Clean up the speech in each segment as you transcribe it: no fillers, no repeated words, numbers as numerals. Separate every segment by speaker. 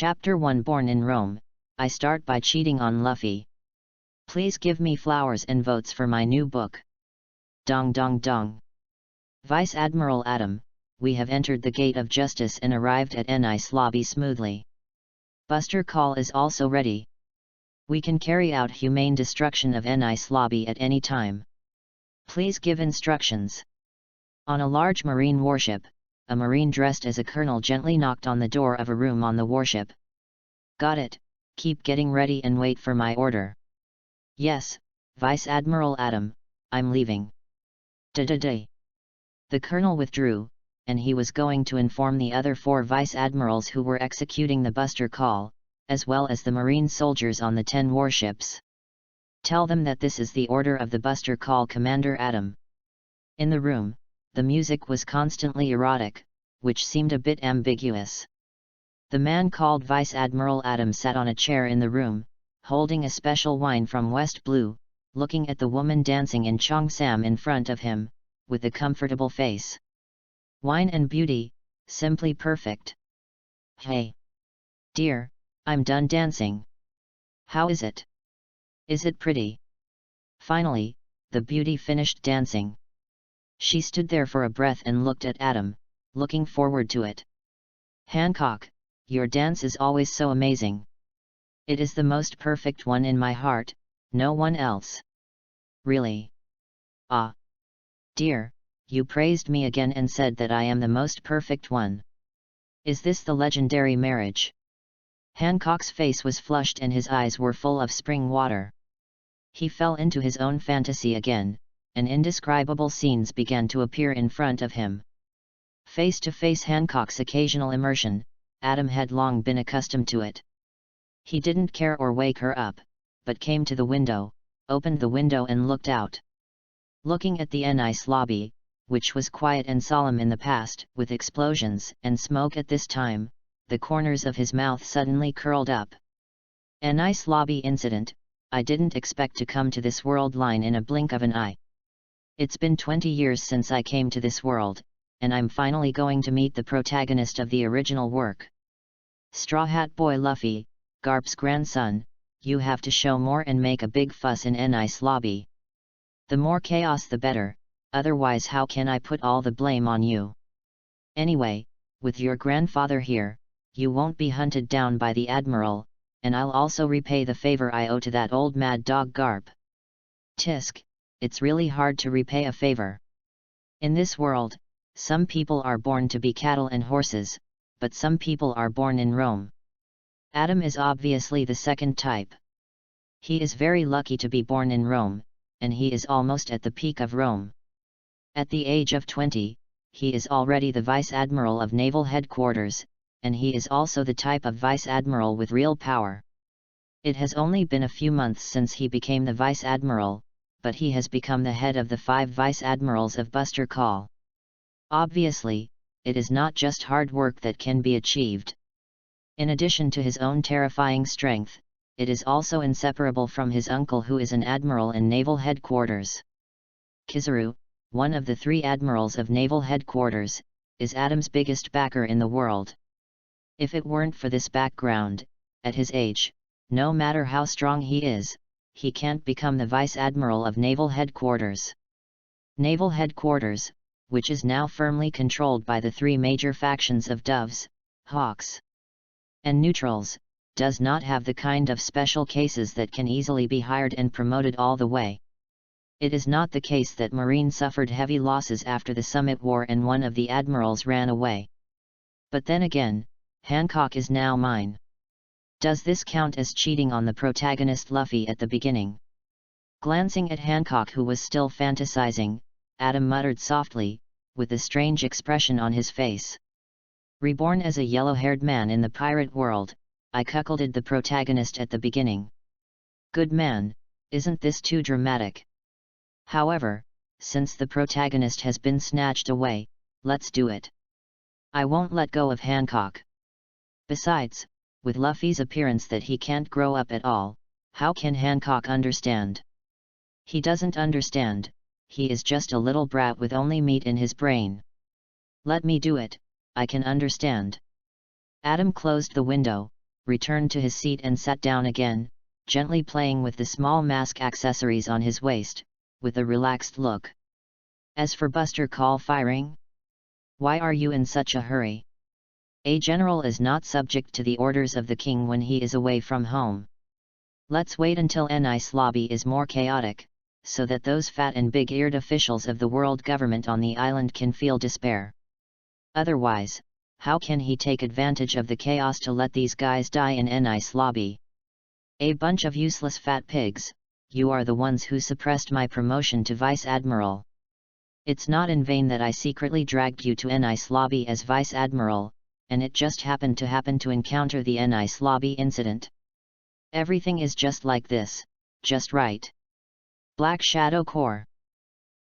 Speaker 1: Chapter 1 Born in Rome, I start by cheating on Luffy. Please give me flowers and votes for my new book. Dong dong dong. Vice Admiral Adam, we have entered the gate of justice and arrived at Nice lobby smoothly. Buster Call is also ready. We can carry out humane destruction of Nice lobby at any time. Please give instructions. On a large marine warship, a marine dressed as a colonel gently knocked on the door of a room on the warship. Got it, keep getting ready and wait for my order. Yes, Vice Admiral Adam, I'm leaving. Da-da-day. The colonel withdrew, and he was going to inform the other 4 vice admirals who were executing the Buster Call, as well as the marine soldiers on the 10 warships. Tell them that this is the order of the Buster Call, Commander Adam. In the room, the music was constantly erotic, which seemed a bit ambiguous. The man called Vice Admiral Adam sat on a chair in the room, holding a special wine from West Blue, looking at the woman dancing in Cheongsam in front of him, with a comfortable face. Wine and beauty, simply perfect. Hey! Dear, I'm done dancing. How is it? Is it pretty? Finally, the beauty finished dancing. She stood there for a breath and looked at Adam, looking forward to it. Hancock, your dance is always so amazing. It is the most perfect one in my heart, no one else. Really? Ah! Dear, you praised me again and said that I am the most perfect one. Is this the legendary marriage? Hancock's face was flushed and his eyes were full of spring water. He fell into his own fantasy again, and indescribable scenes began to appear in front of him. Face to face Hancock's occasional immersion, Adam had long been accustomed to it. He didn't care or wake her up, but came to the window, opened the window and looked out. Looking at the Nice lobby, which was quiet and solemn in the past, with explosions and smoke at this time, the corners of his mouth suddenly curled up. Nice lobby incident, I didn't expect to come to this world line in a blink of an eye. It's been 20 years since I came to this world, and I'm finally going to meet the protagonist of the original work. Straw Hat Boy Luffy, Garp's grandson, you have to show more and make a big fuss in Nice lobby. The more chaos the better, otherwise how can I put all the blame on you? Anyway, with your grandfather here, you won't be hunted down by the Admiral, and I'll also repay the favor I owe to that old mad dog Garp. Tisk, it's really hard to repay a favor. In this world, some people are born to be cattle and horses, but some people are born in Rome. Adam is obviously the second type. He is very lucky to be born in Rome, and he is almost at the peak of Rome. At the age of 20, he is already the Vice Admiral of Naval Headquarters, and he is also the type of Vice Admiral with real power. It has only been a few months since he became the Vice Admiral, but he has become the head of the 5 Vice Admirals of Buster Call. Obviously, it is not just hard work that can be achieved. In addition to his own terrifying strength, it is also inseparable from his uncle who is an admiral in Naval Headquarters. Kizarus, one of the 3 admirals of Naval Headquarters, is Adam's biggest backer in the world. If it weren't for this background, at his age, no matter how strong he is, he can't become the Vice Admiral of Naval Headquarters. Naval Headquarters, which is now firmly controlled by the 3 major factions of Doves, Hawks, and Neutrals, does not have the kind of special cases that can easily be hired and promoted all the way. It is not the case that Marine suffered heavy losses after the Summit War and one of the admirals ran away. But then again, Hancock is now mine. Does this count as cheating on the protagonist Luffy at the beginning? Glancing at Hancock who was still fantasizing, Adam muttered softly, with a strange expression on his face. Reborn as a yellow-haired man in the pirate world, I cuckolded the protagonist at the beginning. Good man, isn't this too dramatic? However, since the protagonist has been snatched away, let's do it. I won't let go of Hancock. Besides, with Luffy's appearance that he can't grow up at all, how can Hancock understand? He doesn't understand, he is just a little brat with only meat in his brain. Let me do it, I can understand. Adam closed the window, returned to his seat and sat down again, gently playing with the small mask accessories on his waist, with a relaxed look. As for Buster Call firing? Why are you in such a hurry? A general is not subject to the orders of the king when he is away from home. Let's wait until Nice Lobby is more chaotic, so that those fat and big-eared officials of the world government on the island can feel despair. Otherwise, how can he take advantage of the chaos to let these guys die in Nice Lobby? A bunch of useless fat pigs, you are the ones who suppressed my promotion to Vice Admiral. It's not in vain that I secretly dragged you to Nice Lobby as Vice Admiral, and it just happened to encounter the Nice Lobby incident. Everything is just like this, just right. Black Shadow Core.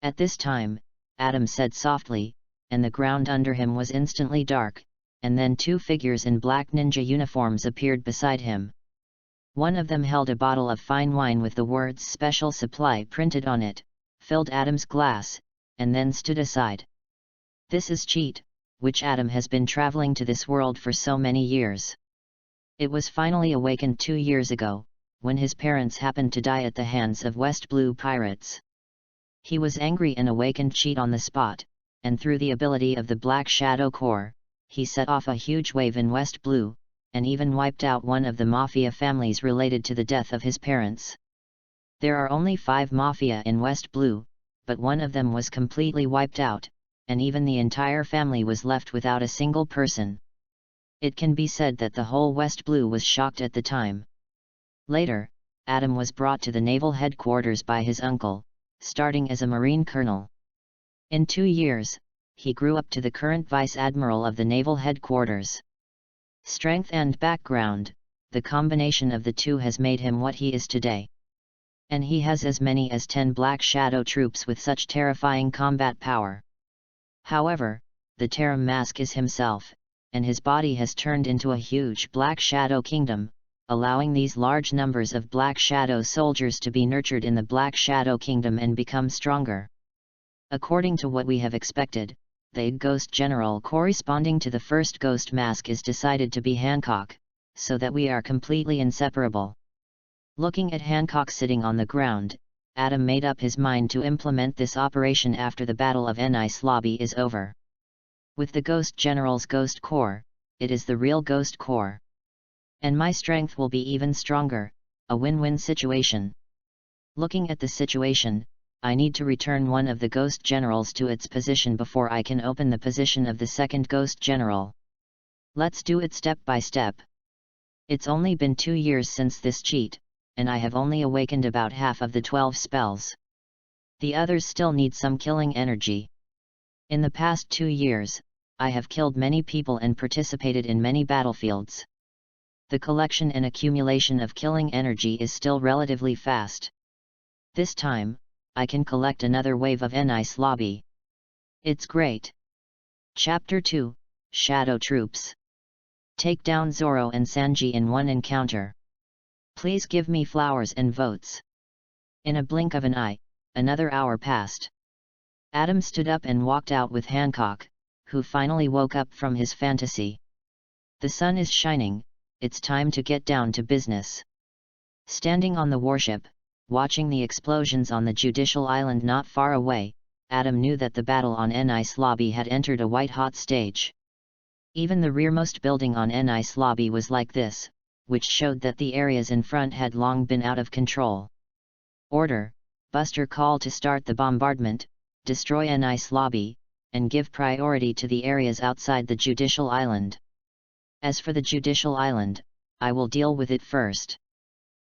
Speaker 1: At this time, Adam said softly, and the ground under him was instantly dark, and then two figures in black ninja uniforms appeared beside him. One of them held a bottle of fine wine with the words "Special Supply" printed on it, filled Adam's glass, and then stood aside. This is Cheat, which Adam has been traveling to this world for so many years. It was finally awakened 2 years ago, when his parents happened to die at the hands of West Blue pirates. He was angry and awakened Cheat on the spot, and through the ability of the Black Shadow Core, he set off a huge wave in West Blue, and even wiped out one of the mafia families related to the death of his parents. There are only 5 mafia in West Blue, but one of them was completely wiped out, and even the entire family was left without a single person. It can be said that the whole West Blue was shocked at the time. Later, Adam was brought to the naval headquarters by his uncle, starting as a Marine colonel. In 2 years, he grew up to the current Vice Admiral of the naval headquarters. Strength and background, the combination of the two has made him what he is today. And he has as many as 10 Black Shadow troops with such terrifying combat power. However, the Taram mask is himself, and his body has turned into a huge Black Shadow kingdom, allowing these large numbers of Black Shadow soldiers to be nurtured in the Black Shadow kingdom and become stronger. According to what we have expected, the Ghost General corresponding to the first Ghost Mask is decided to be Hancock, so that we are completely inseparable. Looking at Hancock sitting on the ground, Adam made up his mind to implement this operation after the Battle of Nice Lobby is over. With the Ghost General's Ghost Core, it is the real Ghost Core. And my strength will be even stronger, a win-win situation. Looking at the situation, I need to return one of the Ghost Generals to its position before I can open the position of the second Ghost General. Let's do it step by step. It's only been 2 years since this cheat, and I have only awakened about half of the 12 spells. The others still need some killing energy. In the past 2 years, I have killed many people and participated in many battlefields. The collection and accumulation of killing energy is still relatively fast. This time, I can collect another wave of Nice Lobby. It's great. Chapter 2, Shadow Troops. Take down Zoro and Sanji in one encounter. Please give me flowers and votes. In a blink of an eye, another hour passed. Adam stood up and walked out with Hancock, who finally woke up from his fantasy. The sun is shining, it's time to get down to business. Standing on the warship, watching the explosions on the Judicial Island not far away, Adam knew that the battle on Nice Lobby had entered a white-hot stage. Even the rearmost building on Nice Lobby was like this, which showed that the areas in front had long been out of control. Order, Buster called to start the bombardment, destroy Nice Lobby, and give priority to the areas outside the Judicial Island. As for the Judicial Island, I will deal with it first.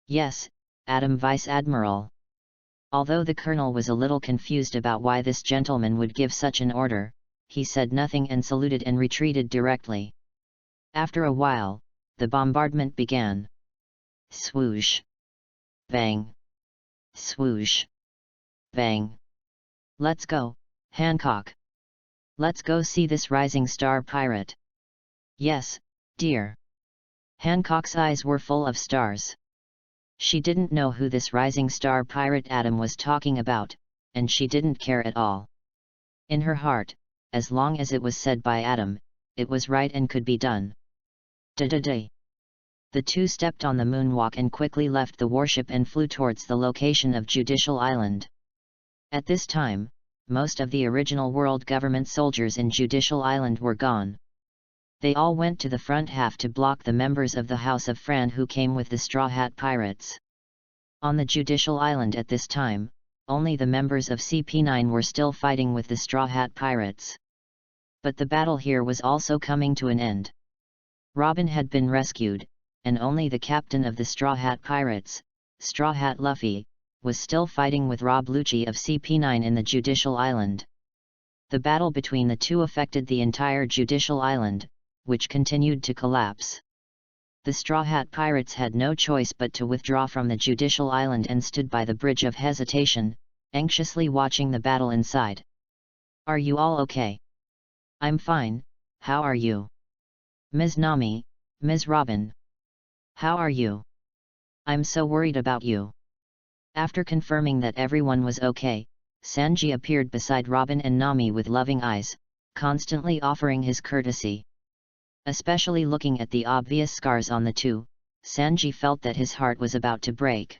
Speaker 1: Yes, Adam Vice Admiral. Although the colonel was a little confused about why this gentleman would give such an order, he said nothing and saluted and retreated directly. After a while, the bombardment began. Swoosh. Bang. Swoosh. Bang. Let's go, Hancock. Let's go see this rising star pirate. Yes, dear. Hancock's eyes were full of stars. She didn't know who this rising star pirate Adam was talking about, and she didn't care at all. In her heart, as long as it was said by Adam, it was right and could be done. Da-da-day. The two stepped on the moonwalk and quickly left the warship and flew towards the location of Judicial Island. At this time, most of the original world government soldiers in Judicial Island were gone. They all went to the front half to block the members of the House of Fran who came with the Straw Hat Pirates. On the Judicial Island at this time, only the members of CP9 were still fighting with the Straw Hat Pirates. But the battle here was also coming to an end. Robin had been rescued, and only the captain of the Straw Hat Pirates, Straw Hat Luffy, was still fighting with Rob Lucci of CP9 in the Judicial Island. The battle between the two affected the entire Judicial Island, which continued to collapse. The Straw Hat Pirates had no choice but to withdraw from the Judicial Island and stood by the Bridge of Hesitation, anxiously watching the battle inside. "Are you all okay?" "I'm fine, how are you?" "Ms. Nami, Ms. Robin. How are you?" "I'm so worried about you." After confirming that everyone was okay, Sanji appeared beside Robin and Nami with loving eyes, constantly offering his courtesy. Especially looking at the obvious scars on the two, Sanji felt that his heart was about to break.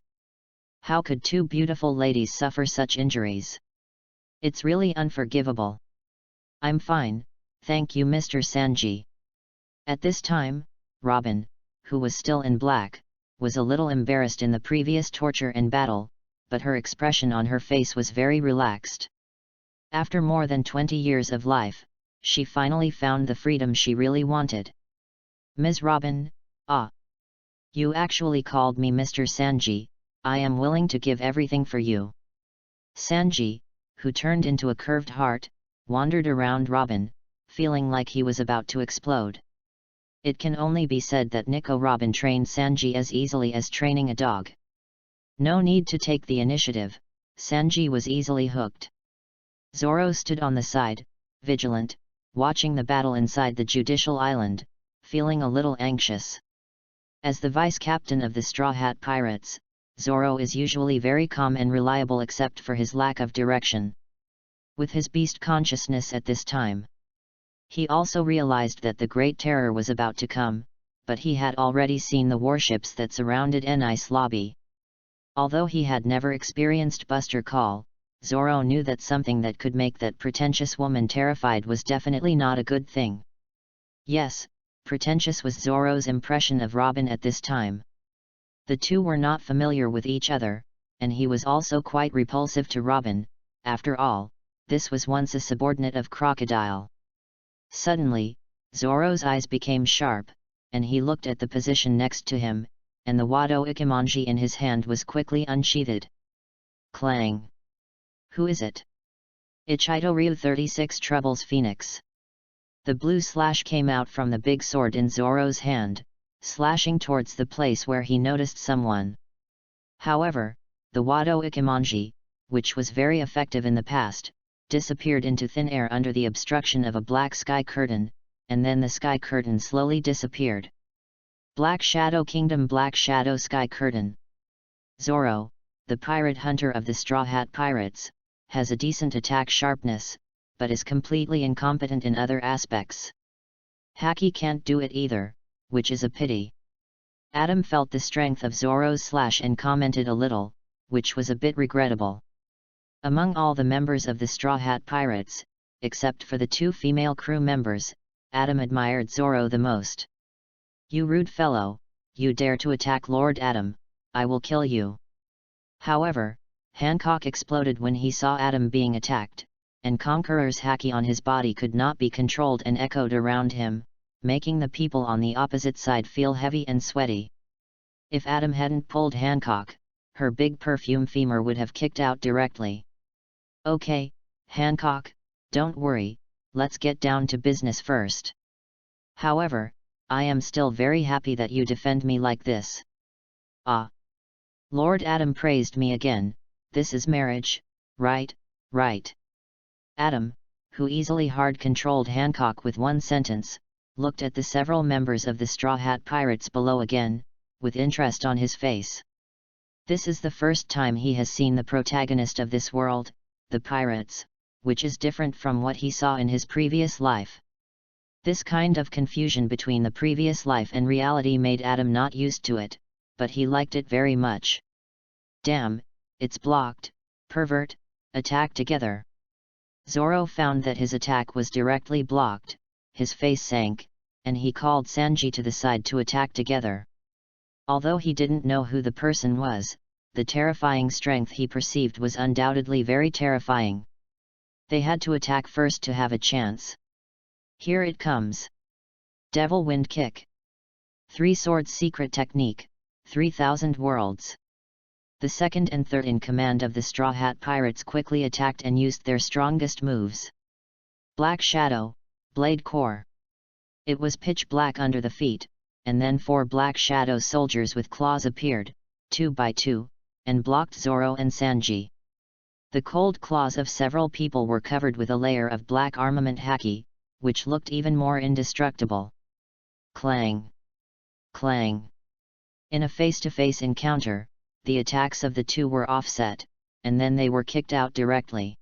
Speaker 1: How could two beautiful ladies suffer such injuries? It's really unforgivable. "I'm fine, thank you Mr. Sanji." At this time, Robin, who was still in black, was a little embarrassed in the previous torture and battle, but her expression on her face was very relaxed. After more than 20 years of life, she finally found the freedom she really wanted. "Ms. Robin, you actually called me Mr. Sanji, I am willing to give everything for you." Sanji, who turned into a curved heart, wandered around Robin, feeling like he was about to explode. It can only be said that Nico Robin trained Sanji as easily as training a dog. No need to take the initiative, Sanji was easily hooked. Zoro stood on the side, vigilant, watching the battle inside the Judicial Island, feeling a little anxious. As the vice-captain of the Straw Hat Pirates, Zoro is usually very calm and reliable except for his lack of direction. With his beast consciousness at this time, he also realized that the Great Terror was about to come, but he had already seen the warships that surrounded Enice Lobby. Although he had never experienced Buster Call, Zoro knew that something that could make that pretentious woman terrified was definitely not a good thing. Yes, pretentious was Zoro's impression of Robin at this time. The two were not familiar with each other, and he was also quite repulsive to Robin. After all, this was once a subordinate of Crocodile. Suddenly, Zoro's eyes became sharp, and he looked at the position next to him, and the Wado Ikimonji in his hand was quickly unsheathed. Clang! "Who is it?" "Ichito Ryu 36 Troubles Phoenix." The blue slash came out from the big sword in Zoro's hand, slashing towards the place where he noticed someone. However, the Wado Ikimonji, which was very effective in the past, disappeared into thin air under the obstruction of a black sky curtain, and then the sky curtain slowly disappeared. Black Shadow Kingdom, Black Shadow Sky Curtain. Zoro, the pirate hunter of the Straw Hat Pirates, has a decent attack sharpness, but is completely incompetent in other aspects. Haki can't do it either, which is a pity. Adam felt the strength of Zoro's slash and commented a little, which was a bit regrettable. Among all the members of the Straw Hat Pirates, except for the two female crew members, Adam admired Zoro the most. "You rude fellow, you dare to attack Lord Adam, I will kill you." However, Hancock exploded when he saw Adam being attacked, and Conqueror's haki on his body could not be controlled and echoed around him, making the people on the opposite side feel heavy and sweaty. If Adam hadn't pulled Hancock, her big perfume femur would have kicked out directly. "Okay, Hancock, don't worry, let's get down to business first. However, I am still very happy that you defend me like this." "Ah. Lord Adam praised me again, this is marriage, right, right." Adam, who easily hard-controlled Hancock with one sentence, looked at the several members of the Straw Hat Pirates below again, with interest on his face. This is the first time he has seen the protagonist of this world, the pirates, which is different from what he saw in his previous life. This kind of confusion between the previous life and reality made Adam not used to it, but he liked it very much. Damn, it's blocked, pervert, attack together. Zoro found that his attack was directly blocked, his face sank, and he called Sanji to the side to attack together. Although he didn't know who the person was, the terrifying strength he perceived was undoubtedly very terrifying. They had to attack first to have a chance. Here it comes. Devil Wind Kick. 3 Swords Secret Technique, 3000 Worlds. The second and third in command of the Straw Hat Pirates quickly attacked and used their strongest moves. Black Shadow, Blade Core. It was pitch black under the feet, and then 4 Black Shadow soldiers with claws appeared, 2 by 2, and blocked Zoro and Sanji. The cold claws of several people were covered with a layer of black armament haki, which looked even more indestructible. Clang! Clang! In a face-to-face encounter, the attacks of the two were offset, and then they were kicked out directly.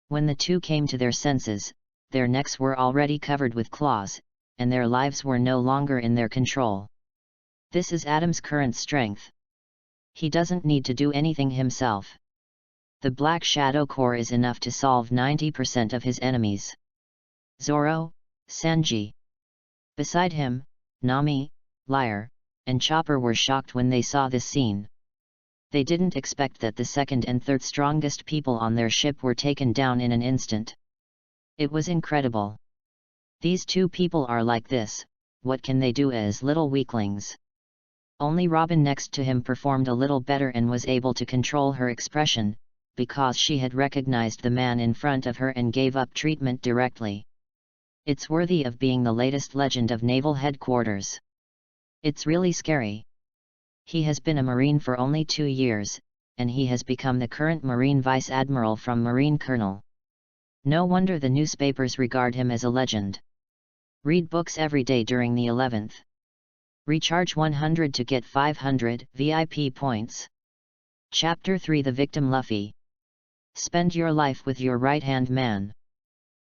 Speaker 1: When the two came to their senses, their necks were already covered with claws, and their lives were no longer in their control. This is Adam's current strength. He doesn't need to do anything himself. The Black Shadow Core is enough to solve 90% of his enemies. Zoro, Sanji. Beside him, Nami, Lyre, and Chopper were shocked when they saw this scene. They didn't expect that the second and third strongest people on their ship were taken down in an instant. It was incredible. These two people are like this, what can they do as little weaklings? Only Robin next to him performed a little better and was able to control her expression, because she had recognized the man in front of her and gave up treatment directly. It's worthy of being the latest legend of Naval Headquarters. It's really scary. He has been a Marine for only 2 years, and he has become the current Marine Vice Admiral from Marine Colonel. No wonder the newspapers regard him as a legend. Read books every day during the 11th. Recharge 100 to get 500 VIP points. Chapter 3 The Victim Luffy. Spend your life with your right-hand man.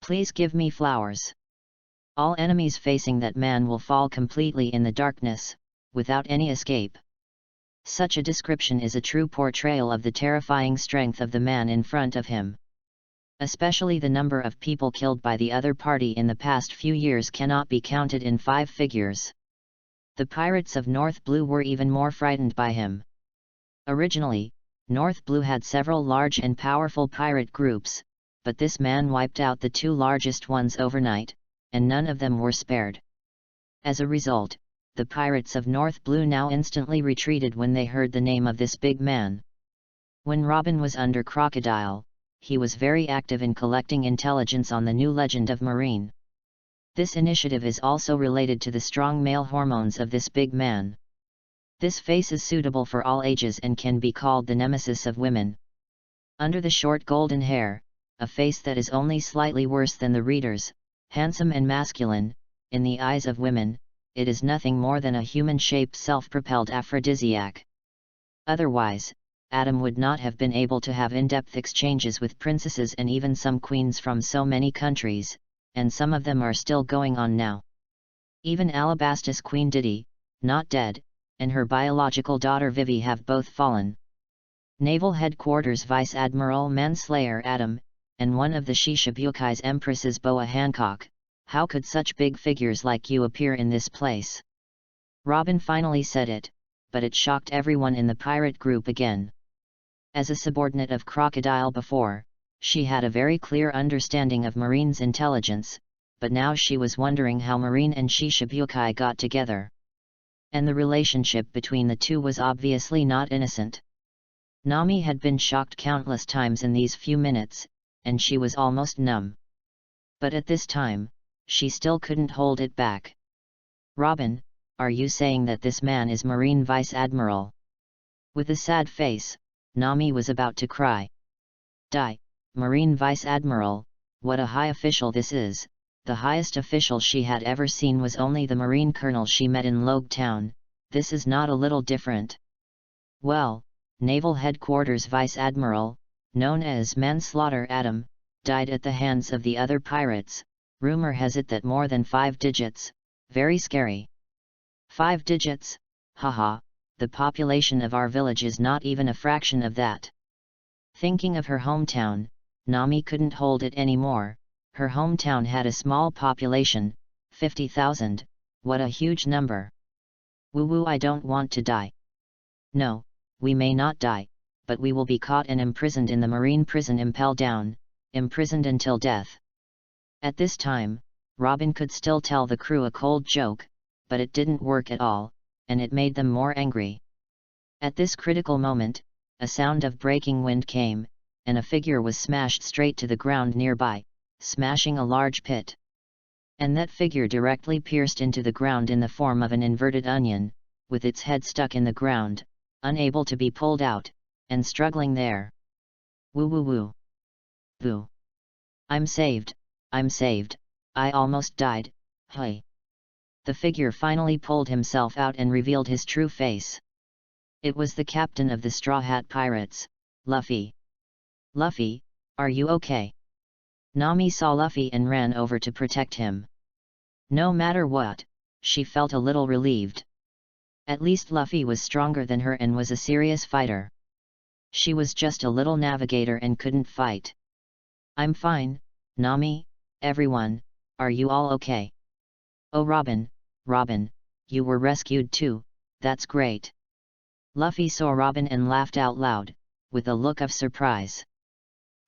Speaker 1: Please give me flowers. All enemies facing that man will fall completely in the darkness, without any escape. Such a description is a true portrayal of the terrifying strength of the man in front of him. Especially the number of people killed by the other party in the past few years cannot be counted in 5 figures. The pirates of North Blue were even more frightened by him. Originally, North Blue had several large and powerful pirate groups, but this man wiped out the 2 largest ones overnight, and none of them were spared. As a result, the pirates of North Blue now instantly retreated when they heard the name of this big man. When Robin was under Crocodile, he was very active in collecting intelligence on the new legend of Marine. This initiative is also related to the strong male hormones of this big man. This face is suitable for all ages and can be called the nemesis of women. Under the short golden hair, a face that is only slightly worse than the reader's, handsome and masculine, in the eyes of women, it is nothing more than a human-shaped self-propelled aphrodisiac. Otherwise, Adam would not have been able to have in-depth exchanges with princesses and even some queens from so many countries, and some of them are still going on now. Even Alabastus Queen Diddy, not dead, and her biological daughter Vivi have both fallen. Naval Headquarters Vice Admiral Manslayer Adam, and one of the Shishibukai Empresses Boa Hancock, how could such big figures like you appear in this place? Robin finally said it, but it shocked everyone in the pirate group again. As a subordinate of Crocodile before, she had a very clear understanding of Marine's intelligence, but now she was wondering how Marine and Shishibukai got together. And the relationship between the two was obviously not innocent. Nami had been shocked countless times in these few minutes, and she was almost numb. But at this time, she still couldn't hold it back. Robin, are you saying that this man is Marine Vice Admiral? With a sad face, Nami was about to cry. Die, Marine Vice Admiral, what a high official this is. The highest official she had ever seen was only the Marine Colonel she met in Logue Town. This is not a little different. Well, Naval Headquarters Vice Admiral, known as Manslaughter Adam, died at the hands of the other pirates, rumor has it that more than 5 digits, very scary. 5 digits, haha, the population of our village is not even a fraction of that. Thinking of her hometown, Nami couldn't hold it anymore. Her hometown had a small population, 50,000, what a huge number. Woo woo, I don't want to die. No, we may not die, but we will be caught and imprisoned in the marine prison Impel Down, imprisoned until death. At this time, Robin could still tell the crew a cold joke, but it didn't work at all, and it made them more angry. At this critical moment, a sound of breaking wind came, and a figure was smashed straight to the ground nearby, smashing a large pit. And that figure directly pierced into the ground in the form of an inverted onion, with its head stuck in the ground, unable to be pulled out, and struggling there. Woo woo woo. Boo. I'm saved, I almost died, hey. The figure finally pulled himself out and revealed his true face. It was the captain of the Straw Hat Pirates, Luffy. Luffy, are you okay? Nami saw Luffy and ran over to protect him. No matter what, she felt a little relieved. At least Luffy was stronger than her and was a serious fighter. She was just a little navigator and couldn't fight. I'm fine, Nami, everyone, are you all okay? Oh Robin, you were rescued too, that's great. Luffy saw Robin and laughed out loud, with a look of surprise.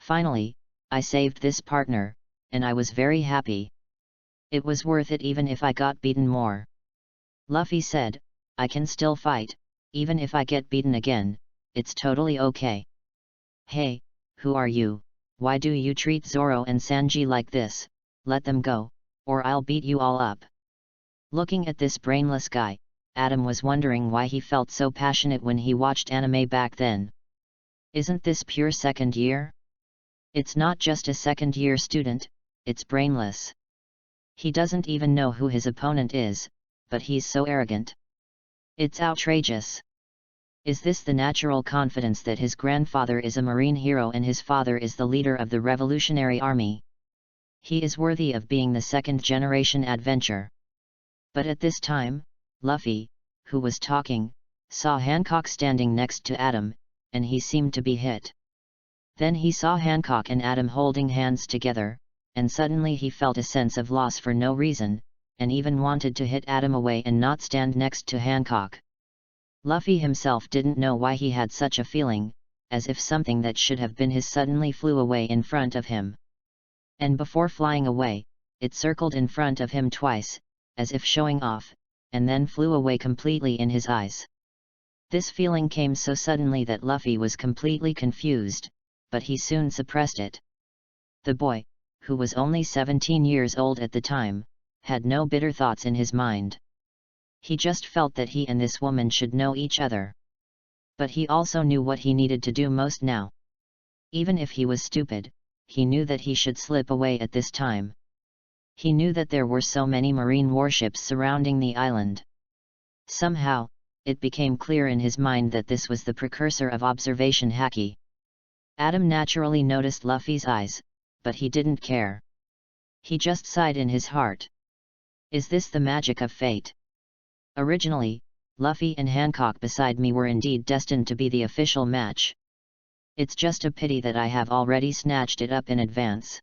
Speaker 1: Finally, I saved this partner, and I was very happy. It was worth it even if I got beaten more. Luffy said, I can still fight, even if I get beaten again, it's totally okay. Hey, who are you? Why do you treat Zoro and Sanji like this? Let them go, or I'll beat you all up. Looking at this brainless guy, Adam was wondering why he felt so passionate when he watched anime back then. Isn't this pure second year? It's not just a second year student, it's brainless. He doesn't even know who his opponent is, but he's so arrogant. It's outrageous. Is this the natural confidence that his grandfather is a marine hero and his father is the leader of the Revolutionary Army? He is worthy of being the second-generation adventure. But at this time, Luffy, who was talking, saw Hancock standing next to Adam, and he seemed to be hit. Then he saw Hancock and Adam holding hands together, and suddenly he felt a sense of loss for no reason, and even wanted to hit Adam away and not stand next to Hancock. Luffy himself didn't know why he had such a feeling, as if something that should have been his suddenly flew away in front of him. And before flying away, it circled in front of him twice, as if showing off, and then flew away completely in his eyes. This feeling came so suddenly that Luffy was completely confused, but he soon suppressed it. The boy, who was only 17 years old at the time, had no bitter thoughts in his mind. He just felt that he and this woman should know each other. But he also knew what he needed to do most now. Even if he was stupid, he knew that he should slip away at this time. He knew that there were so many marine warships surrounding the island. Somehow, it became clear in his mind that this was the precursor of observation haki. Adam naturally noticed Luffy's eyes, but he didn't care. He just sighed in his heart. Is this the magic of fate? Originally, Luffy and Hancock beside me were indeed destined to be the official match. It's just a pity that I have already snatched it up in advance.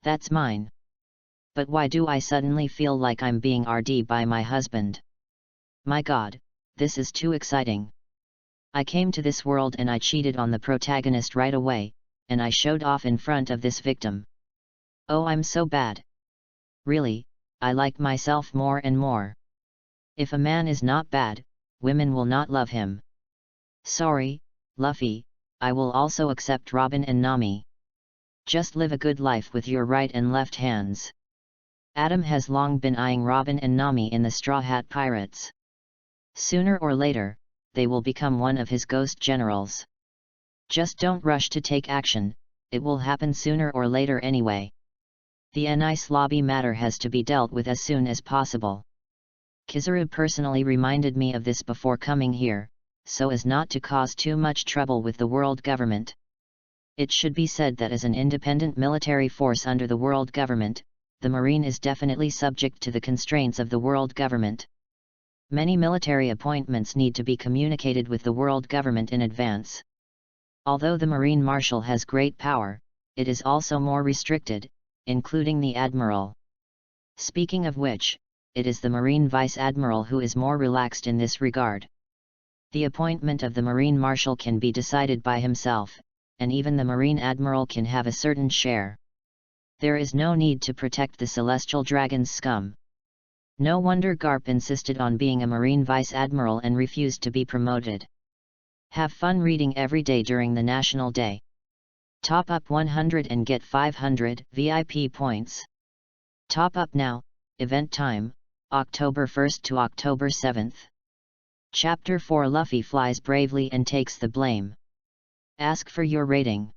Speaker 1: That's mine. But why do I suddenly feel like I'm being RD by my husband? My God, this is too exciting. I came to this world and I cheated on the protagonist right away, and I showed off in front of this victim. Oh, I'm so bad. Really, I like myself more and more. If a man is not bad, women will not love him. Sorry, Luffy, I will also accept Robin and Nami. Just live a good life with your right and left hands. Adam has long been eyeing Robin and Nami in the Straw Hat Pirates. Sooner or later, they will become one of his ghost generals. Just don't rush to take action, it will happen sooner or later anyway. The Nice Lobby matter has to be dealt with as soon as possible. Kizarus personally reminded me of this before coming here, so as not to cause too much trouble with the world government. It should be said that as an independent military force under the world government, the Marine is definitely subject to the constraints of the world government. Many military appointments need to be communicated with the world government in advance. Although the Marine Marshal has great power, it is also more restricted, including the Admiral. Speaking of which, it is the Marine Vice Admiral who is more relaxed in this regard. The appointment of the Marine Marshal can be decided by himself, and even the Marine Admiral can have a certain share. There is no need to protect the Celestial Dragon's scum. No wonder Garp insisted on being a Marine Vice Admiral and refused to be promoted. Have fun reading every day during the National Day. Top up 100 and get 500 VIP points. Top up now. Event time, October 1st to October 7th. Chapter 4 Luffy flies bravely and takes the blame. Ask for your rating.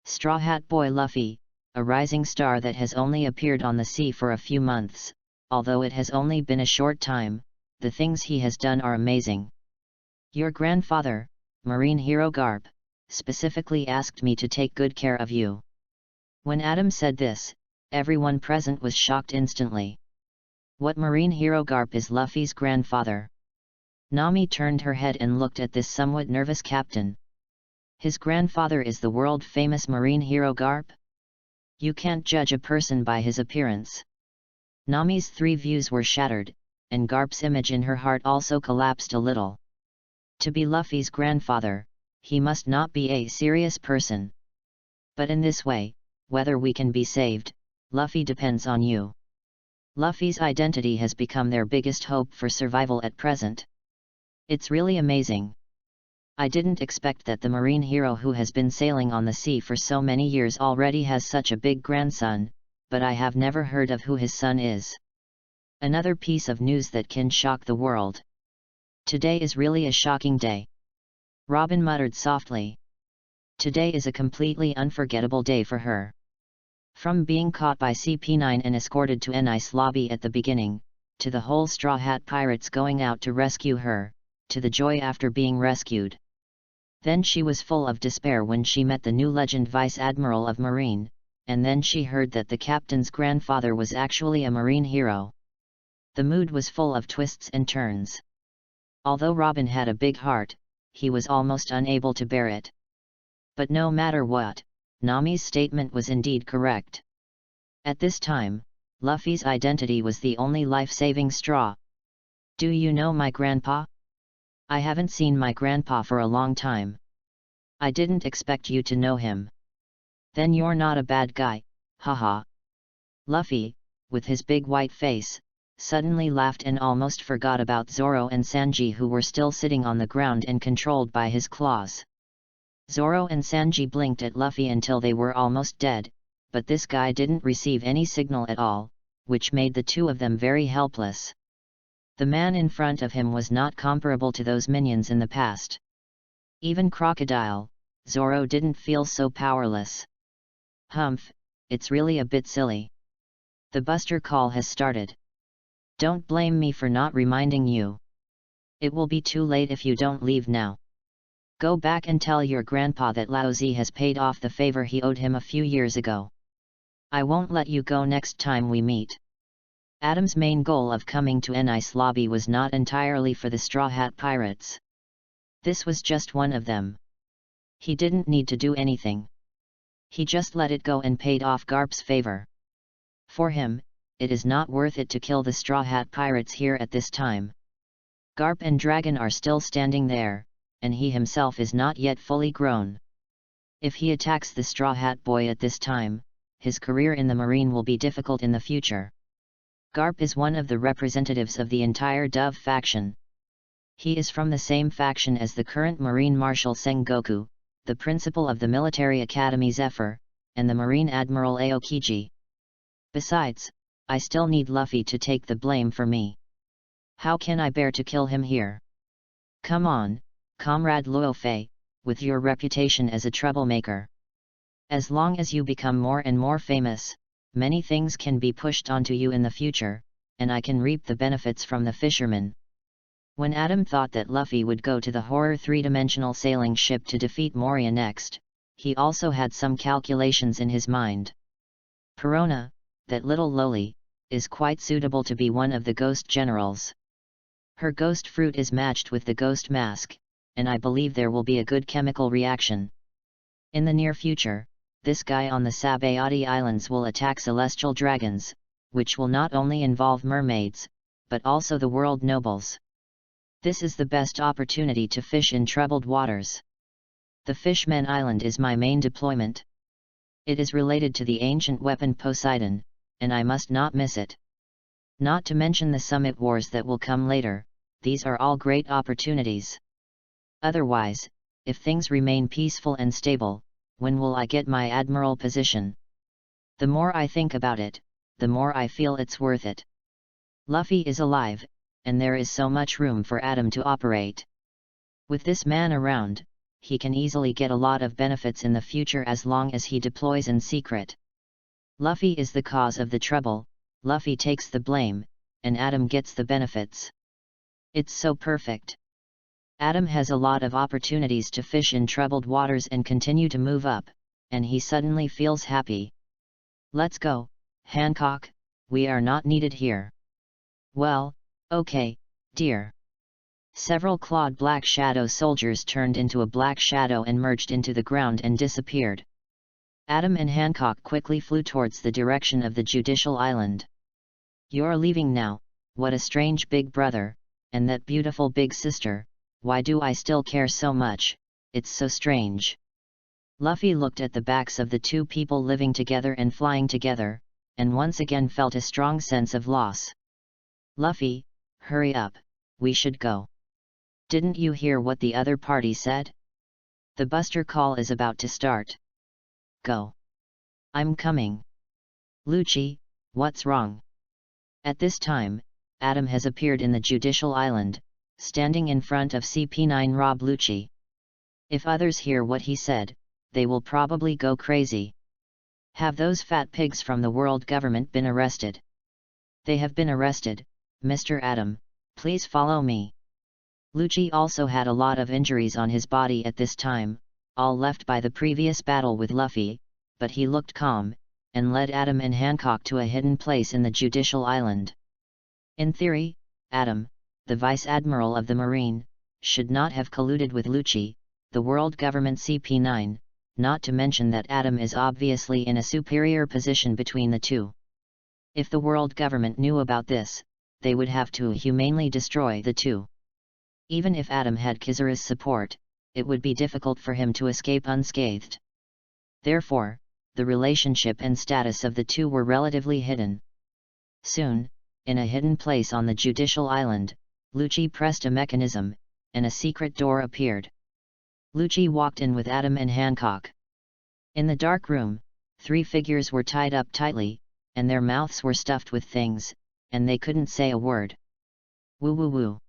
Speaker 1: Straw Hat Boy Luffy, a rising star that has only appeared on the sea for a few months, although it has only been a short time, the things he has done are amazing. Your grandfather, Marine Hero Garp, specifically asked me to take good care of you. When Adam said this, everyone present was shocked instantly. What Marine Hero Garp is Luffy's grandfather? Nami turned her head and looked at this somewhat nervous captain. His grandfather is the world-famous Marine Hero Garp? You can't judge a person by his appearance. Nami's three views were shattered, and Garp's image in her heart also collapsed a little. To be Luffy's grandfather, he must not be a serious person. But in this way, whether we can be saved, Luffy depends on you. Luffy's identity has become their biggest hope for survival at present. It's really amazing. I didn't expect that the marine hero who has been sailing on the sea for so many years already has such a big grandson, but I have never heard of who his son is. Another piece of news that can shock the world. Today is really a shocking day. Robin muttered softly. Today is a completely unforgettable day for her. From being caught by CP9 and escorted to an ice lobby at the beginning, to the whole Straw Hat Pirates going out to rescue her, to the joy after being rescued. Then she was full of despair when she met the new legend Vice Admiral of Marine, and then she heard that the captain's grandfather was actually a marine hero. The mood was full of twists and turns. Although Robin had a big heart, he was almost unable to bear it. But no matter what, Nami's statement was indeed correct. At this time, Luffy's identity was the only life-saving straw. Do you know my grandpa? I haven't seen my grandpa for a long time. I didn't expect you to know him. Then you're not a bad guy, haha. Luffy, with his big white face, suddenly laughed and almost forgot about Zoro and Sanji, who were still sitting on the ground and controlled by his claws. Zoro and Sanji blinked at Luffy until they were almost dead, but this guy didn't receive any signal at all, which made the two of them very helpless. The man in front of him was not comparable to those minions in the past. Even Crocodile, Zoro didn't feel so powerless. Humph, it's really a bit silly. The Buster call has started. Don't blame me for not reminding you. It will be too late if you don't leave now. Go back and tell your grandpa that Laozi has paid off the favor he owed him a few years ago. I won't let you go next time we meet. Adam's main goal of coming to an ice lobby was not entirely for the Straw Hat Pirates. This was just one of them. He didn't need to do anything. He just let it go and paid off Garp's favor. For him, it is not worth it to kill the Straw Hat Pirates here at this time. Garp and Dragon are still standing there, and he himself is not yet fully grown. If he attacks the Straw Hat Boy at this time, his career in the Marine will be difficult in the future. Garp is one of the representatives of the entire Dove faction. He is from the same faction as the current Marine Marshal Sengoku, the principal of the Military Academy Zephyr, and the Marine Admiral Aokiji. Besides, I still need Luffy to take the blame for me. How can I bear to kill him here? Come on, Comrade Luffy, with your reputation as a troublemaker. As long as you become more and more famous, many things can be pushed onto you in the future, and I can reap the benefits from the fishermen. When Adam thought that Luffy would go to the horror three-dimensional sailing ship to defeat Moria next, he also had some calculations in his mind. Perona, that little lowly, is quite suitable to be one of the ghost generals. Her ghost fruit is matched with the ghost mask, and I believe there will be a good chemical reaction. In the near future, this guy on the Sabayati Islands will attack celestial dragons, which will not only involve mermaids, but also the world nobles. This is the best opportunity to fish in troubled waters. The Fishmen Island is my main deployment. It is related to the ancient weapon Poseidon, and I must not miss it. Not to mention the summit wars that will come later, these are all great opportunities. Otherwise, if things remain peaceful and stable, when will I get my admiral position? The more I think about it, the more I feel it's worth it. Luffy is alive, and there is so much room for Adam to operate. With this man around, he can easily get a lot of benefits in the future as long as he deploys in secret. Luffy is the cause of the trouble, Luffy takes the blame, and Adam gets the benefits. It's so perfect. Adam has a lot of opportunities to fish in troubled waters and continue to move up, and he suddenly feels happy. Let's go, Hancock, we are not needed here. Well, okay, dear. Several clawed black shadow soldiers turned into a black shadow and merged into the ground and disappeared. Adam and Hancock quickly flew towards the direction of the judicial island. You're leaving now, what a strange big brother, and that beautiful big sister, why do I still care so much, it's so strange. Luffy looked at the backs of the two people living together and flying together, and once again felt a strong sense of loss. Luffy, hurry up, we should go. Didn't you hear what the other party said? The Buster call is about to start. Go. I'm coming. Lucci, what's wrong? At this time, Adam has appeared in the judicial island, standing in front of CP9 Rob Lucci. If others hear what he said, they will probably go crazy. Have those fat pigs from the world government been arrested? They have been arrested, Mr. Adam, please follow me. Lucci also had a lot of injuries on his body at this time, all left by the previous battle with Luffy, but he looked calm, and led Adam and Hancock to a hidden place in the judicial island. In theory, Adam, the Vice Admiral of the Marine, should not have colluded with Lucci, the world government CP9, not to mention that Adam is obviously in a superior position between the two. If the world government knew about this, they would have to humanely destroy the two. Even if Adam had Kizarus' support, it would be difficult for him to escape unscathed. Therefore, the relationship and status of the two were relatively hidden. Soon, in a hidden place on the judicial island, Lucci pressed a mechanism, and a secret door appeared. Lucci walked in with Adam and Hancock. In the dark room, three figures were tied up tightly, and their mouths were stuffed with things, and they couldn't say a word. Woo woo woo.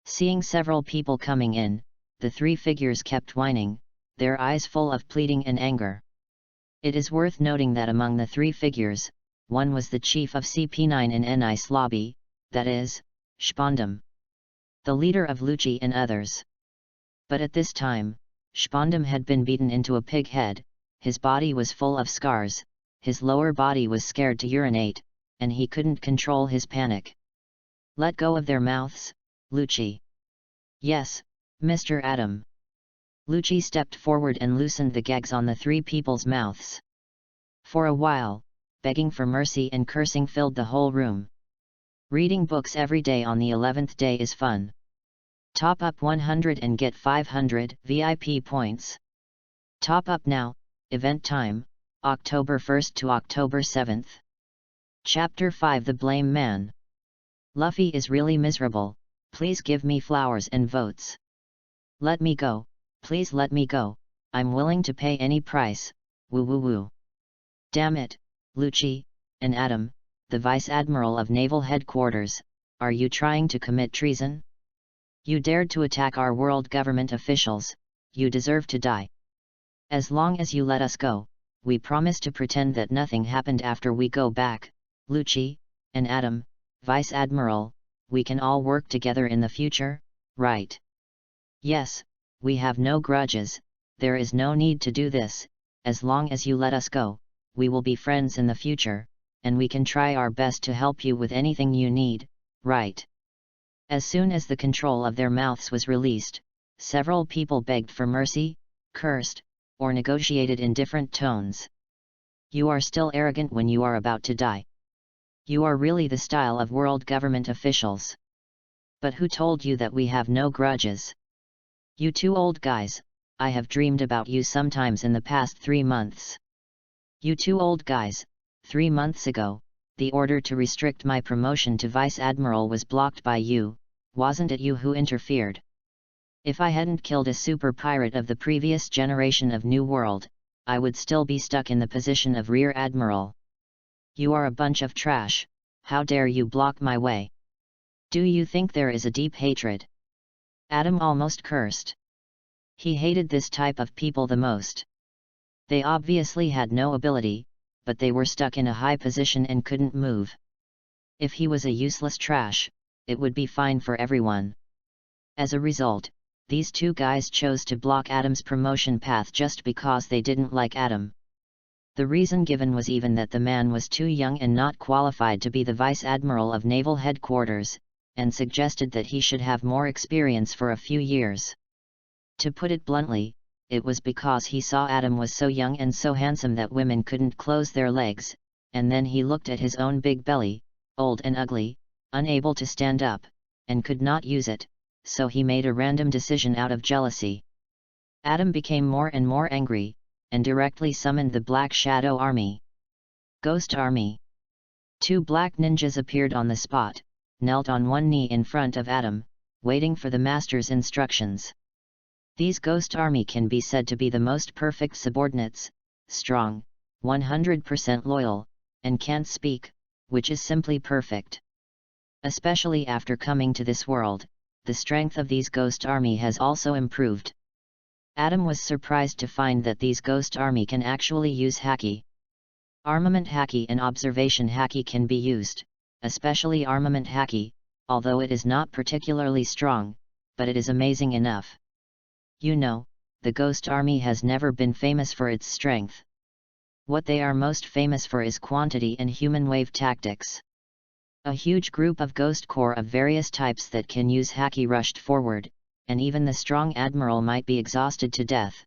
Speaker 1: Seeing several people coming in, the three figures kept whining, their eyes full of pleading and anger. It is worth noting that among the three figures, one was the chief of CP9 in Nice Lobby, that is, Spondum, the leader of Lucci and others. But at this time, Spondum had been beaten into a pig head, his body was full of scars, his lower body was scared to urinate, and he couldn't control his panic. Let go of their mouths, Lucci. Yes, Mr. Adam. Lucci stepped forward and loosened the gags on the three people's mouths. For a while, begging for mercy and cursing filled the whole room. Reading books every day on the 11th day is fun. Top up 100 and get 500 VIP points. Top up now, event time, October 1st to October 7th. Chapter 5 The Blame Man. Luffy is really miserable, please give me flowers and votes. Let me go, please let me go, I'm willing to pay any price, woo woo woo. Damn it, Lucci, and Adam, the Vice Admiral of Naval Headquarters, are you trying to commit treason? You dared to attack our world government officials, you deserve to die. As long as you let us go, we promise to pretend that nothing happened after we go back, Lucci, and Adam, Vice Admiral, we can all work together in the future, right? Yes, we have no grudges, there is no need to do this, as long as you let us go, we will be friends in the future, and we can try our best to help you with anything you need, right? As soon as the control of their mouths was released, several people begged for mercy, cursed, or negotiated in different tones. You are still arrogant when you are about to die. You are really the style of world government officials. But who told you that we have no grudges? You two old guys, I have dreamed about you sometimes in the past 3 months. You two old guys, 3 months ago, the order to restrict my promotion to Vice Admiral was blocked by you, wasn't it you who interfered? If I hadn't killed a super pirate of the previous generation of New World, I would still be stuck in the position of Rear Admiral. You are a bunch of trash, how dare you block my way? Do you think there is a deep hatred? Adam almost cursed. He hated this type of people the most. They obviously had no ability, but they were stuck in a high position and couldn't move. If he was a useless trash, it would be fine for everyone. As a result, these two guys chose to block Adam's promotion path just because they didn't like Adam. The reason given was even that the man was too young and not qualified to be the Vice Admiral of Naval Headquarters, and suggested that he should have more experience for a few years. To put it bluntly, it was because he saw Adam was so young and so handsome that women couldn't close their legs, and then he looked at his own big belly, old and ugly, unable to stand up, and could not use it, so he made a random decision out of jealousy. Adam became more and more angry, and directly summoned the Black Shadow Army. Ghost Army. 2 black ninjas appeared on the spot, knelt on one knee in front of Adam, waiting for the master's instructions. These Ghost Army can be said to be the most perfect subordinates, strong, 100% loyal, and can't speak, which is simply perfect. Especially after coming to this world, the strength of these Ghost Army has also improved. Adam was surprised to find that these Ghost Army can actually use haki. Armament haki and observation haki can be used, especially armament haki, although it is not particularly strong, but it is amazing enough. You know, the Ghost Army has never been famous for its strength. What they are most famous for is quantity and human wave tactics. A huge group of Ghost Corps of various types that can use haki rushed forward, and even the strong admiral might be exhausted to death.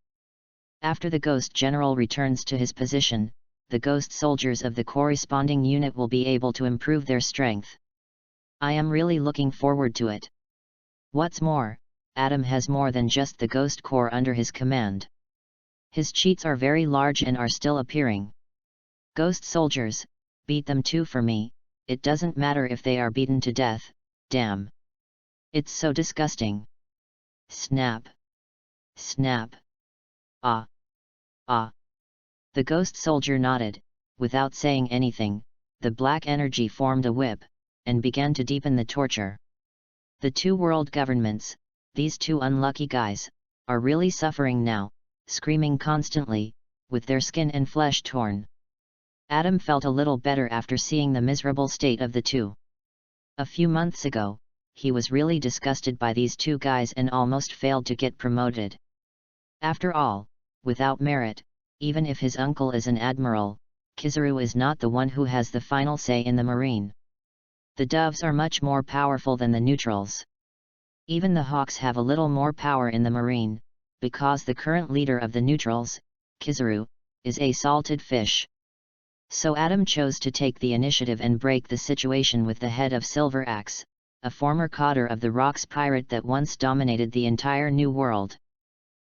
Speaker 1: After the Ghost General returns to his position, the Ghost soldiers of the corresponding unit will be able to improve their strength. I am really looking forward to it. What's more, Adam has more than just the Ghost Corps under his command. His cheats are very large and are still appearing. Ghost soldiers, beat them too for me, it doesn't matter if they are beaten to death, damn. It's so disgusting. Snap. Snap. Ah. Ah. The Ghost soldier nodded, without saying anything, the black energy formed a whip, and began to deepen the torture. The 2 world governments, these 2 unlucky guys, are really suffering now, screaming constantly, with their skin and flesh torn. Adam felt a little better after seeing the miserable state of the 2. A few months ago, he was really disgusted by these 2 guys and almost failed to get promoted. After all, without merit, even if his uncle is an admiral, Kizarus is not the one who has the final say in the marine. The doves are much more powerful than the neutrals. Even the hawks have a little more power in the marine, because the current leader of the neutrals, Kizarus, is a salted fish. So Adam chose to take the initiative and break the situation with the head of Silver Axe, a former coder of the Rocks pirate that once dominated the entire New World.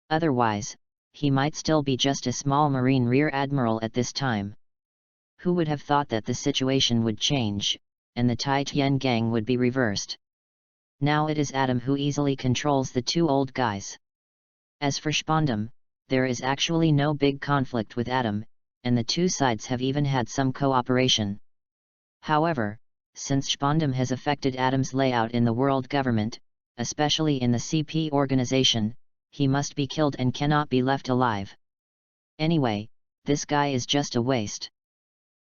Speaker 1: Otherwise, he might still be just a small marine rear admiral at this time. Who would have thought that the situation would change, and the Tai Tien gang would be reversed? Now it is Adam who easily controls the 2 old guys. As for Spondum, there is actually no big conflict with Adam, and the 2 sides have even had some cooperation. However, since Spondum has affected Adam's layout in the world government, especially in the CP organization, he must be killed and cannot be left alive. Anyway, this guy is just a waste.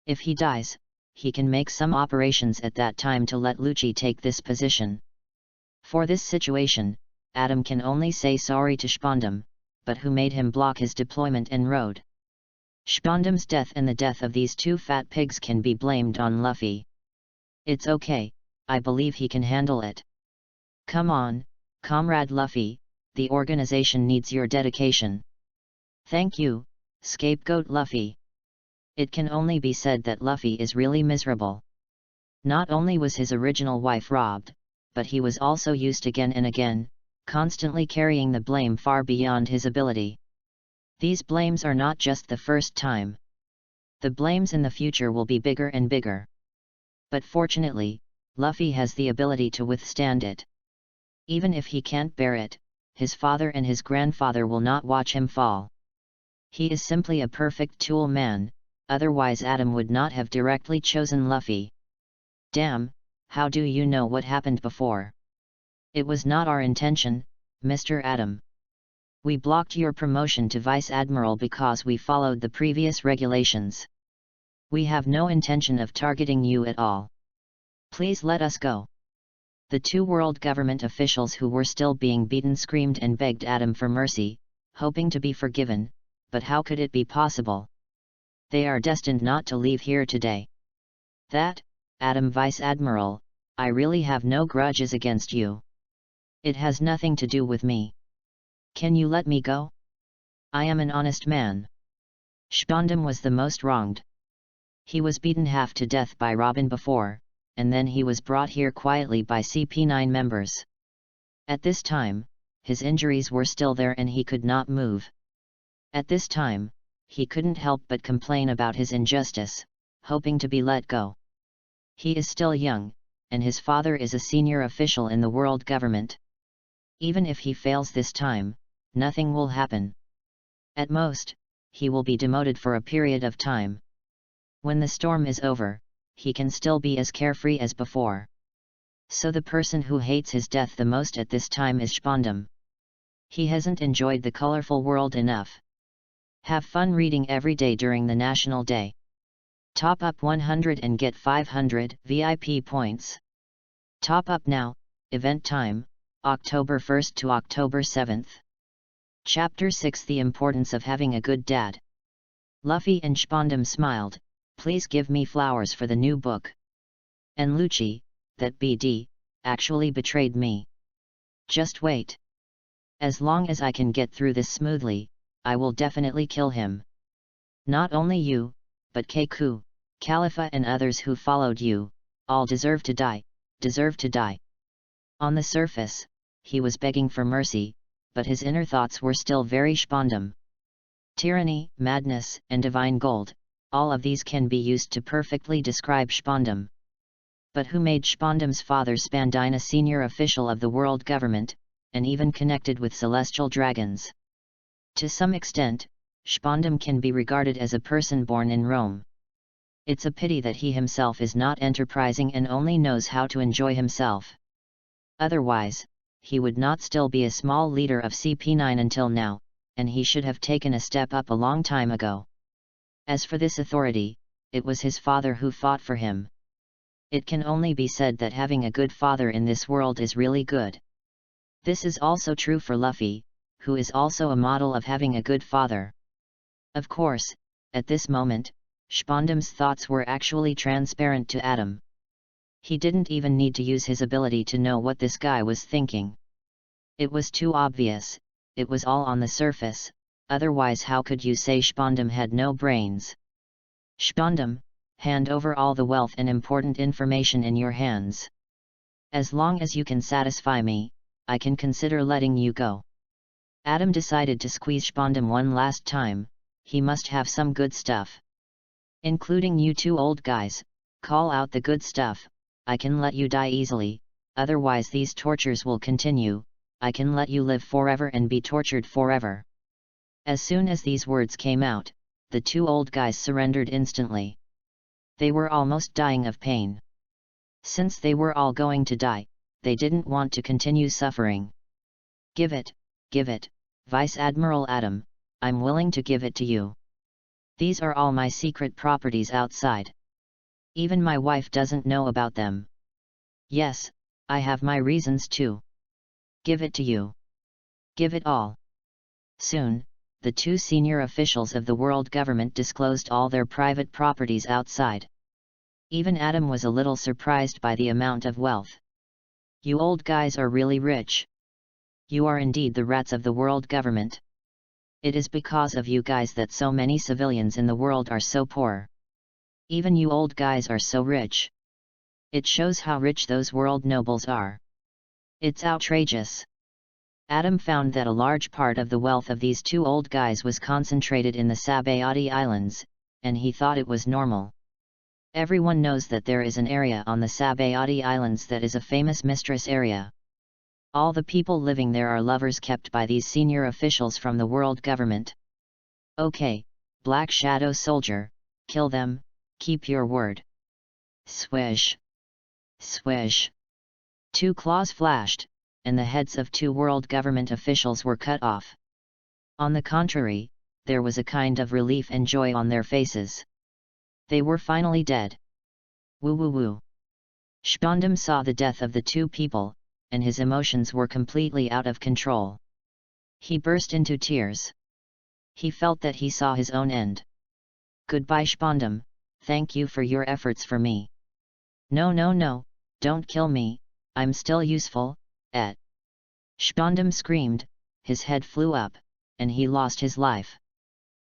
Speaker 1: If he dies, he can make some operations at that time to let Lucci take this position. For this situation, Adam can only say sorry to Spondum, but who made him block his deployment en road? Spondam's death and the death of these two fat pigs can be blamed on Luffy. It's okay, I believe he can handle it. Come on, Comrade Luffy, the organization needs your dedication. Thank you, Scapegoat Luffy. It can only be said that Luffy is really miserable. Not only was his original wife robbed, but he was also used again and again, constantly carrying the blame far beyond his ability. These blames are not just the first time. The blames in the future will be bigger and bigger. But fortunately, Luffy has the ability to withstand it. Even if he can't bear it, his father and his grandfather will not watch him fall. He is simply a perfect tool man, otherwise Adam would not have directly chosen Luffy. Damn, how do you know what happened before? It was not our intention, Mr. Adam. We blocked your promotion to Vice Admiral because we followed the previous regulations. We have no intention of targeting you at all. Please let us go. The two world government officials who were still being beaten screamed and begged Adam for mercy, hoping to be forgiven, but how could it be possible? They are destined not to leave here today. That, Adam Vice Admiral, I really have no grudges against you. It has nothing to do with me. Can you let me go? I am an honest man. Spondam was the most wronged. He was beaten half to death by Robin before, and then he was brought here quietly by CP9 members. At this time, his injuries were still there and he could not move. At this time, he couldn't help but complain about his injustice, hoping to be let go. He is still young, and his father is a senior official in the world government. Even if he fails this time, nothing will happen. At most, he will be demoted for a period of time. When the storm is over, he can still be as carefree as before. So the person who hates his death the most at this time is Spondam. He hasn't enjoyed the colorful world enough. Have fun reading every day during the National Day. Top up 100 and get 500 VIP points. Top up now, event time, October 1st to October 7th. Chapter 6 The Importance of Having a Good Dad. Luffy and Spondam smiled. Please give me flowers for the new book. And Lucci, that BD, actually betrayed me. Just wait. As long as I can get through this smoothly, I will definitely kill him. Not only you, but Keiku, Khalifa and others who followed you, all deserve to die, deserve to die. On the surface, he was begging for mercy, but his inner thoughts were still very Spondam. Tyranny, madness, and divine gold. All of these can be used to perfectly describe Spondam. But who made Spondam's father Spandine a senior official of the world government, and even connected with celestial dragons? To some extent, Spondam can be regarded as a person born in Rome. It's a pity that he himself is not enterprising and only knows how to enjoy himself. Otherwise, he would not still be a small leader of CP9 until now, and he should have taken a step up a long time ago. As for this authority, it was his father who fought for him. It can only be said that having a good father in this world is really good. This is also true for Luffy, who is also a model of having a good father. Of course, at this moment, Spondam's thoughts were actually transparent to Adam. He didn't even need to use his ability to know what this guy was thinking. It was too obvious, it was all on the surface. Otherwise how could you say Spondam had no brains? Spondam, hand over all the wealth and important information in your hands. As long as you can satisfy me, I can consider letting you go. Adam decided to squeeze Spondam one last time. He must have some good stuff. Including you two old guys, call out the good stuff. I can let you die easily, otherwise these tortures will continue. I can let you live forever and be tortured forever. As soon as these words came out, the two old guys surrendered instantly. They were almost dying of pain. Since they were all going to die, they didn't want to continue suffering. Give it, Vice Admiral Adam, I'm willing to give it to you. These are all my secret properties outside. Even my wife doesn't know about them. Yes, I have my reasons too. Give it to you. Give it all. Soon, the two senior officials of the world government disclosed all their private properties outside. Even Adam was a little surprised by the amount of wealth. You old guys are really rich. You are indeed the rats of the world government. It is because of you guys that so many civilians in the world are so poor. Even you old guys are so rich. It shows how rich those world nobles are. It's outrageous. Adam found that a large part of the wealth of these two old guys was concentrated in the Sabayati Islands, and he thought it was normal. Everyone knows that there is an area on the Sabayati Islands that is a famous mistress area. All the people living there are lovers kept by these senior officials from the world government. Okay, Black Shadow Soldier, kill them, keep your word. Swish. Swish. Two claws flashed, and the heads of two world government officials were cut off. On the contrary, there was a kind of relief and joy on their faces. They were finally dead. Woo woo woo. Spondum saw the death of the two people, and his emotions were completely out of control. He burst into tears. He felt that he saw his own end. Goodbye Spondum, thank you for your efforts for me. No no no, don't kill me, I'm still useful, et. Spondum screamed, his head flew up, and he lost his life.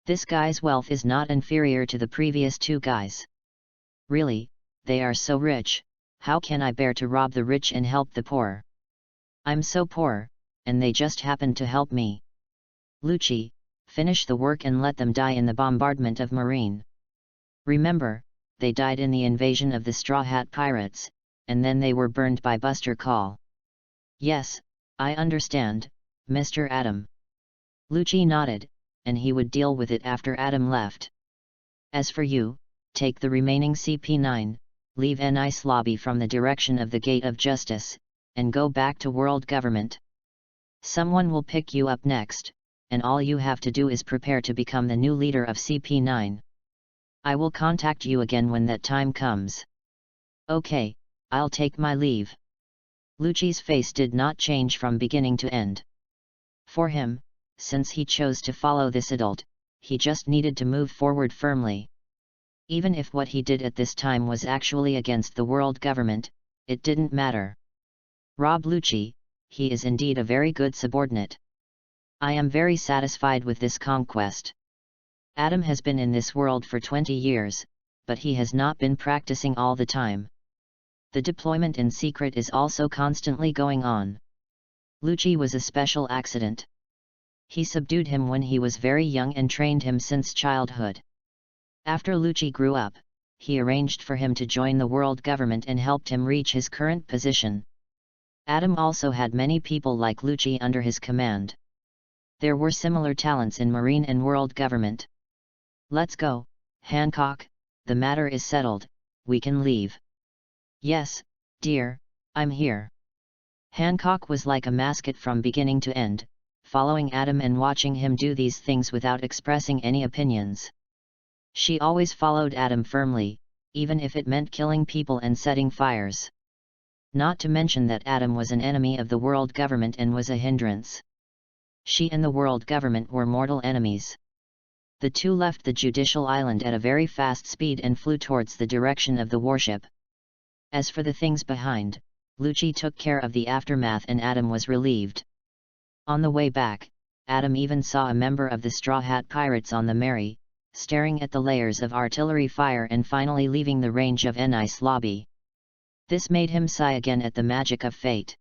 Speaker 1: This guy's wealth is not inferior to the previous two guys. Really, they are so rich, how can I bear to rob the rich and help the poor? I'm so poor, and they just happened to help me. Lucci, finish the work and let them die in the bombardment of Marine. Remember, they died in the invasion of the Straw Hat Pirates, and then they were burned by Buster Call. Yes, I understand, Mr. Adam. Lucci nodded, and he would deal with it after Adam left. As for you, take the remaining CP9, leave a nice lobby from the direction of the Gate of Justice, and go back to world government. Someone will pick you up next, and all you have to do is prepare to become the new leader of CP9. I will contact you again when that time comes. Okay, I'll take my leave. Lucci's face did not change from beginning to end. For him, since he chose to follow this adult, he just needed to move forward firmly. Even if what he did at this time was actually against the world government, it didn't matter. Rob Lucci, he is indeed a very good subordinate. I am very satisfied with this conquest. Adam has been in this world for 20 years, but he has not been practicing all the time. The deployment in secret is also constantly going on. Lucci was a special accident. He subdued him when he was very young and trained him since childhood. After Lucci grew up, he arranged for him to join the world government and helped him reach his current position. Adam also had many people like Lucci under his command. There were similar talents in Marine and world government. Let's go, Hancock, the matter is settled, we can leave. Yes, dear, I'm here. Hancock was like a mascot from beginning to end, following Adam and watching him do these things without expressing any opinions. She always followed Adam firmly, even if it meant killing people and setting fires. Not to mention that Adam was an enemy of the world government and was a hindrance. She and the world government were mortal enemies. The two left the judicial island at a very fast speed and flew towards the direction of the warship. As for the things behind, Lucci took care of the aftermath and Adam was relieved. On the way back, Adam even saw a member of the Straw Hat Pirates on the Mary, staring at the layers of artillery fire and finally leaving the range of an ice lobby. This made him sigh again at the magic of fate.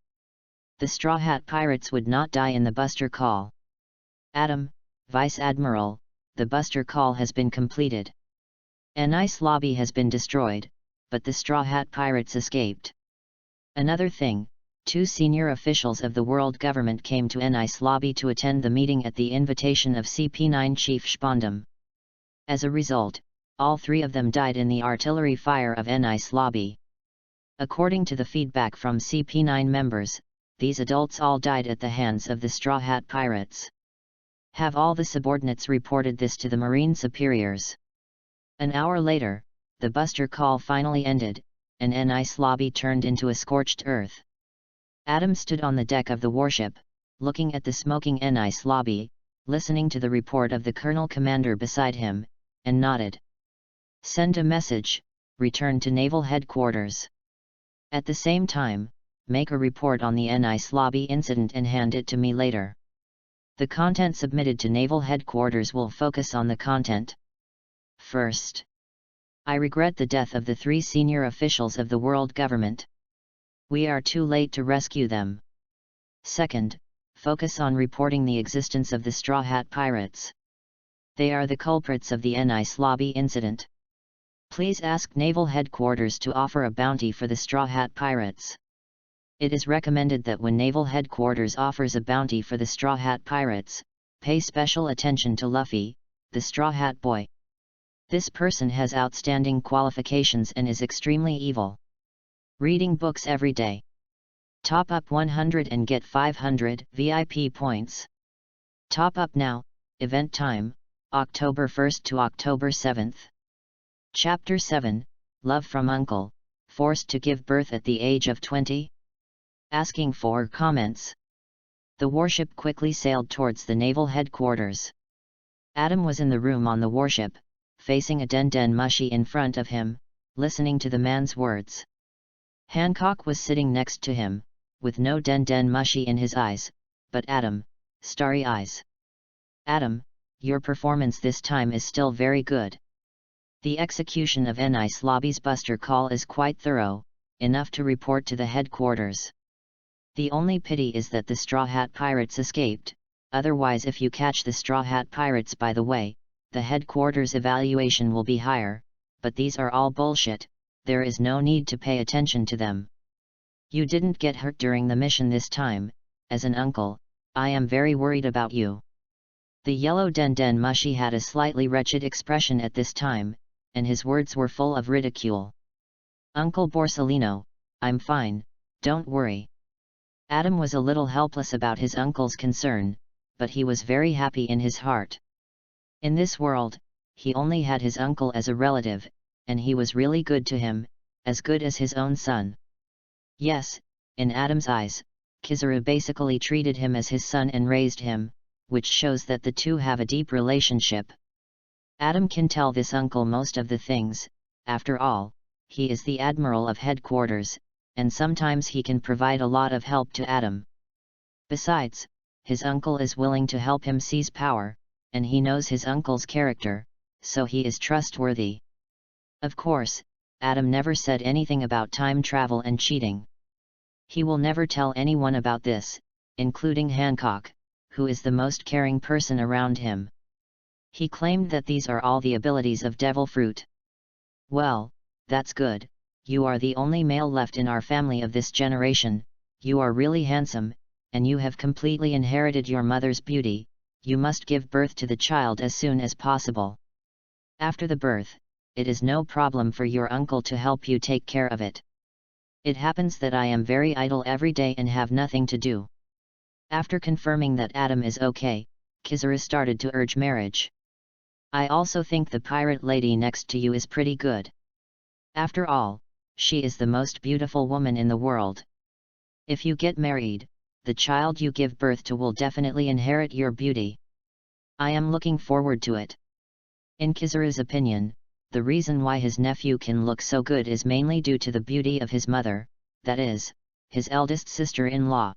Speaker 1: The Straw Hat Pirates would not die in the Buster Call. Adam, Vice Admiral, the Buster Call has been completed. An ice lobby has been destroyed, but the Straw Hat Pirates escaped. Another thing, two senior officials of the world government came to an ice lobby to attend the meeting at the invitation of CP9 Chief Spondum. As a result, all three of them died in the artillery fire of an ice lobby. According to the feedback from CP9 members, these adults all died at the hands of the Straw Hat Pirates. Have all the subordinates reported this to the Marine superiors. An hour later, the Buster Call finally ended, and an ice lobby turned into a scorched earth. Adam stood on the deck of the warship, looking at the smoking ice lobby, listening to the report of the colonel commander beside him, and nodded. "Send a message, return to Naval Headquarters. At the same time, make a report on the NICE lobby incident and hand it to me later. The content submitted to Naval Headquarters will focus on the content. First, I regret the death of the 3 senior officials of the world government. We are too late to rescue them. Second, focus on reporting the existence of the Straw Hat Pirates. They are the culprits of the NICE lobby incident. Please ask Naval Headquarters to offer a bounty for the Straw Hat Pirates. It is recommended that when Naval Headquarters offers a bounty for the Straw Hat Pirates, pay special attention to Luffy, the Straw Hat Boy. This person has outstanding qualifications and is extremely evil. Reading books every day. Top up 100 and get 500 VIP points. Top up now, event time, October 1st to October 7th. Chapter 7, Love from Uncle, forced to give birth at the age of 20? Asking for comments. The warship quickly sailed towards the naval headquarters. Adam was in the room on the warship, facing a Den Mushi in front of him, listening to the man's words. Hancock was sitting next to him, with no Den Mushi in his eyes, but Adam, starry eyes. Adam, your performance this time is still very good. The execution of NICE lobby's buster call is quite thorough, enough to report to the headquarters. The only pity is that the Straw Hat Pirates escaped, otherwise if you catch the Straw Hat Pirates by the way, the headquarters evaluation will be higher, but these are all bullshit, there is no need to pay attention to them. You didn't get hurt during the mission this time, as an uncle, I am very worried about you. The yellow Den Mushi had a slightly wretched expression at this time, and his words were full of ridicule. Uncle Borsellino, I'm fine, don't worry. Adam was a little helpless about his uncle's concern, but he was very happy in his heart. In this world, he only had his uncle as a relative, and he was really good to him, as good as his own son. Yes, in Adam's eyes, Kizarus basically treated him as his son and raised him, which shows that the two have a deep relationship. Adam can tell this uncle most of the things, after all, he is the admiral of headquarters, and sometimes he can provide a lot of help to Adam. Besides, his uncle is willing to help him seize power, and he knows his uncle's character, so he is trustworthy. Of course, Adam never said anything about time travel and cheating. He will never tell anyone about this, including Hancock, who is the most caring person around him. He claimed that these are all the abilities of Devil Fruit. Well, that's good, you are the only male left in our family of this generation, you are really handsome, and you have completely inherited your mother's beauty, you must give birth to the child as soon as possible. After the birth, it is no problem for your uncle to help you take care of it. It happens that I am very idle every day and have nothing to do. After confirming that Adam is okay, Kizarus started to urge marriage. I also think the pirate lady next to you is pretty good. After all, she is the most beautiful woman in the world. If you get married, the child you give birth to will definitely inherit your beauty. I am looking forward to it. In Kizarus' opinion, the reason why his nephew can look so good is mainly due to the beauty of his mother, that is, his eldest sister-in-law.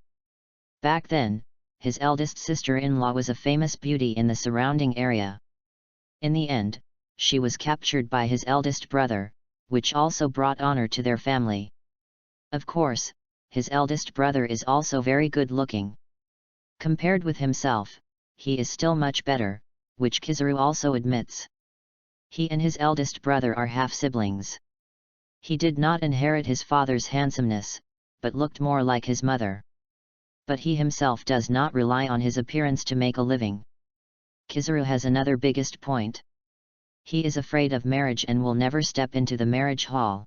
Speaker 1: Back then, his eldest sister-in-law was a famous beauty in the surrounding area. In the end, she was captured by his eldest brother, which also brought honor to their family. Of course, his eldest brother is also very good-looking. Compared with himself, he is still much better, which Kizarus also admits. He and his eldest brother are half-siblings. He did not inherit his father's handsomeness, but looked more like his mother. But he himself does not rely on his appearance to make a living. Kizarus has another biggest point. He is afraid of marriage and will never step into the marriage hall.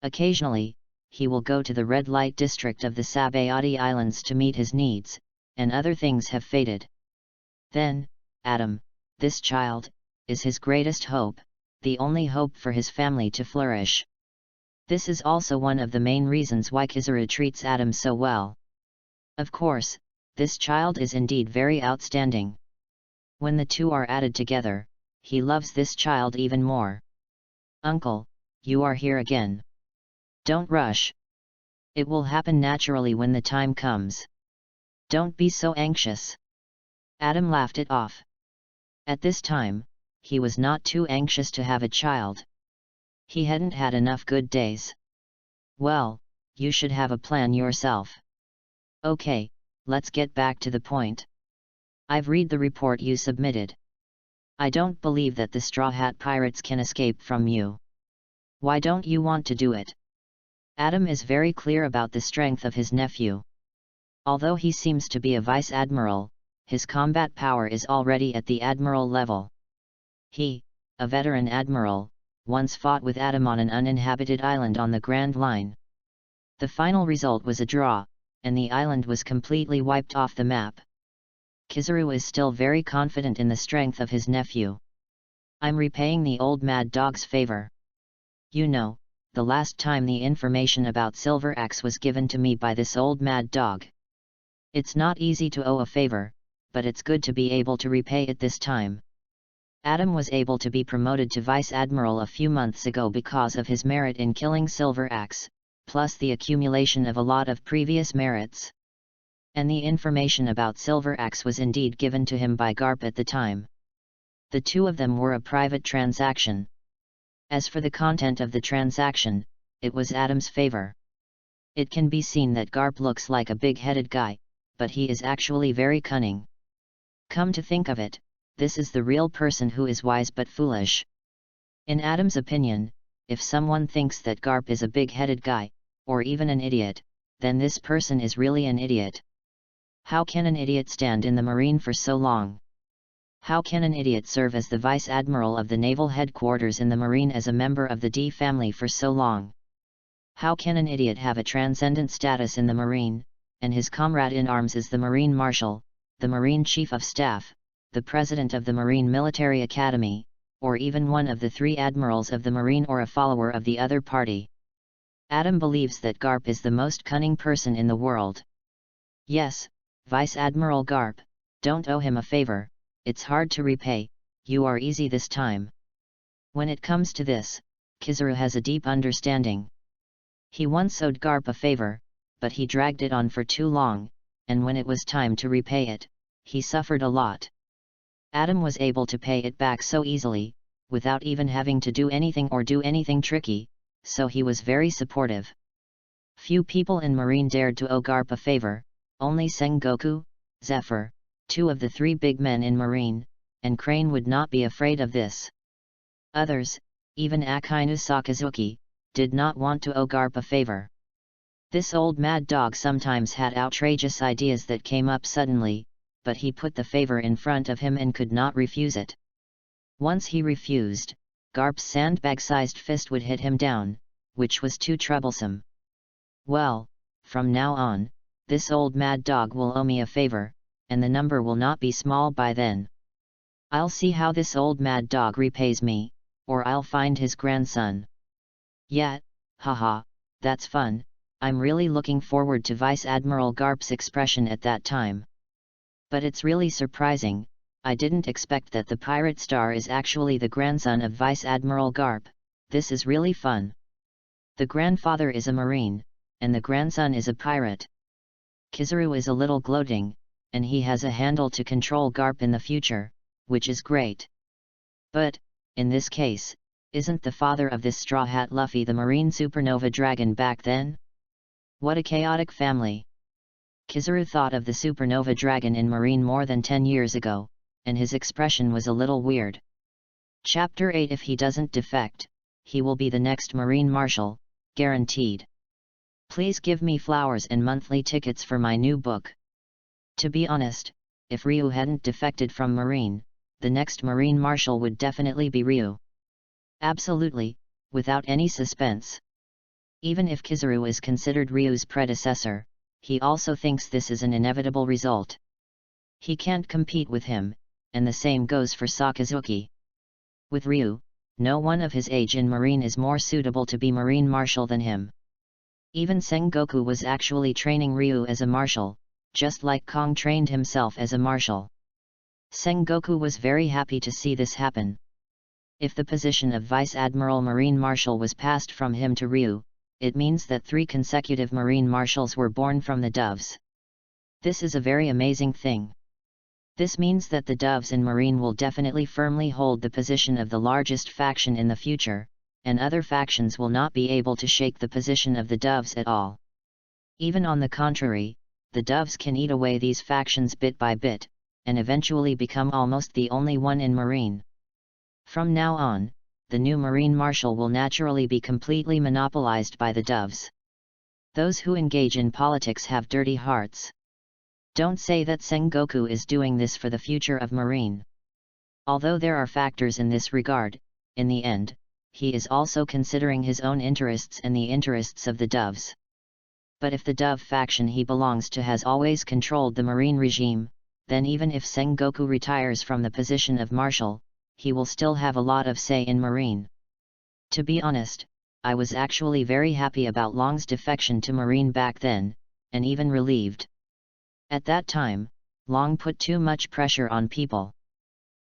Speaker 1: Occasionally, he will go to the red light district of the Sabayati Islands to meet his needs, and other things have faded. Then, Adam, this child, is his greatest hope, the only hope for his family to flourish. This is also one of the main reasons why Kizarus treats Adam so well. Of course, this child is indeed very outstanding. When the two are added together, he loves this child even more. Uncle, you are here again. Don't rush. It will happen naturally when the time comes. Don't be so anxious. Adam laughed it off. At this time, he was not too anxious to have a child. He hadn't had enough good days. Well, you should have a plan yourself. Okay, let's get back to the point. I've read the report you submitted. I don't believe that the Straw Hat Pirates can escape from you. Why don't you want to do it? Adam is very clear about the strength of his nephew. Although he seems to be a vice admiral, his combat power is already at the admiral level. He, a veteran admiral, once fought with Adam on an uninhabited island on the Grand Line. The final result was a draw, and the island was completely wiped off the map. Kizarus is still very confident in the strength of his nephew. I'm repaying the old mad dog's favor. You know, the last time the information about Silver Axe was given to me by this old mad dog. It's not easy to owe a favor, but it's good to be able to repay it this time. Adam was able to be promoted to Vice Admiral a few months ago because of his merit in killing Silver Axe, plus the accumulation of a lot of previous merits. And the information about Silver Axe was indeed given to him by Garp at the time. The two of them were a private transaction. As for the content of the transaction, it was Adam's favor. It can be seen that Garp looks like a big-headed guy, but he is actually very cunning. Come to think of it, this is the real person who is wise but foolish. In Adam's opinion, if someone thinks that Garp is a big-headed guy, or even an idiot, then this person is really an idiot. How can an idiot stand in the Marine for so long? How can an idiot serve as the Vice Admiral of the Naval Headquarters in the Marine as a member of the D family for so long? How can an idiot have a transcendent status in the Marine, and his comrade in arms is the Marine Marshal, the Marine Chief of Staff, the President of the Marine Military Academy, or even one of the 3 admirals of the Marine or a follower of the other party? Adam believes that Garp is the most cunning person in the world. Yes, Vice Admiral Garp, don't owe him a favor, it's hard to repay, you are easy this time. When it comes to this, Kizarus has a deep understanding. He once owed Garp a favor, but he dragged it on for too long, and when it was time to repay it, he suffered a lot. Adam was able to pay it back so easily, without even having to do anything or do anything tricky, so he was very supportive. Few people in Marine dared to owe Garp a favor, only Sengoku, Zephyr, 2 of the 3 big men in Marine, and Crane would not be afraid of this. Others, even Akainu Sakazuki, did not want to owe Garp a favor. This old mad dog sometimes had outrageous ideas that came up suddenly, but he put the favor in front of him and could not refuse it. Once he refused, Garp's sandbag-sized fist would hit him down, which was too troublesome. Well, from now on, this old mad dog will owe me a favor, and the number will not be small by then. I'll see how this old mad dog repays me, or I'll find his grandson. Yeah, haha, that's fun. I'm really looking forward to Vice Admiral Garp's expression at that time. But it's really surprising, I didn't expect that the pirate star is actually the grandson of Vice Admiral Garp. This is really fun. The grandfather is a Marine, and the grandson is a pirate. Kizarus is a little gloating, and he has a handle to control Garp in the future, which is great. But, in this case, isn't the father of this Straw Hat Luffy the Marine Supernova Dragon back then? What a chaotic family! Kizarus thought of the Supernova Dragon in Marine more than 10 years ago, and his expression was a little weird. Chapter 8 If he doesn't defect, he will be the next Marine Marshal, guaranteed. Please give me flowers and monthly tickets for my new book. To be honest, if Ryu hadn't defected from Marine, the next Marine Marshal would definitely be Ryu. Absolutely, without any suspense. Even if Kizarus is considered Ryu's predecessor, he also thinks this is an inevitable result. He can't compete with him, and the same goes for Sakazuki. With Ryu, no one of his age in Marine is more suitable to be Marine Marshal than him. Even Sengoku was actually training Ryu as a marshal, just like Kong trained himself as a marshal. Sengoku was very happy to see this happen. If the position of Vice Admiral Marine Marshal was passed from him to Ryu, it means that 3 consecutive Marine Marshals were born from the Doves. This is a very amazing thing. This means that the Doves in Marine will definitely firmly hold the position of the largest faction in the future, and other factions will not be able to shake the position of the Doves at all. Even on the contrary, the Doves can eat away these factions bit by bit, and eventually become almost the only one in Marine. From now on, the new Marine Marshal will naturally be completely monopolized by the Doves. Those who engage in politics have dirty hearts. Don't say that Sengoku is doing this for the future of Marine. Although there are factors in this regard, in the end, he is also considering his own interests and the interests of the Doves. But if the Dove faction he belongs to has always controlled the Marine regime, then even if Sengoku retires from the position of Marshal, he will still have a lot of say in Marine. To be honest, I was actually very happy about Long's defection to Marine back then, and even relieved. At that time, Long put too much pressure on people.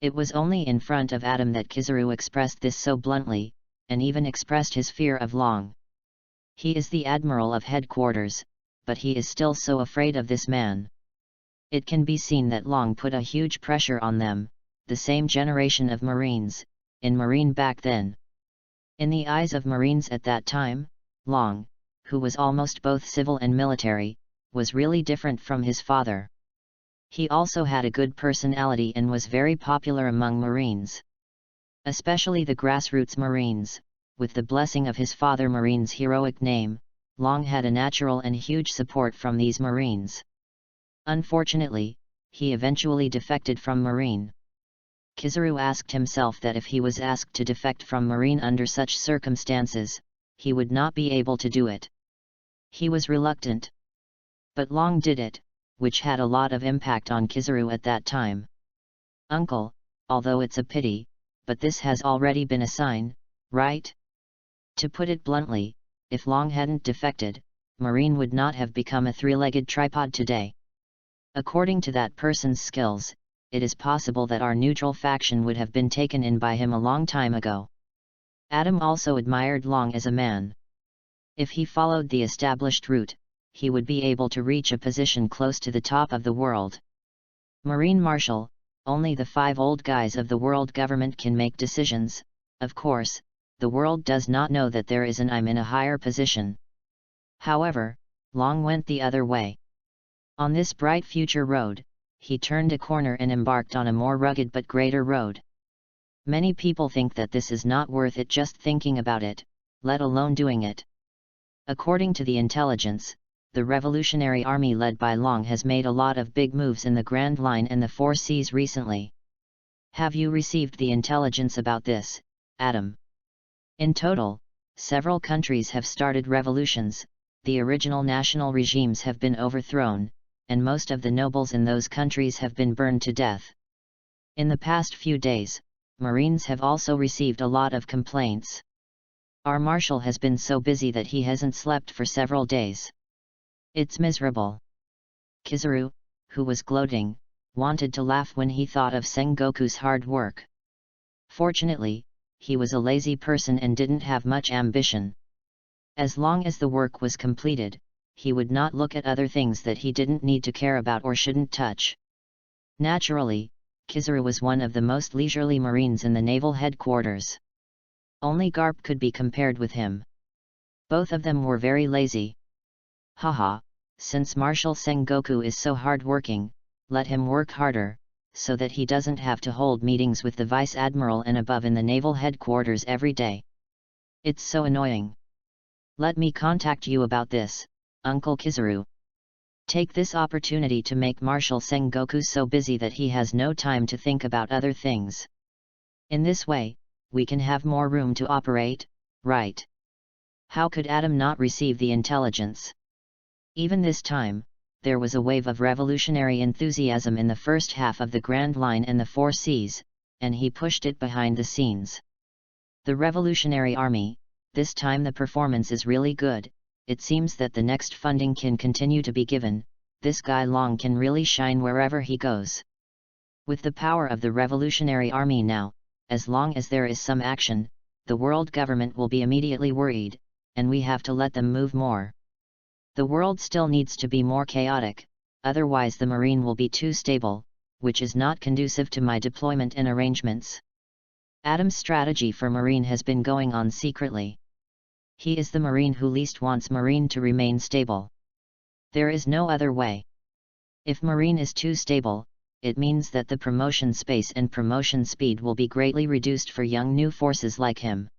Speaker 1: It was only in front of Adam that Kizarus expressed this so bluntly, and even expressed his fear of Long. He is the Admiral of Headquarters, but he is still so afraid of this man. It can be seen that Long put a huge pressure on them, the same generation of Marines, in Marine back then. In the eyes of Marines at that time, Long, who was almost both civil and military, was really different from his father. He also had a good personality and was very popular among Marines. Especially the grassroots Marines, with the blessing of his father Marine's heroic name, Long had a natural and huge support from these Marines. Unfortunately, he eventually defected from Marine. Kizarus asked himself that if he was asked to defect from Marine under such circumstances, he would not be able to do it. He was reluctant. But Long did it, which had a lot of impact on Kizarus at that time. Uncle, although it's a pity, but this has already been a sign, right? To put it bluntly, if Long hadn't defected, Marine would not have become a 3-legged tripod today. According to that person's skills, it is possible that our neutral faction would have been taken in by him a long time ago. Adam also admired Long as a man. If he followed the established route, he would be able to reach a position close to the top of the world. Marine Marshal, only the 5 old guys of the world government can make decisions. Of course, the world does not know that there is an I'm in a higher position. However, Long went the other way. On this bright future road, he turned a corner and embarked on a more rugged but greater road. Many people think that this is not worth it just thinking about it, let alone doing it. According to the intelligence, the Revolutionary Army led by Long has made a lot of big moves in the Grand Line and the 4 Seas recently. Have you received the intelligence about this, Adam? In total, several countries have started revolutions, the original national regimes have been overthrown, and most of the nobles in those countries have been burned to death. In the past few days, Marines have also received a lot of complaints. Our Marshal has been so busy that he hasn't slept for several days. It's miserable. Kizarus, who was gloating, wanted to laugh when he thought of Sengoku's hard work. Fortunately, he was a lazy person and didn't have much ambition. As long as the work was completed, he would not look at other things that he didn't need to care about or shouldn't touch. Naturally, Kizarus was one of the most leisurely Marines in the naval headquarters. Only Garp could be compared with him. Both of them were very lazy. Haha, since Marshal Sengoku is so hard-working, let him work harder, so that he doesn't have to hold meetings with the Vice Admiral and above in the naval headquarters every day. It's so annoying. Let me contact you about this, Uncle Kizarus. Take this opportunity to make Marshal Sengoku so busy that he has no time to think about other things. In this way, we can have more room to operate, right? How could Adam not receive the intelligence? Even this time, there was a wave of revolutionary enthusiasm in the first half of the Grand Line and the 4 Seas, and he pushed it behind the scenes. The Revolutionary Army, this time the performance is really good. It seems that the next funding can continue to be given, this guy Long can really shine wherever he goes. With the power of the Revolutionary Army now, as long as there is some action, the world government will be immediately worried, and we have to let them move more. The world still needs to be more chaotic, otherwise the Marine will be too stable, which is not conducive to my deployment and arrangements. Adam's strategy for Marine has been going on secretly. He is the Marine who least wants Marine to remain stable. There is no other way. If Marine is too stable, it means that the promotion space and promotion speed will be greatly reduced for young new forces like him.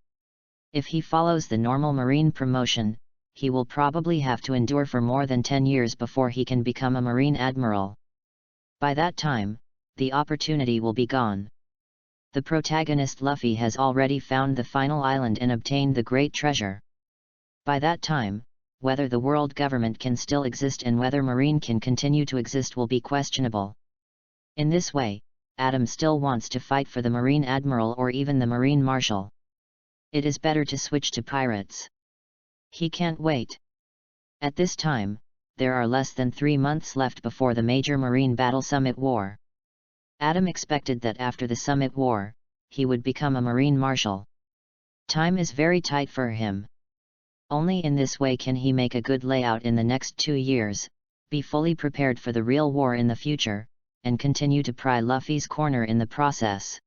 Speaker 1: If he follows the normal Marine promotion, he will probably have to endure for more than 10 years before he can become a Marine Admiral. By that time, the opportunity will be gone. The protagonist Luffy has already found the final island and obtained the great treasure. By that time, whether the world government can still exist and whether Marine can continue to exist will be questionable. In this way, Adam still wants to fight for the Marine Admiral or even the Marine Marshal. It is better to switch to pirates. He can't wait. At this time, there are less than 3 months left before the major Marine Battle Summit War. Adam expected that after the Summit War, he would become a Marine Marshal. Time is very tight for him. Only in this way can he make a good layout in the next 2 years, be fully prepared for the real war in the future, and continue to pry Luffy's corner in the process.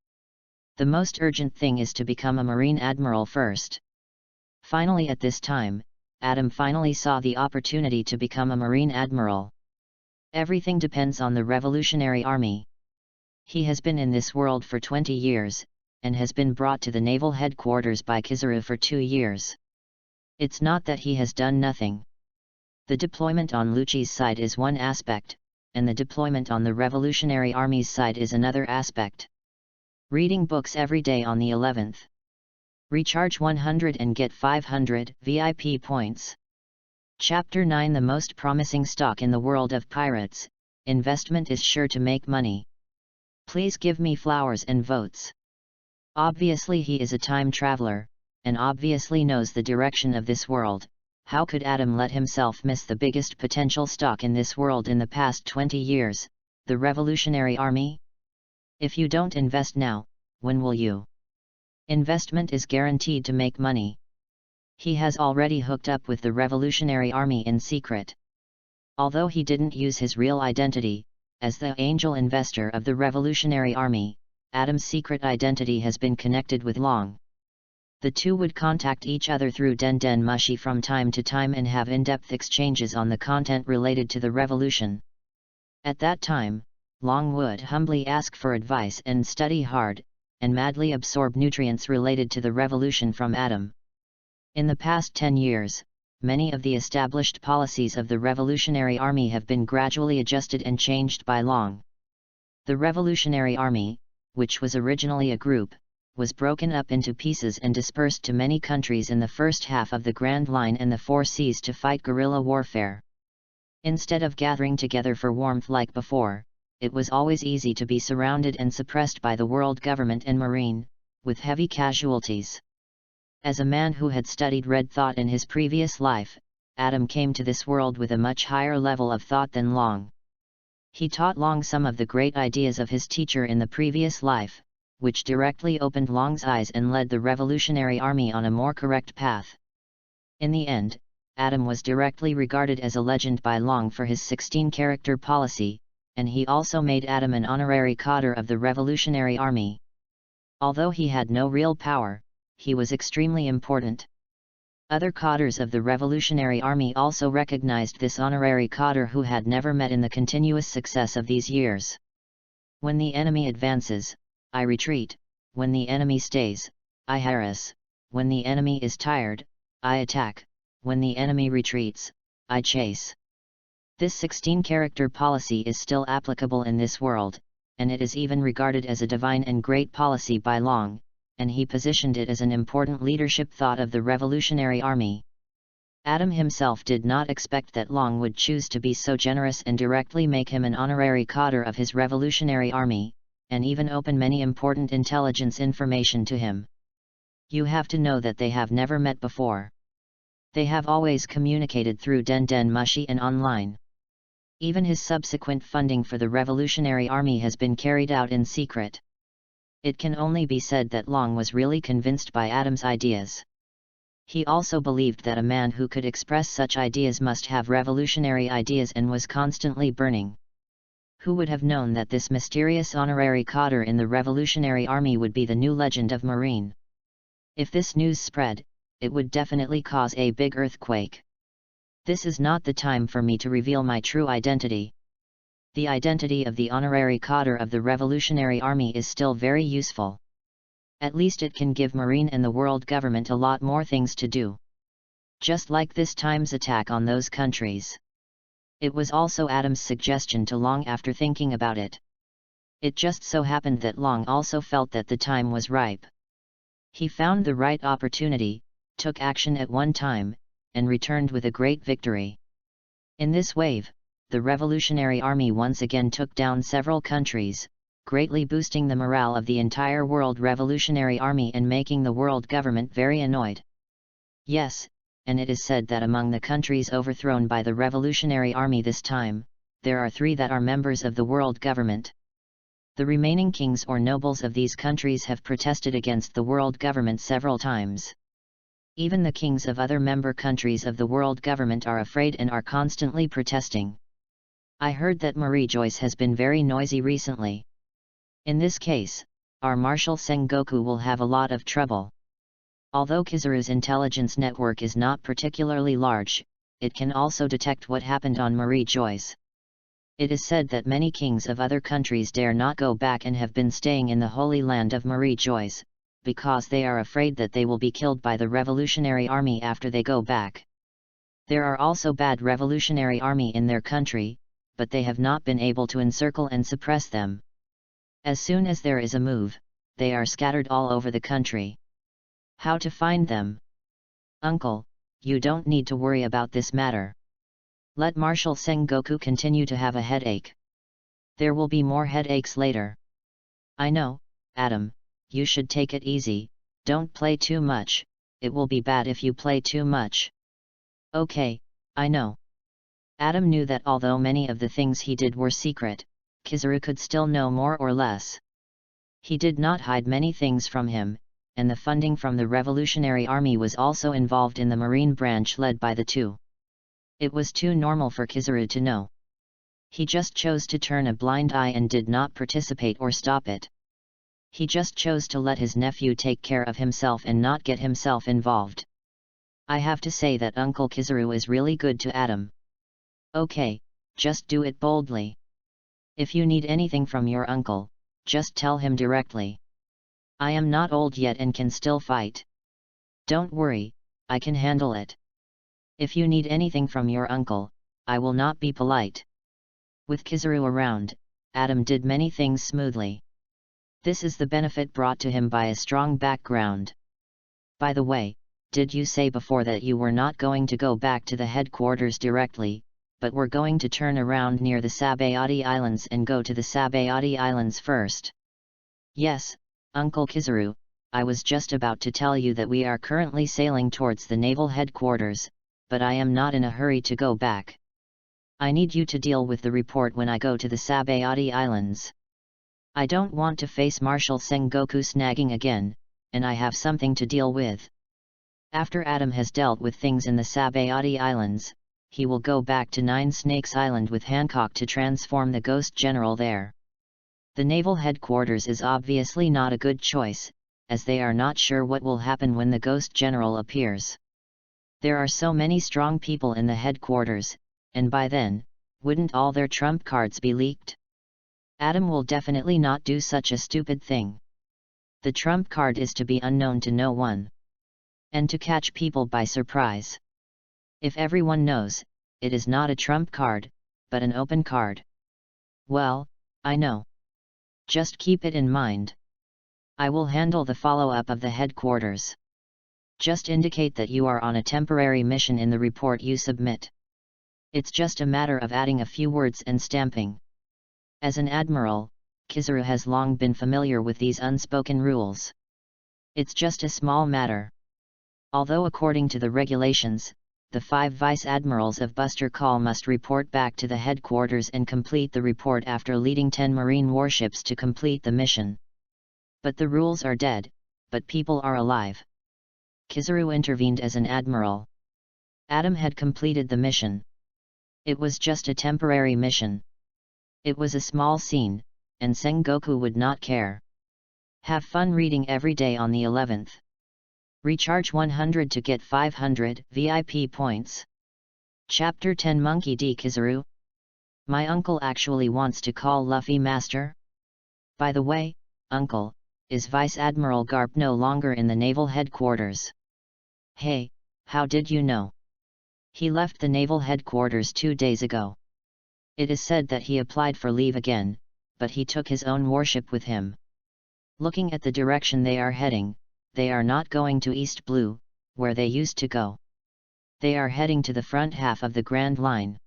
Speaker 1: The most urgent thing is to become a Marine Admiral first. Finally, at this time, Adam finally saw the opportunity to become a Marine Admiral. Everything depends on the Revolutionary Army. He has been in this world for 20 years, and has been brought to the naval headquarters by Kizarus for 2 years. It's not that he has done nothing. The deployment on Lucci's side is one aspect, and the deployment on the Revolutionary Army's side is another aspect. Reading books every day on the 11th. Recharge 100 and get 500 VIP points. Chapter 9. The most promising stock in the world of pirates. Investment is sure to make money. Please give me flowers and votes. Obviously he is a time traveler, and obviously knows the direction of this world. How could Adam let himself miss the biggest potential stock in this world in the past 20 years, the Revolutionary Army? If you don't invest now, when will you? Investment is guaranteed to make money. He has already hooked up with the Revolutionary Army in secret. Although he didn't use his real identity, as the angel investor of the Revolutionary Army, Adam's secret identity has been connected with Long. The two would contact each other through Den Den Mushi from time to time and have in-depth exchanges on the content related to the revolution. At that time, Long would humbly ask for advice and study hard, and madly absorb nutrients related to the revolution from Adam. In the past 10 years, many of the established policies of the Revolutionary Army have been gradually adjusted and changed by Long. The Revolutionary Army, which was originally a group, was broken up into pieces and dispersed to many countries in the first half of the Grand Line and the Four Seas to fight guerrilla warfare. Instead of gathering together for warmth like before, it was always easy to be surrounded and suppressed by the world government and Marine, with heavy casualties. As a man who had studied red thought in his previous life, Adam came to this world with a much higher level of thought than Long. He taught Long some of the great ideas of his teacher in the previous life, which directly opened Long's eyes and led the Revolutionary Army on a more correct path. In the end, Adam was directly regarded as a legend by Long for his 16-character policy, and he also made Adam an honorary cadre of the Revolutionary Army. Although he had no real power, he was extremely important. Other cadres of the Revolutionary Army also recognized this honorary cadre who had never met in the continuous success of these years. When the enemy advances, I retreat. When the enemy stays, I harass. When the enemy is tired, I attack. When the enemy retreats, I chase. This 16-character policy is still applicable in this world, and it is even regarded as a divine and great policy by Long, and he positioned it as an important leadership thought of the Revolutionary Army. Adam himself did not expect that Long would choose to be so generous and directly make him an honorary cadre of his Revolutionary Army, and even open many important intelligence information to him. You have to know that they have never met before. They have always communicated through Den Den Mushi and online. Even his subsequent funding for the Revolutionary Army has been carried out in secret. It can only be said that Long was really convinced by Adam's ideas. He also believed that a man who could express such ideas must have revolutionary ideas and was constantly burning. Who would have known that this mysterious honorary cadre in the Revolutionary Army would be the new legend of Marine? If this news spread, it would definitely cause a big earthquake. This is not the time for me to reveal my true identity. The identity of the honorary cadre of the Revolutionary Army is still very useful. At least it can give Marine and the world government a lot more things to do. Just like this time's attack on those countries. It was also Adam's suggestion to Long after thinking about it. It just so happened that Long also felt that the time was ripe. He found the right opportunity, took action at one time, and returned with a great victory. In this wave, the Revolutionary Army once again took down several countries, greatly boosting the morale of the entire World Revolutionary Army and making the world government very annoyed. Yes, and it is said that among the countries overthrown by the Revolutionary Army this time, there are 3 that are members of the world government. The remaining kings or nobles of these countries have protested against the world government several times. Even the kings of other member countries of the world government are afraid and are constantly protesting. I heard that Marie Joyce has been very noisy recently. In this case, our Marshal Sengoku will have a lot of trouble. Although Kizaru's intelligence network is not particularly large, it can also detect what happened on Marie Joyce. It is said that many kings of other countries dare not go back and have been staying in the Holy Land of Marie Joyce, because they are afraid that they will be killed by the Revolutionary Army after they go back. There are also bad Revolutionary Army in their country, but they have not been able to encircle and suppress them. As soon as there is a move, they are scattered all over the country. How to find them? Uncle, you don't need to worry about this matter. Let Marshal Sengoku continue to have a headache. There will be more headaches later. I know, Adam, you should take it easy, don't play too much, it will be bad if you play too much. Okay, I know. Adam knew that although many of the things he did were secret, Kizaru could still know more or less. He did not hide many things from him, and the funding from the Revolutionary Army was also involved in the Marine branch led by the 2. It was too normal for Kizaru to know. He just chose to turn a blind eye and did not participate or stop it. He just chose to let his nephew take care of himself and not get himself involved. I have to say that Uncle Kizaru is really good to Adam. Okay, just do it boldly. If you need anything from your uncle, just tell him directly. I am not old yet and can still fight. Don't worry, I can handle it. If you need anything from your uncle, I will not be polite. With Kizaru around, Adam did many things smoothly. This is the benefit brought to him by a strong background. By the way, did you say before that you were not going to go back to the headquarters directly, but were going to turn around near the Sabayati Islands and go to the Sabayati Islands first? Yes, Uncle Kizaru, I was just about to tell you that we are currently sailing towards the naval headquarters, but I am not in a hurry to go back. I need you to deal with the report when I go to the Sabayati Islands. I don't want to face Marshal Sengoku snagging again, and I have something to deal with. After Adam has dealt with things in the Sabayati Islands, he will go back to Nine Snakes Island with Hancock to transform the Ghost General there. The naval headquarters is obviously not a good choice, as they are not sure what will happen when the Ghost General appears. There are so many strong people in the headquarters, and by then, wouldn't all their trump cards be leaked? Adam will definitely not do such a stupid thing. The trump card is to be unknown to no one. And to catch people by surprise. If everyone knows, it is not a trump card, but an open card. Well, I know. Just keep it in mind. I will handle the follow-up of the headquarters. Just indicate that you are on a temporary mission in the report you submit. It's just a matter of adding a few words and stamping. As an admiral, Kizaru has long been familiar with these unspoken rules. It's just a small matter. Although according to the regulations, the 5 vice admirals of Buster Call must report back to the headquarters and complete the report after leading 10 marine warships to complete the mission. But the rules are dead, but people are alive. Kizarus intervened as an admiral. Adam had completed the mission. It was just a temporary mission. It was a small scene, and Sengoku would not care. Have fun reading every day on the 11th. Recharge 100 to get 500 VIP points. Chapter 10 Monkey D. Kizarus. My uncle actually wants to call Luffy master? By the way, uncle, is Vice Admiral Garp no longer in the naval headquarters? Hey, how did you know? He left the naval headquarters 2 days ago. It is said that he applied for leave again, but he took his own warship with him. Looking at the direction they are heading, they are not going to East Blue, where they used to go. They are heading to the front half of the Grand Line.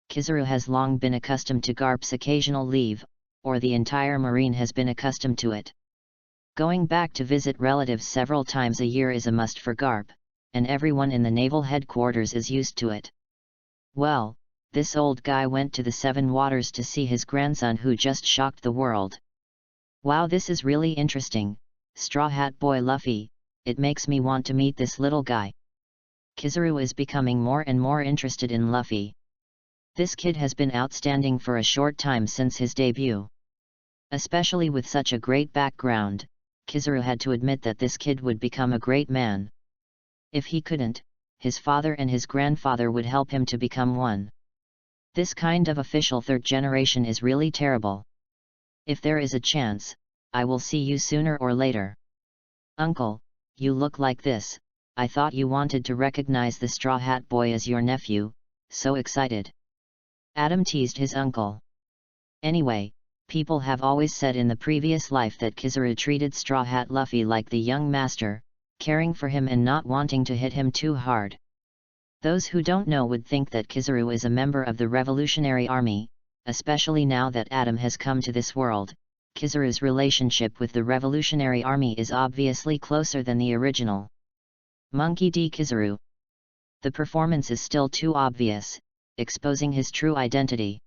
Speaker 1: Kizarus has long been accustomed to Garp's occasional leave, or the entire Marine has been accustomed to it. Going back to visit relatives several times a year is a must for Garp, and everyone in the naval headquarters is used to it. Well, this old guy went to the Seven Waters to see his grandson who just shocked the world. Wow, this is really interesting, Straw Hat Boy Luffy, it makes me want to meet this little guy. Kizarus is becoming more and more interested in Luffy. This kid has been outstanding for a short time since his debut. Especially with such a great background, Kizarus had to admit that this kid would become a great man. If he couldn't, his father and his grandfather would help him to become one. This kind of official third generation is really terrible. If there is a chance, I will see you sooner or later. Uncle, you look like this, I thought you wanted to recognize the Straw Hat Boy as your nephew, so excited. Adam teased his uncle. Anyway, people have always said in the previous life that Kizarus treated Straw Hat Luffy like the young master, caring for him and not wanting to hit him too hard. Those who don't know would think that Kizarus is a member of the Revolutionary Army, especially now that Adam has come to this world. Kizarus' relationship with the Revolutionary Army is obviously closer than the original. Monkey D. Kizarus. The performance is still too obvious, exposing his true identity.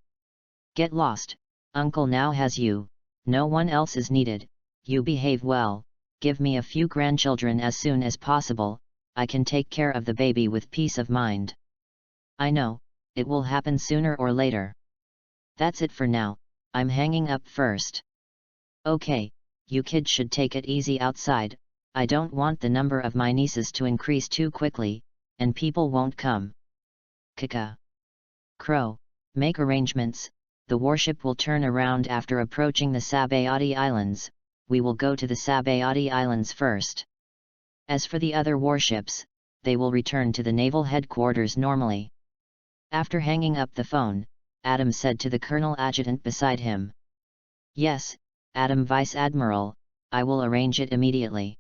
Speaker 1: Get lost, uncle now has you, no one else is needed, you behave well, give me a few grandchildren as soon as possible, I can take care of the baby with peace of mind. I know, it will happen sooner or later. That's it for now, I'm hanging up first. Okay, you kids should take it easy outside, I don't want the number of my nieces to increase too quickly, and people won't come. Kaka. Crow, make arrangements, the warship will turn around after approaching the Sabayati Islands, we will go to the Sabayati Islands first. As for the other warships, they will return to the naval headquarters normally. After hanging up the phone, Adam said to the Colonel Adjutant beside him. Yes, Adam Vice Admiral, I will arrange it immediately.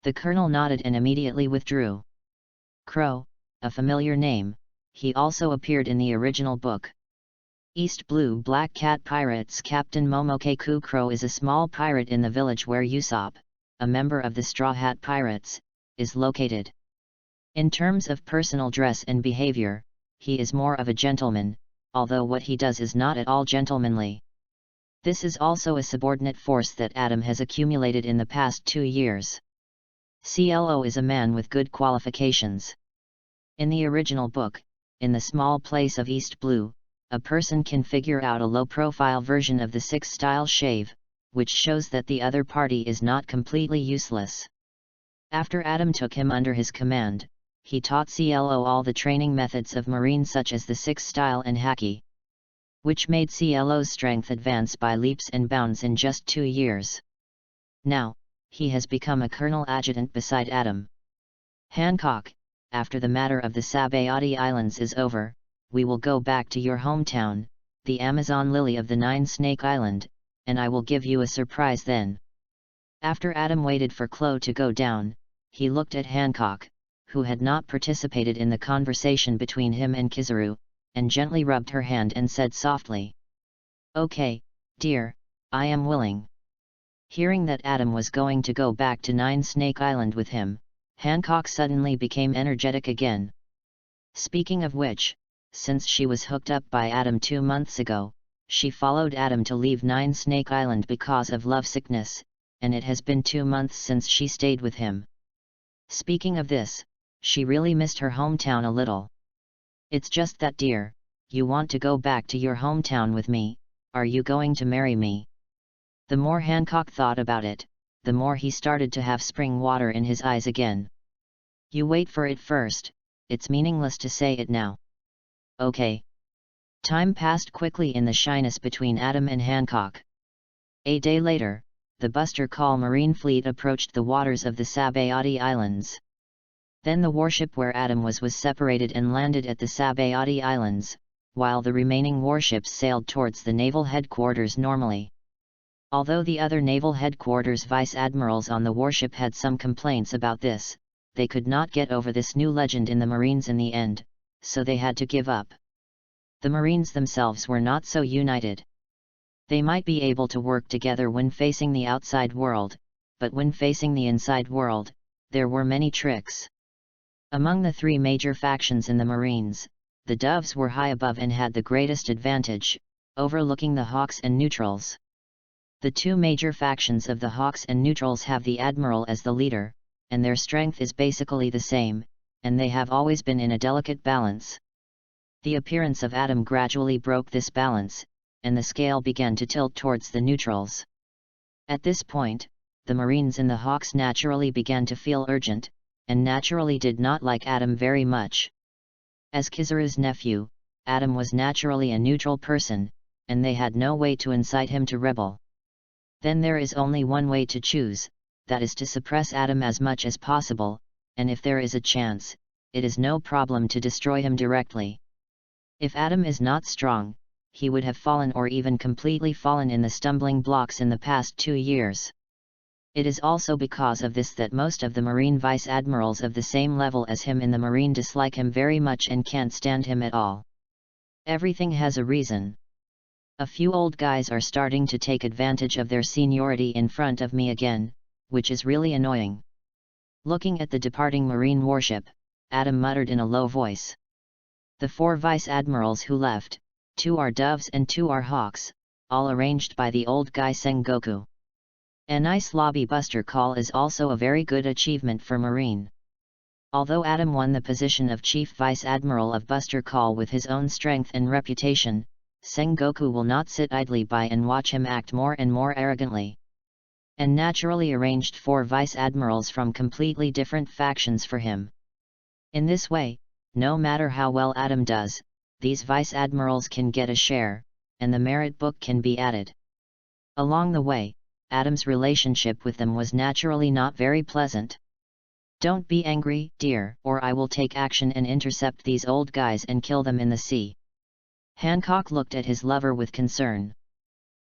Speaker 1: The Colonel nodded and immediately withdrew. Crow, a familiar name, he also appeared in the original book. East Blue Black Cat Pirates Captain Momoke Crow is a small pirate in the village where Usopp, a member of the Straw Hat Pirates, is located. In terms of personal dress and behavior, he is more of a gentleman, although what he does is not at all gentlemanly. This is also a subordinate force that Adam has accumulated in the past 2 years. CLO is a man with good qualifications. In the original book, in the small place of East Blue, a person can figure out a low-profile version of the 6-style shave, which shows that the other party is not completely useless. After Adam took him under his command, he taught CLO all the training methods of Marine such as the 6-style and Haki, which made CLO's strength advance by leaps and bounds in just 2 years. Now, he has become a Colonel Adjutant beside Adam. Hancock, after the matter of the Sabayati Islands is over, we will go back to your hometown, the Amazon Lily of the 9-Snake Island, and I will give you a surprise then. After Adam waited for Chloe to go down, he looked at Hancock, who had not participated in the conversation between him and Kizarus, and gently rubbed her hand and said softly, "Okay, dear, I am willing." Hearing that Adam was going to go back to 9-Snake Island with him, Hancock suddenly became energetic again. Speaking of which, since she was hooked up by Adam 2 months ago, she followed Adam to leave Nine Snake Island because of lovesickness, and it has been 2 months since she stayed with him. Speaking of this, she really missed her hometown a little. It's just that, dear, you want to go back to your hometown with me, are you going to marry me? The more Hancock thought about it, the more he started to have spring water in his eyes again. You wait for it first, it's meaningless to say it now. Okay. Time passed quickly in the shyness between Adam and Hancock. A day later, the Buster Call Marine Fleet approached the waters of the Sabayati Islands. Then the warship where Adam was separated and landed at the Sabayati Islands, while the remaining warships sailed towards the naval headquarters normally. Although the other naval headquarters vice admirals on the warship had some complaints about this, they could not get over this new legend in the Marines in the end, so they had to give up. The Marines themselves were not so united. They might be able to work together when facing the outside world, but when facing the inside world, there were many tricks. Among the 3 major factions in the Marines, the Doves were high above and had the greatest advantage, overlooking the Hawks and Neutrals. The 2 major factions of the Hawks and Neutrals have the Admiral as the leader, and their strength is basically the same, and they have always been in a delicate balance. The appearance of Adam gradually broke this balance, and the scale began to tilt towards the Neutrals. At this point, the Marines and the Hawks naturally began to feel urgent, and naturally did not like Adam very much. As Kizarus' nephew, Adam was naturally a neutral person, and they had no way to incite him to rebel. Then there is only one way to choose, that is to suppress Adam as much as possible, and if there is a chance, it is no problem to destroy him directly. If Adam is not strong, he would have fallen or even completely fallen in the stumbling blocks in the past 2 years. It is also because of this that most of the Marine vice admirals of the same level as him in the Marine dislike him very much and can't stand him at all. Everything has a reason. A few old guys are starting to take advantage of their seniority in front of me again, which is really annoying. Looking at the departing Marine warship, Adam muttered in a low voice. The 4 vice admirals who left, 2 are Doves and 2 are Hawks, all arranged by the old guy Sengoku. A nice lobby buster call is also a very good achievement for Marine. Although Adam won the position of Chief Vice Admiral of Buster Call with his own strength and reputation, Sengoku will not sit idly by and watch him act more and more arrogantly. And naturally arranged 4 vice admirals from completely different factions for him. In this way, no matter how well Adam does, these vice admirals can get a share, and the merit book can be added. Along the way, Adam's relationship with them was naturally not very pleasant. Don't be angry, dear, or I will take action and intercept these old guys and kill them in the sea. Hancock looked at his lover with concern.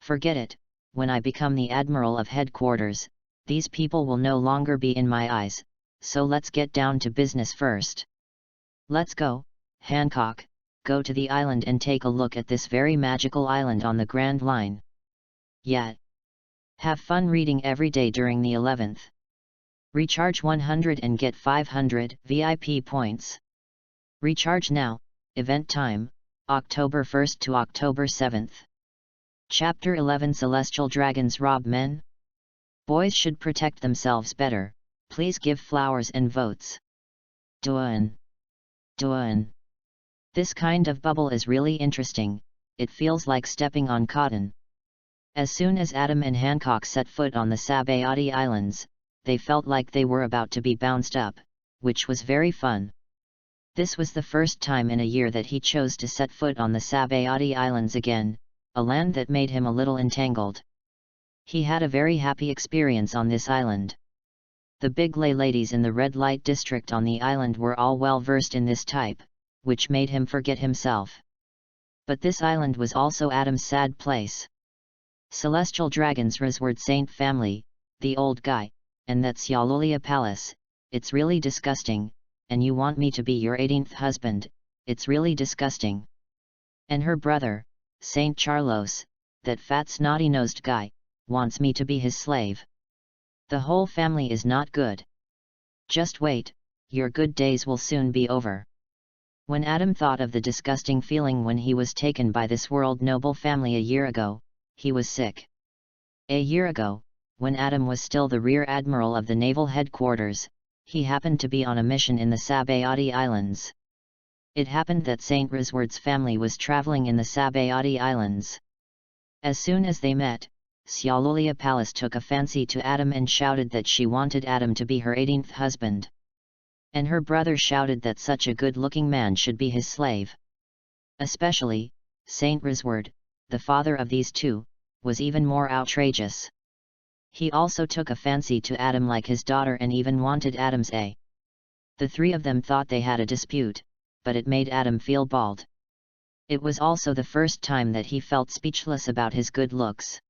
Speaker 1: Forget it, when I become the admiral of headquarters, these people will no longer be in my eyes, so let's get down to business first. Let's go, Hancock, go to the island and take a look at this very magical island on the Grand Line. Yeah. Have fun reading every day during the 11th. Recharge 100 and get 500 VIP points. Recharge now, event time, October 1st to October 7th. Chapter 11 Celestial Dragons Rob Men? Boys should protect themselves better, please give flowers and votes. Duan. This kind of bubble is really interesting, it feels like stepping on cotton. As soon as Adam and Hancock set foot on the Sabayati Islands, they felt like they were about to be bounced up, which was very fun. This was the first time in a year that he chose to set foot on the Sabayati Islands again, a land that made him a little entangled. He had a very happy experience on this island. The big lay ladies in the red light district on the island were all well versed in this type, which made him forget himself. But this island was also Adam's sad place. Celestial Dragons Resward Saint family, the old guy, and that's Yalulia Palace, it's really disgusting, and you want me to be your 18th husband, it's really disgusting. And her brother, Saint Charlos, that fat snotty-nosed guy, wants me to be his slave. The whole family is not good. Just wait, your good days will soon be over. When Adam thought of the disgusting feeling when he was taken by this world noble family a year ago, he was sick. A year ago, when Adam was still the Rear Admiral of the Naval Headquarters, he happened to be on a mission in the Sabayati Islands. It happened that Saint Risward's family was traveling in the Sabayati Islands. As soon as they met, Sialulia Palace took a fancy to Adam and shouted that she wanted Adam to be her 18th husband. And her brother shouted that such a good-looking man should be his slave. Especially, Saint Risward, the father of these two, was even more outrageous. He also took a fancy to Adam like his daughter and even wanted Adam's A. The three of them thought they had a dispute, but it made Adam feel bald. It was also the first time that he felt speechless about his good looks.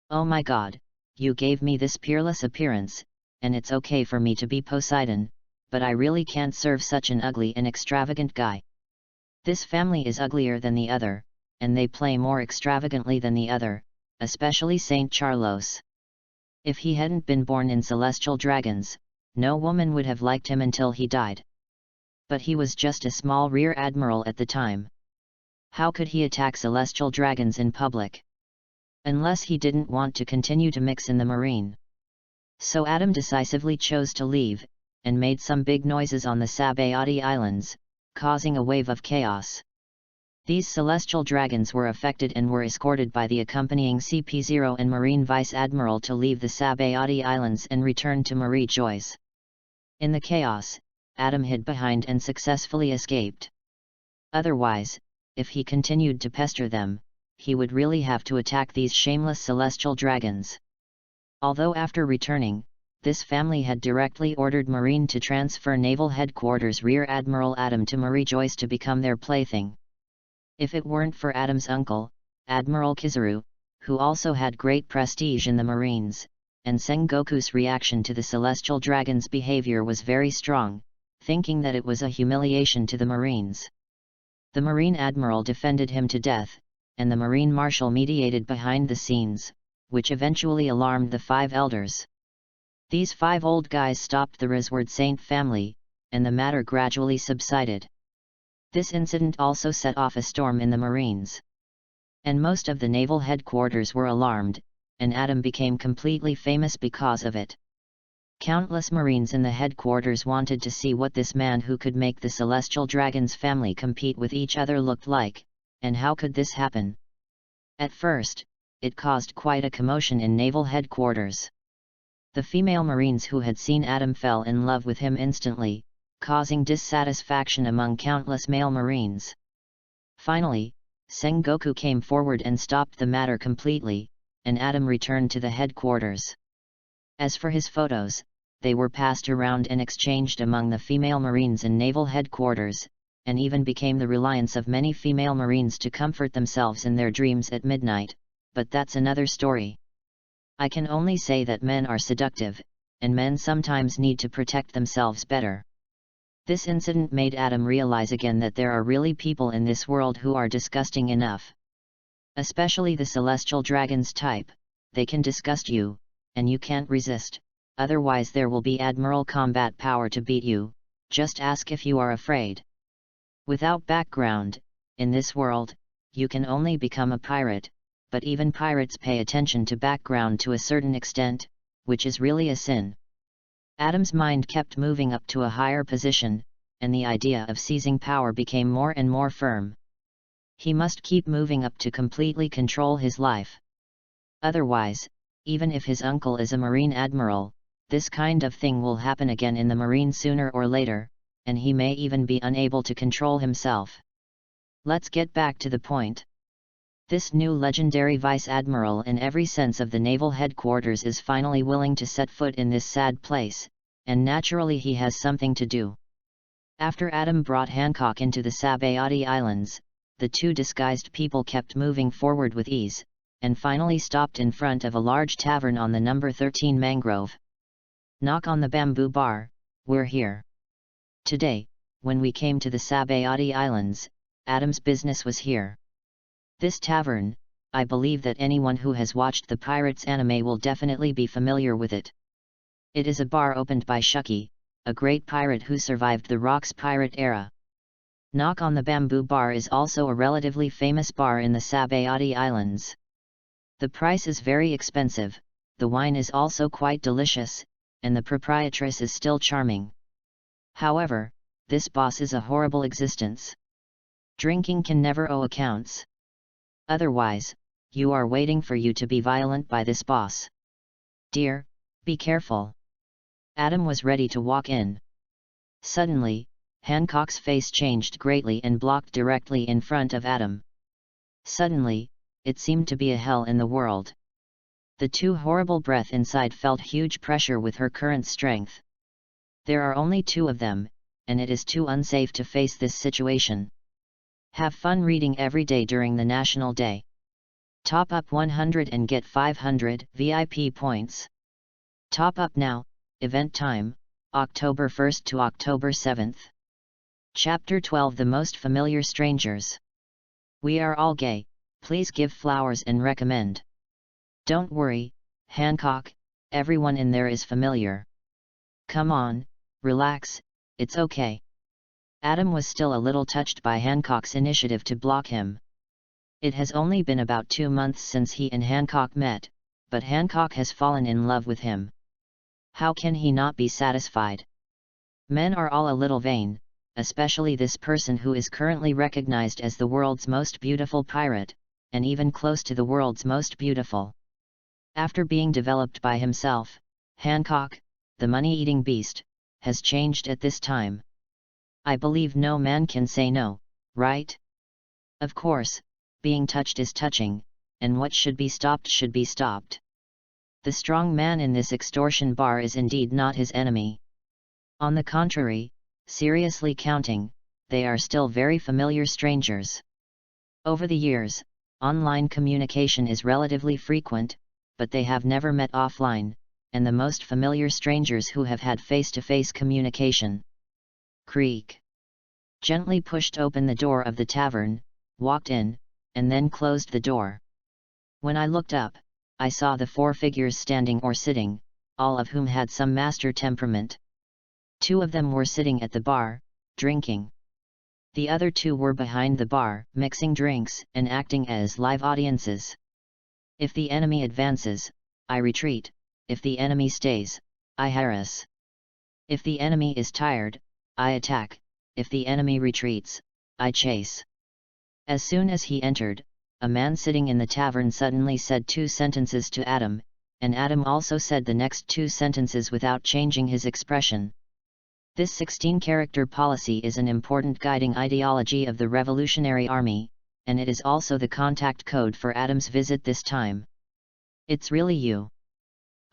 Speaker 1: "Oh my God, you gave me this peerless appearance, and it's okay for me to be Poseidon, but I really can't serve such an ugly and extravagant guy. This family is uglier than the other, and they play more extravagantly than the other, especially Saint Charlos. If he hadn't been born in celestial dragons, no woman would have liked him until he died. But he was just a small rear admiral at the time. How could he attack celestial dragons in public? Unless he didn't want to continue to mix in the marine. So Adam decisively chose to leave, and made some big noises on the Sabayati Islands, causing a wave of chaos. These celestial dragons were affected and were escorted by the accompanying CP0 and Marine Vice Admiral to leave the Sabayati Islands and return to Marie Joyce. In the chaos, Adam hid behind and successfully escaped. Otherwise, if he continued to pester them, he would really have to attack these shameless celestial dragons. Although after returning, this family had directly ordered Marine to transfer Naval Headquarters Rear Admiral Adam to Marie Joyce to become their plaything. If it weren't for Adam's uncle, Admiral Kizarus, who also had great prestige in the Marines, and Sengoku's reaction to the Celestial Dragon's behavior was very strong, thinking that it was a humiliation to the Marines. The Marine Admiral defended him to death, and the Marine Marshal mediated behind the scenes, which eventually alarmed the 5 elders. These 5 old guys stopped the Risward Saint family, and the matter gradually subsided. This incident also set off a storm in the Marines. And most of the naval headquarters were alarmed, and Adam became completely famous because of it. Countless Marines in the headquarters wanted to see what this man who could make the Celestial Dragons family compete with each other looked like, and how could this happen? At first, it caused quite a commotion in naval headquarters. The female Marines who had seen Adam fell in love with him instantly, causing dissatisfaction among countless male Marines. Finally, Sengoku came forward and stopped the matter completely, and Adam returned to the headquarters. As for his photos, they were passed around and exchanged among the female Marines in naval headquarters, and even became the reliance of many female Marines to comfort themselves in their dreams at midnight, but that's another story. I can only say that men are seductive, and men sometimes need to protect themselves better. This incident made Adam realize again that there are really people in this world who are disgusting enough. Especially the celestial dragons type, they can disgust you, and you can't resist, otherwise there will be admiral combat power to beat you, just ask if you are afraid. Without background, in this world, you can only become a pirate, but even pirates pay attention to background to a certain extent, which is really a sin. Adam's mind kept moving up to a higher position, and the idea of seizing power became more and more firm. He must keep moving up to completely control his life. Otherwise, even if his uncle is a Marine admiral, this kind of thing will happen again in the Marine sooner or later, and he may even be unable to control himself. Let's get back to the point. This new legendary vice admiral in every sense of the naval headquarters is finally willing to set foot in this sad place, and naturally he has something to do. After Adam brought Hancock into the Sabayati Islands, the 2 disguised people kept moving forward with ease, and finally stopped in front of a large tavern on the number 13 Mangrove. Knock on the bamboo bar, we're here. Today, when we came to the Sabayati Islands, Adam's business was here. This tavern, I believe that anyone who has watched the Pirates anime will definitely be familiar with it. It is a bar opened by Shuki, a great pirate who survived the Rocks pirate era. Knock on the Bamboo Bar is also a relatively famous bar in the Sabayati Islands. The price is very expensive, the wine is also quite delicious, and the proprietress is still charming. However, this boss is a horrible existence. Drinking can never owe accounts. Otherwise, you are waiting for you to be violent by this boss. Dear, be careful. Adam was ready to walk in. Suddenly, Hancock's face changed greatly and blocked directly in front of Adam. Suddenly, it seemed to be a hell in the world. The too horrible breath inside felt huge pressure with her current strength. There are only two of them, and it is too unsafe to face this situation. Have fun reading every day during the National Day. Top up 100 and get 500 VIP points. Top up now, event time, October 1st to October 7th. Chapter 12 The Most Familiar Strangers. We are all gay, please give flowers and recommend. Don't worry, Hancock, everyone in there is familiar. Come on, relax, it's okay. Adam was still a little touched by Hancock's initiative to block him. It has only been about 2 months since he and Hancock met, but Hancock has fallen in love with him. How can he not be satisfied? Men are all a little vain, especially this person who is currently recognized as the world's most beautiful pirate, and even close to the world's most beautiful. After being developed by himself, Hancock, the money-eating beast, has changed at this time. I believe no man can say no, right? Of course, being touched is touching, and what should be stopped should be stopped. The strong man in this extortion bar is indeed not his enemy. On the contrary, seriously counting, they are still very familiar strangers. Over the years, online communication is relatively frequent, but they have never met offline, and the most familiar strangers who have had face-to-face communication. Creak. Gently pushed open the door of the tavern, walked in, and then closed the door. When I looked up, I saw the 4 figures standing or sitting, all of whom had some master temperament. 2 of them were sitting at the bar, drinking. The other 2 were behind the bar, mixing drinks and acting as live audiences. If the enemy advances, I retreat, if the enemy stays, I harass. If the enemy is tired, I attack, if the enemy retreats, I chase. As soon as he entered, a man sitting in the tavern suddenly said 2 sentences to Adam, and Adam also said the next 2 sentences without changing his expression. This 16-character policy is an important guiding ideology of the Revolutionary Army, and it is also the contact code for Adam's visit this time. It's really you.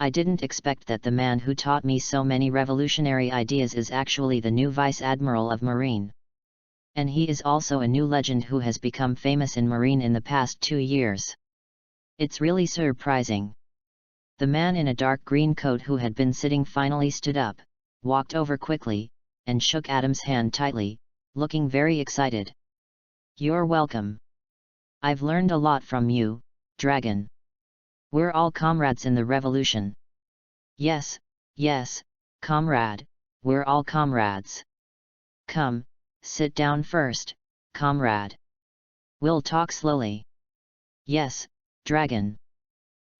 Speaker 1: I didn't expect that the man who taught me so many revolutionary ideas is actually the new Vice Admiral of Marine. And he is also a new legend who has become famous in Marine in the past 2 years. It's really surprising. The man in a dark green coat who had been sitting finally stood up, walked over quickly, and shook Adam's hand tightly, looking very excited. You're welcome. I've learned a lot from you, Dragon. We're all comrades in the revolution. Yes, yes, comrade, we're all comrades. Come, sit down first, comrade. We'll talk slowly. Yes, Dragon.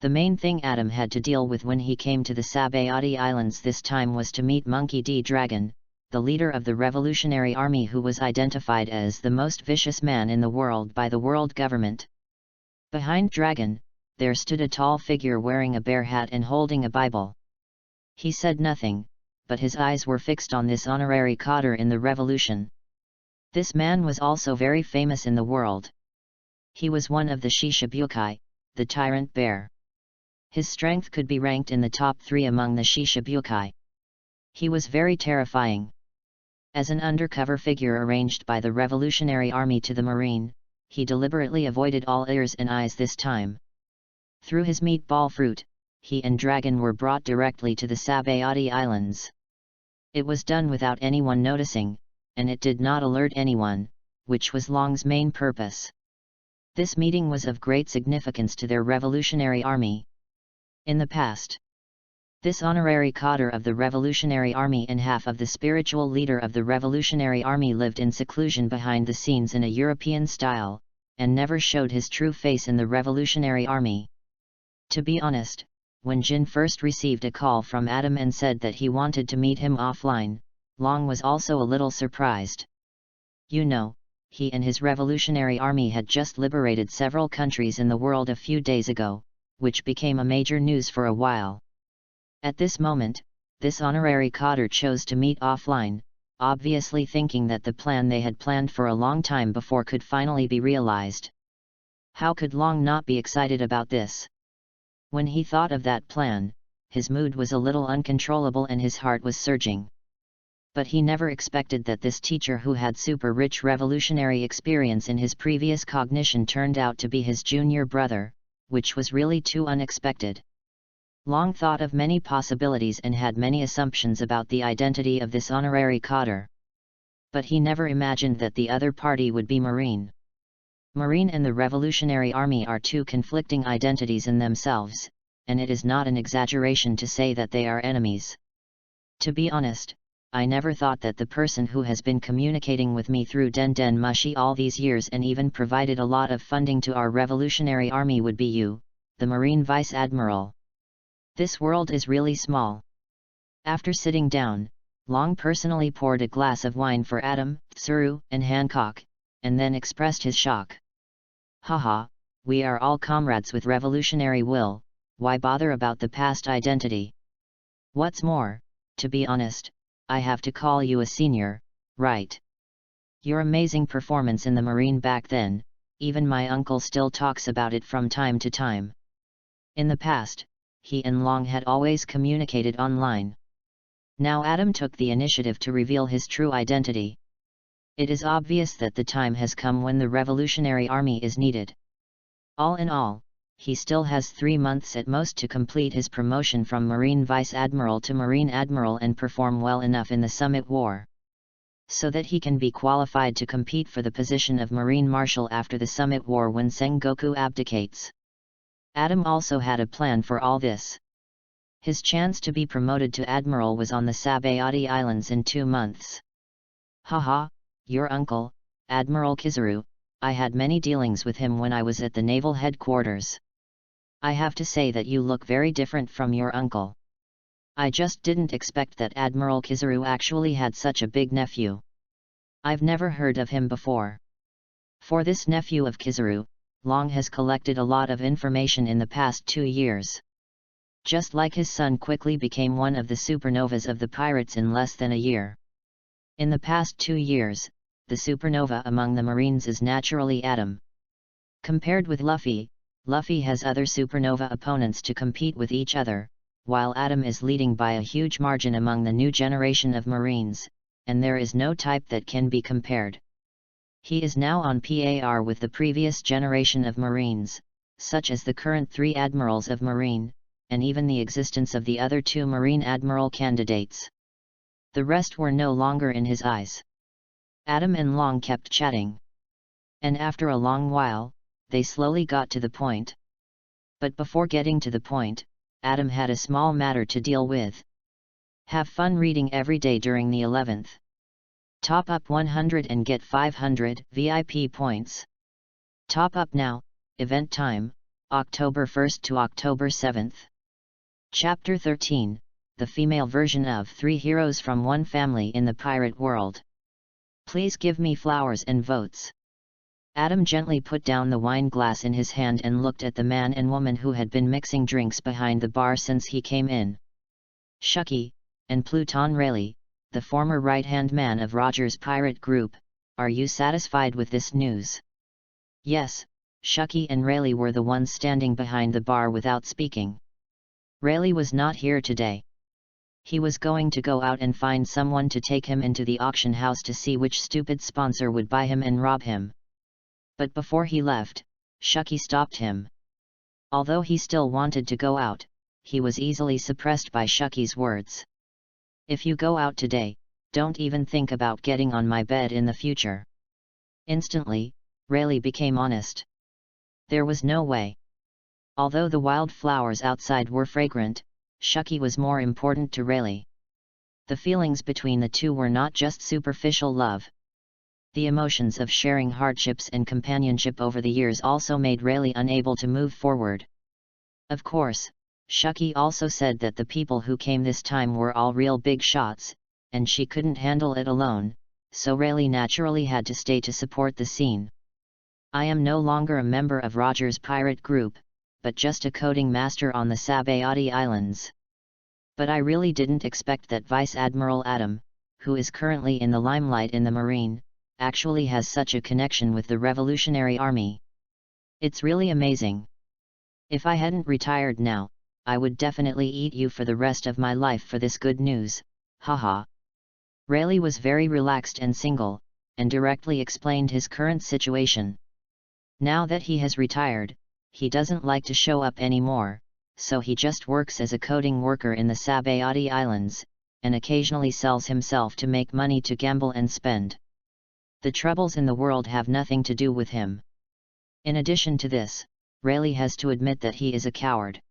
Speaker 1: The main thing Adam had to deal with when he came to the Sabayati Islands this time was to meet Monkey D. Dragon, the leader of the Revolutionary Army who was identified as the most vicious man in the world by the world government. Behind Dragon, there stood a tall figure wearing a bear hat and holding a Bible. He said nothing, but his eyes were fixed on this honorary cadre in the revolution. This man was also very famous in the world. He was one of the Shishibukai, the tyrant bear. His strength could be ranked in the top 3 among the Shishibukai. He was very terrifying. As an undercover figure arranged by the Revolutionary Army to the Marine, he deliberately avoided all ears and eyes this time. Through his meatball fruit, he and Dragon were brought directly to the Sabayati Islands. It was done without anyone noticing, and it did not alert anyone, which was Long's main purpose. This meeting was of great significance to their Revolutionary Army. In the past, This honorary cadre of the Revolutionary Army and half of the spiritual leader of the Revolutionary Army lived in seclusion behind the scenes in a European style, and never showed his true face in the Revolutionary Army. To be honest, when Jin first received a call from Adam and said that he wanted to meet him offline, Long was also a little surprised. You know, he and his Revolutionary Army had just liberated several countries in the world a few days ago, which became a major news for a while. At this moment, this honorary cadre chose to meet offline, obviously thinking that the plan they had planned for a long time before could finally be realized. How could Long not be excited about this? When he thought of that plan, his mood was a little uncontrollable and his heart was surging. But he never expected that this teacher who had super rich revolutionary experience in his previous cognition turned out to be his junior brother, which was really too unexpected. Long thought of many possibilities and had many assumptions about the identity of this honorary cadre. But he never imagined that the other party would be Marine. Marine and the Revolutionary Army are two conflicting identities in themselves, and it is not an exaggeration to say that they are enemies. To be honest, I never thought that the person who has been communicating with me through Den Den Mushi all these years and even provided a lot of funding to our Revolutionary Army would be you, the Marine Vice Admiral. This world is really small. After sitting down, Long personally poured a glass of wine for Adam, Tsuru, and Hancock, and then expressed his shock. Haha, we are all comrades with revolutionary will, why bother about the past identity? What's more, to be honest, I have to call you a senior, right? Your amazing performance in the Marine back then, even my uncle still talks about it from time to time. In the past, he and Long had always communicated online. Now Adam took the initiative to reveal his true identity. It is obvious that the time has come when the Revolutionary Army is needed. All in all, he still has 3 months at most to complete his promotion from Marine Vice Admiral to Marine Admiral and perform well enough in the Summit War, so that he can be qualified to compete for the position of Marine Marshal after the Summit War when Sengoku abdicates. Adam also had a plan for all this. His chance to be promoted to Admiral was on the Sabayati Islands in 2 months. Haha, your uncle, Admiral Kizarus, I had many dealings with him when I was at the naval headquarters. I have to say that you look very different from your uncle. I just didn't expect that Admiral Kizarus actually had such a big nephew. I've never heard of him before. For this nephew of Kizarus, Long has collected a lot of information in the past 2 years. Just like his son quickly became one of the supernovas of the pirates in less than a year. In the past 2 years, the supernova among the Marines is naturally Adam. Compared with Luffy, Luffy has other supernova opponents to compete with each other, while Adam is leading by a huge margin among the new generation of Marines, and there is no type that can be compared. He is now on par with the previous generation of Marines, such as the current 3 Admirals of Marine, and even the existence of the other 2 Marine Admiral candidates. The rest were no longer in his eyes. Adam and Long kept chatting. And after a long while, they slowly got to the point. But before getting to the point, Adam had a small matter to deal with. Have fun reading every day during the 11th. Top up 100 and get 500 VIP points. Top up now, event time, October 1st to October 7th. Chapter 13, the female version of 3 heroes from one family in the pirate world. Please give me flowers and votes. Adam gently put down the wine glass in his hand and looked at the man and woman who had been mixing drinks behind the bar since he came in. Shucky, and Pluton Rayleigh, the former right-hand man of Roger's pirate group, are you satisfied with this news? Yes, Shucky and Rayleigh were the ones standing behind the bar without speaking. Rayleigh was not here today. He was going to go out and find someone to take him into the auction house to see which stupid sponsor would buy him and rob him. But before he left, Shucky stopped him. Although he still wanted to go out, he was easily suppressed by Shucky's words. If you go out today, don't even think about getting on my bed in the future. Instantly, Rayleigh became honest. There was no way. Although the wildflowers outside were fragrant, Shuki was more important to Rayleigh. The feelings between the two were not just superficial love. The emotions of sharing hardships and companionship over the years also made Rayleigh unable to move forward. Of course, Shuki also said that the people who came this time were all real big shots, and she couldn't handle it alone, so Rayleigh naturally had to stay to support the scene. I am no longer a member of Roger's pirate group, but just a coding master on the Sabayati Islands. But I really didn't expect that Vice Admiral Adam, who is currently in the limelight in the Marine, actually has such a connection with the Revolutionary Army. It's really amazing. If I hadn't retired now, I would definitely eat you for the rest of my life for this good news, haha. Rayleigh was very relaxed and single, and directly explained his current situation. Now that he has retired, he doesn't like to show up anymore, so he just works as a coding worker in the Sabayati Islands, and occasionally sells himself to make money to gamble and spend. The troubles in the world have nothing to do with him. In addition to this, Rayleigh has to admit that he is a coward.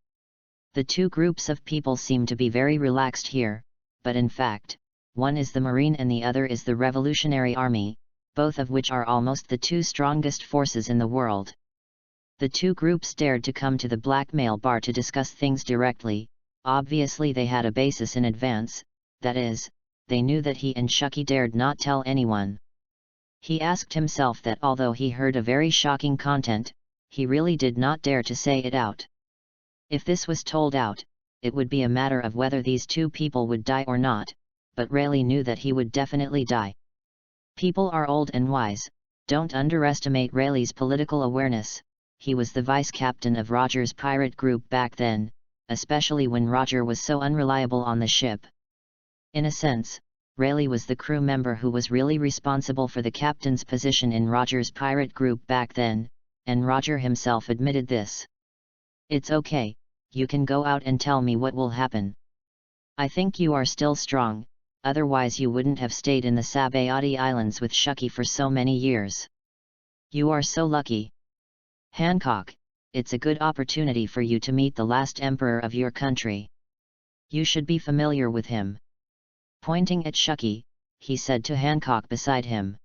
Speaker 1: The two groups of people seem to be very relaxed here, but in fact, one is the Marine and the other is the Revolutionary Army, both of which are almost the two strongest forces in the world. The two groups dared to come to the blackmail bar to discuss things directly. Obviously they had a basis in advance, that is, they knew that he and Shuki dared not tell anyone. He asked himself that although he heard a very shocking content, he really did not dare to say it out. If this was told out, it would be a matter of whether these two people would die or not, but Rayleigh knew that he would definitely die. People are old and wise, don't underestimate Rayleigh's political awareness. He was the vice captain of Roger's pirate group back then, especially when Roger was so unreliable on the ship. In a sense, Rayleigh was the crew member who was really responsible for the captain's position in Roger's pirate group back then, and Roger himself admitted this. It's okay, you can go out and tell me what will happen. I think you are still strong, otherwise you wouldn't have stayed in the Sabayati Islands with Shuki for so many years. You are so lucky. Hancock, it's a good opportunity for you to meet the last emperor of your country. You should be familiar with him. Pointing at Shuki, he said to Hancock beside him.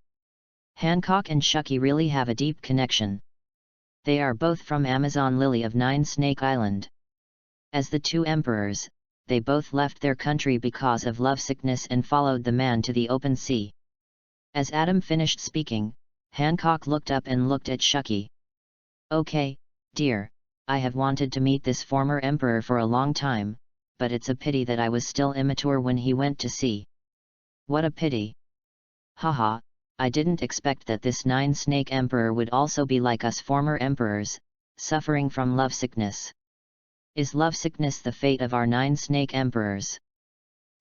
Speaker 1: Hancock and Shuki really have a deep connection. They are both from Amazon Lily of Nine Snake Island. As the two emperors, they both left their country because of lovesickness and followed the man to the open sea. As Adam finished speaking, Hancock looked up and looked at Shuki. Okay, dear, I have wanted to meet this former emperor for a long time, but it's a pity that I was still immature when he went to sea. What a pity. Haha, I didn't expect that this nine-snake emperor would also be like us former emperors, suffering from lovesickness. Is lovesickness the fate of our nine-snake emperors?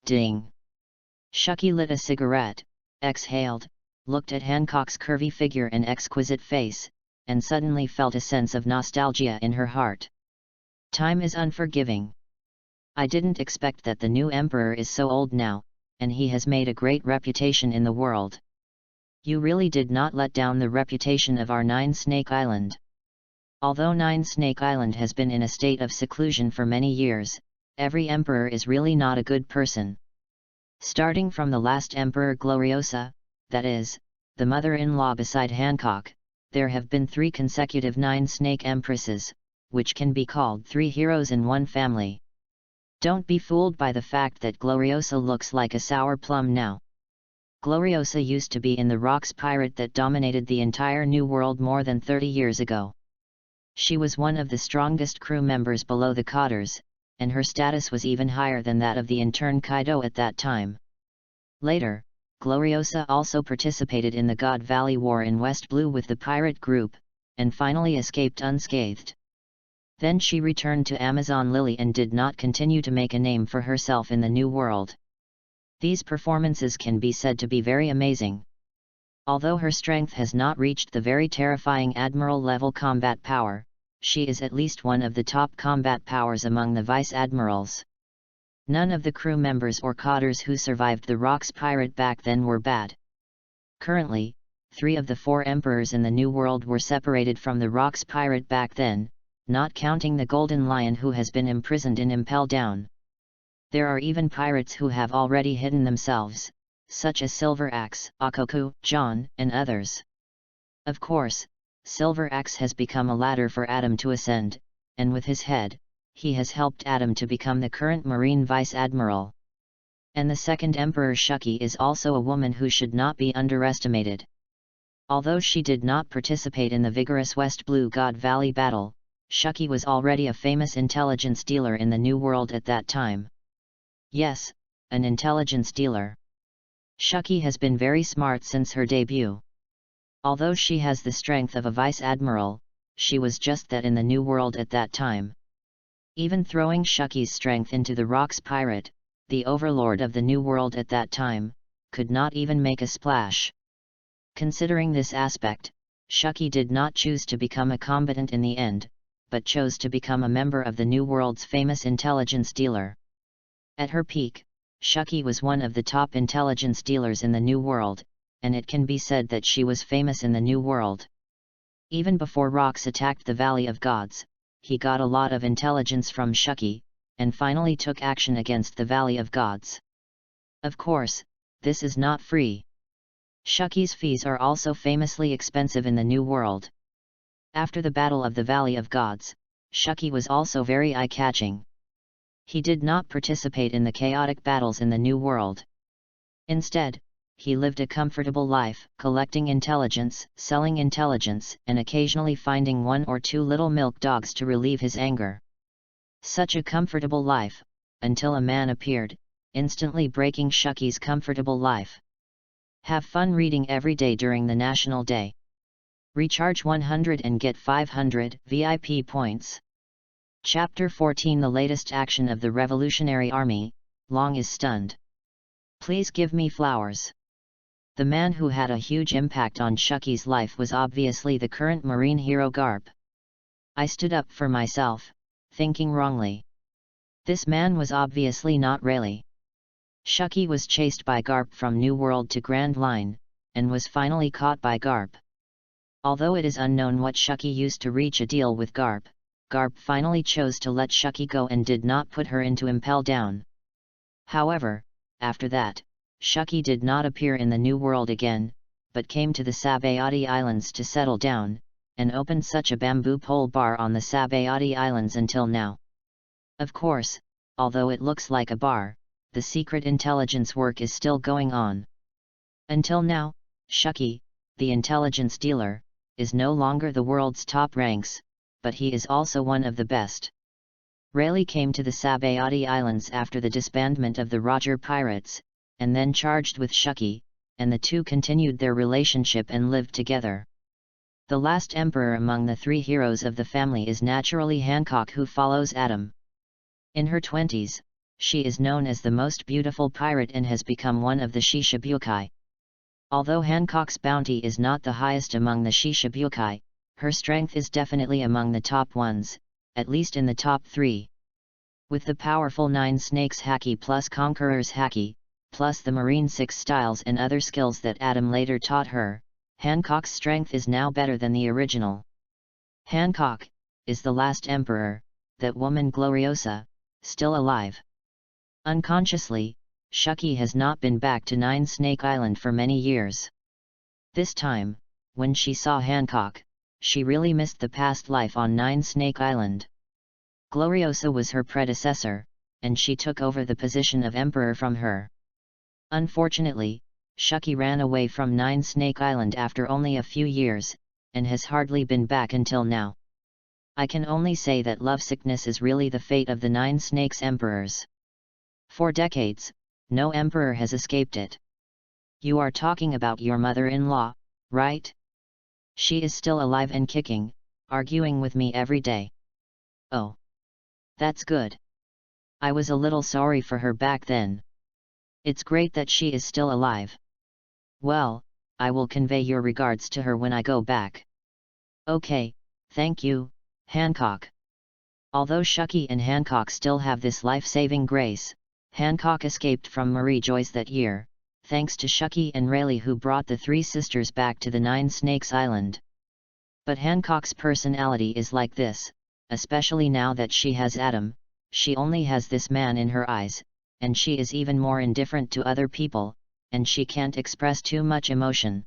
Speaker 1: Ding. Shuki lit a cigarette, exhaled, looked at Hancock's curvy figure and exquisite face, and suddenly felt a sense of nostalgia in her heart. Time is unforgiving. I didn't expect that the new emperor is so old now, and he has made a great reputation in the world. You really did not let down the reputation of our Nine Snake Island. Although Nine Snake Island has been in a state of seclusion for many years, every emperor is really not a good person. Starting from the last emperor Gloriosa, that is, the mother-in-law beside Hancock, there have been 3 consecutive Nine Snake Empresses, which can be called 3 heroes in one family. Don't be fooled by the fact that Gloriosa looks like a sour plum now. Gloriosa used to be in the Rocks pirate that dominated the entire New World more than 30 years ago. She was one of the strongest crew members below the Cotters, and her status was even higher than that of the intern Kaido at that time. Later, Gloriosa also participated in the God Valley War in West Blue with the pirate group, and finally escaped unscathed. Then she returned to Amazon Lily and did not continue to make a name for herself in the New World. These performances can be said to be very amazing. Although her strength has not reached the very terrifying Admiral-level combat power, she is at least one of the top combat powers among the Vice Admirals. None of the crew members or cotters who survived the Rocks pirate back then were bad. Currently, 3 of the 4 emperors in the New World were separated from the Rocks pirate back then, not counting the Golden Lion who has been imprisoned in Impel Down. There are even pirates who have already hidden themselves, such as Silver Axe, Akoku, John, and others. Of course, Silver Axe has become a ladder for Adam to ascend, and with his head, he has helped Adam to become the current Marine Vice Admiral. And the second Emperor Shuki is also a woman who should not be underestimated. Although she did not participate in the vigorous West Blue God Valley battle, Shuki was already a famous intelligence dealer in the New World at that time. Yes, an intelligence dealer. Shuki has been very smart since her debut. Although she has the strength of a Vice Admiral, she was just that in the New World at that time. Even throwing Shuki's strength into the Rocks Pirate, the overlord of the New World at that time, could not even make a splash. Considering this aspect, Shuki did not choose to become a combatant in the end, but chose to become a member of the New World's famous intelligence dealer. At her peak, Shuki was one of the top intelligence dealers in the New World, and it can be said that she was famous in the New World. Even before Rocks attacked the Valley of Gods, he got a lot of intelligence from Shuki, and finally took action against the Valley of Gods. Of course, this is not free. Shuki's fees are also famously expensive in the New World. After the Battle of the Valley of Gods, Shuki was also very eye-catching. He did not participate in the chaotic battles in the New World. Instead, he lived a comfortable life, collecting intelligence, selling intelligence, and occasionally finding one or two little milk dogs to relieve his anger. Such a comfortable life, until a man appeared, instantly breaking Shuki's comfortable life. Have fun reading every day during the National Day. Recharge 100 and get 500 VIP points. Chapter 14 The latest action of the Revolutionary Army, Long is stunned. Please give me flowers. The man who had a huge impact on Shuki's life was obviously the current marine hero Garp. I stood up for myself, thinking wrongly. This man was obviously not Rayleigh. Shuki was chased by Garp from New World to Grand Line, and was finally caught by Garp. Although it is unknown what Shuki used to reach a deal with Garp, Garp finally chose to let Shuki go and did not put her into Impel Down. However, after that, Shuki did not appear in the New World again, but came to the Sabayati Islands to settle down, and opened such a bamboo pole bar on the Sabayati Islands until now. Of course, although it looks like a bar, the secret intelligence work is still going on. Until now, Shuki, the intelligence dealer, is no longer the world's top ranks, but he is also one of the best. Rayleigh came to the Sabayati Islands after the disbandment of the Roger Pirates, and then charged with Shuki, and the two continued their relationship and lived together. The last emperor among the three heroes of the family is naturally Hancock, who follows Adam. In her 20s, she is known as the most beautiful pirate and has become one of the Shishibukai. Although Hancock's bounty is not the highest among the Shishibukai, her strength is definitely among the top ones, at least in the top 3. With the powerful 9 Snakes Haki plus Conqueror's Haki, plus the Marine 6 styles and other skills that Adam later taught her, Hancock's strength is now better than the original. Hancock is the last emperor, that woman Gloriosa, still alive. Unconsciously, Shuki has not been back to 9 Snake Island for many years. This time, when she saw Hancock, she really missed the past life on 9 Snake Island. Gloriosa was her predecessor, and she took over the position of emperor from her. Unfortunately, Shuki ran away from 9 Snake Island after only a few years, and has hardly been back until now. I can only say that lovesickness is really the fate of the 9 Snakes emperors. For decades, no emperor has escaped it. You are talking about your mother-in-law, right? She is still alive and kicking, arguing with me every day. Oh. That's good. I was a little sorry for her back then. It's great that she is still alive. Well, I will convey your regards to her when I go back. Okay, thank you, Hancock. Although Shuki and Hancock still have this life-saving grace, Hancock escaped from Marie Joyce that year, thanks to Shuki and Rayleigh, who brought the 3 sisters back to the 9 Snakes Island. But Hancock's personality is like this, especially now that she has Adam, she only has this man in her eyes, and she is even more indifferent to other people, and she can't express too much emotion.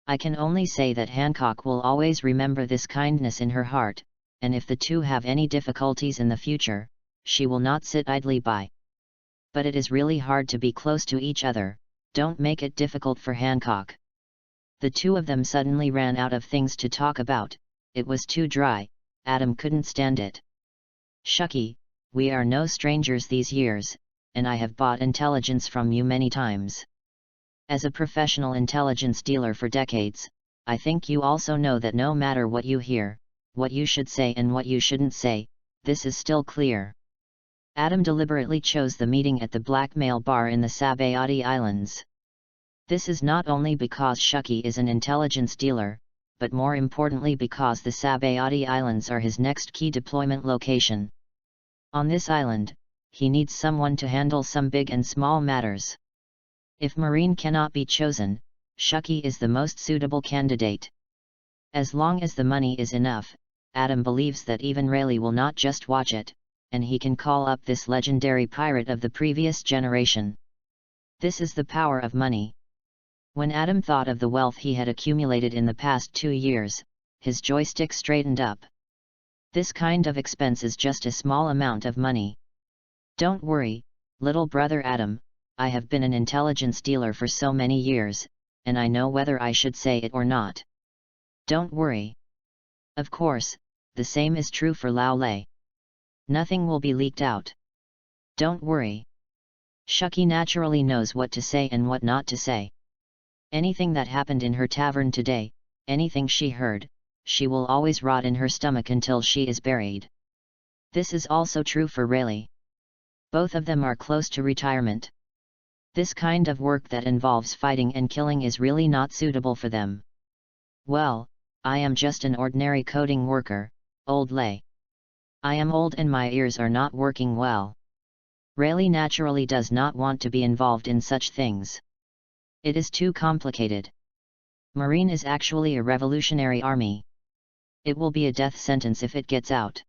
Speaker 1: I can only say that Hancock will always remember this kindness in her heart, and if the two have any difficulties in the future, she will not sit idly by. But it is really hard to be close to each other, don't make it difficult for Hancock. The two of them suddenly ran out of things to talk about, it was too dry, Adam couldn't stand it. Shucky, we are no strangers these years, and I have bought intelligence from you many times. As a professional intelligence dealer for decades, I think you also know that no matter what you hear, what you should say and what you shouldn't say, this is still clear. Adam deliberately chose the meeting at the blackmail bar in the Sabayati Islands. This is not only because Shucky is an intelligence dealer, but more importantly because the Sabayati Islands are his next key deployment location. On this island, he needs someone to handle some big and small matters. If Marine cannot be chosen, Shucky is the most suitable candidate. As long as the money is enough, Adam believes that even Rayleigh will not just watch it, and he can call up this legendary pirate of the previous generation. This is the power of money. When Adam thought of the wealth he had accumulated in the past 2 years, his joystick straightened up. This kind of expense is just a small amount of money. Don't worry, little brother Adam, I have been an intelligence dealer for so many years, and I know whether I should say it or not. Don't worry. Of course, the same is true for Lao Lei. Nothing will be leaked out. Don't worry. Shucky naturally knows what to say and what not to say. Anything that happened in her tavern today, anything she heard, she will always rot in her stomach until she is buried. This is also true for Rayleigh. Both of them are close to retirement. This kind of work that involves fighting and killing is really not suitable for them. Well, I am just an ordinary coding worker, old Lay. I am old and my ears are not working well. Rayleigh naturally does not want to be involved in such things. It is too complicated. Marine is actually a revolutionary army. It will be a death sentence if it gets out.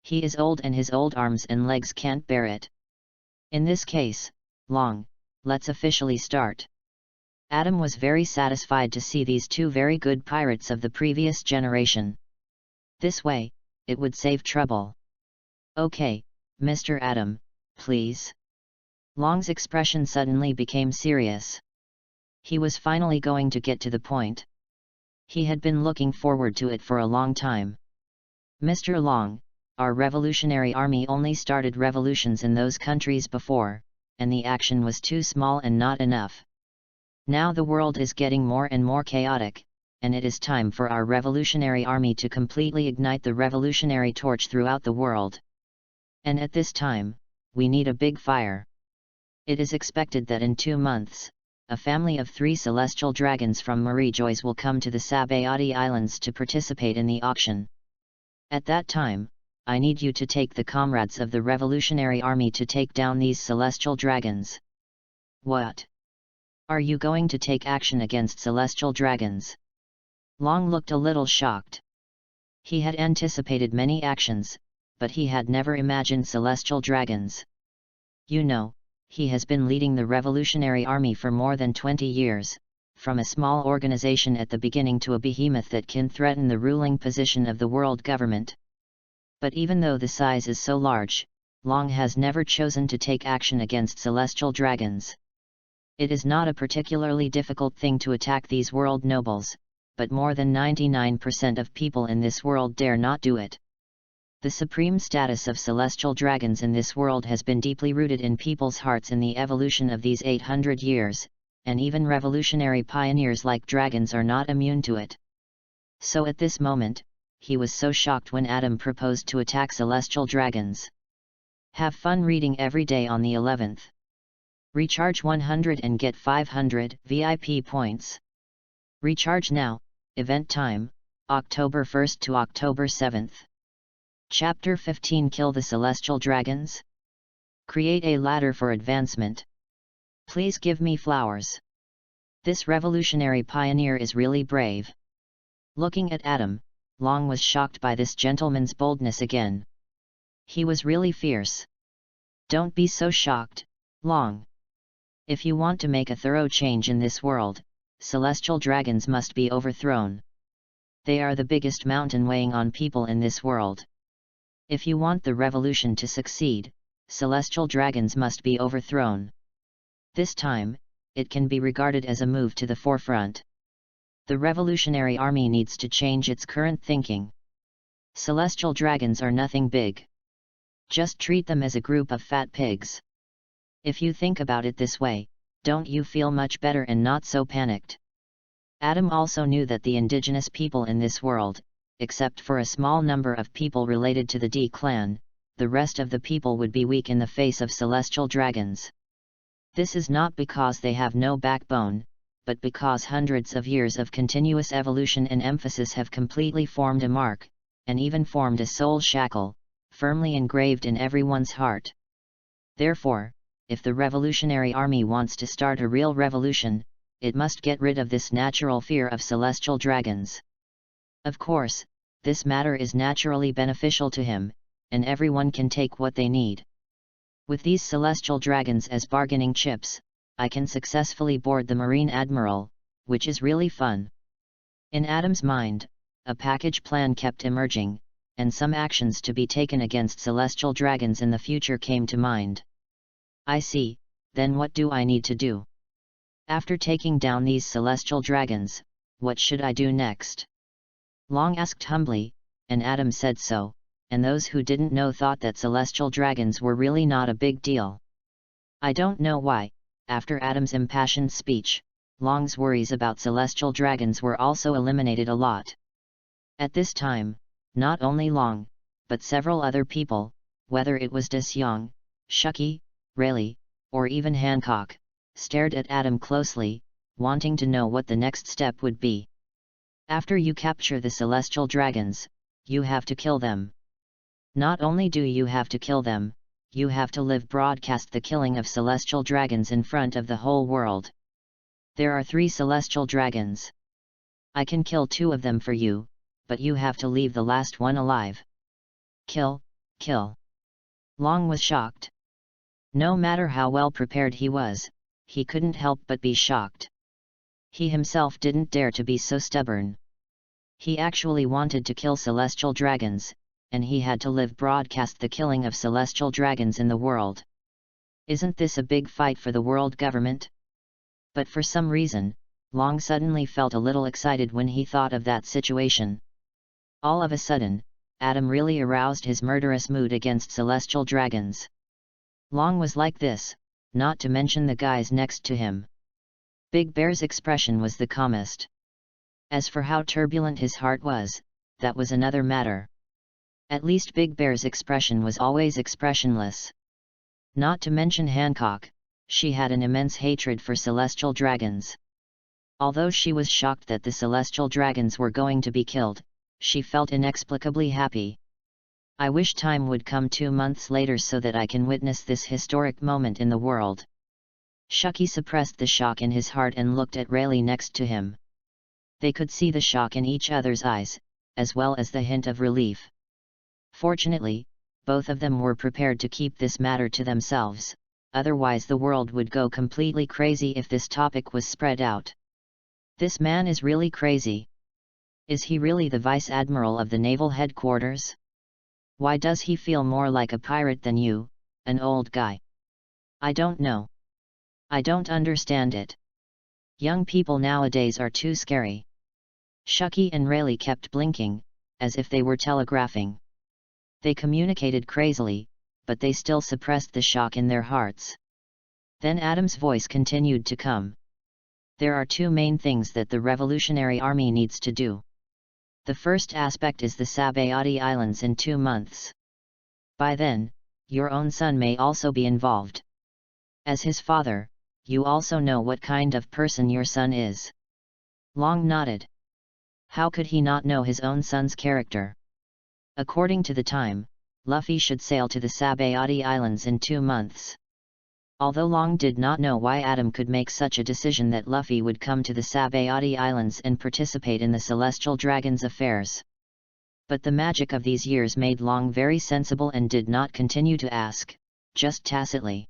Speaker 1: He is old and his old arms and legs can't bear it. In this case, Long, let's officially start. Adam was very satisfied to see these two very good pirates of the previous generation. This way, it would save trouble. Okay, Mr. Adam, please. Long's expression suddenly became serious. He was finally going to get to the point. He had been looking forward to it for a long time. Mr. Long, our revolutionary army only started revolutions in those countries before, and the action was too small and not enough. Now the world is getting more and more chaotic, and it is time for our revolutionary army to completely ignite the revolutionary torch throughout the world. And at this time, we need a big fire. It is expected that in 2 months, a family of 3 celestial dragons from Marie Joyce will come to the Sabayati Islands to participate in the auction. At that time, I need you to take the comrades of the revolutionary army to take down these celestial dragons. What? Are you going to take action against celestial dragons? Long looked a little shocked. He had anticipated many actions, but he had never imagined celestial dragons. You know, he has been leading the revolutionary army for more than 20 years, from a small organization at the beginning to a behemoth that can threaten the ruling position of the world government. But even though the size is so large, Long has never chosen to take action against celestial dragons. It is not a particularly difficult thing to attack these world nobles, but more than 99% of people in this world dare not do it. The supreme status of celestial dragons in this world has been deeply rooted in people's hearts in the evolution of these 800 years, and even revolutionary pioneers like dragons are not immune to it. So at this moment, he was so shocked when Adam proposed to attack celestial dragons. Have fun reading every day on the 11th. Recharge 100 and get 500 VIP points. Recharge now, event time, October 1st to October 7th. Chapter 15 Kill the Celestial Dragons? Create a ladder for advancement. Please give me flowers. This revolutionary pioneer is really brave. Looking at Adam, Long was shocked by this gentleman's boldness again. He was really fierce. Don't be so shocked, Long. If you want to make a thorough change in this world, celestial dragons must be overthrown. They are the biggest mountain weighing on people in this world. If you want the revolution to succeed, celestial dragons must be overthrown. This time, it can be regarded as a move to the forefront. The revolutionary army needs to change its current thinking. Celestial dragons are nothing big. Just treat them as a group of fat pigs. If you think about it this way, don't you feel much better and not so panicked? Adam also knew that the indigenous people in this world, except for a small number of people related to the D clan, the rest of the people would be weak in the face of celestial dragons. This is not because they have no backbone, but because hundreds of years of continuous evolution and emphasis have completely formed a mark, and even formed a soul shackle, firmly engraved in everyone's heart. Therefore, if the revolutionary army wants to start a real revolution, it must get rid of this natural fear of celestial dragons. Of course, this matter is naturally beneficial to him, and everyone can take what they need. With these celestial dragons as bargaining chips, I can successfully board the Marine Admiral, which is really fun. In Adam's mind, a package plan kept emerging, and some actions to be taken against celestial dragons in the future came to mind. I see, then what do I need to do? After taking down these celestial dragons, what should I do next? Long asked humbly, and Adam said so, and those who didn't know thought that celestial dragons were really not a big deal. I don't know why, after Adam's impassioned speech, Long's worries about celestial dragons were also eliminated a lot. At this time, not only Long, but several other people, whether it was Dasyong, Shucky, Rayleigh, or even Hancock, stared at Adam closely, wanting to know what the next step would be. After you capture the celestial dragons, you have to kill them. Not only do you have to kill them, you have to live broadcast the killing of celestial dragons in front of the whole world. There are 3 celestial dragons. I can kill 2 of them for you, but you have to leave the last one alive. Kill, kill. Long was shocked. No matter how well prepared he was, he couldn't help but be shocked. He himself didn't dare to be so stubborn. He actually wanted to kill celestial dragons, and he had to live broadcast the killing of celestial dragons in the world. Isn't this a big fight for the world government? But for some reason, Long suddenly felt a little excited when he thought of that situation. All of a sudden, Adam really aroused his murderous mood against celestial dragons. Long was like this, not to mention the guys next to him. Big Bear's expression was the calmest. As for how turbulent his heart was, that was another matter. At least Big Bear's expression was always expressionless. Not to mention Hancock, she had an immense hatred for celestial dragons. Although she was shocked that the celestial dragons were going to be killed, she felt inexplicably happy. I wish time would come 2 months later so that I can witness this historic moment in the world. Shucky suppressed the shock in his heart and looked at Rayleigh next to him. They could see the shock in each other's eyes, as well as the hint of relief. Fortunately, both of them were prepared to keep this matter to themselves, otherwise the world would go completely crazy if this topic was spread out. This man is really crazy. Is he really the Vice Admiral of the Naval Headquarters? Why does he feel more like a pirate than you, an old guy? I don't know. I don't understand it. Young people nowadays are too scary. Shucky and Rayleigh kept blinking, as if they were telegraphing. They communicated crazily, but they still suppressed the shock in their hearts. Then Adam's voice continued to come. There are 2 main things that the Revolutionary Army needs to do. The first aspect is the Sabayati Islands in 2 months. By then, your own son may also be involved. As his father, you also know what kind of person your son is. Long nodded. How could he not know his own son's character? According to the time, Luffy should sail to the Sabayati Islands in 2 months. Although Long did not know why Adam could make such a decision that Luffy would come to the Sabayati Islands and participate in the Celestial Dragon's affairs. But the magic of these years made Long very sensible and did not continue to ask, just tacitly.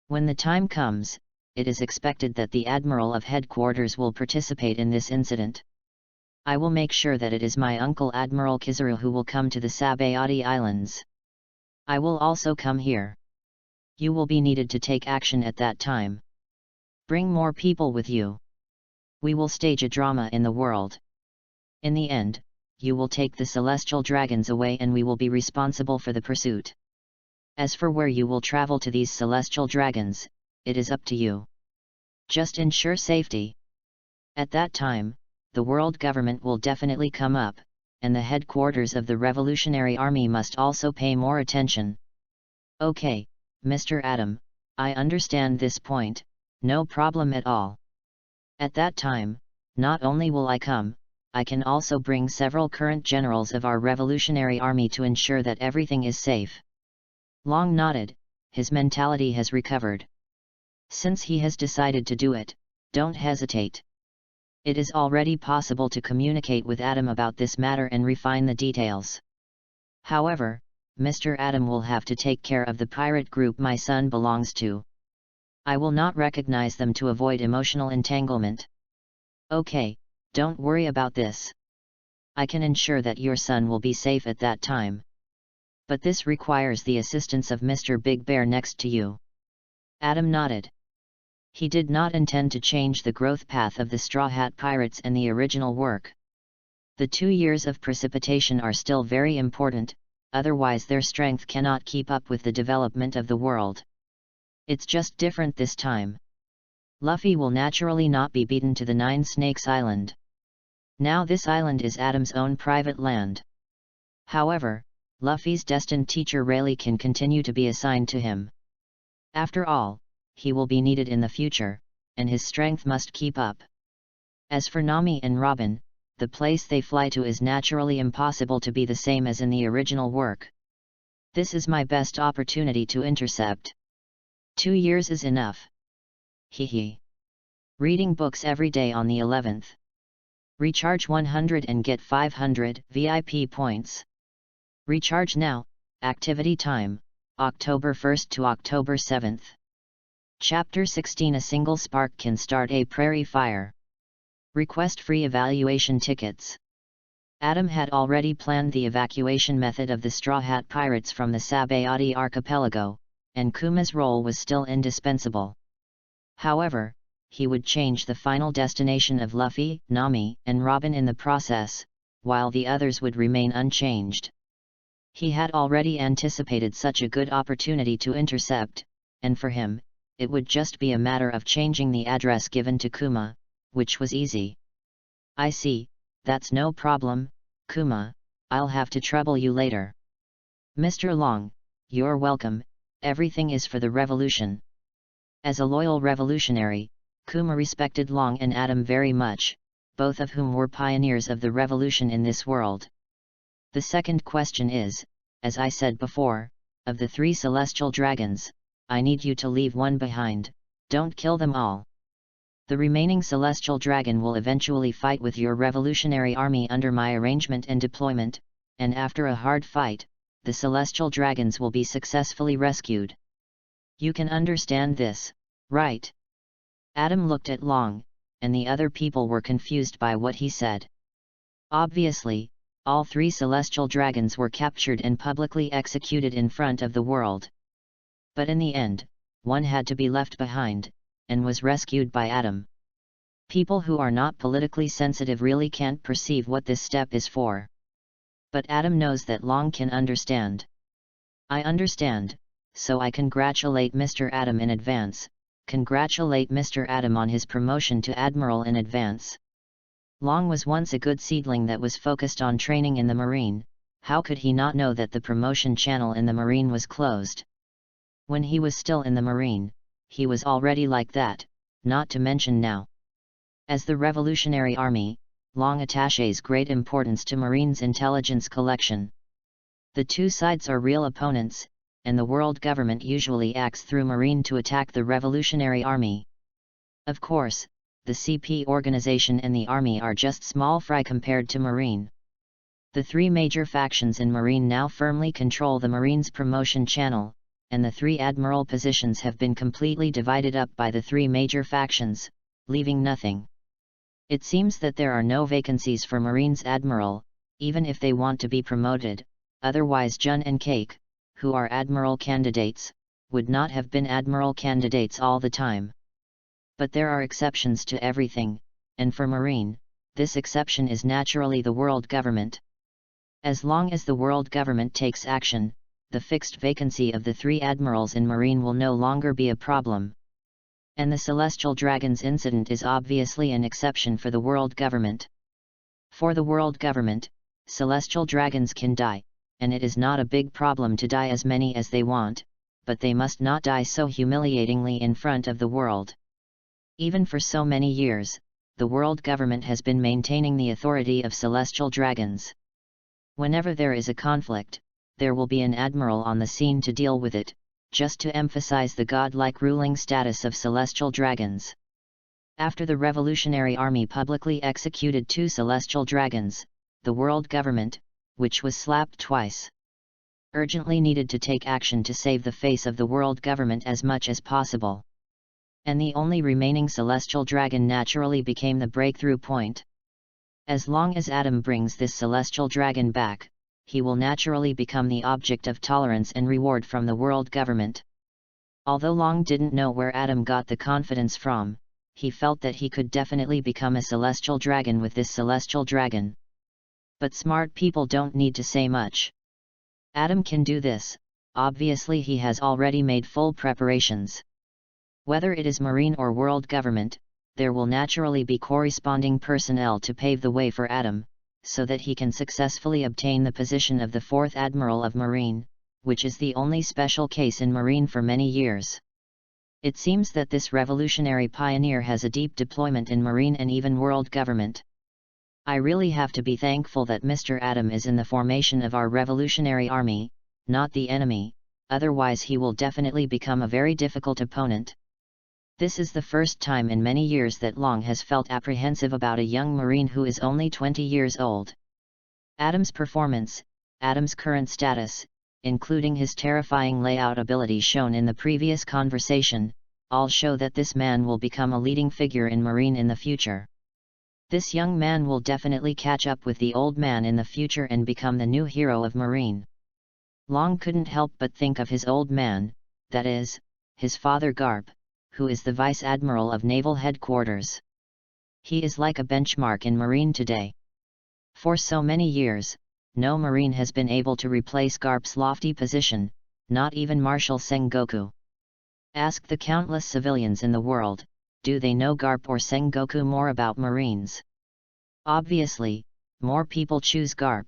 Speaker 1: When the time comes, it is expected that the Admiral of Headquarters will participate in this incident. I will make sure that it is my uncle Admiral Kizarus who will come to the Sabayati Islands. I will also come here. You will be needed to take action at that time. Bring more people with you. We will stage a drama in the world. In the end, you will take the celestial dragons away and we will be responsible for the pursuit. As for where you will travel to these celestial dragons, it is up to you. Just ensure safety. At that time, the world government will definitely come up, and the headquarters of the Revolutionary Army must also pay more attention. Okay, Mr. Adam, I understand this point, no problem at all. At that time, not only will I come, I can also bring several current generals of our Revolutionary Army to ensure that everything is safe. Long nodded, his mentality has recovered. Since he has decided to do it, don't hesitate. It is already possible to communicate with Adam about this matter and refine the details. However, Mr. Adam will have to take care of the pirate group my son belongs to. I will not recognize them to avoid emotional entanglement. Okay, don't worry about this. I can ensure that your son will be safe at that time. But this requires the assistance of Mr. Big Bear next to you. Adam nodded. He did not intend to change the growth path of the Straw Hat Pirates and the original work. The 2 years of precipitation are still very important, otherwise their strength cannot keep up with the development of the world. It's just different this time. Luffy will naturally not be beaten to the Nine Snakes Island. Now this island is Adam's own private land. However, Luffy's destined teacher Rayleigh can continue to be assigned to him. After all, he will be needed in the future, and his strength must keep up. As for Nami and Robin, the place they fly to is naturally impossible to be the same as in the original work. This is my best opportunity to intercept. 2 years is enough. Hehe. Reading books every day on the 11th. Recharge 100 and get 500 VIP points. Recharge now, activity time, October 1st to October 7th. Chapter 16 A single spark can start a prairie fire. Request free evaluation tickets. Adam had already planned the evacuation method of the Straw Hat Pirates from the Sabayati archipelago, and Kuma's role was still indispensable. However, he would change the final destination of Luffy, Nami, and Robin in the process, while the others would remain unchanged. He had already anticipated such a good opportunity to intercept, and for him, it would just be a matter of changing the address given to Kuma, which was easy. I see, that's no problem, Kuma, I'll have to trouble you later. Mr. Long, you're welcome, everything is for the revolution. As a loyal revolutionary, Kuma respected Long and Adam very much, both of whom were pioneers of the revolution in this world. The second question is, as I said before, of the 3 celestial dragons, I need you to leave one behind, don't kill them all. The remaining celestial dragon will eventually fight with your revolutionary army under my arrangement and deployment, and after a hard fight, the celestial dragons will be successfully rescued. You can understand this, right? Adam looked at Long, and the other people were confused by what he said. Obviously, all 3 celestial dragons were captured and publicly executed in front of the world. But in the end, one had to be left behind, and was rescued by Adam. People who are not politically sensitive really can't perceive what this step is for. But Adam knows that Long can understand. I understand, so I congratulate Mr. Adam in advance, congratulate Mr. Adam on his promotion to Admiral in advance. Long was once a good seedling that was focused on training in the Marine, how could he not know that the promotion channel in the Marine was closed? When he was still in the Marine, he was already like that, not to mention now. As the Revolutionary Army, Long attaches great importance to Marine's intelligence collection. The 2 sides are real opponents, and the world government usually acts through Marine to attack the Revolutionary Army. Of course, the CP organization and the Army are just small fry compared to Marine. The 3 major factions in Marine now firmly control the Marine's promotion channel, and the 3 admiral positions have been completely divided up by the 3 major factions, leaving nothing. It seems that there are no vacancies for Marines Admiral, even if they want to be promoted, otherwise Jun and Cake, who are Admiral candidates, would not have been Admiral candidates all the time. But there are exceptions to everything, and for Marine, this exception is naturally the world government. As long as the world government takes action, the fixed vacancy of the 3 admirals in Marine will no longer be a problem. And the Celestial Dragons incident is obviously an exception for the world government. For the world government, Celestial Dragons can die, and it is not a big problem to die as many as they want, but they must not die so humiliatingly in front of the world. Even for so many years, the world government has been maintaining the authority of Celestial Dragons. Whenever there is a conflict, there will be an admiral on the scene to deal with it, just to emphasize the godlike ruling status of Celestial Dragons. After the Revolutionary Army publicly executed 2 Celestial Dragons, the world government, which was slapped twice, urgently needed to take action to save the face of the world government as much as possible. And the only remaining Celestial Dragon naturally became the breakthrough point. As long as Adam brings this Celestial Dragon back, he will naturally become the object of tolerance and reward from the world government. Although Long didn't know where Adam got the confidence from, he felt that he could definitely become a Celestial Dragon with this Celestial Dragon. But smart people don't need to say much. Adam can do this, obviously he has already made full preparations. Whether it is Marine or world government, there will naturally be corresponding personnel to pave the way for Adam, so that he can successfully obtain the position of the 4th Admiral of Marine, which is the only special case in Marine for many years. It seems that this revolutionary pioneer has a deep deployment in Marine and even world government. I really have to be thankful that Mr. Adam is in the formation of our revolutionary army, not the enemy, otherwise he will definitely become a very difficult opponent. This is the first time in many years that Long has felt apprehensive about a young Marine who is only 20 years old. Adam's performance, Adam's current status, including his terrifying layout ability shown in the previous conversation, all show that this man will become a leading figure in Marine in the future. This young man will definitely catch up with the old man in the future and become the new hero of Marine. Long couldn't help but think of his old man, that is, his father Garp, who is the Vice Admiral of Naval Headquarters. He is like a benchmark in Marine today. For so many years, no Marine has been able to replace Garp's lofty position, not even Marshal Sengoku. Ask the countless civilians in the world, do they know Garp or Sengoku more about Marines? Obviously, more people choose Garp.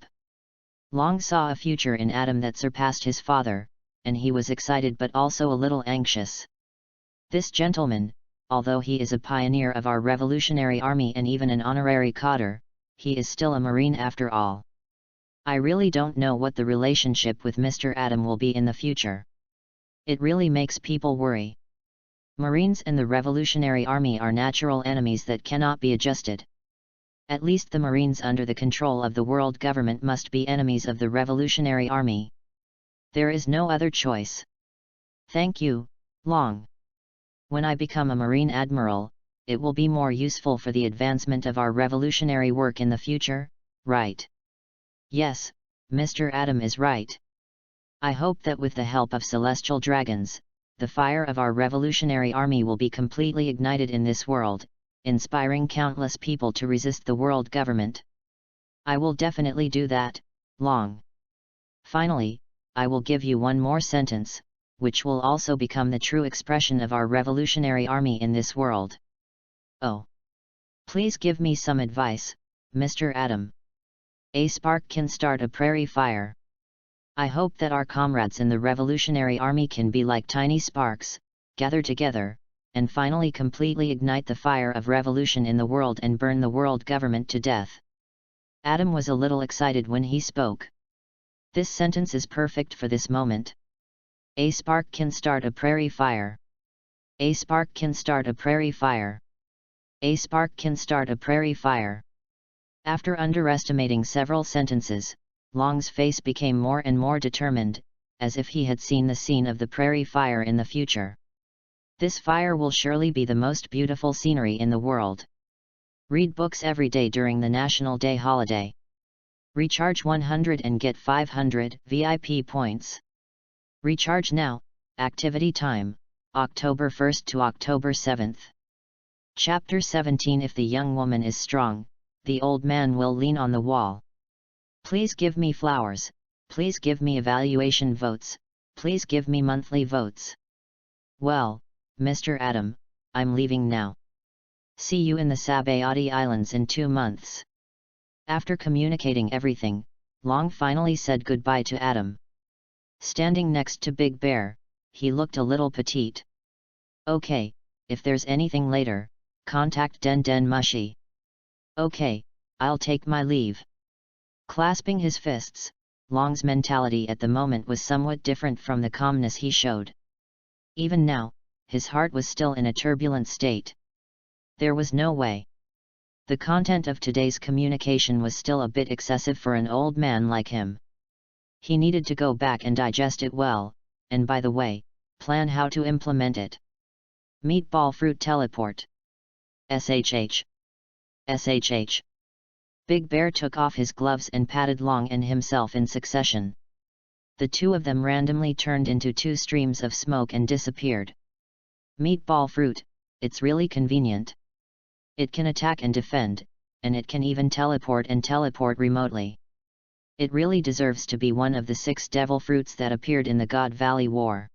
Speaker 1: Long saw a future in Adam that surpassed his father, and he was excited but also a little anxious. This gentleman, although he is a pioneer of our revolutionary army and even an honorary cadre, he is still a Marine after all. I really don't know what the relationship with Mr. Adam will be in the future. It really makes people worry. Marines and the Revolutionary Army are natural enemies that cannot be adjusted. At least the Marines under the control of the world government must be enemies of the Revolutionary Army. There is no other choice. Thank you, Long. When I become a Marine Admiral, it will be more useful for the advancement of our revolutionary work in the future, right? Yes, Mr. Adam is right. I hope that with the help of Celestial Dragons, the fire of our revolutionary army will be completely ignited in this world, inspiring countless people to resist the world government. I will definitely do that, Long. Finally, I will give you one more sentence, which will also become the true expression of our revolutionary army in this world. Oh! Please give me some advice, Mr. Adam. A spark can start a prairie fire. I hope that our comrades in the revolutionary army can be like tiny sparks, gather together, and finally completely ignite the fire of revolution in the world and burn the world government to death. Adam was a little excited when he spoke. This sentence is perfect for this moment. A spark can start a prairie fire. A spark can start a prairie fire. A spark can start a prairie fire. After underestimating several sentences, Long's face became more and more determined, as if he had seen the scene of the prairie fire in the future. This fire will surely be the most beautiful scenery in the world. Read books every day during the National Day holiday. Recharge 100 and get 500 VIP points. Recharge now. Activity time, October 1st to October 7th. Chapter 17. If the young woman is strong, the old man will lean on the wall. Please give me flowers, please give me evaluation votes, please give me monthly votes. Well, Mr. Adam, I'm leaving now. See you in the Sabayati Islands in 2 months. After communicating everything, Long finally said goodbye to Adam. Standing next to Big Bear, he looked a little petite. Okay, if there's anything later, contact Den Den Mushi. Okay, I'll take my leave. Clasping his fists, Long's mentality at the moment was somewhat different from the calmness he showed. Even now, his heart was still in a turbulent state. There was no way. The content of today's communication was still a bit excessive for an old man like him. He needed to go back and digest it well, and by the way, plan how to implement it. Meatball fruit teleport. SHH. SHH. Big Bear took off his gloves and patted Long and himself in succession. The two of them randomly turned into 2 streams of smoke and disappeared. Meatball fruit, it's really convenient. It can attack and defend, and it can even teleport and teleport remotely. It really deserves to be one of the 6 devil fruits that appeared in the God Valley War.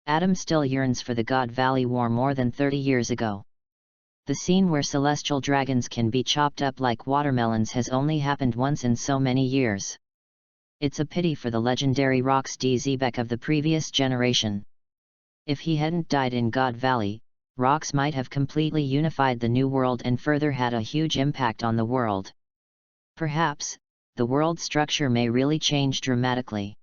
Speaker 1: Adam still yearns for the God Valley War more than 30 years ago. The scene where celestial dragons can be chopped up like watermelons has only happened once in so many years. It's a pity for the legendary Rox D. Zebek of the previous generation. If he hadn't died in God Valley, Rox might have completely unified the New World and further had a huge impact on the world. Perhaps, the world structure may really change dramatically.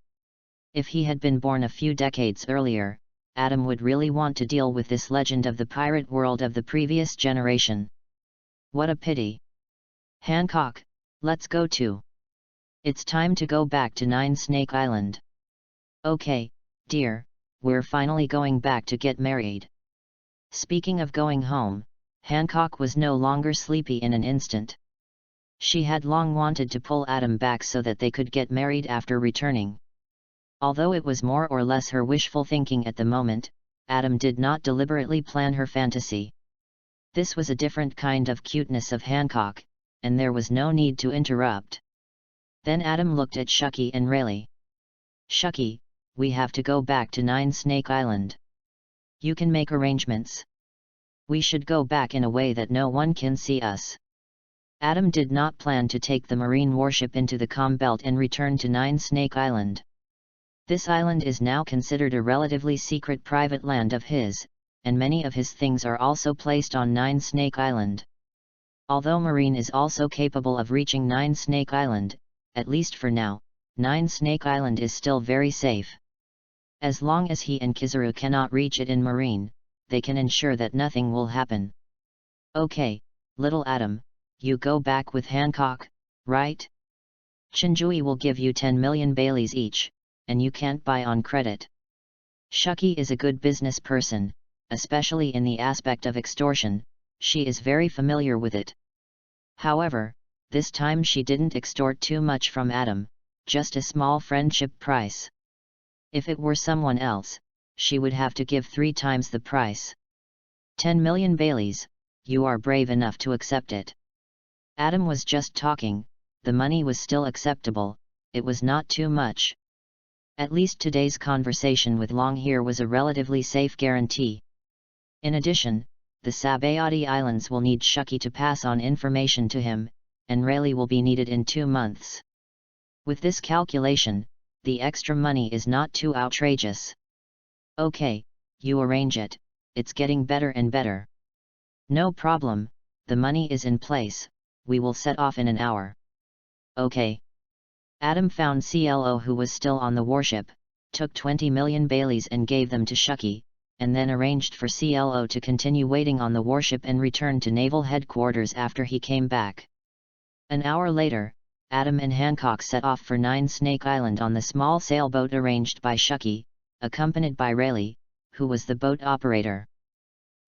Speaker 1: If he had been born a few decades earlier, Adam would really want to deal with this legend of the pirate world of the previous generation. What a pity. Hancock, let's go too. It's time to go back to 9 Snake Island. Okay, dear, we're finally going back to get married. Speaking of going home, Hancock was no longer sleepy in an instant. She had long wanted to pull Adam back so that they could get married after returning. Although it was more or less her wishful thinking at the moment, Adam did not deliberately plan her fantasy. This was a different kind of cuteness of Hancock, and there was no need to interrupt. Then Adam looked at Shucky and Rayleigh. Shucky, we have to go back to 9 Snake Island. You can make arrangements. We should go back in a way that no one can see us. Adam did not plan to take the marine warship into the calm belt and return to 9 Snake Island. This island is now considered a relatively secret private land of his, and many of his things are also placed on 9 Snake Island. Although Marine is also capable of reaching 9 Snake Island, at least for now, 9 Snake Island is still very safe. As long as he and Kizarus cannot reach it in Marine, they can ensure that nothing will happen. Okay, little Adam, you go back with Hancock, right? Chinjui will give you 10 million Baileys each, and you can't buy on credit. Shucky is a good business person, especially in the aspect of extortion, she is very familiar with it. However, this time she didn't extort too much from Adam, just a small friendship price. If it were someone else, she would have to give 3 times the price. 10 million Baileys, you are brave enough to accept it. Adam was just talking, the money was still acceptable, it was not too much. At least today's conversation with Long here was a relatively safe guarantee. In addition, the Sabayati Islands will need Shucky to pass on information to him, and Rayleigh will be needed in 2 months. With this calculation, the extra money is not too outrageous. Okay, you arrange it, it's getting better and better. No problem, the money is in place, we will set off in an hour. Okay. Adam found CLO who was still on the warship, took 20 million Baileys and gave them to Shucky, and then arranged for CLO to continue waiting on the warship and return to naval headquarters after he came back. An hour later, Adam and Hancock set off for Nine Snake Island on the small sailboat arranged by Shucky, accompanied by Rayleigh, who was the boat operator.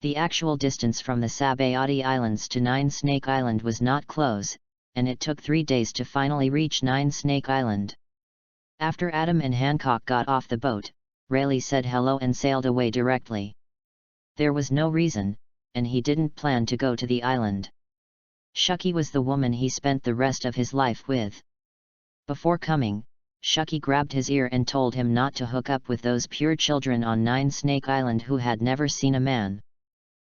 Speaker 1: The actual distance from the Sabayati Islands to Nine Snake Island was not close, and it took 3 days to finally reach Nine Snake Island. After Adam and Hancock got off the boat, Rayleigh said hello and sailed away directly. There was no reason, and he didn't plan to go to the island. Shucky was the woman he spent the rest of his life with. Before coming, Shucky grabbed his ear and told him not to hook up with those pure children on Nine Snake Island who had never seen a man.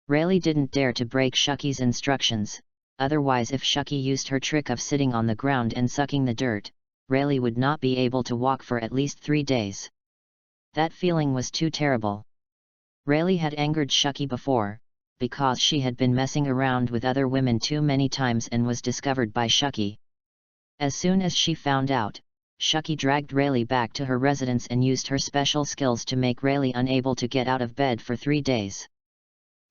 Speaker 1: Rayleigh didn't dare to break Shucky's instructions, otherwise if Shucky used her trick of sitting on the ground and sucking the dirt, Rayleigh would not be able to walk for at least 3 days. That feeling was too terrible. Rayleigh had angered Shucky before, because she had been messing around with other women too many times and was discovered by Shucky. As soon as she found out, Shucky dragged Rayleigh back to her residence and used her special skills to make Rayleigh unable to get out of bed for 3 days.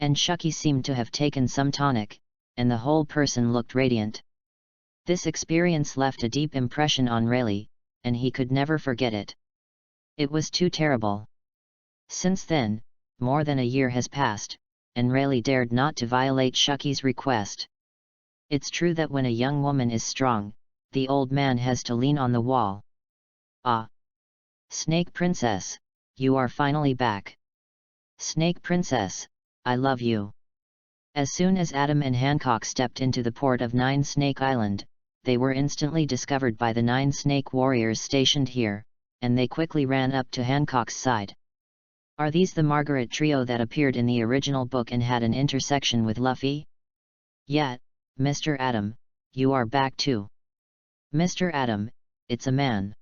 Speaker 1: And Shucky seemed to have taken some tonic, and the whole person looked radiant. This experience left a deep impression on Rayleigh, and he could never forget it. It was too terrible. Since then, more than a year has passed, and Rayleigh dared not to violate Shucky's request. It's true that when a young woman is strong, the old man has to lean on the wall. Ah! Snake Princess, you are finally back. Snake Princess, I love you. As soon as Adam and Hancock stepped into the port of Nine Snake Island, they were instantly discovered by the 9 snake warriors stationed here, and they quickly ran up to Hancock's side. Are these the Margaret trio that appeared in the original book and had an intersection with Luffy? Yeah, Mr. Adam, you are back too. Mr. Adam, it's a man.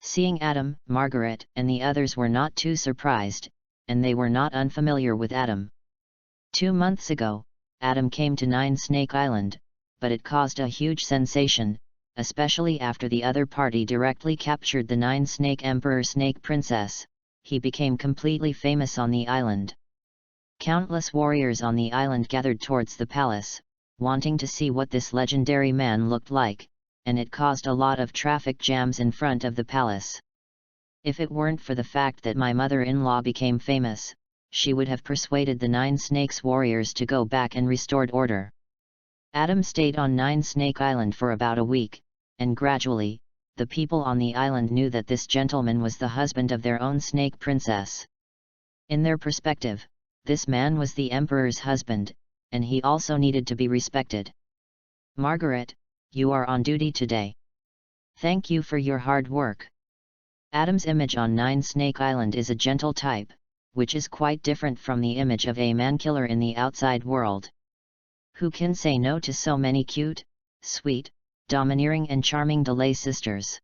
Speaker 1: Seeing Adam, Margaret, and the others were not too surprised, and they were not unfamiliar with Adam. 2 months ago, Adam came to Nine Snake Island, but it caused a huge sensation, especially after the other party directly captured the 9 Snake Emperor Snake Princess. He became completely famous on the island. Countless warriors on the island gathered towards the palace, wanting to see what this legendary man looked like, and it caused a lot of traffic jams in front of the palace. If it weren't for the fact that my mother-in-law became famous, she would have persuaded the 9 Snakes warriors to go back and restored order. Adam stayed on Nine Snake Island for about a week, and gradually, the people on the island knew that this gentleman was the husband of their own snake princess. In their perspective, this man was the emperor's husband, and he also needed to be respected. Margaret, you are on duty today. Thank you for your hard work. Adam's image on Nine Snake Island is a gentle type, which is quite different from the image of a man-killer in the outside world. Who can say no to so many cute, sweet, domineering and charming Delay sisters?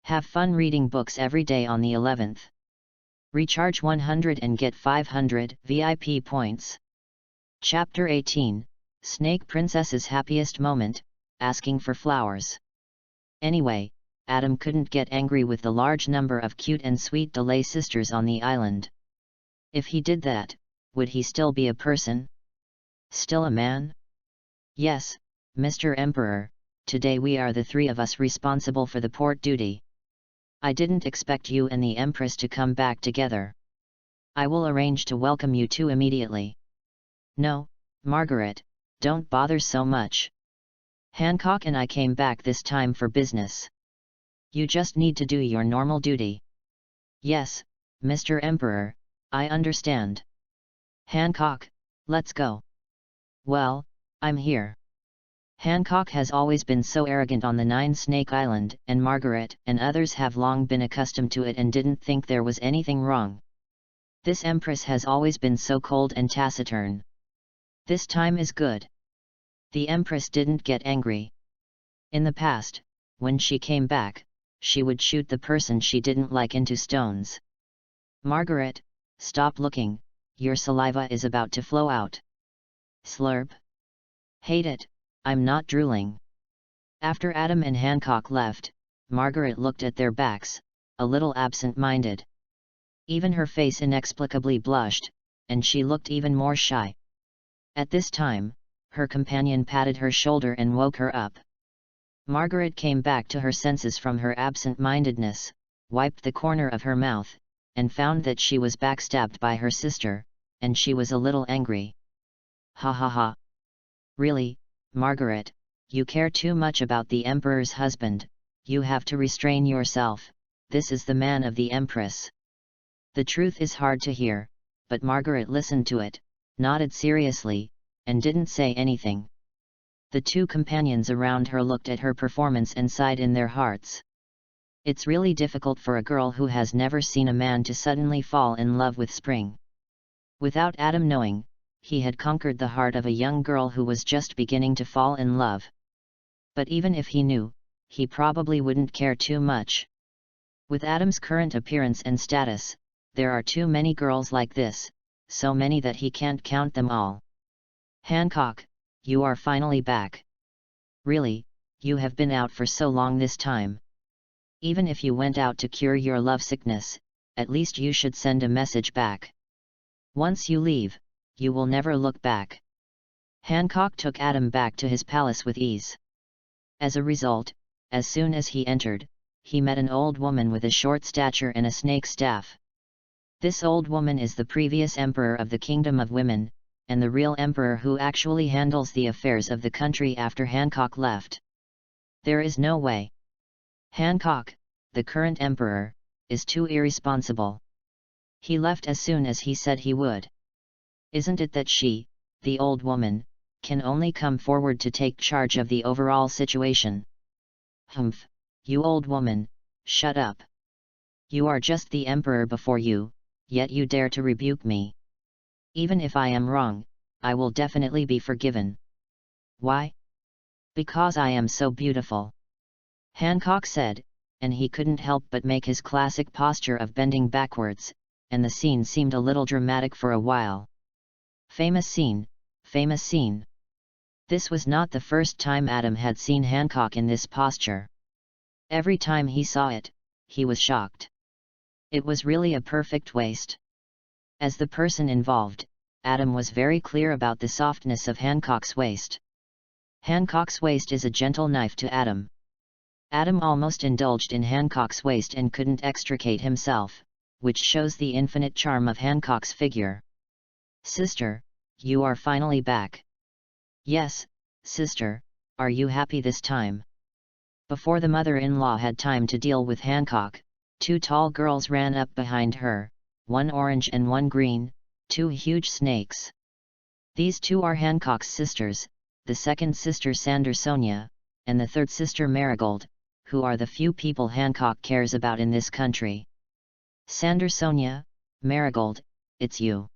Speaker 1: Have fun reading books every day on the 11th. Recharge 100 and get 500 VIP points. Chapter 18, Snake Princess's Happiest Moment, Asking for Flowers. Anyway, Adam couldn't get angry with the large number of cute and sweet Delay sisters on the island. If he did that, would he still be a person? Still a man? Yes, Mr. Emperor, today we are the 3 of us responsible for the port duty. I didn't expect you and the Empress to come back together. I will arrange to welcome you 2 immediately. No, Margaret, don't bother so much. Hancock and I came back this time for business. You just need to do your normal duty. Yes, Mr. Emperor, I understand. Hancock, let's go. Well, I'm here. Hancock has always been so arrogant on the Nine Snake Island, and Margaret and others have long been accustomed to it and didn't think there was anything wrong. This Empress has always been so cold and taciturn. This time is good. The Empress didn't get angry. In the past, when she came back, she would shoot the person she didn't like into stones. Margaret, stop looking, your saliva is about to flow out. Slurp. Hate it, I'm not drooling. After Adam and Hancock left, Margaret looked at their backs, a little absent-minded. Even her face inexplicably blushed, and she looked even more shy. At this time, her companion patted her shoulder and woke her up. Margaret came back to her senses from her absent-mindedness, wiped the corner of her mouth, and found that she was backstabbed by her sister, and she was a little angry. Ha ha ha. Really, Margaret, you care too much about the Emperor's husband, you have to restrain yourself, this is the man of the Empress. The truth is hard to hear, but Margaret listened to it, nodded seriously, and didn't say anything. The two companions around her looked at her performance and sighed in their hearts. It's really difficult for a girl who has never seen a man to suddenly fall in love with Spring. Without Adam knowing, he had conquered the heart of a young girl who was just beginning to fall in love. But even if he knew, he probably wouldn't care too much. With Adam's current appearance and status, there are too many girls like this, so many that he can't count them all. Hancock, you are finally back. Really, you have been out for so long this time. Even if you went out to cure your lovesickness, at least you should send a message back. Once you leave, you will never look back. Hancock took Adam back to his palace with ease. As a result, as soon as he entered, he met an old woman with a short stature and a snake staff. This old woman is the previous emperor of the Kingdom of Women, and the real emperor who actually handles the affairs of the country after Hancock left. There is no way. Hancock, the current emperor, is too irresponsible. He left as soon as he said he would. Isn't it that she, the old woman, can only come forward to take charge of the overall situation? Humph, you old woman, shut up. You are just the emperor before you, yet you dare to rebuke me. Even if I am wrong, I will definitely be forgiven. Why? Because I am so beautiful. Hancock said, and he couldn't help but make his classic posture of bending backwards, and the scene seemed a little dramatic for a while. Famous scene, famous scene. This was not the first time Adam had seen Hancock in this posture. Every time he saw it, he was shocked. It was really a perfect waist. As the person involved, Adam was very clear about the softness of Hancock's waist. Hancock's waist is a gentle knife to Adam. Adam almost indulged in Hancock's waist and couldn't extricate himself, which shows the infinite charm of Hancock's figure. Sister, you are finally back. Yes, sister, are you happy this time? Before the mother-in-law had time to deal with Hancock, two tall girls ran up behind her, one orange and one green, two huge snakes. These two are Hancock's sisters, the second sister Sandersonia, and the third sister Marigold, who are the few people Hancock cares about in this country. Sandersonia, Marigold, it's you.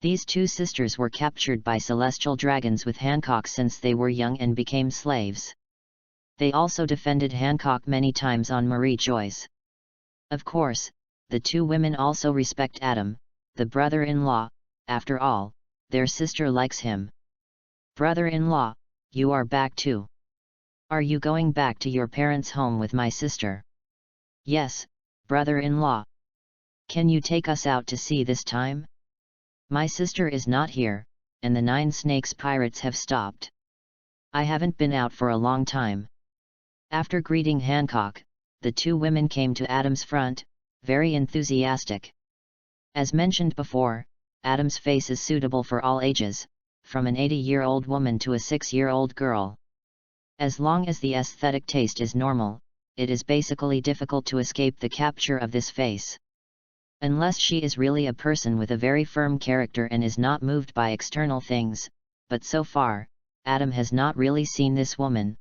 Speaker 1: These two sisters were captured by celestial dragons with Hancock since they were young and became slaves. They also defended Hancock many times on Marie Joyce. Of course, the two women also respect Adam, the brother-in-law, after all, their sister likes him. Brother-in-law, you are back too. Are you going back to your parents' home with my sister? Yes, brother-in-law. Can you take us out to sea this time? My sister is not here, and the 9 Snakes pirates have stopped. I haven't been out for a long time. After greeting Hancock, the two women came to Adam's front, very enthusiastic. As mentioned before, Adam's face is suitable for all ages, from an 80-year-old woman to a 6-year-old girl. As long as the aesthetic taste is normal, it is basically difficult to escape the capture of this face. Unless she is really a person with a very firm character and is not moved by external things, but so far, Adam has not really seen this woman.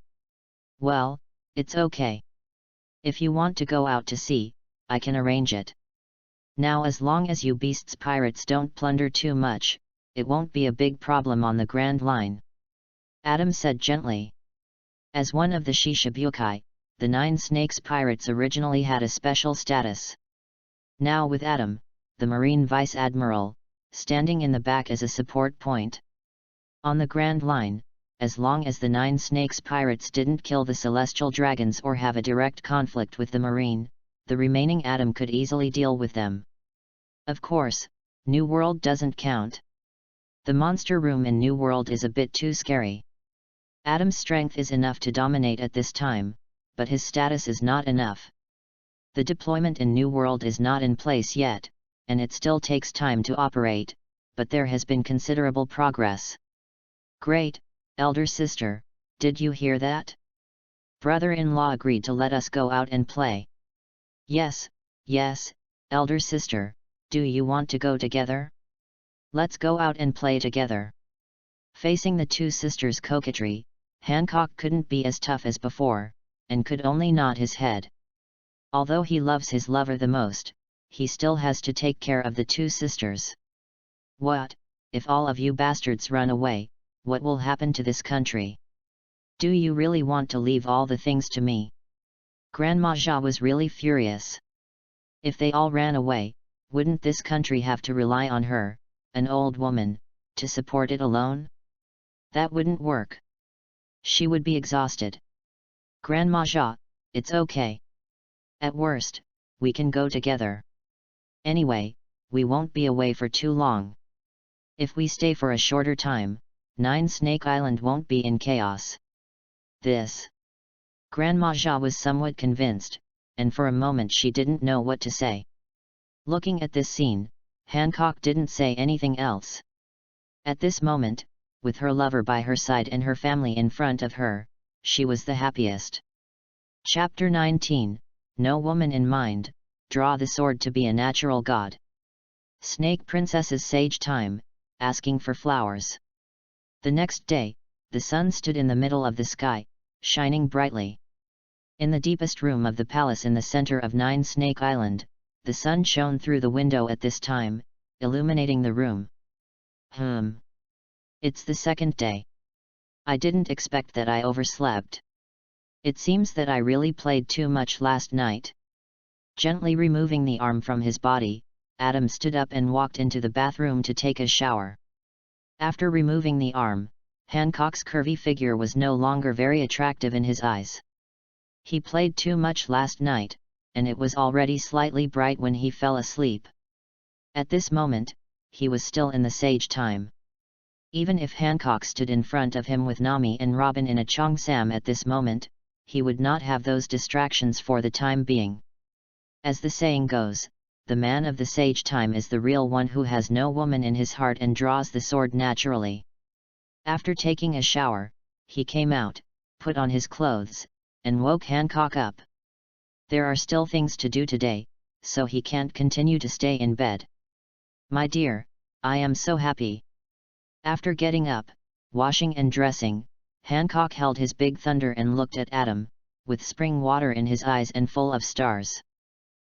Speaker 1: Well, it's okay. If you want to go out to sea, I can arrange it. Now as long as you beasts pirates don't plunder too much, it won't be a big problem on the Grand Line. Adam said gently. As one of the Shishibukai, the 9 Snakes pirates originally had a special status. Now with Adam, the Marine Vice Admiral, standing in the back as a support point. On the Grand Line, as long as the 9 Snakes pirates didn't kill the celestial dragons or have a direct conflict with the Marine, the remaining Adam could easily deal with them. Of course, New World doesn't count. The monster room in New World is a bit too scary. Adam's strength is enough to dominate at this time, but his status is not enough. The deployment in New World is not in place yet, and it still takes time to operate, but there has been considerable progress. Great, elder sister, did you hear that? Brother-in-law agreed to let us go out and play. Yes, elder sister, do you want to go together? Let's go out and play together. Facing the two sisters' coquetry, Hancock couldn't be as tough as before, and could only nod his head. Although he loves his lover the most, he still has to take care of the two sisters. What, if all of you bastards run away, what will happen to this country? Do you really want to leave all the things to me? Grandma Jia was really furious. If they all ran away, wouldn't this country have to rely on her, an old woman, to support it alone? That wouldn't work. She would be exhausted. Grandma Jia, it's okay. At worst, we can go together. Anyway, we won't be away for too long. If we stay for a shorter time, Nine Snake Island won't be in chaos. This. Grandma Jia was somewhat convinced, and for a moment she didn't know what to say. Looking at this scene, Hancock didn't say anything else. At this moment, with her lover by her side and her family in front of her, she was the happiest. Chapter 19, No Woman in Mind, Draw the Sword to be a Natural God. Snake Princess's Sage Time, Asking for Flowers. The next day, the sun stood in the middle of the sky, shining brightly. In the deepest room of the palace in the center of Nine Snake Island, the sun shone through the window at this time, illuminating the room. It's the second day. I didn't expect that I overslept. It seems that I really played too much last night. Gently removing the arm from his body, Adam stood up and walked into the bathroom to take a shower. After removing the arm, Hancock's curvy figure was no longer very attractive in his eyes. He played too much last night, and it was already slightly bright when he fell asleep. At this moment, he was still in the sage time. Even if Hancock stood in front of him with Nami and Robin in a cheongsam at this moment, he would not have those distractions for the time being. As the saying goes, the man of the sage time is the real one who has no woman in his heart and draws the sword naturally. After taking a shower, he came out, put on his clothes, and woke Hancock up. There are still things to do today, so he can't continue to stay in bed. My dear, I am so happy. After getting up, washing and dressing, Hancock held his big thunder and looked at Adam, with spring water in his eyes and full of stars.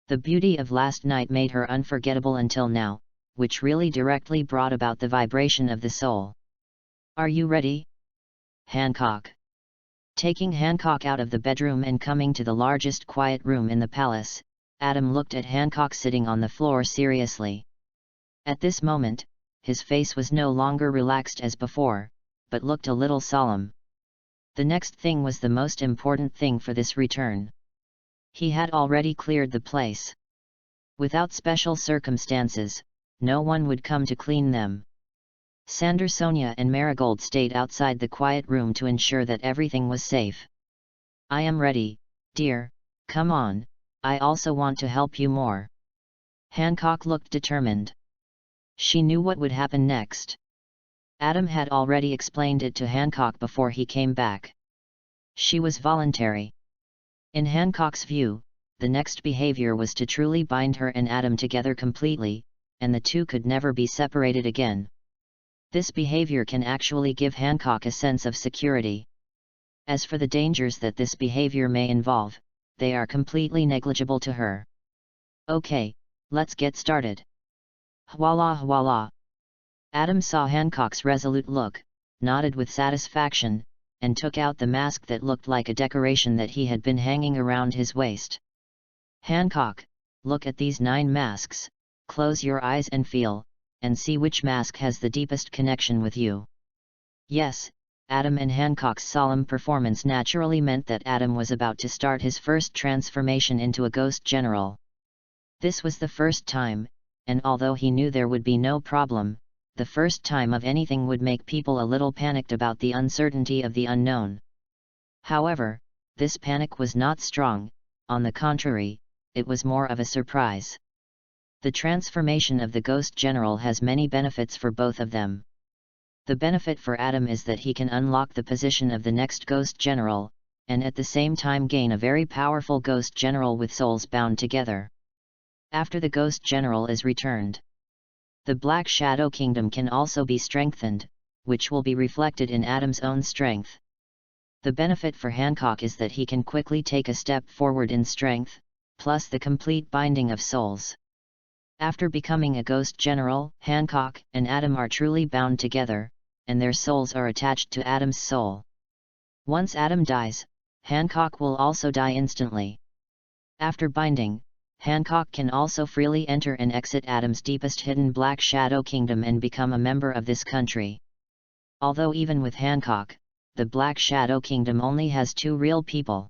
Speaker 1: The beauty of last night made her unforgettable until now, which really directly brought about the vibration of the soul. Are you ready? Hancock. Taking Hancock out of the bedroom and coming to the largest quiet room in the palace, Adam looked at Hancock sitting on the floor seriously. At this moment, his face was no longer relaxed as before, but looked a little solemn. The next thing was the most important thing for this return. He had already cleared the place. Without special circumstances, no one would come to clean them. Sander, Sonia and Marigold stayed outside the quiet room to ensure that everything was safe. I am ready, dear, come on, I also want to help you more. Hancock looked determined. She knew what would happen next. Adam had already explained it to Hancock before he came back. She was voluntary. In Hancock's view, the next behavior was to truly bind her and Adam together completely, and the two could never be separated again. This behavior can actually give Hancock a sense of security. As for the dangers that this behavior may involve, they are completely negligible to her. Okay, let's get started. Voila voila. Adam saw Hancock's resolute look, nodded with satisfaction, and took out the mask that looked like a decoration that he had been hanging around his waist. Hancock, look at these 9 masks, close your eyes and feel, and see which mask has the deepest connection with you. Yes, Adam and Hancock's solemn performance naturally meant that Adam was about to start his first transformation into a ghost general. This was the first time, and although he knew there would be no problem, the first time of anything would make people a little panicked about the uncertainty of the unknown. However, this panic was not strong, on the contrary, it was more of a surprise. The transformation of the Ghost General has many benefits for both of them. The benefit for Adam is that he can unlock the position of the next Ghost General, and at the same time gain a very powerful Ghost General with souls bound together. After the Ghost General is returned, the Black Shadow Kingdom can also be strengthened, which will be reflected in Adam's own strength. The benefit for Hancock is that he can quickly take a step forward in strength, plus the complete binding of souls. After becoming a Ghost General, Hancock and Adam are truly bound together, and their souls are attached to Adam's soul. Once Adam dies, Hancock will also die instantly. After binding, Hancock can also freely enter and exit Adam's deepest hidden Black Shadow Kingdom and become a member of this country. Although even with Hancock, the Black Shadow Kingdom only has 2 real people.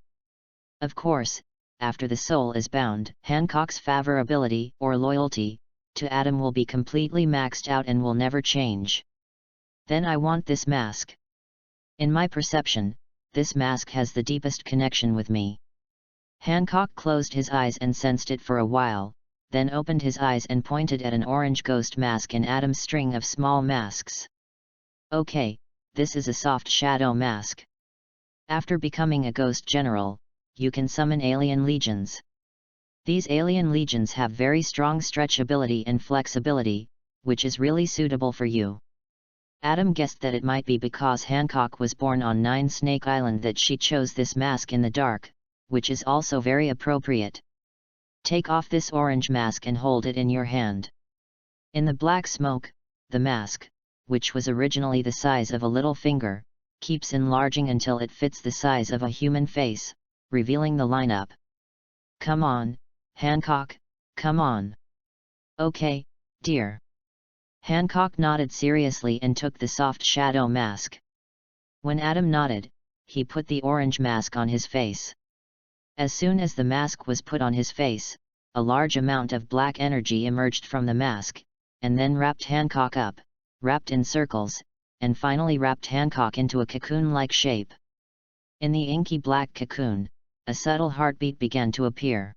Speaker 1: Of course, after the soul is bound, Hancock's favorability or loyalty to Adam will be completely maxed out and will never change. Then I want this mask. In my perception, this mask has the deepest connection with me. Hancock closed his eyes and sensed it for a while, then opened his eyes and pointed at an orange ghost mask in Adam's string of small masks. Okay, this is a soft shadow mask. After becoming a Ghost General, you can summon alien legions. These alien legions have very strong stretchability and flexibility, which is really suitable for you. Adam guessed that it might be because Hancock was born on 9 Snake Island that she chose this mask in the dark, which is also very appropriate. Take off this orange mask and hold it in your hand. In the black smoke, the mask, which was originally the size of a little finger, keeps enlarging until it fits the size of a human face, revealing the lineup. Come on, Hancock, come on. Okay, dear. Hancock nodded seriously and took the soft shadow mask. When Adam nodded, he put the orange mask on his face. As soon as the mask was put on his face, a large amount of black energy emerged from the mask, and then wrapped Hancock up, wrapped in circles, and finally wrapped Hancock into a cocoon-like shape. In the inky black cocoon, a subtle heartbeat began to appear.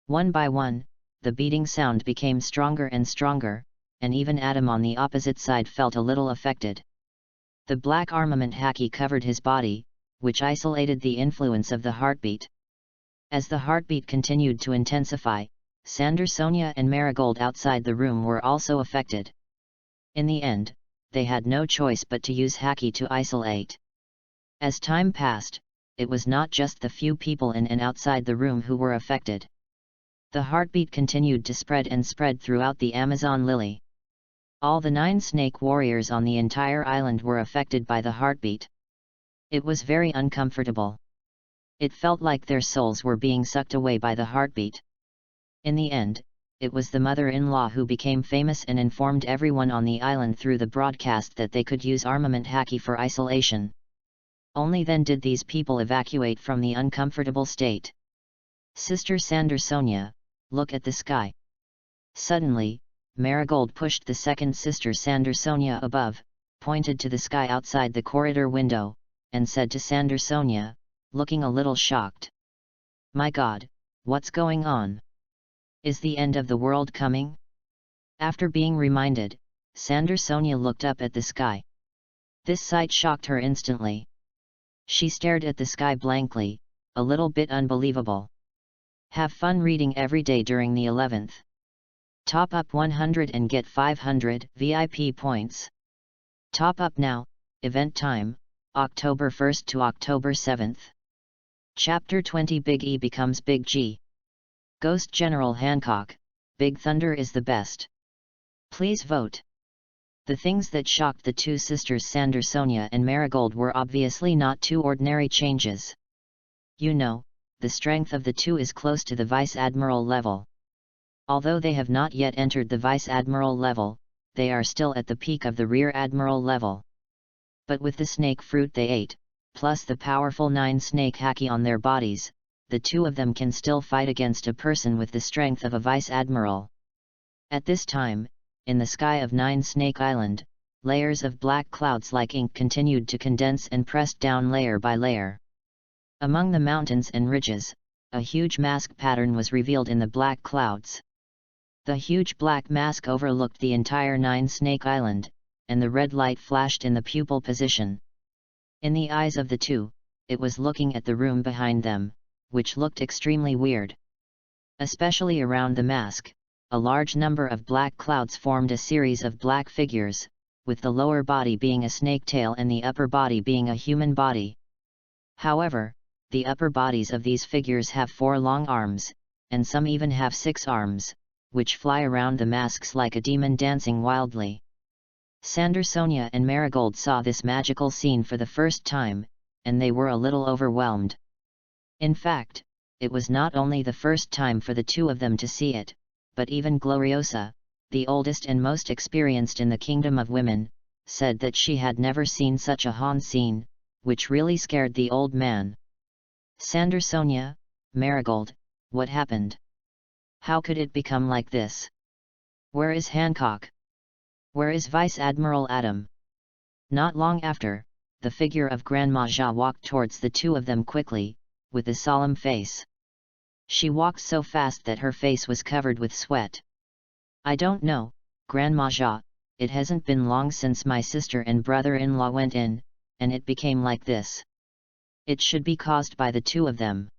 Speaker 1: One by one, the beating sound became stronger and stronger, and even Adam on the opposite side felt a little affected. The black armament haki covered his body, which isolated the influence of the heartbeat. As the heartbeat continued to intensify, Sander, Sonia and Marigold outside the room were also affected. In the end, they had no choice but to use haki to isolate. As time passed, it was not just the few people in and outside the room who were affected. The heartbeat continued to spread and spread throughout the Amazon lily. All the 9 snake warriors on the entire island were affected by the heartbeat. It was very uncomfortable. It felt like their souls were being sucked away by the heartbeat. In the end, it was the mother-in-law who became famous and informed everyone on the island through the broadcast that they could use armament haki for isolation. Only then did these people evacuate from the uncomfortable state. Sister Sander, Sonia, look at the sky. Suddenly, Marigold pushed the second sister Sander, Sonia above, pointed to the sky outside the corridor window, and said to Sander, Sonia, looking a little shocked. My God, what's going on? Is the end of the world coming? After being reminded, Sander, Sonia looked up at the sky. This sight shocked her instantly. She stared at the sky blankly, a little bit unbelievable. Have fun reading every day during the 11th. Top up 100 and get 500 VIP points. Top up now, event time, October 1st to October 7th. Chapter 20 Big E becomes Big G. Ghost General Hancock, Big Thunder is the best. Please vote. The things that shocked the 2 sisters Sander, Sonia and Marigold were obviously not 2 ordinary changes. You know, the strength of the 2 is close to the Vice Admiral level. Although they have not yet entered the Vice Admiral level, they are still at the peak of the Rear Admiral level. But with the snake fruit they ate, plus the powerful 9 snake haki on their bodies, the 2 of them can still fight against a person with the strength of a Vice Admiral. At this time, in the sky of Nine Snake Island, layers of black clouds like ink continued to condense and pressed down layer by layer. Among the mountains and ridges, a huge mask pattern was revealed in the black clouds. The huge black mask overlooked the entire Nine Snake Island, and the red light flashed in the pupil position. In the eyes of the two, it was looking at the room behind them, which looked extremely weird. Especially around the mask, a large number of black clouds formed a series of black figures, with the lower body being a snake tail and the upper body being a human body. However, the upper bodies of these figures have 4 long arms, and some even have 6 arms, which fly around the masks like a demon dancing wildly. Sander, Sonia and Marigold saw this magical scene for the first time, and they were a little overwhelmed. In fact, it was not only the first time for the two of them to see it, but even Gloriosa, the oldest and most experienced in the Kingdom of Women, said that she had never seen such a haunt scene, which really scared the old man. Sander, Sonia, Marigold, what happened? How could it become like this? Where is Hancock? Where is Vice Admiral Adam? Not long after, the figure of Grandma Jia walked towards the two of them quickly, with a solemn face. She walked so fast that her face was covered with sweat. I don't know, Grandma Jia, it hasn't been long since my sister and brother-in-law went in, and it became like this. It should be caused by the two of them.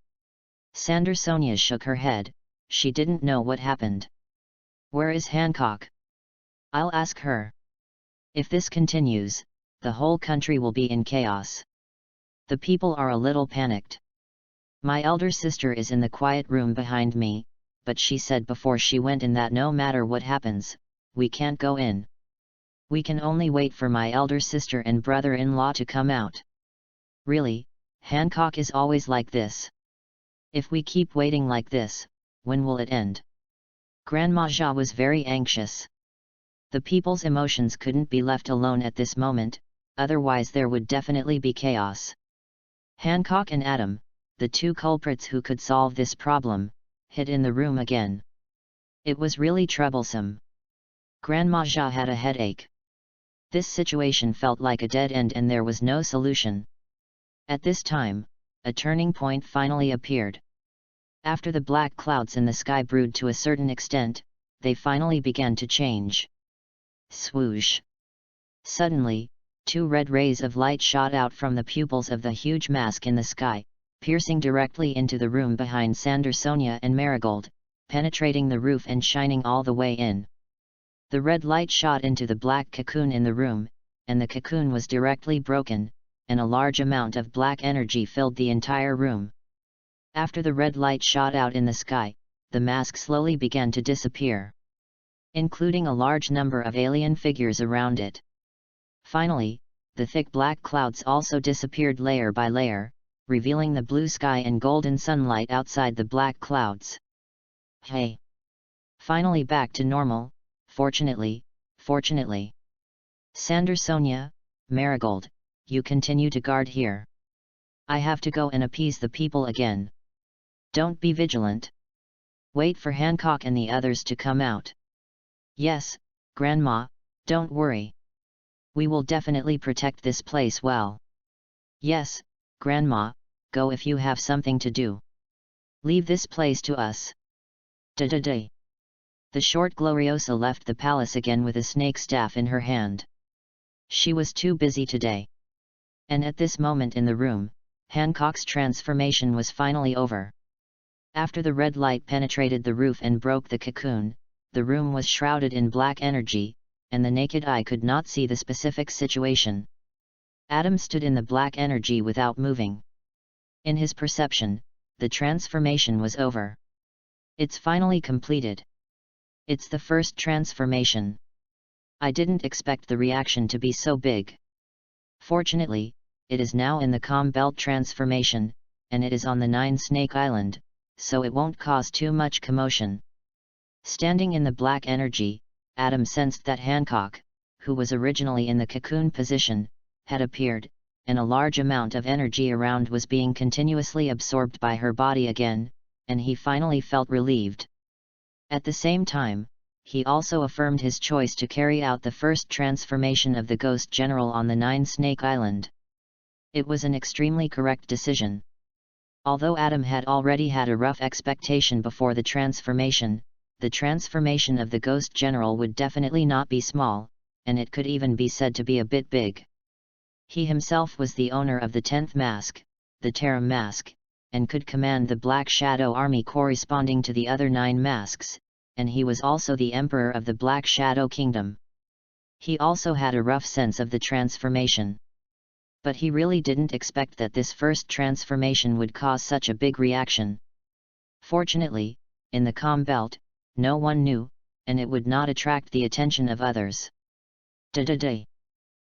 Speaker 1: Sander, Sonia shook her head, she didn't know what happened. Where is Hancock? I'll ask her. If this continues, the whole country will be in chaos. The people are a little panicked. My elder sister is in the quiet room behind me, but she said before she went in that no matter what happens, we can't go in. We can only wait for my elder sister and brother-in-law to come out. Really, Hancock is always like this. If we keep waiting like this, when will it end? Grandma Jia was very anxious. The people's emotions couldn't be left alone at this moment, otherwise there would definitely be chaos. Hancock and Adam, the two culprits who could solve this problem, hid in the room again. It was really troublesome. Grandma Jia had a headache. This situation felt like a dead end and there was no solution. At this time, a turning point finally appeared. After the black clouds in the sky brewed to a certain extent, they finally began to change. Swoosh! Suddenly, 2 red rays of light shot out from the pupils of the huge mask in the sky, piercing directly into the room behind Sander, Sonia and Marigold, penetrating the roof and shining all the way in. The red light shot into the black cocoon in the room, and the cocoon was directly broken, and a large amount of black energy filled the entire room. After the red light shot out in the sky, the mask slowly began to disappear, including a large number of alien figures around it. Finally, the thick black clouds also disappeared layer by layer, revealing the blue sky and golden sunlight outside the black clouds. Hey! Finally back to normal, fortunately. Sander, Sonia, Marigold, you continue to guard here. I have to go and appease the people again. Don't be vigilant. Wait for Hancock and the others to come out. Yes, Grandma, don't worry. We will definitely protect this place well. Yes, Grandma, go if you have something to do. Leave this place to us. Da-da-day. The short Gloriosa left the palace again with a snake staff in her hand. She was too busy today. And at this moment in the room, Hancock's transformation was finally over. After the red light penetrated the roof and broke the cocoon, the room was shrouded in black energy, and the naked eye could not see the specific situation. Adam stood in the black energy without moving. In his perception, the transformation was over. It's finally completed. It's the first transformation. I didn't expect the reaction to be so big. Fortunately, it is now in the calm belt transformation, and it is on the Nine Snake Island, so it won't cause too much commotion. Standing in the black energy, Adam sensed that Hancock, who was originally in the cocoon position, had appeared, and a large amount of energy around was being continuously absorbed by her body again, and he finally felt relieved. At the same time, he also affirmed his choice to carry out the first transformation of the Ghost General on the Nine-Snake Island. It was an extremely correct decision. Although Adam had already had a rough expectation before the transformation of the Ghost General would definitely not be small, and it could even be said to be a bit big. He himself was the owner of the 10th mask, the Tarim mask, and could command the Black Shadow army corresponding to the other 9 masks, and he was also the Emperor of the Black Shadow Kingdom. He also had a rough sense of the transformation. But he really didn't expect that this first transformation would cause such a big reaction. Fortunately, in the Calm Belt, no one knew, and it would not attract the attention of others.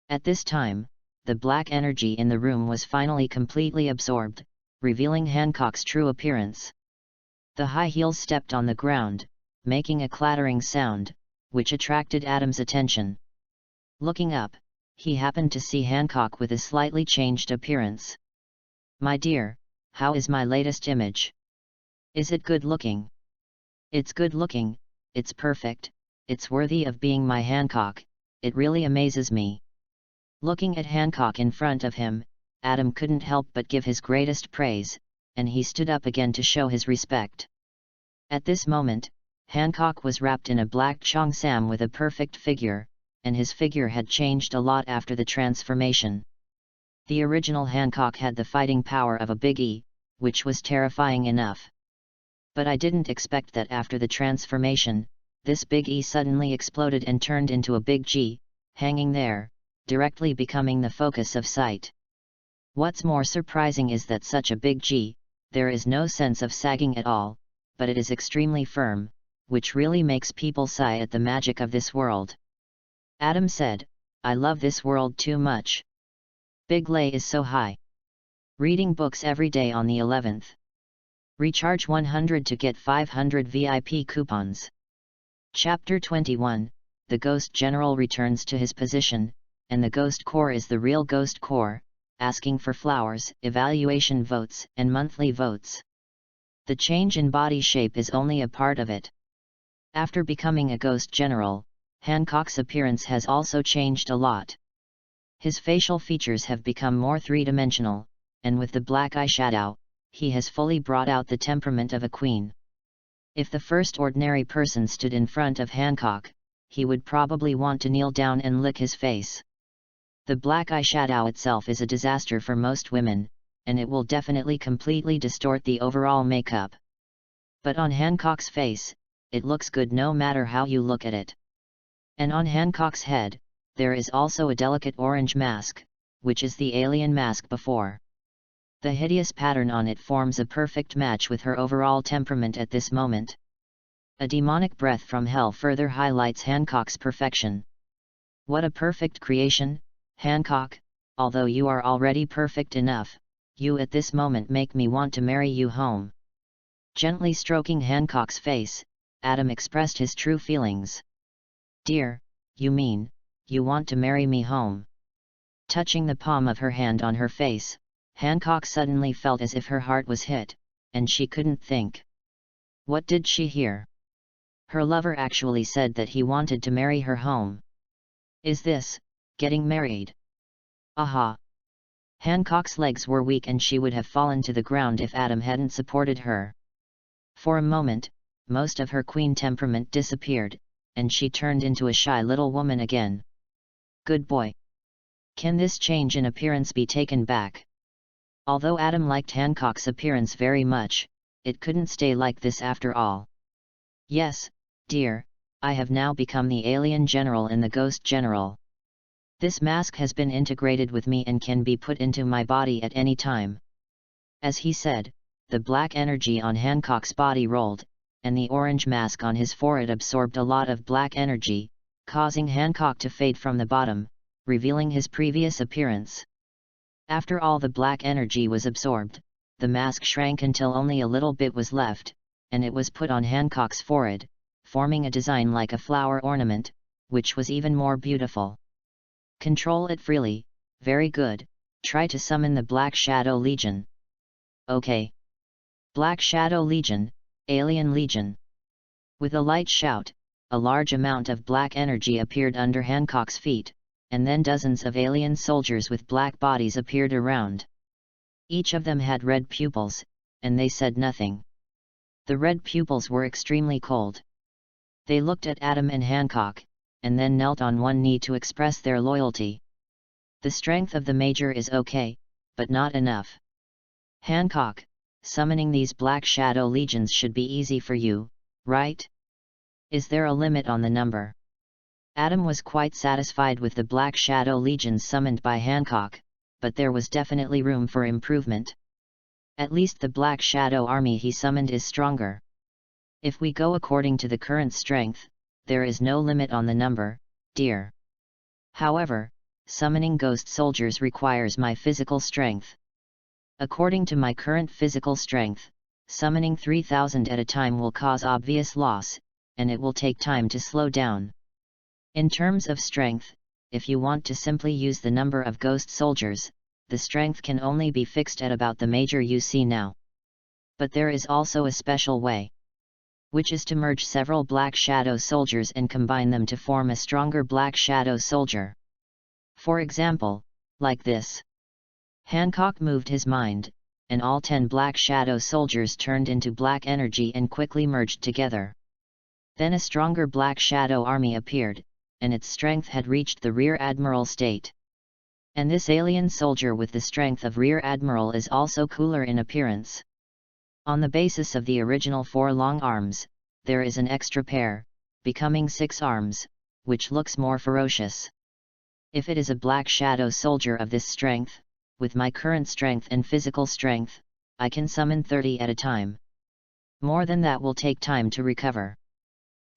Speaker 1: At this time, the black energy in the room was finally completely absorbed, revealing Hancock's true appearance. The high heels stepped on the ground, making a clattering sound, which attracted Adam's attention. Looking up, he happened to see Hancock with a slightly changed appearance. "My dear, how is my latest image? Is it good looking?" "It's good looking, it's perfect, it's worthy of being my Hancock, it really amazes me." Looking at Hancock in front of him, Adam couldn't help but give his greatest praise, and he stood up again to show his respect. At this moment, Hancock was wrapped in a black cheongsam with a perfect figure, and his figure had changed a lot after the transformation. The original Hancock had the fighting power of a big E, which was terrifying enough. But I didn't expect that after the transformation, this big E suddenly exploded and turned into a big G, hanging there, directly becoming the focus of sight. What's more surprising is that such a big G, there is no sense of sagging at all, but it is extremely firm, which really makes people sigh at the magic of this world. Adam said, "I love this world too much. Big Lay is so high." Reading books every day on the 11th. Recharge 100 to get 500 VIP coupons. Chapter 21, The Ghost General returns to his position, and the Ghost Corps is the real Ghost Corps, asking for flowers, evaluation votes, and monthly votes. The change in body shape is only a part of it. After becoming a Ghost General, Hancock's appearance has also changed a lot. His facial features have become more three-dimensional, and with the black eyeshadow, he has fully brought out the temperament of a queen. If the first ordinary person stood in front of Hancock, he would probably want to kneel down and lick his face. The black eyeshadow itself is a disaster for most women, and it will definitely completely distort the overall makeup. But on Hancock's face, it looks good no matter how you look at it. And on Hancock's head, there is also a delicate orange mask, which is the alien mask before. The hideous pattern on it forms a perfect match with her overall temperament at this moment. A demonic breath from hell further highlights Hancock's perfection. What a perfect creation, Hancock, although you are already perfect enough, you at this moment make me want to marry you home. Gently stroking Hancock's face, Adam expressed his true feelings. "Dear, you mean, you want to marry me home?" Touching the palm of her hand on her face, Hancock suddenly felt as if her heart was hit, and she couldn't think. What did she hear? Her lover actually said that he wanted to marry her home. Is this, getting married? Aha! Hancock's legs were weak and she would have fallen to the ground if Adam hadn't supported her. For a moment, most of her queen temperament disappeared, and she turned into a shy little woman again. Good boy. Can this change in appearance be taken back? Although Adam liked Hancock's appearance very much, it couldn't stay like this after all. Yes, dear, I have now become the alien general and the Ghost General. This mask has been integrated with me and can be put into my body at any time. As he said, the black energy on Hancock's body rolled, and the orange mask on his forehead absorbed a lot of black energy, causing Hancock to fade from the bottom, revealing his previous appearance. After all the black energy was absorbed, the mask shrank until only a little bit was left, and it was put on Hancock's forehead, forming a design like a flower ornament, which was even more beautiful. Control it freely, very good, try to summon the Black Shadow Legion. Okay. Black Shadow Legion, Alien Legion. With a light shout, a large amount of black energy appeared under Hancock's feet, and then dozens of alien soldiers with black bodies appeared around. Each of them had red pupils, and they said nothing. The red pupils were extremely cold. They looked at Adam and Hancock, and then knelt on one knee to express their loyalty. The strength of the Major is okay, but not enough. Hancock, summoning these Black Shadow Legions should be easy for you, right? Is there a limit on the number? Adam was quite satisfied with the Black Shadow Legions summoned by Hancock, but there was definitely room for improvement. At least the Black Shadow army he summoned is stronger. If we go according to the current strength, there is no limit on the number, dear. However, summoning ghost soldiers requires my physical strength. According to my current physical strength, summoning 3,000 at a time will cause obvious loss, and it will take time to slow down. In terms of strength, if you want to simply use the number of ghost soldiers, the strength can only be fixed at about the Major you see now. But there is also a special way, which is to merge several Black Shadow soldiers and combine them to form a stronger Black Shadow soldier. For example, like this. Hancock moved his mind, and all 10 Black Shadow soldiers turned into black energy and quickly merged together. Then a stronger Black Shadow army appeared, and its strength had reached the Rear Admiral state. And this alien soldier with the strength of Rear Admiral is also cooler in appearance. On the basis of the original 4 long arms, there is an extra pair, becoming 6 arms, which looks more ferocious. If it is a Black Shadow soldier of this strength, with my current strength and physical strength, I can summon 30 at a time. More than that will take time to recover.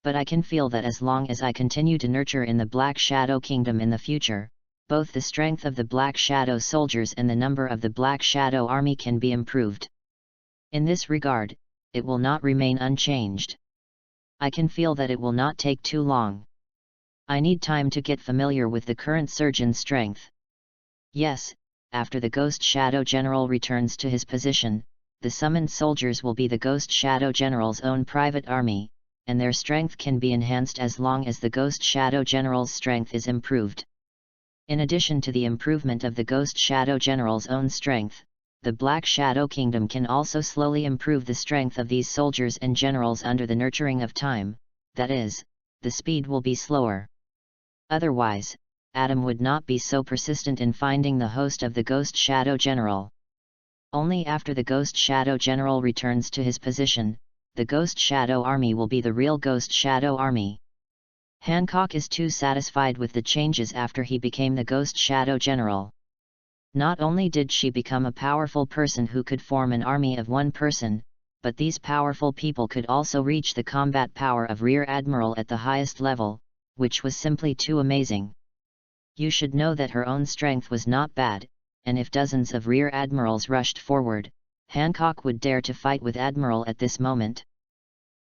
Speaker 1: But I can feel that as long as I continue to nurture in the Black Shadow Kingdom in the future, both the strength of the Black Shadow soldiers and the number of the Black Shadow army can be improved. In this regard, it will not remain unchanged. I can feel that it will not take too long. I need time to get familiar with the current surge in strength. Yes, after the Ghost Shadow General returns to his position, the summoned soldiers will be the Ghost Shadow General's own private army, and their strength can be enhanced as long as the Ghost Shadow General's strength is improved. In addition to the improvement of the Ghost Shadow General's own strength, the Black Shadow Kingdom can also slowly improve the strength of these soldiers and generals under the nurturing of time, that is, the speed will be slower. Otherwise, Adam would not be so persistent in finding the host of the Ghost Shadow General. Only after the Ghost Shadow General returns to his position, the Ghost Shadow Army will be the real Ghost Shadow Army. Hancock is too satisfied with the changes after he became the Ghost Shadow General. Not only did she become a powerful person who could form an army of one person, but these powerful people could also reach the combat power of Rear Admiral at the highest level, which was simply too amazing. You should know that her own strength was not bad, and if dozens of Rear Admirals rushed forward, Hancock would dare to fight with Admiral at this moment.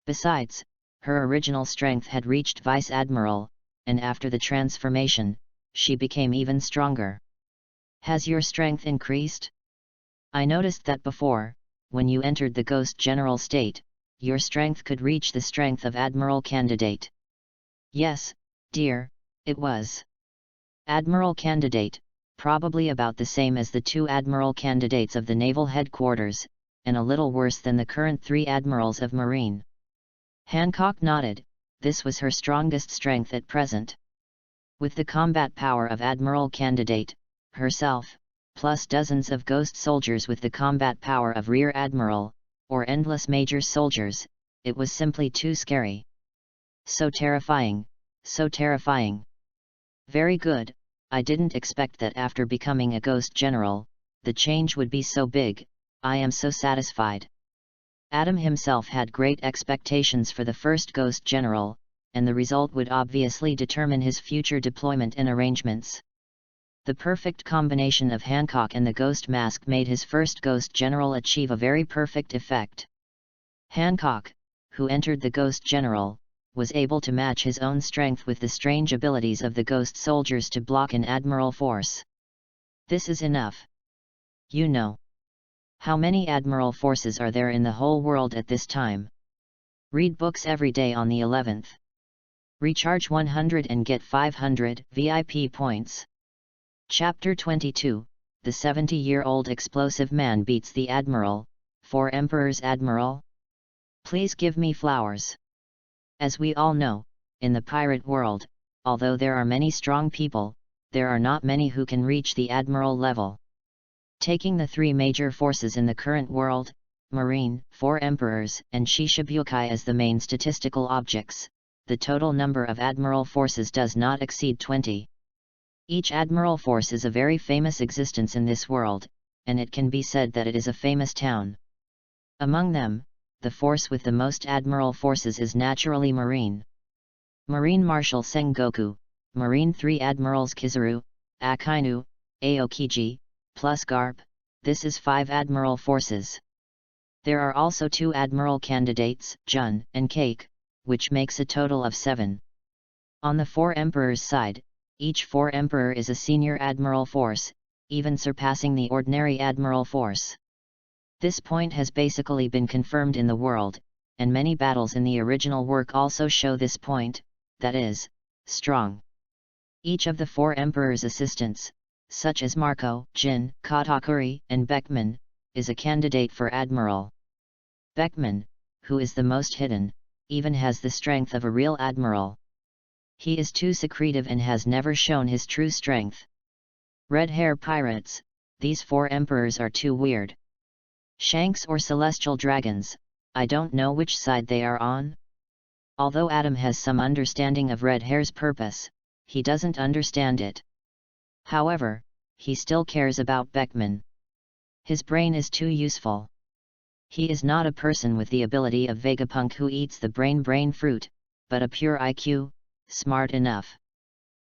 Speaker 1: Besides, her original strength had reached Vice Admiral, and after the transformation, she became even stronger. Has your strength increased? I noticed that before, when you entered the Ghost General state, your strength could reach the strength of Admiral Candidate. Yes, dear, it was. Admiral Candidate, probably about the same as the 2 Admiral Candidates of the Naval Headquarters, and a little worse than the current 3 Admirals of Marine. Hancock nodded, this was her strongest strength at present. With the combat power of Admiral Candidate, herself, plus dozens of ghost soldiers with the combat power of Rear Admiral, or endless Major soldiers, it was simply too scary. So terrifying, so terrifying. Very good, I didn't expect that after becoming a Ghost General, the change would be so big. I am so satisfied. Adam himself had great expectations for the first Ghost General, and the result would obviously determine his future deployment and arrangements. The perfect combination of Hancock and the Ghost Mask made his first Ghost General achieve a very perfect effect. Hancock, who entered the Ghost General, was able to match his own strength with the strange abilities of the Ghost Soldiers to block an Admiral force. This is enough. You know. How many Admiral forces are there in the whole world at this time? Read books every day on the 11th. Recharge 100 and get 500 VIP points. Chapter 22, The 70-year-old explosive man beats the Admiral, 4 Emperors Admiral? Please give me flowers. As we all know, in the pirate world, although there are many strong people, there are not many who can reach the Admiral level. Taking the 3 major forces in the current world, Marine, 4 Emperors, and Shishibukai as the main statistical objects, the total number of Admiral forces does not exceed 20. Each Admiral force is a very famous existence in this world, and it can be said that it is a famous town. Among them, the force with the most Admiral forces is naturally Marine. Marine Marshal Sengoku, Marine 3 Admirals Kizaru, Akainu, Aokiji, plus Garp, this is 5 Admiral forces. There are also 2 Admiral candidates, Jun and Cake, which makes a total of 7. On the 4 Emperors side, each 4 Emperor is a senior Admiral force, even surpassing the ordinary Admiral force. This point has basically been confirmed in the world, and many battles in the original work also show this point, that is, strong. Each of the 4 Emperors' assistants, such as Marco, Jin, Katakuri, and Beckman, is a candidate for Admiral. Beckman, who is the most hidden, even has the strength of a real Admiral. He is too secretive and has never shown his true strength. Red Hair Pirates, these 4 Emperors are too weird. Shanks or Celestial Dragons, I don't know which side they are on. Although Adam has some understanding of Red Hair's purpose, he doesn't understand it. However, he still cares about Beckman. His brain is too useful. He is not a person with the ability of Vegapunk who eats the brain fruit, but a pure IQ, smart enough.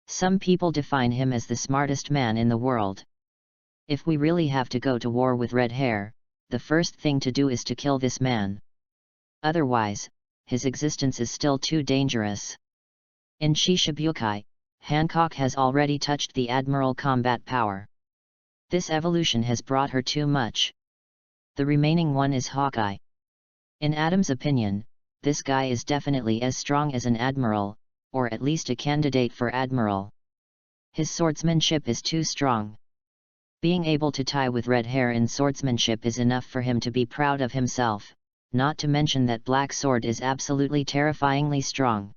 Speaker 1: Some people define him as the smartest man in the world. If we really have to go to war with Red Hair, the first thing to do is to kill this man. Otherwise, his existence is still too dangerous. In Shishibukai, Hancock has already touched the Admiral combat power. This evolution has brought her too much. The remaining one is Hawkeye. In Adam's opinion, this guy is definitely as strong as an Admiral, or at least a candidate for Admiral. His swordsmanship is too strong. Being able to tie with Red Hair in swordsmanship is enough for him to be proud of himself, not to mention that Black Sword is absolutely terrifyingly strong.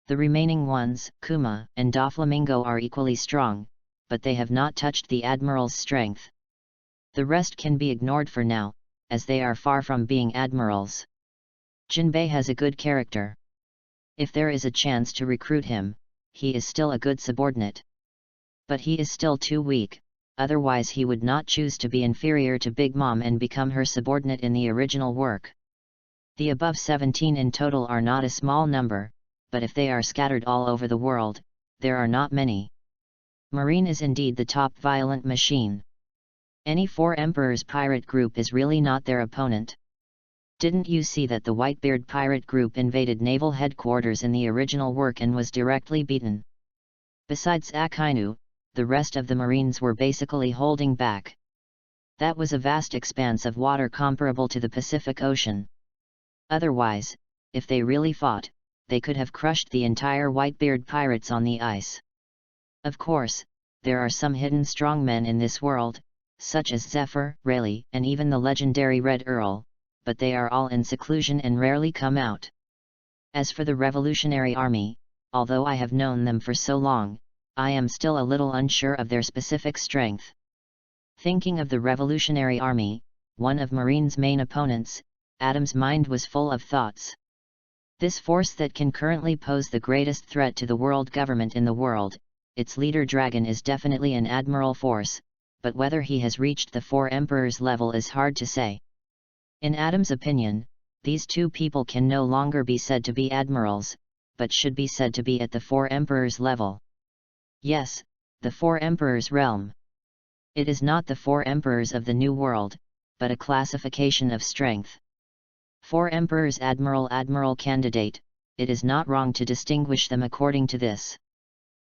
Speaker 1: The remaining ones, Kuma and Doflamingo, are equally strong, but they have not touched the Admiral's strength. The rest can be ignored for now, as they are far from being Admirals. Jinbei has a good character. If there is a chance to recruit him, he is still a good subordinate. But he is still too weak, otherwise he would not choose to be inferior to Big Mom and become her subordinate in the original work. The above 17 in total are not a small number, but if they are scattered all over the world, there are not many. Marine is indeed the top violent machine. Any 4 Emperors pirate group is really not their opponent. Didn't you see that the Whitebeard pirate group invaded naval headquarters in the original work and was directly beaten? Besides Akainu, the rest of the Marines were basically holding back. That was a vast expanse of water comparable to the Pacific Ocean. Otherwise, if they really fought, they could have crushed the entire Whitebeard pirates on the ice. Of course, there are some hidden strongmen in this world, such as Zephyr, Rayleigh, and even the legendary Red Earl, but they are all in seclusion and rarely come out. As for the Revolutionary Army, although I have known them for so long, I am still a little unsure of their specific strength. Thinking of the Revolutionary Army, one of Marine's main opponents, Adam's mind was full of thoughts. This force that can currently pose the greatest threat to the world government in the world, its leader Dragon is definitely an Admiral force, but whether he has reached the 4 Emperors level is hard to say. In Adam's opinion, these 2 people can no longer be said to be Admirals, but should be said to be at the 4 Emperors level. Yes, the 4 Emperors realm. It is not the 4 Emperors of the New World, but a classification of strength. 4 Emperors Admiral candidate, it is not wrong to distinguish them according to this.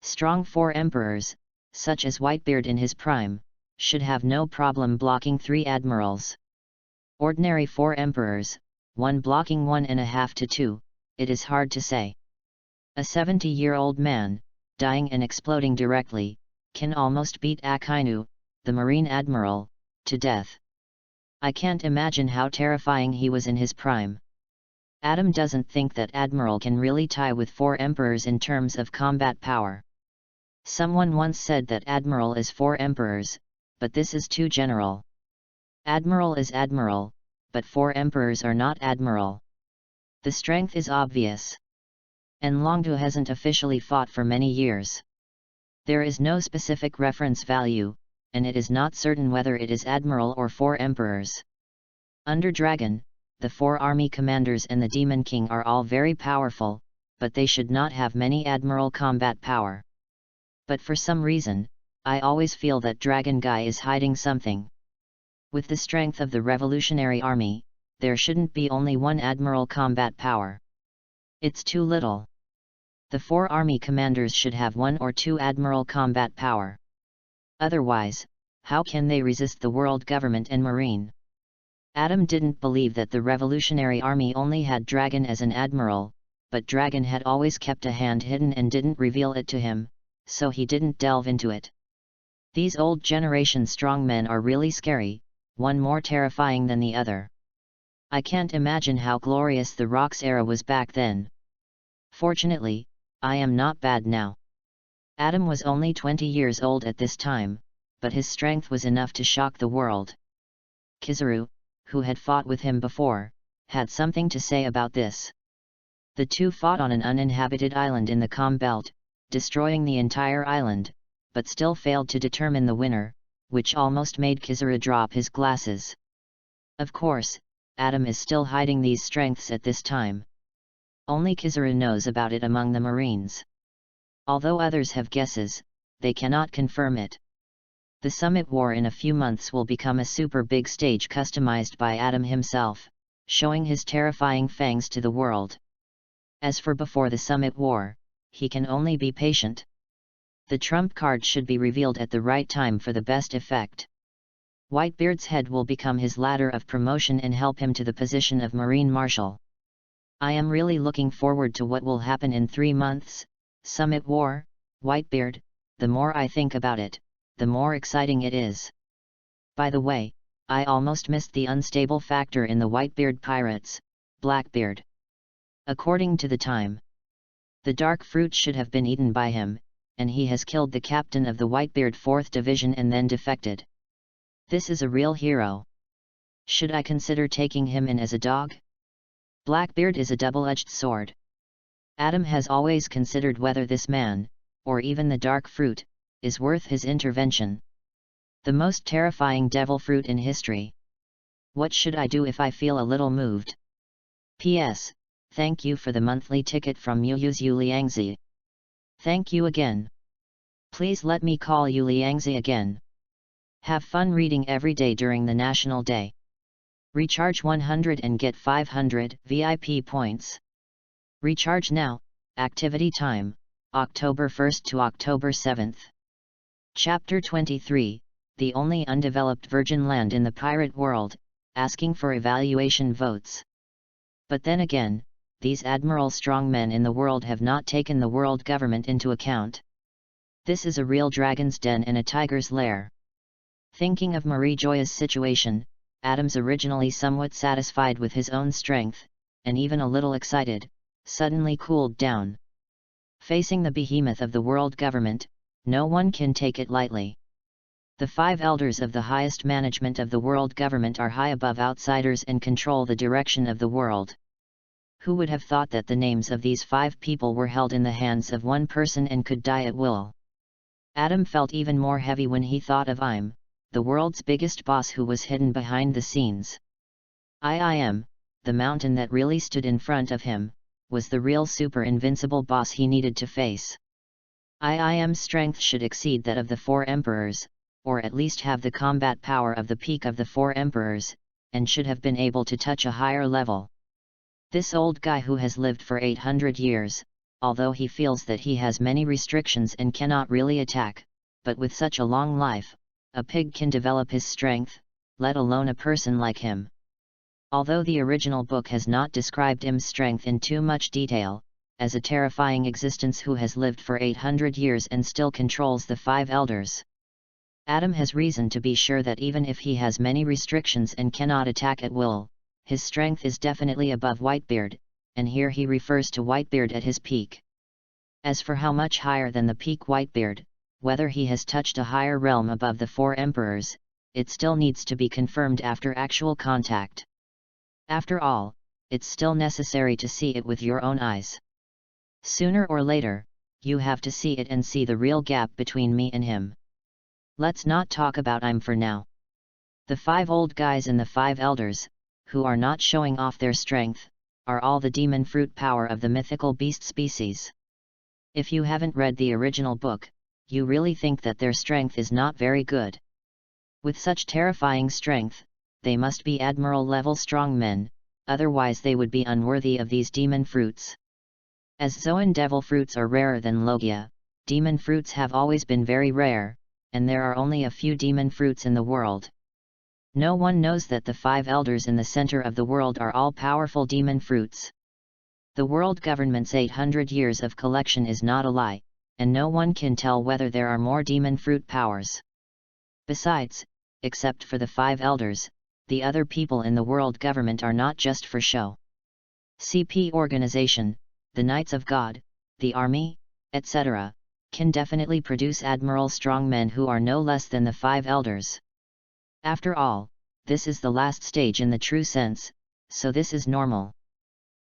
Speaker 1: Strong 4 Emperors, such as Whitebeard in his prime, should have no problem blocking 3 Admirals. Ordinary 4 Emperors, one blocking 1.5 to 2, it is hard to say. A 70-year-old man, dying and exploding directly, can almost beat Akainu, the Marine Admiral, to death. I can't imagine how terrifying he was in his prime. Adam doesn't think that Admiral can really tie with 4 emperors in terms of combat power. Someone once said that Admiral is 4 emperors, but this is too general. Admiral is Admiral, but 4 emperors are not Admiral. The strength is obvious. And Longdu hasn't officially fought for many years. There is no specific reference value, and it is not certain whether it is Admiral or 4 emperors. Under Dragon, the 4 army commanders and the Demon King are all very powerful, but they should not have many Admiral combat power. But for some reason, I always feel that Dragon Guy is hiding something. With the strength of the Revolutionary Army, there shouldn't be only 1 Admiral combat power. It's too little. The 4 army commanders should have 1 or 2 Admiral combat power. Otherwise, how can they resist the world government and Marine? Adam didn't believe that the Revolutionary Army only had Dragon as an admiral, but Dragon had always kept a hand hidden and didn't reveal it to him, so he didn't delve into it. These old generation strongmen are really scary, one more terrifying than the other. I can't imagine how glorious the Rocks era was back then. Fortunately, I am not bad now. Adam was only 20 years old at this time, but his strength was enough to shock the world. Kizarus, who had fought with him before, had something to say about this. The two fought on an uninhabited island in the Calm Belt, destroying the entire island, but still failed to determine the winner, which almost made Kizarus drop his glasses. Of course, Adam is still hiding these strengths at this time. Only Kizarus knows about it among the Marines. Although others have guesses, they cannot confirm it. The Summit War in a few months will become a super big stage customized by Adam himself, showing his terrifying fangs to the world. As for before the Summit War, he can only be patient. The trump card should be revealed at the right time for the best effect. Whitebeard's head will become his ladder of promotion and help him to the position of Marine Marshal. I am really looking forward to what will happen in 3 months. Summit War, Whitebeard, the more I think about it, the more exciting it is. By the way, I almost missed the unstable factor in the Whitebeard pirates, Blackbeard. According to the time, the dark fruit should have been eaten by him, and he has killed the captain of the Whitebeard 4th Division and then defected. This is a real hero. Should I consider taking him in as a dog? Blackbeard is a double-edged sword. Adam has always considered whether this man, or even the dark fruit, is worth his intervention. The most terrifying devil fruit in history. What should I do if I feel a little moved? P.S. Thank you for the monthly ticket from Muyu's Yu Liangzi. Thank you again. Please let me call you Liangzi again. Have fun reading every day during the National Day. Recharge 100 and get 500 VIP points. Recharge now. Activity time, October 1st to October 7th. Chapter 23, the only undeveloped virgin land in the pirate world, asking for evaluation votes. But then again, these admiral strongmen in the world have not taken the world government into account. This is a real dragon's den and a tiger's lair. Thinking of Marie Joya's situation, Adam's originally somewhat satisfied with his own strength, and even a little excited, suddenly cooled down. Facing the behemoth of the world government, no one can take it lightly. The 5 elders of the highest management of the world government are high above outsiders and control the direction of the world. Who would have thought that the names of these 5 people were held in the hands of one person and could die at will? Adam felt even more heavy when he thought of Im, the world's biggest boss who was hidden behind the scenes. Im, the mountain that really stood in front of him, was the real super invincible boss he needed to face. Im's strength should exceed that of the 4 emperors, or at least have the combat power of the peak of the 4 emperors, and should have been able to touch a higher level. This old guy who has lived for 800 years, although he feels that he has many restrictions and cannot really attack, but with such a long life, a pig can develop his strength, let alone a person like him. Although the original book has not described Im's strength in too much detail, as a terrifying existence who has lived for 800 years and still controls the 5 elders. Adam has reason to be sure that even if he has many restrictions and cannot attack at will, his strength is definitely above Whitebeard, and here he refers to Whitebeard at his peak. As for how much higher than the peak Whitebeard, whether he has touched a higher realm above the 4 emperors, it still needs to be confirmed after actual contact. After all, it's still necessary to see it with your own eyes. Sooner or later, you have to see it and see the real gap between me and him. Let's not talk about I'm for now. The 5 old guys and the 5 elders, who are not showing off their strength, are all the demon fruit power of the mythical beast species. If you haven't read the original book, you really think that their strength is not very good. With such terrifying strength, they must be admiral-level strong men, otherwise they would be unworthy of these demon fruits. As Zoan devil fruits are rarer than Logia, demon fruits have always been very rare, and there are only a few demon fruits in the world. No one knows that the 5 elders in the center of the world are all powerful demon fruits. The world government's 800 years of collection is not a lie, and no one can tell whether there are more demon fruit powers. Besides, except for the 5 elders, the other people in the world government are not just for show. CP organization, the Knights of God, the Army, etc., can definitely produce admiral strong men who are no less than the 5 elders. After all, this is the last stage in the true sense, so this is normal.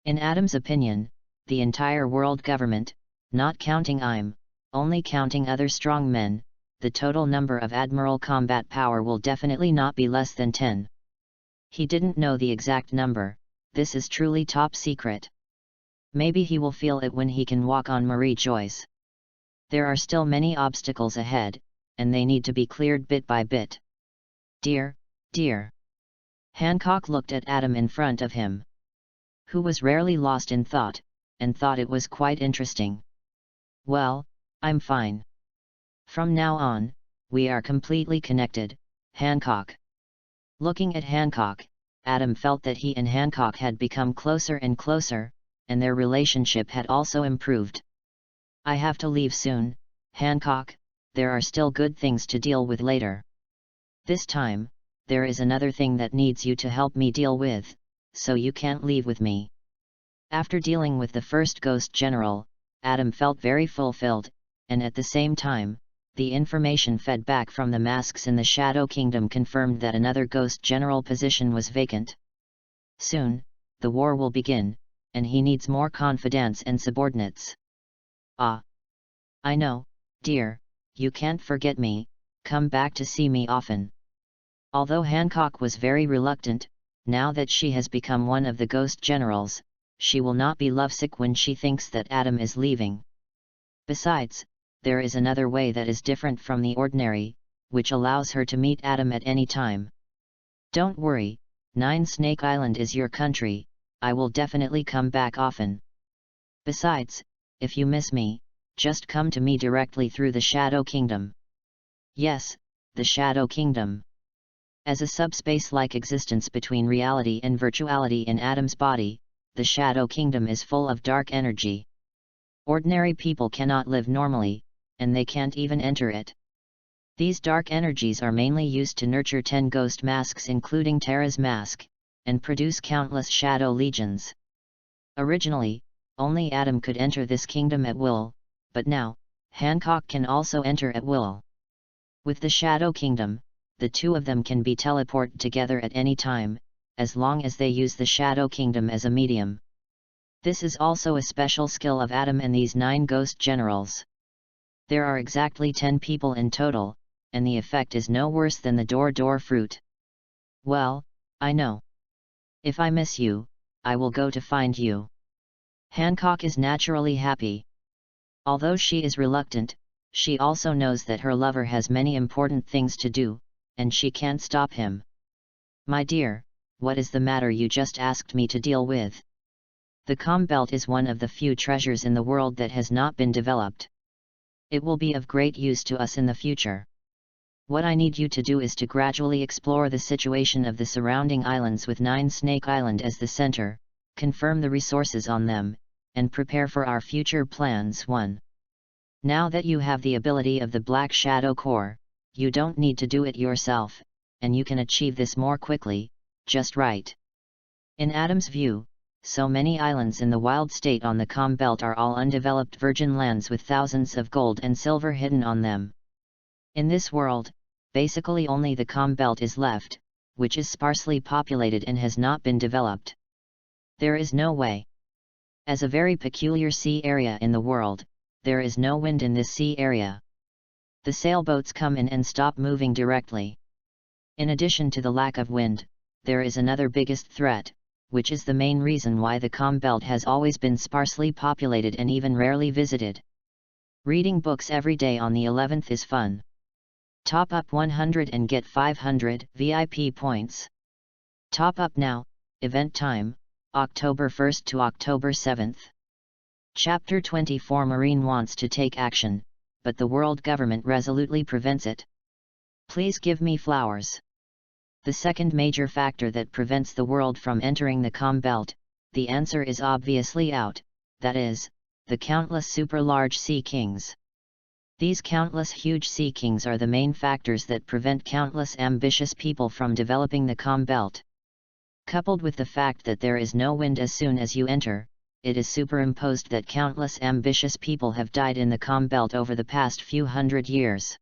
Speaker 1: In Adam's opinion, the entire world government, not counting I'm, only counting other strong men, the total number of admiral combat power will definitely not be less than 10. He didn't know the exact number, this is truly top secret. Maybe he will feel it when he can walk on Marie Joyce. There are still many obstacles ahead, and they need to be cleared bit by bit. Dear. Hancock looked at Adam in front of him, who was rarely lost in thought, and thought it was quite interesting. Well, I'm fine. From now on, we are completely connected, Hancock. Looking at Hancock, Adam felt that he and Hancock had become closer and closer, and their relationship had also improved. I have to leave soon, Hancock, there are still good things to deal with later. This time, there is another thing that needs you to help me deal with, so you can't leave with me. After dealing with the first Ghost General, Adam felt very fulfilled, and at the same time, the information fed back from the masks in the Shadow Kingdom confirmed that another Ghost General position was vacant. Soon, the war will begin, and he needs more confidants and subordinates. Ah! I know, dear, you can't forget me, come back to see me often. Although Hancock was very reluctant, now that she has become one of the Ghost Generals, she will not be lovesick when she thinks that Adam is leaving. Besides, there is another way that is different from the ordinary, which allows her to meet Adam at any time. Don't worry, 9 Snake Island is your country, I will definitely come back often. Besides, if you miss me, just come to me directly through the Shadow Kingdom. Yes, the Shadow Kingdom. As a subspace-like existence between reality and virtuality in Adam's body, the Shadow Kingdom is full of dark energy. Ordinary people cannot live normally, and they can't even enter it. These dark energies are mainly used to nurture 10 ghost masks including Terra's mask, and produce countless shadow legions. Originally, only Adam could enter this kingdom at will, but now, Hancock can also enter at will. With the Shadow Kingdom, the two of them can be teleported together at any time, as long as they use the Shadow Kingdom as a medium. This is also a special skill of Adam and these 9 Ghost Generals. There are exactly 10 people in total, and the effect is no worse than the door fruit. Well, I know. If I miss you, I will go to find you. Hancock is naturally happy. Although she is reluctant, she also knows that her lover has many important things to do, and she can't stop him. My dear, what is the matter you just asked me to deal with? The Com Belt is one of the few treasures in the world that has not been developed. It will be of great use to us in the future. What I need you to do is to gradually explore the situation of the surrounding islands with 9 Snake Island as the center, confirm the resources on them, and prepare for our future plans. 1. Now that you have the ability of the Black Shadow Core, you don't need to do it yourself, and you can achieve this more quickly, just right. In Adam's view, so many islands in the wild state on the Calm Belt are all undeveloped virgin lands with thousands of gold and silver hidden on them. In this world, basically only the Calm Belt is left, which is sparsely populated and has not been developed. There is no way. As a very peculiar sea area in the world, there is no wind in this sea area. The sailboats come in and stop moving directly. In addition to the lack of wind, there is another biggest threat, which is the main reason why the Calm Belt has always been sparsely populated and even rarely visited. Reading books every day on the 11th is fun. Top up 100 and get 500 VIP points. Top up now. Event time, October 1st to October 7th. Chapter 24. Marine wants to take action, but the world government resolutely prevents it. Please give me flowers. The second major factor that prevents the world from entering the Calm Belt, the answer is obviously out, that is, the countless super-large sea kings. These countless huge sea kings are the main factors that prevent countless ambitious people from developing the Calm Belt. Coupled with the fact that there is no wind as soon as you enter, it is superimposed that countless ambitious people have died in the Calm Belt over the past few hundred years.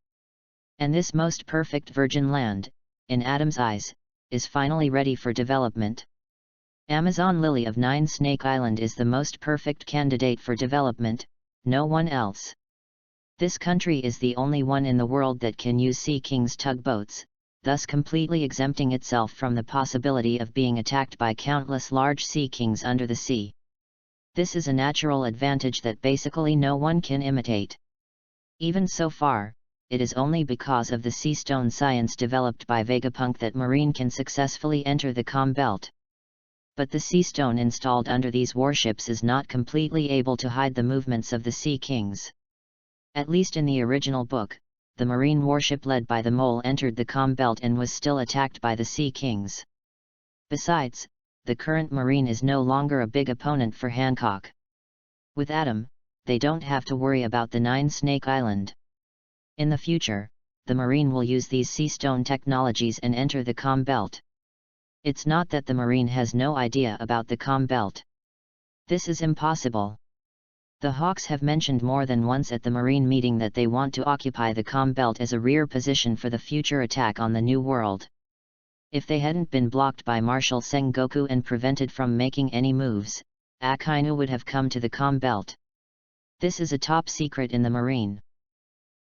Speaker 1: And this most perfect virgin land, in Adam's eyes, is finally ready for development. Amazon Lily of Nine Snake Island is the most perfect candidate for development, no one else. This country is the only one in the world that can use Sea King's tugboats, thus completely exempting itself from the possibility of being attacked by countless large Sea Kings under the sea. This is a natural advantage that basically no one can imitate. Even so far, it is only because of the sea stone science developed by Vegapunk that Marine can successfully enter the Calm Belt. But the sea stone installed under these warships is not completely able to hide the movements of the Sea Kings. At least in the original book, the Marine warship led by the Mole entered the Calm Belt and was still attacked by the Sea Kings. Besides, the current Marine is no longer a big opponent for Hancock. With Adam, they don't have to worry about the Nine Snake Island. In the future, the Marine will use these sea stone technologies and enter the Calm Belt. It's not that the Marine has no idea about the Calm Belt. This is impossible. The Hawks have mentioned more than once at the Marine meeting that they want to occupy the Calm Belt as a rear position for the future attack on the New World. If they hadn't been blocked by Marshal Sengoku and prevented from making any moves, Akainu would have come to the Calm Belt. This is a top secret in the Marine.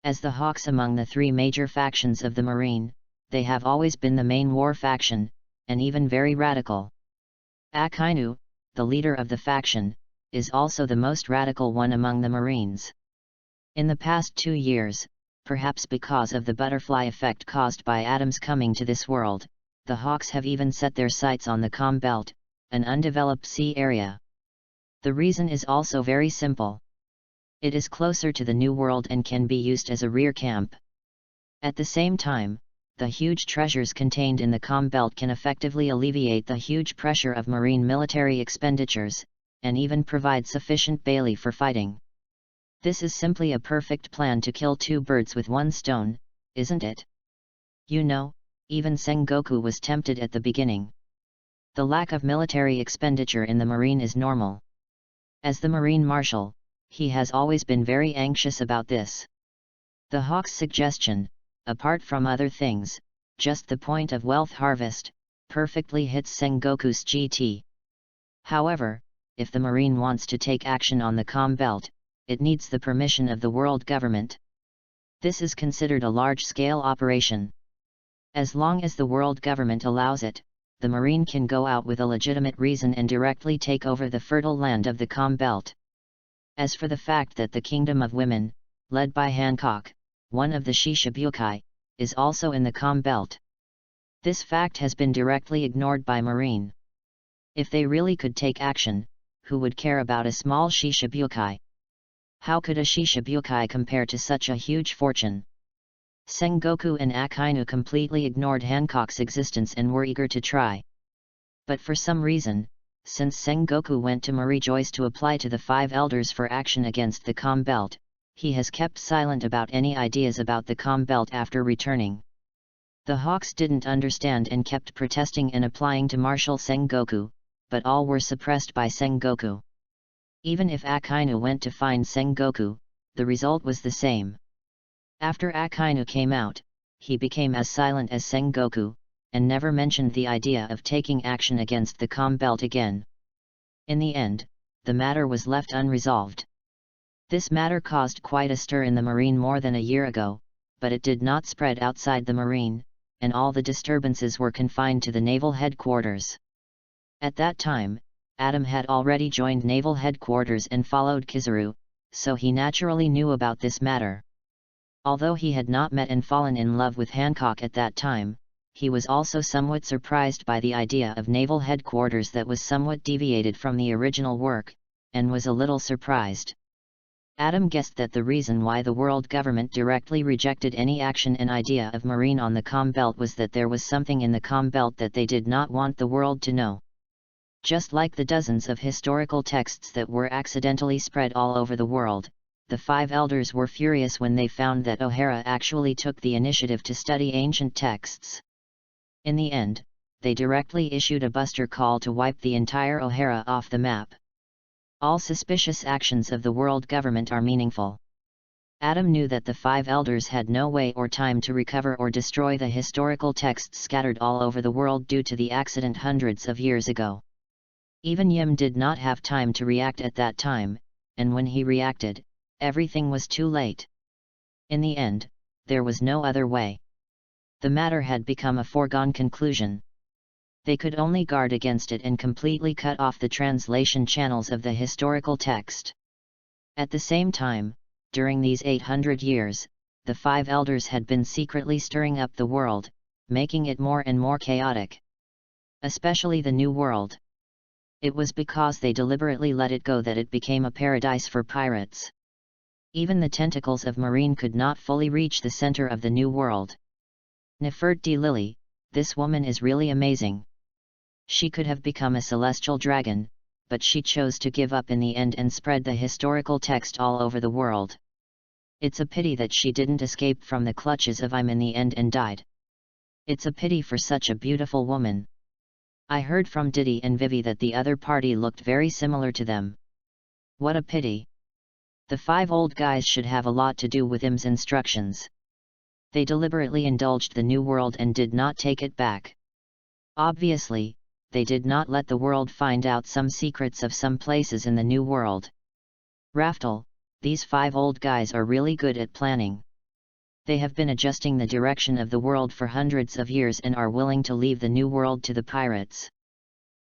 Speaker 1: As the Hawks among the three major factions of the Marine, they have always been the main war faction, and even very radical. Akainu, the leader of the faction, is also the most radical one among the Marines. In the past 2 years, perhaps because of the butterfly effect caused by Adam's coming to this world, the Hawks have even set their sights on the Calm Belt, an undeveloped sea area. The reason is also very simple. It is closer to the New World and can be used as a rear camp. At the same time, the huge treasures contained in the Calm Belt can effectively alleviate the huge pressure of Marine military expenditures, and even provide sufficient bailee for fighting. This is simply a perfect plan to kill two birds with one stone, isn't it? You know, even Sengoku was tempted at the beginning. The lack of military expenditure in the Marine is normal. As the Marine Marshal, he has always been very anxious about this. The Hawks' suggestion, apart from other things, just the point of wealth harvest, perfectly hits Sengoku's GT. However, if the Marine wants to take action on the Calm Belt, it needs the permission of the world government. This is considered a large-scale operation. As long as the world government allows it, the Marine can go out with a legitimate reason and directly take over the fertile land of the Calm Belt. As for the fact that the Kingdom of Women, led by Hancock, one of the Shishibukai, is also in the Calm Belt. This fact has been directly ignored by Marine. If they really could take action, who would care about a small Shishibukai? How could a Shishibukai compare to such a huge fortune? Sengoku and Akainu completely ignored Hancock's existence and were eager to try. But for some reason, since Sengoku went to Marie Joyce to apply to the 5 elders for action against the Calm Belt, he has kept silent about any ideas about the Calm Belt after returning. The Hawks didn't understand and kept protesting and applying to Marshal Sengoku, but all were suppressed by Sengoku. Even if Akainu went to find Sengoku, the result was the same. After Akainu came out, he became as silent as Sengoku, and never mentioned the idea of taking action against the Calm Belt again. In the end, the matter was left unresolved. This matter caused quite a stir in the Marine more than a year ago, but it did not spread outside the Marine, and all the disturbances were confined to the naval headquarters. At that time, Adam had already joined naval headquarters and followed Kizarus, so he naturally knew about this matter. Although he had not met and fallen in love with Hancock at that time, he was also somewhat surprised by the idea of naval headquarters that was somewhat deviated from the original work, and was a little surprised. Adam guessed that the reason why the world government directly rejected any action and idea of Marine on the Calm Belt was that there was something in the Calm Belt that they did not want the world to know. Just like the dozens of historical texts that were accidentally spread all over the world, the 5 elders were furious when they found that O'Hara actually took the initiative to study ancient texts. In the end, they directly issued a buster call to wipe the entire O'Hara off the map. All suspicious actions of the world government are meaningful. Adam knew that the 5 elders had no way or time to recover or destroy the historical texts scattered all over the world due to the accident hundreds of years ago. Even Yim did not have time to react at that time, and when he reacted, everything was too late. In the end, there was no other way. The matter had become a foregone conclusion. They could only guard against it and completely cut off the translation channels of the historical text. At the same time, during these 800 years, the 5 elders had been secretly stirring up the world, making it more and more chaotic. Especially the New World. It was because they deliberately let it go that it became a paradise for pirates. Even the tentacles of Marine could not fully reach the center of the New World. Nefertiti, this woman is really amazing. She could have become a celestial dragon, but she chose to give up in the end and spread the historical text all over the world. It's a pity that she didn't escape from the clutches of Im in the end and died. It's a pity for such a beautiful woman. I heard from Diddy and Vivi that the other party looked very similar to them. What a pity. The 5 old guys should have a lot to do with Im's instructions. They deliberately indulged the New World and did not take it back. Obviously, they did not let the world find out some secrets of some places in the New World. Raftel, these 5 old guys are really good at planning. They have been adjusting the direction of the world for hundreds of years and are willing to leave the New World to the pirates.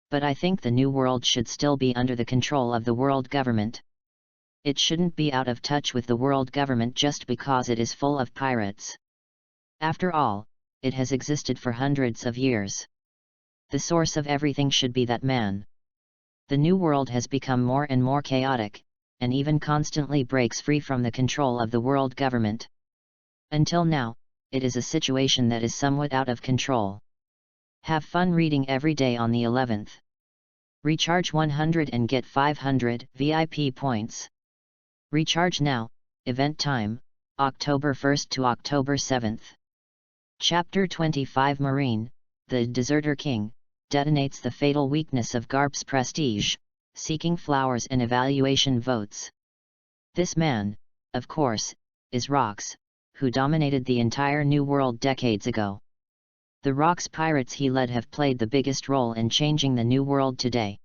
Speaker 1: But I think the New World should still be under the control of the world government. It shouldn't be out of touch with the world government just because it is full of pirates. After all, it has existed for hundreds of years. The source of everything should be that man. The New World has become more and more chaotic, and even constantly breaks free from the control of the world government. Until now, it is a situation that is somewhat out of control. Have fun reading every day on the 11th. Recharge 100 and get 500 VIP points. Recharge now, event time, October 1st to October 7th. Chapter 25 Marine, the Deserter King, detonates the fatal weakness of Garp's prestige, seeking flowers and evaluation votes. This man, of course, is Rox, who dominated the entire New World decades ago. The Rox pirates he led have played the biggest role in changing the New World today.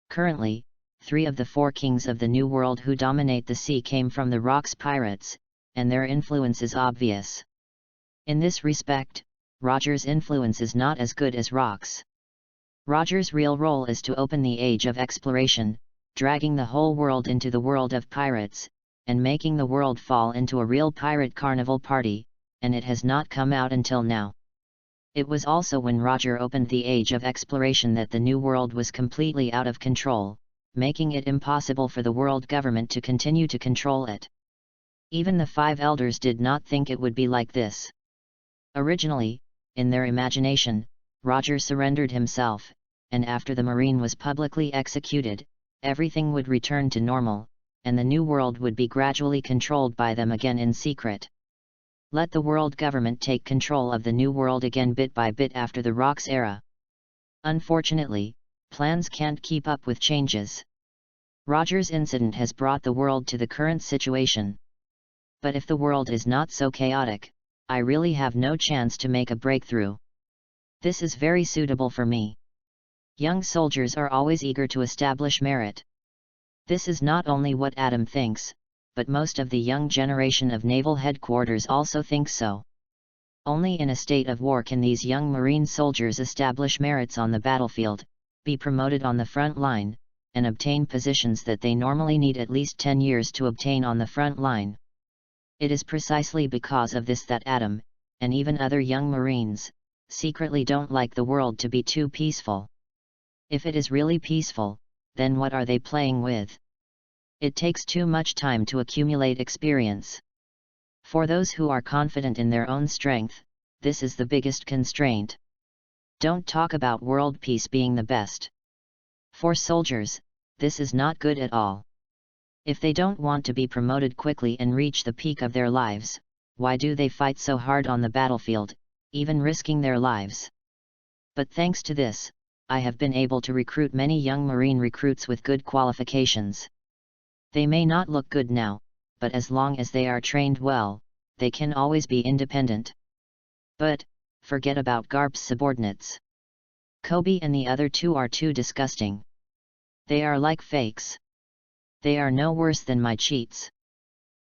Speaker 1: Currently, 3 of the 4 kings of the New World who dominate the sea came from the Rox pirates, and their influence is obvious. In this respect, Roger's influence is not as good as Rox. Roger's real role is to open the age of exploration, dragging the whole world into the world of pirates, and making the world fall into a real pirate carnival party, and it has not come out until now. It was also when Roger opened the age of exploration that the New World was completely out of control, making it impossible for the world government to continue to control it. Even the 5 elders did not think it would be like this. Originally, in their imagination, Roger surrendered himself, and after the Marine was publicly executed, everything would return to normal, and the new world would be gradually controlled by them again in secret. Let the world government take control of the new world again bit by bit after the Rocks era. Unfortunately, plans can't keep up with changes. Roger's incident has brought the world to the current situation. But if the world is not so chaotic, I really have no chance to make a breakthrough. This is very suitable for me. Young soldiers are always eager to establish merit. This is not only what Adam thinks, but most of the young generation of naval headquarters also think so. Only in a state of war can these young Marine soldiers establish merits on the battlefield, be promoted on the front line, and obtain positions that they normally need at least 10 years to obtain on the front line. It is precisely because of this that Adam, and even other young Marines, secretly don't like the world to be too peaceful. If it is really peaceful, then what are they playing with? It takes too much time to accumulate experience. For those who are confident in their own strength, this is the biggest constraint. Don't talk about world peace being the best. For soldiers, this is not good at all. If they don't want to be promoted quickly and reach the peak of their lives, why do they fight so hard on the battlefield, even risking their lives? But thanks to this, I have been able to recruit many young Marine recruits with good qualifications. They may not look good now, but as long as they are trained well, they can always be independent. But, forget about Garp's subordinates. Kobe and the other two are too disgusting. They are like fakes. They are no worse than my cheats.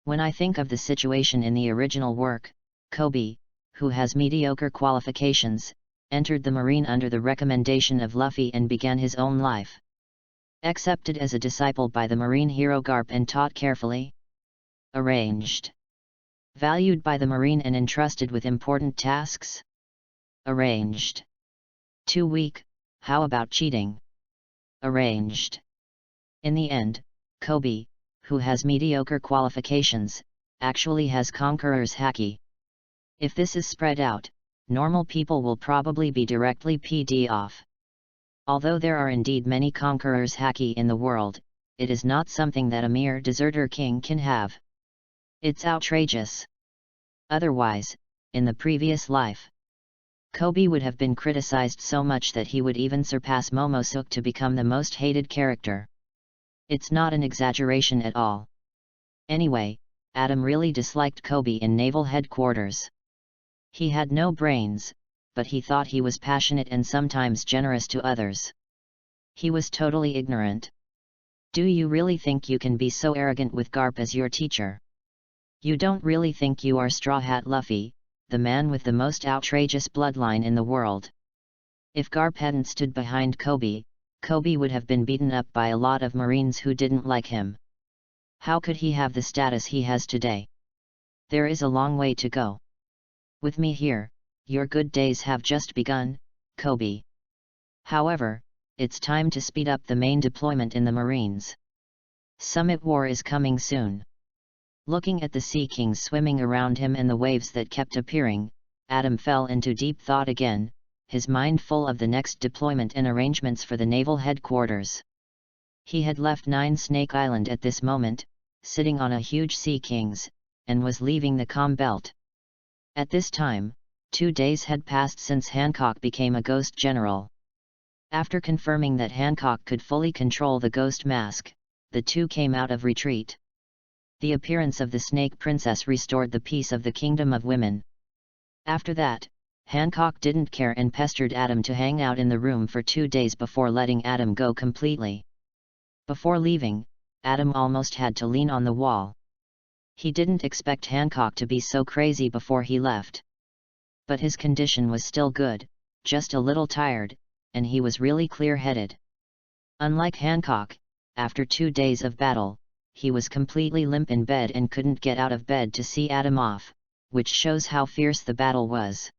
Speaker 1: When I think of the situation in the original work, Kobe, who has mediocre qualifications, entered the Marine under the recommendation of Luffy and began his own life. Accepted as a disciple by the Marine hero Garp and taught carefully. Arranged. Valued by the Marine and entrusted with important tasks. Arranged. Too weak, how about cheating? Arranged. In the end, Kobe, who has mediocre qualifications, actually has conqueror's haki. If this is spread out, normal people will probably be directly PD off. Although there are indeed many conqueror's haki in the world, it is not something that a mere deserter king can have. It's outrageous. Otherwise, in the previous life, Kobe would have been criticized so much that he would even surpass Momosuke to become the most hated character. It's not an exaggeration at all. Anyway, Adam really disliked Kobe in naval headquarters. He had no brains, but he thought he was passionate and sometimes generous to others. He was totally ignorant. Do you really think you can be so arrogant with Garp as your teacher? You don't really think you are Straw Hat Luffy, the man with the most outrageous bloodline in the world? If Garp hadn't stood behind Kobe, Kobe would have been beaten up by a lot of Marines who didn't like him. How could he have the status he has today? There is a long way to go. With me here, your good days have just begun, Kobe. However, it's time to speed up the main deployment in the Marines. Summit War is coming soon. Looking at the Sea Kings swimming around him and the waves that kept appearing, Adam fell into deep thought again, his mind full of the next deployment and arrangements for the naval headquarters. He had left 9 Snake Island at this moment, sitting on a huge Sea Kings, and was leaving the comm belt. At this time, 2 days had passed since Hancock became a ghost general. After confirming that Hancock could fully control the ghost mask, the two came out of retreat. The appearance of the Snake Princess restored the peace of the Kingdom of Women. After that, Hancock didn't care and pestered Adam to hang out in the room for 2 days before letting Adam go completely. Before leaving, Adam almost had to lean on the wall. He didn't expect Hancock to be so crazy before he left. But his condition was still good, just a little tired, and he was really clear-headed. Unlike Hancock, after 2 days of battle, he was completely limp in bed and couldn't get out of bed to see Adam off, which shows how fierce the battle was.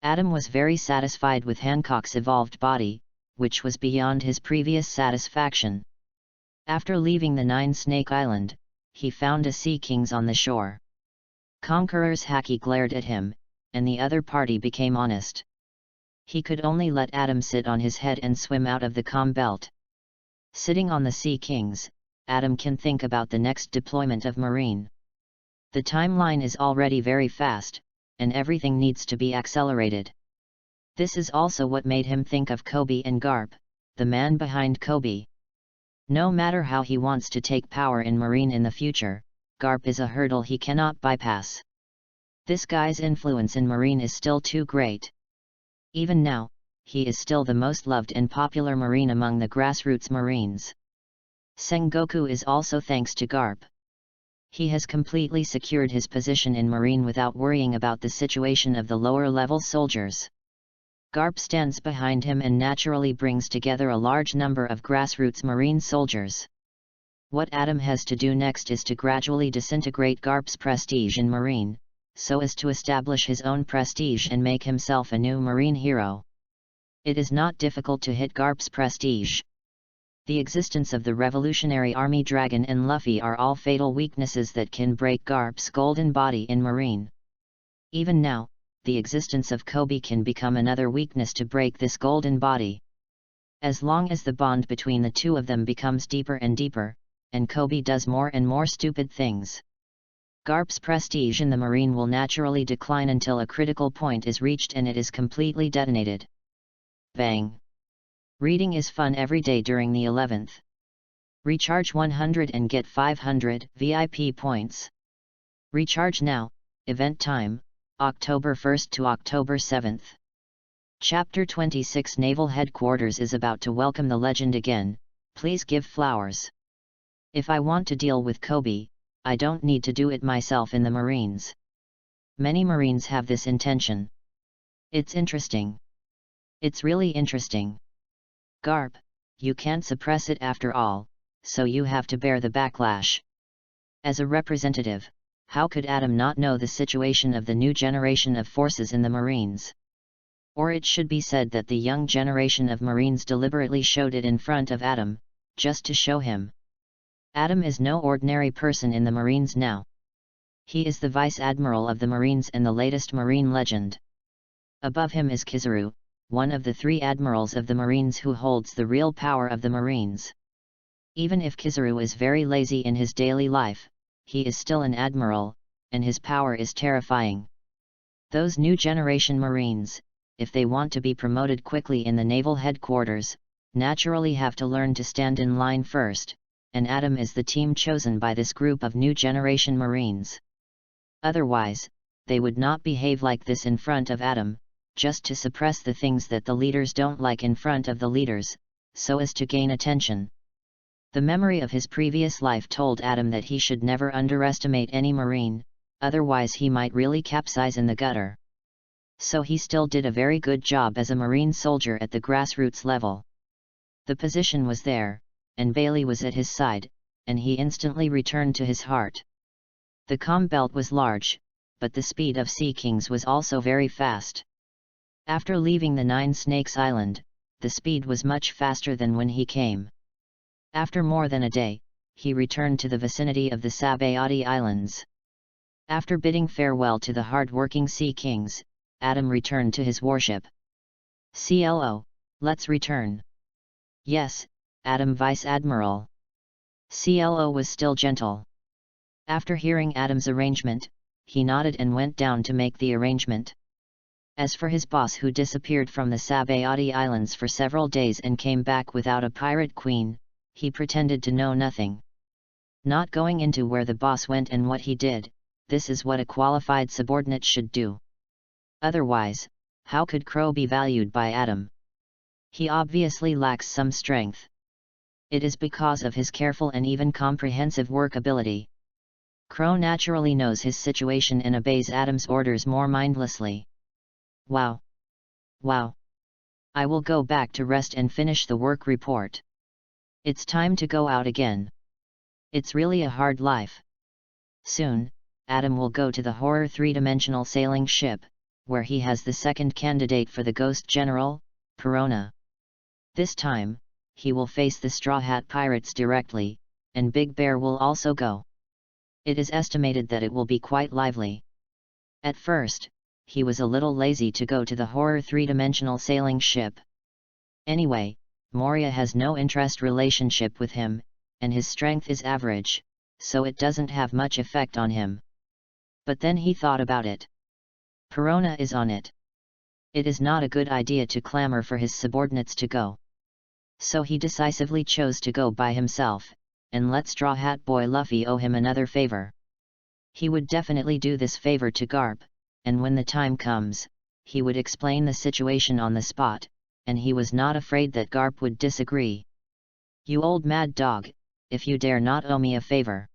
Speaker 1: Adam was very satisfied with Hancock's evolved body, which was beyond his previous satisfaction. After leaving the 9 Snake Island, he found a Sea Kings on the shore. Conqueror's haki glared at him, and the other party became honest. He could only let Adam sit on his head and swim out of the calm belt. Sitting on the Sea Kings, Adam can think about the next deployment of Marine. The timeline is already very fast, and everything needs to be accelerated. This is also what made him think of Kobe and Garp, the man behind Kobe. No matter how he wants to take power in Marine in the future, Garp is a hurdle he cannot bypass. This guy's influence in Marine is still too great. Even now, he is still the most loved and popular Marine among the grassroots Marines. Sengoku is also thanks to Garp. He has completely secured his position in Marine without worrying about the situation of the lower-level soldiers. Garp stands behind him and naturally brings together a large number of grassroots Marine soldiers. What Adam has to do next is to gradually disintegrate Garp's prestige in Marine, so as to establish his own prestige and make himself a new Marine hero. It is not difficult to hit Garp's prestige. The existence of the Revolutionary Army Dragon and Luffy are all fatal weaknesses that can break Garp's golden body in Marine. Even now, the existence of Kobe can become another weakness to break this golden body. As long as the bond between the two of them becomes deeper and deeper, and Kobe does more and more stupid things, Garp's prestige in the Marine will naturally decline until a critical point is reached and it is completely detonated. Bang! Reading is fun every day during the 11th. Recharge 100 and get 500 VIP points. Recharge now, event time, October 1st to October 7th. Chapter 26 Naval Headquarters is about to welcome the legend again, please give flowers. If I want to deal with Kobe, I don't need to do it myself in the Marines. Many Marines have this intention. It's interesting. It's really interesting. Garp, you can't suppress it after all, so you have to bear the backlash. As a representative, how could Adam not know the situation of the new generation of forces in the Marines? Or it should be said that the young generation of Marines deliberately showed it in front of Adam, just to show him. Adam is no ordinary person in the Marines now. He is the Vice Admiral of the Marines and the latest Marine legend. Above him is Kizarus, one of the 3 admirals of the Marines who holds the real power of the Marines. Even if Kizarus is very lazy in his daily life, he is still an admiral, and his power is terrifying. Those new generation Marines, if they want to be promoted quickly in the naval headquarters, naturally have to learn to stand in line first, and Adam is the team chosen by this group of new generation Marines. Otherwise, they would not behave like this in front of Adam, just to suppress the things that the leaders don't like in front of the leaders, so as to gain attention. The memory of his previous life told Adam that he should never underestimate any Marine, otherwise he might really capsize in the gutter. So he still did a very good job as a Marine soldier at the grassroots level. The position was there, and Bailey was at his side, and he instantly returned to his heart. The comm belt was large, but the speed of Sea Kings was also very fast. After leaving the 9 Snakes Island, the speed was much faster than when he came. After more than a day, he returned to the vicinity of the Sabayati Islands. After bidding farewell to the hard-working Sea Kings, Adam returned to his warship. CLO, let's return. Yes, Adam Vice Admiral. CLO was still gentle. After hearing Adam's arrangement, he nodded and went down to make the arrangement. As for his boss who disappeared from the Sabayati Islands for several days and came back without a pirate queen, he pretended to know nothing. Not going into where the boss went and what he did, this is what a qualified subordinate should do. Otherwise, how could Crow be valued by Adam? He obviously lacks some strength. It is because of his careful and even comprehensive work ability. Crow naturally knows his situation and obeys Adam's orders more mindlessly. Wow! Wow! I will go back to rest and finish the work report. It's time to go out again. It's really a hard life. Soon, Adam will go to the horror 3-dimensional sailing ship, where he has the second candidate for the Ghost General, Perona. This time, he will face the Straw Hat Pirates directly, and Big Bear will also go. It is estimated that it will be quite lively. At first, he was a little lazy to go to the horror three-dimensional sailing ship. Anyway, Moria has no interest relationship with him, and his strength is average, so it doesn't have much effect on him. But then he thought about it. Perona is on it. It is not a good idea to clamor for his subordinates to go. So he decisively chose to go by himself, and let Straw Hat Boy Luffy owe him another favor. He would definitely do this favor to Garp, and when the time comes, he would explain the situation on the spot, and he was not afraid that Garp would disagree. "You old mad dog, if you dare not owe me a favor,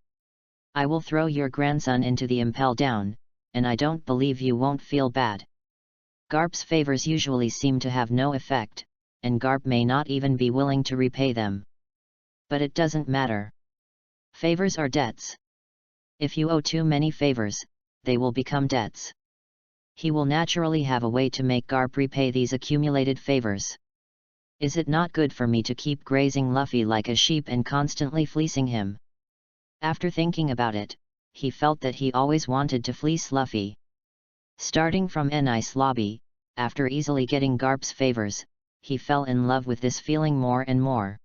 Speaker 1: I will throw your grandson into the impel down, and I don't believe you won't feel bad." Garp's favors usually seem to have no effect, and Garp may not even be willing to repay them. But it doesn't matter. Favors are debts. If you owe too many favors, they will become debts. He will naturally have a way to make Garp repay these accumulated favors. Is it not good for me to keep grazing Luffy like a sheep and constantly fleecing him? After thinking about it, he felt that he always wanted to fleece Luffy. Starting from Nice Lobby, after easily getting Garp's favors, he fell in love with this feeling more and more.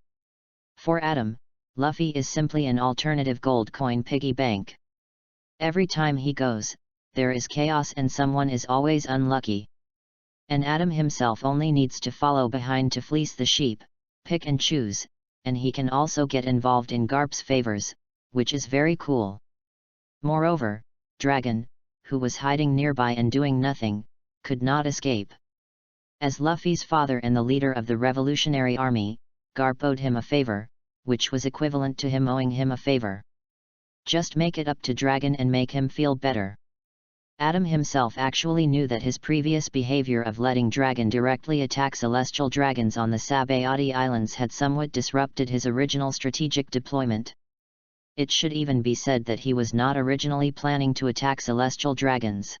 Speaker 1: For Adam, Luffy is simply an alternative gold coin piggy bank. Every time he goes, there is chaos and someone is always unlucky. And Adam himself only needs to follow behind to fleece the sheep, pick and choose, and he can also get involved in Garp's favors, which is very cool. Moreover, Dragon, who was hiding nearby and doing nothing, could not escape. As Luffy's father and the leader of the Revolutionary Army, Garp owed him a favor, which was equivalent to him owing him a favor. Just make it up to Dragon and make him feel better. Adam himself actually knew that his previous behavior of letting Dragon directly attack celestial dragons on the Sabayati Islands had somewhat disrupted his original strategic deployment. It should even be said that he was not originally planning to attack celestial dragons.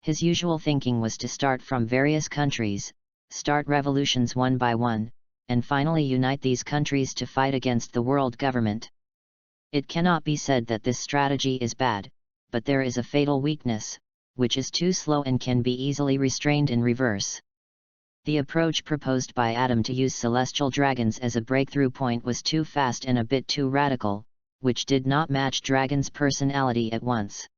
Speaker 1: His usual thinking was to start from various countries, start revolutions one by one, and finally unite these countries to fight against the world government. It cannot be said that this strategy is bad, but there is a fatal weakness, which is too slow and can be easily restrained in reverse. The approach proposed by Adam to use celestial dragons as a breakthrough point was too fast and a bit too radical, which did not match Dragon's personality at once.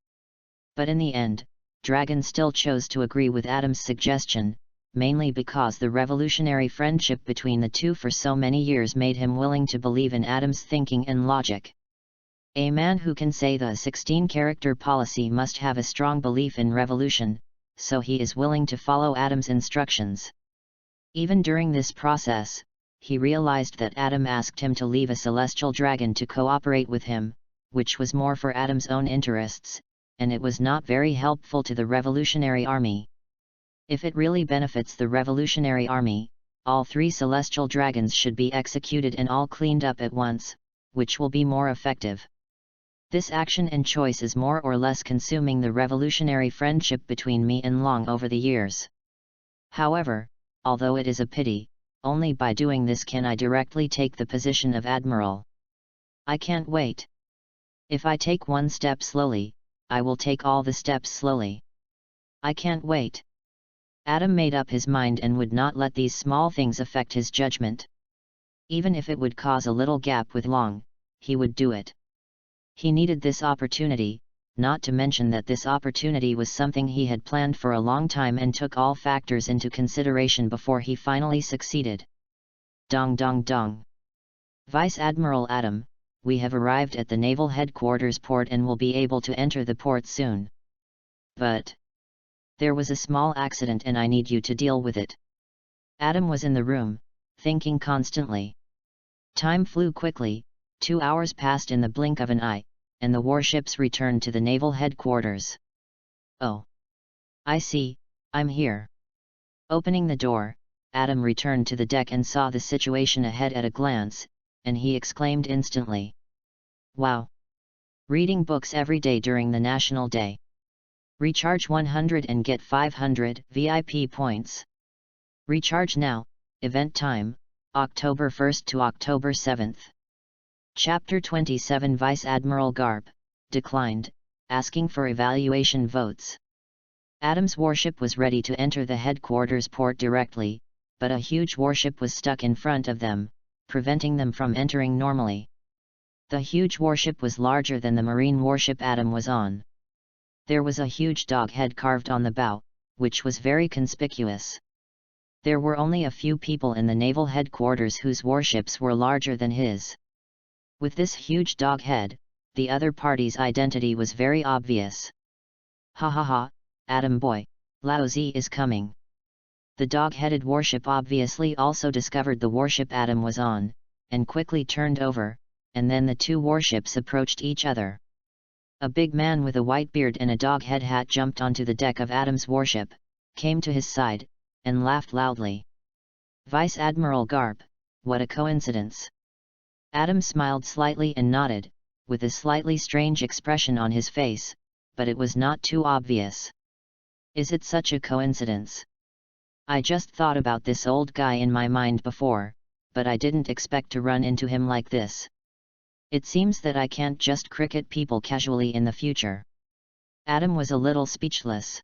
Speaker 1: But in the end, Dragon still chose to agree with Adam's suggestion, mainly because the revolutionary friendship between the two for so many years made him willing to believe in Adam's thinking and logic. A man who can say the 16-character policy must have a strong belief in revolution, so he is willing to follow Adam's instructions. Even during this process, he realized that Adam asked him to leave a celestial dragon to cooperate with him, which was more for Adam's own interests, and it was not very helpful to the Revolutionary Army. If it really benefits the Revolutionary Army, all 3 celestial dragons should be executed and all cleaned up at once, which will be more effective. This action and choice is more or less consuming the revolutionary friendship between me and Long over the years. However, although it is a pity, only by doing this can I directly take the position of Admiral. I can't wait. If I take one step slowly, I will take all the steps slowly. I can't wait. Adam made up his mind and would not let these small things affect his judgment. Even if it would cause a little gap with Long, he would do it. He needed this opportunity, not to mention that this opportunity was something he had planned for a long time and took all factors into consideration before he finally succeeded. Dong dong dong. Vice Admiral Adam, we have arrived at the Naval Headquarters port and will be able to enter the port soon. But there was a small accident and I need you to deal with it. Adam was in the room, thinking constantly. Time flew quickly, 2 hours passed in the blink of an eye, and the warships returned to the naval headquarters. Oh! I see, I'm here. Opening the door, Adam returned to the deck and saw the situation ahead at a glance, and he exclaimed instantly. Wow! Reading books every day during the National Day. Recharge 100 and get 500 VIP points. Recharge now, event time, October 1st to October 7th. Chapter 27 Vice Admiral Garp, declined, asking for evaluation votes. Adam's warship was ready to enter the headquarters port directly, but a huge warship was stuck in front of them, preventing them from entering normally. The huge warship was larger than the marine warship Adam was on. There was a huge dog head carved on the bow, which was very conspicuous. There were only a few people in the naval headquarters whose warships were larger than his. With this huge dog head, the other party's identity was very obvious. Ha ha ha, Adam boy, Lao Z is coming. The dog-headed warship obviously also discovered the warship Adam was on, and quickly turned over, and then the two warships approached each other. A big man with a white beard and a dog-head hat jumped onto the deck of Adam's warship, came to his side, and laughed loudly. Vice Admiral Garp, what a coincidence! Adam smiled slightly and nodded, with a slightly strange expression on his face, but it was not too obvious. Is it such a coincidence? I just thought about this old guy in my mind before, but I didn't expect to run into him like this. It seems that I can't just cricket people casually in the future. Adam was a little speechless.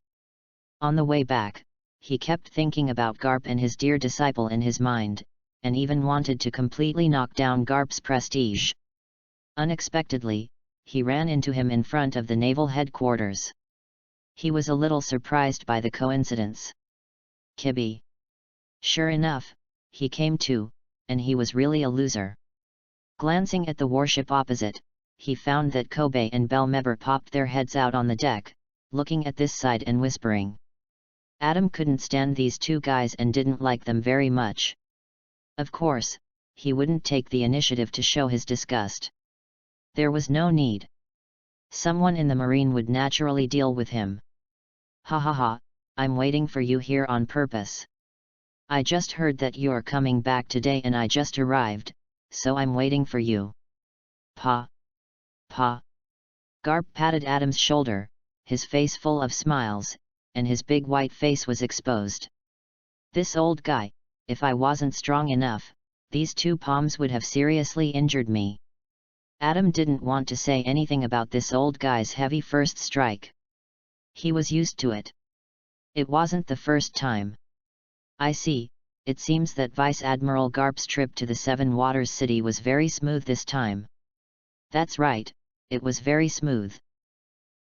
Speaker 1: On the way back, he kept thinking about Garp and his dear disciple in his mind, and even wanted to completely knock down Garp's prestige. Unexpectedly, he ran into him in front of the naval headquarters. He was a little surprised by the coincidence. Kibby. Sure enough, he came too, and he was really a loser. Glancing at the warship opposite, he found that Kobe and Belmeber popped their heads out on the deck, looking at this side and whispering. Adam couldn't stand these two guys and didn't like them very much. Of course, he wouldn't take the initiative to show his disgust. There was no need. Someone in the marine would naturally deal with him. Ha ha ha, I'm waiting for you here on purpose. I just heard that you're coming back today and I just arrived, so I'm waiting for you. Pa. Pa. Garp patted Adam's shoulder, his face full of smiles, and his big white face was exposed. This old guy, if I wasn't strong enough, these two palms would have seriously injured me. Adam didn't want to say anything about this old guy's heavy first strike. He was used to it. It wasn't the first time. I see, it seems that Vice Admiral Garp's trip to the Seven Waters City was very smooth this time. That's right, it was very smooth.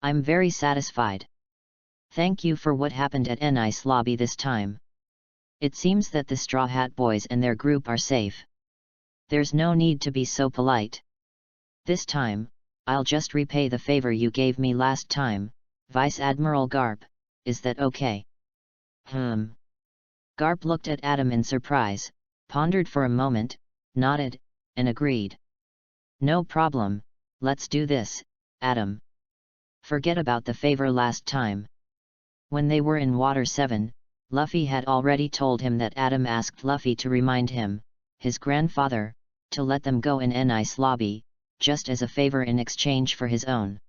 Speaker 1: I'm very satisfied. Thank you for what happened at Nice Lobby this time. It seems that the Straw Hat Boys and their group are safe. There's no need to be so polite. This time, I'll just repay the favor you gave me last time, Vice Admiral Garp, is that okay? Garp looked at Adam in surprise, pondered for a moment, nodded, and agreed. No problem, let's do this, Adam. Forget about the favor last time. When they were in Water 7, Luffy had already told him that Adam asked Luffy to remind him, his grandfather, to let them go in Nice Lobby, just as a favor in exchange for his own.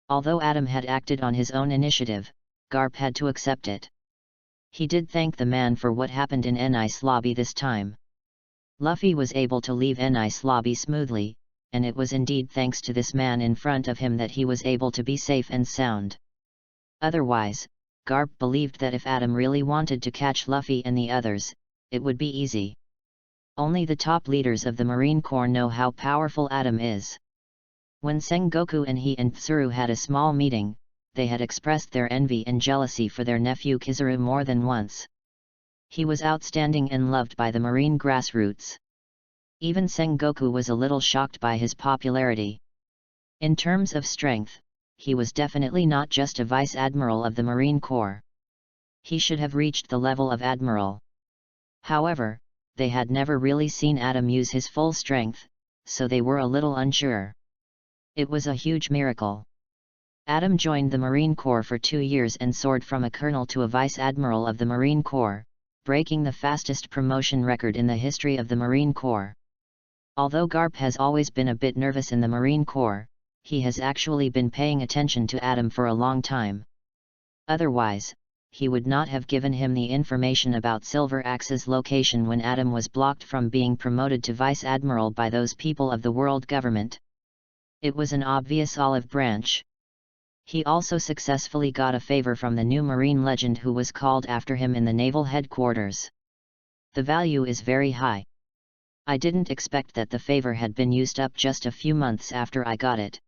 Speaker 1: Although Adam had acted on his own initiative, Garp had to accept it. He did thank the man for what happened in Nice Lobby this time. Luffy was able to leave Nice Lobby smoothly, and it was indeed thanks to this man in front of him that he was able to be safe and sound. Otherwise, Garp believed that if Adam really wanted to catch Luffy and the others, it would be easy. Only the top leaders of the Marine Corps know how powerful Adam is. When Sengoku and he and Tsuru had a small meeting, they had expressed their envy and jealousy for their nephew Kizarus more than once. He was outstanding and loved by the Marine grassroots. Even Sengoku was a little shocked by his popularity. In terms of strength, he was definitely not just a vice admiral of the Marine Corps. He should have reached the level of admiral. However, they had never really seen Adam use his full strength, so they were a little unsure. It was a huge miracle. Adam joined the Marine Corps for 2 years and soared from a colonel to a vice admiral of the Marine Corps, breaking the fastest promotion record in the history of the Marine Corps. Although Garp has always been a bit nervous in the Marine Corps, he has actually been paying attention to Adam for a long time. Otherwise, he would not have given him the information about Silver Axe's location when Adam was blocked from being promoted to vice admiral by those people of the world government. It was an obvious olive branch. He also successfully got a favor from the new marine legend who was called after him in the naval headquarters. The value is very high. I didn't expect that the favor had been used up just a few months after I got it.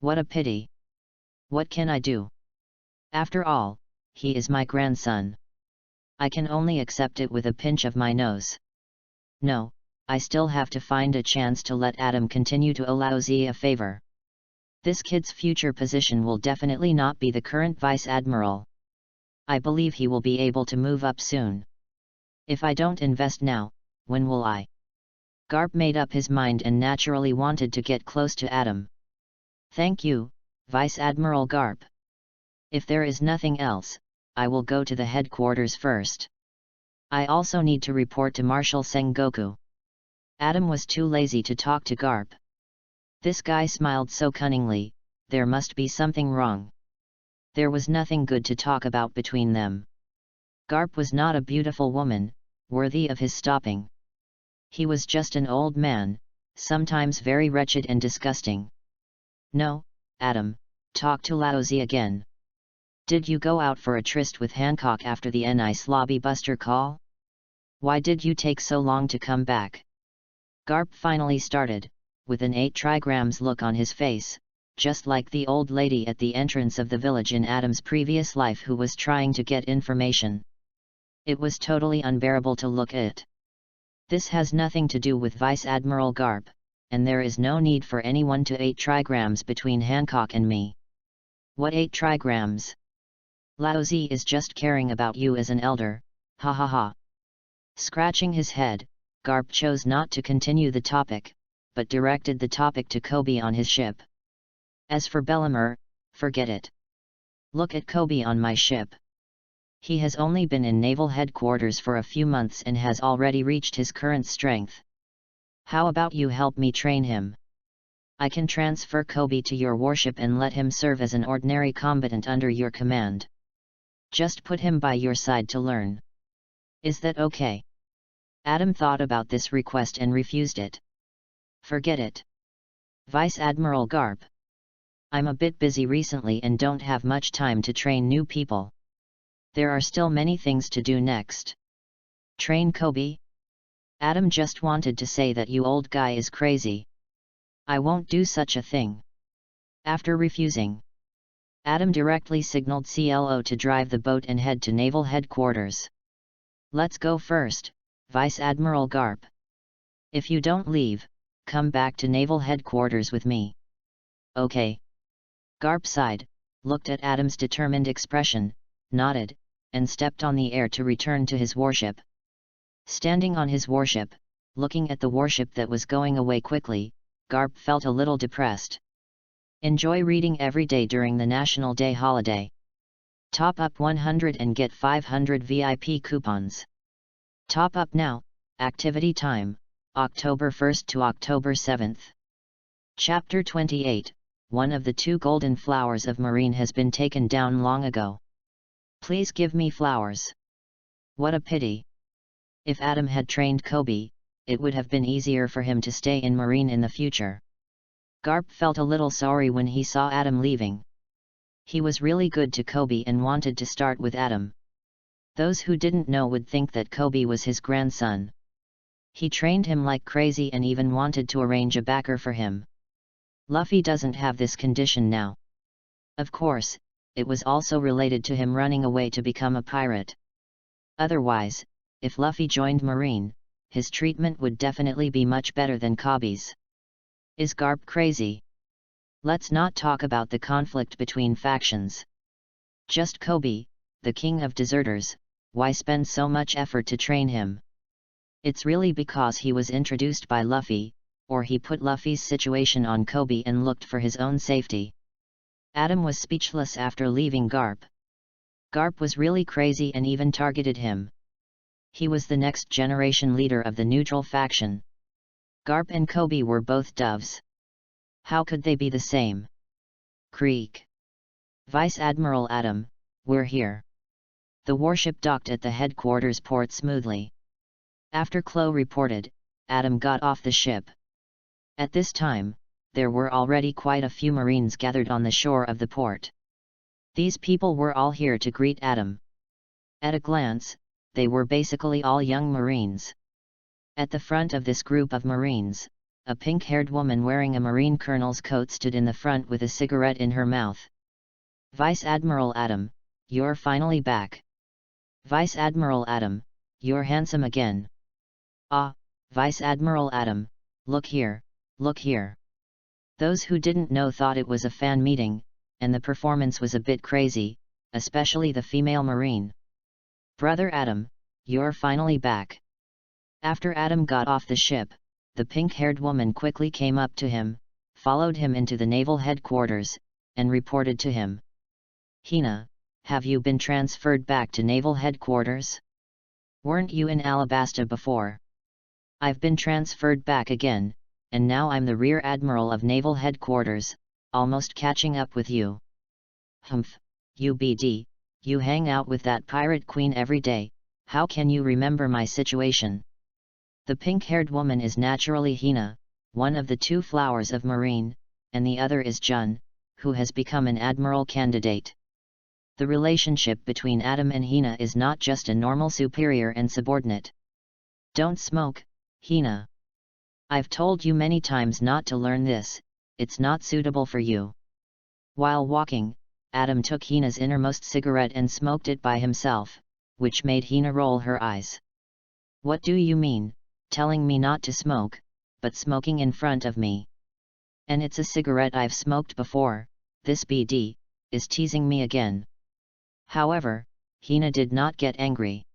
Speaker 1: What a pity. What can I do? After all, he is my grandson. I can only accept it with a pinch of my nose. No, I still have to find a chance to let Adam continue to allow Z a favor. This kid's future position will definitely not be the current vice admiral. I believe he will be able to move up soon. If I don't invest now, when will I? Garp made up his mind and naturally wanted to get close to Adam. Thank you, Vice Admiral Garp. If there is nothing else, I will go to the headquarters first. I also need to report to Marshal Sengoku. Adam was too lazy to talk to Garp. This guy smiled so cunningly, there must be something wrong. There was nothing good to talk about between them. Garp was not a beautiful woman, worthy of his stopping. He was just an old man, sometimes very wretched and disgusting. No, Adam, talk to Laozi again. Did you go out for a tryst with Hancock after the Nice Lobby Buster call? Why did you take so long to come back? Garp finally started, with an 8 trigrams look on his face, just like the old lady at the entrance of the village in Adam's previous life who was trying to get information. It was totally unbearable to look at. This has nothing to do with Vice Admiral Garp, and there is no need for anyone to 8 trigrams between Hancock and me. What 8 trigrams? Laozi is just caring about you as an elder, ha ha ha. Scratching his head, Garp chose not to continue the topic, but directed the topic to Kobe on his ship. As for Bellamur, forget it. Look at Kobe on my ship. He has only been in naval headquarters for a few months and has already reached his current strength. How about you help me train him? I can transfer Kobe to your warship and let him serve as an ordinary combatant under your command. Just put him by your side to learn. Is that okay? Adam thought about this request and refused it. Forget it. Vice Admiral Garp. I'm a bit busy recently and don't have much time to train new people. There are still many things to do next. Train Kobe? Adam just wanted to say that you old guy is crazy. I won't do such a thing. After refusing, Adam directly signaled CLO to drive the boat and head to naval headquarters. Let's go first, Vice Admiral Garp. If you don't leave, come back to naval headquarters with me. Okay. Garp sighed, looked at Adam's determined expression, nodded, and stepped on the air to return to his warship. Standing on his warship, looking at the warship that was going away quickly, Garp felt a little depressed. Enjoy reading every day during the National Day holiday. Top up 100 and get 500 VIP coupons. Top up now, activity time, October 1st to October 7th. Chapter 28, one of the 2 golden flowers of Marine has been taken down long ago. Please give me flowers. What a pity. If Adam had trained Kobe, it would have been easier for him to stay in Marine in the future. Garp felt a little sorry when he saw Adam leaving. He was really good to Kobe and wanted to start with Adam. Those who didn't know would think that Kobe was his grandson. He trained him like crazy and even wanted to arrange a backer for him. Luffy doesn't have this condition now. Of course, it was also related to him running away to become a pirate. Otherwise, if Luffy joined Marine, his treatment would definitely be much better than Kobe's. Is Garp crazy? Let's not talk about the conflict between factions. Just Kobe, the king of deserters, why spend so much effort to train him? It's really because he was introduced by Luffy, or he put Luffy's situation on Kobe and looked for his own safety. Adam was speechless after leaving Garp. Garp was really crazy and even targeted him. He was the next generation leader of the neutral faction. Garp and Kobe were both doves. How could they be the same? Creak. Vice Admiral Adam, we're here. The warship docked at the headquarters port smoothly. After Chloe reported, Adam got off the ship. At this time, there were already quite a few Marines gathered on the shore of the port. These people were all here to greet Adam. At a glance, they were basically all young Marines. At the front of this group of Marines, a pink-haired woman wearing a Marine colonel's coat stood in the front with a cigarette in her mouth. "Vice Admiral Adam, you're finally back. Vice Admiral Adam, you're handsome again. Ah, Vice Admiral Adam, look here, look here." Those who didn't know thought it was a fan meeting, and the performance was a bit crazy, especially the female Marine. "Brother Adam, you're finally back." After Adam got off the ship, the pink-haired woman quickly came up to him, followed him into the naval headquarters, and reported to him. "Hina, have you been transferred back to naval headquarters? Weren't you in Alabasta before? I've been transferred back again, and now I'm the Rear Admiral of Naval Headquarters, almost catching up with you." "Humph, UBD, you hang out with that pirate queen every day, how can you remember my situation?" The pink-haired woman is naturally Hina, one of the two flowers of Marine, and the other is Jun, who has become an admiral candidate. The relationship between Adam and Hina is not just a normal superior and subordinate. "Don't smoke, Hina. I've told you many times not to learn this, it's not suitable for you." While walking, Adam took Hina's innermost cigarette and smoked it by himself, which made Hina roll her eyes. "What do you mean, telling me not to smoke, but smoking in front of me? And it's a cigarette I've smoked before, this BD, is teasing me again." However, Hina did not get angry.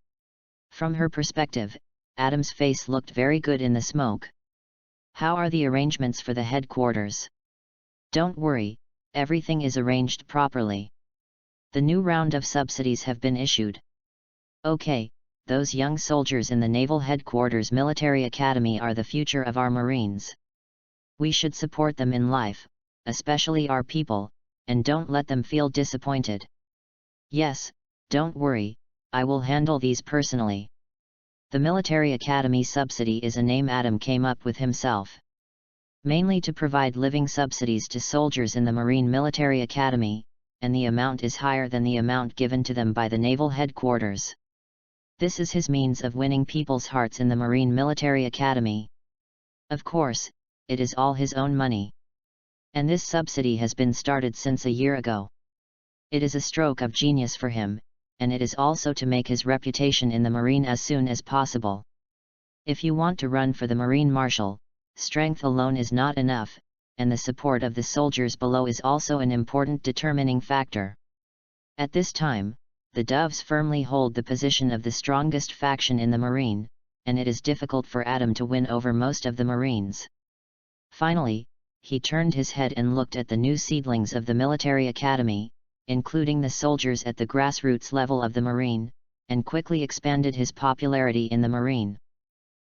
Speaker 1: From her perspective, Adam's face looked very good in the smoke. "How are the arrangements for the headquarters?" "Don't worry, everything is arranged properly. The new round of subsidies have been issued. Okay, those young soldiers in the Naval Headquarters Military Academy are the future of our Marines. We should support them in life, especially our people, and don't let them feel disappointed." "Yes, don't worry, I will handle these personally." The Military Academy subsidy is a name Adam came up with himself. Mainly to provide living subsidies to soldiers in the Marine Military Academy, and the amount is higher than the amount given to them by the Naval Headquarters. This is his means of winning people's hearts in the Marine Military Academy. Of course, it is all his own money. And this subsidy has been started since a year ago. It is a stroke of genius for him, and it is also to make his reputation in the Marine as soon as possible. If you want to run for the Marine Marshal, strength alone is not enough, and the support of the soldiers below is also an important determining factor. At this time, the Doves firmly hold the position of the strongest faction in the Marine, and it is difficult for Adam to win over most of the Marines. Finally, he turned his head and looked at the new seedlings of the Military Academy, including the soldiers at the grassroots level of the Marine, and quickly expanded his popularity in the Marine.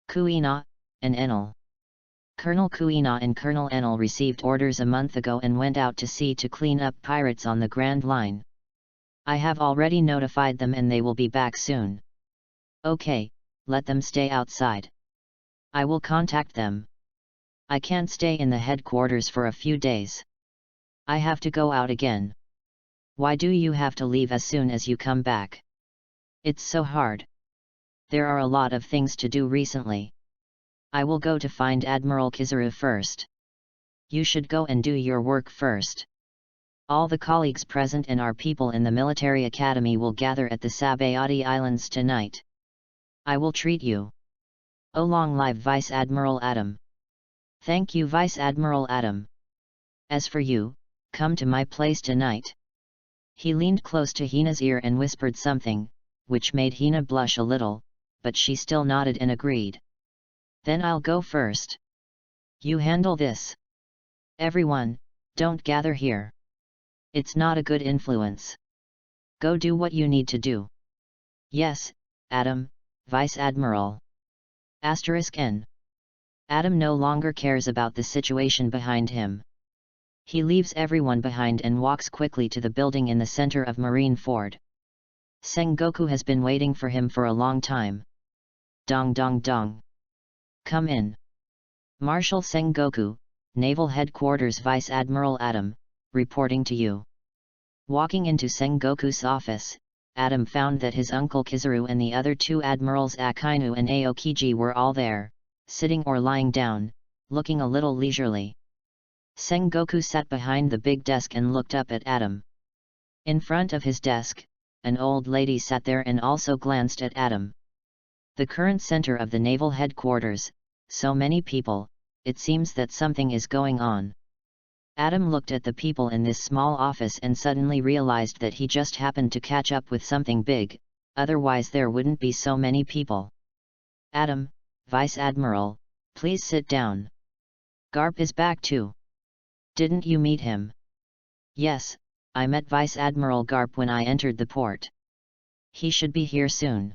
Speaker 1: Kuina and Enel. Colonel Kuina and Colonel Enel received orders a month ago and went out to sea to clean up pirates on the Grand Line. I have already notified them and they will be back soon. Okay, let them stay outside. I will contact them. I can't stay in the headquarters for a few days. I have to go out again. Why do you have to leave as soon as you come back? It's so hard. There are a lot of things to do recently. I will go to find Admiral Kizarus first. You should go and do your work first. All the colleagues present and our people in the Military Academy will gather at the Sabayati Islands tonight. I will treat you. Oh, long live Vice Admiral Adam. Thank you, Vice Admiral Adam. As for you, come to my place tonight. He leaned close to Hina's ear and whispered something, which made Hina blush a little, but she still nodded and agreed. Then I'll go first. You handle this. Everyone, don't gather here. It's not a good influence. Go do what you need to do. Yes, Adam, Vice Admiral. *N. Adam no longer cares about the situation behind him. He leaves everyone behind and walks quickly to the building in the center of Marine Ford. Sengoku has been waiting for him for a long time. Dong dong dong. Come in. Marshal Sengoku, Naval Headquarters Vice Admiral Adam, reporting to you. Walking into Sengoku's office, Adam found that his uncle Kizarus and the other two admirals Akainu and Aokiji were all there, sitting or lying down, looking a little leisurely. Sengoku sat behind the big desk and looked up at Adam. In front of his desk, an old lady sat there and also glanced at Adam. The current center of the naval headquarters, so many people, it seems that something is going on. Adam looked at the people in this small office and suddenly realized that he just happened to catch up with something big, otherwise there wouldn't be so many people. Adam, Vice Admiral, please sit down. Garp is back too. Didn't you meet him? Yes, I met Vice Admiral Garp when I entered the port. He should be here soon.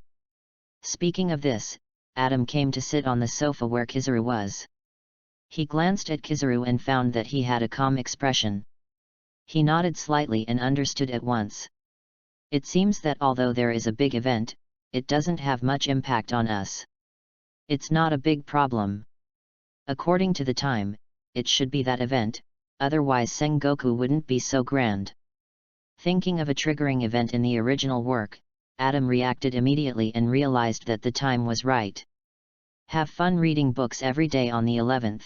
Speaker 1: Speaking of this, Adam came to sit on the sofa where Kizarus was. He glanced at Kizarus and found that he had a calm expression. He nodded slightly and understood at once. It seems that although there is a big event, it doesn't have much impact on us. It's not a big problem. According to the time, it should be that event, otherwise Sengoku wouldn't be so grand. Thinking of a triggering event in the original work, Adam reacted immediately and realized that the time was right. Have fun reading books every day on the 11th.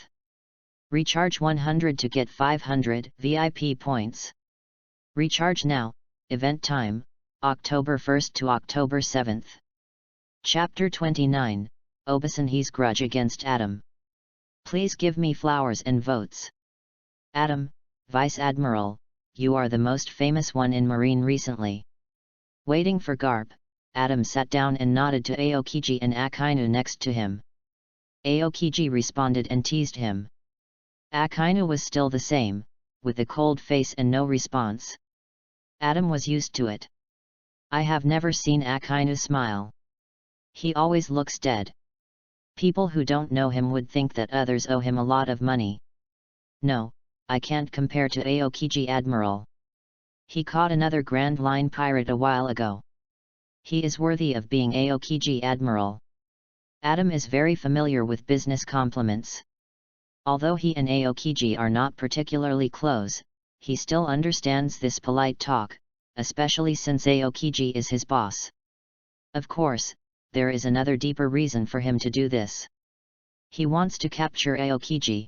Speaker 1: Recharge 100 to get 500 VIP points. Recharge now, event time, October 1st to October 7th. Chapter 29, Obasanji's Grudge Against Adam. Please give me flowers and votes. Adam, Vice Admiral, you are the most famous one in Marine recently. Waiting for Garp, Adam sat down and nodded to Aokiji and Akainu next to him. Aokiji responded and teased him. Akainu was still the same, with a cold face and no response. Adam was used to it. I have never seen Akainu smile. He always looks dead. People who don't know him would think that others owe him a lot of money. No, I can't compare to Aokiji Admiral. He caught another Grand Line pirate a while ago. He is worthy of being Aokiji Admiral. Adam is very familiar with business compliments. Although he and Aokiji are not particularly close, he still understands this polite talk, especially since Aokiji is his boss. Of course, there is another deeper reason for him to do this. He wants to capture Aokiji.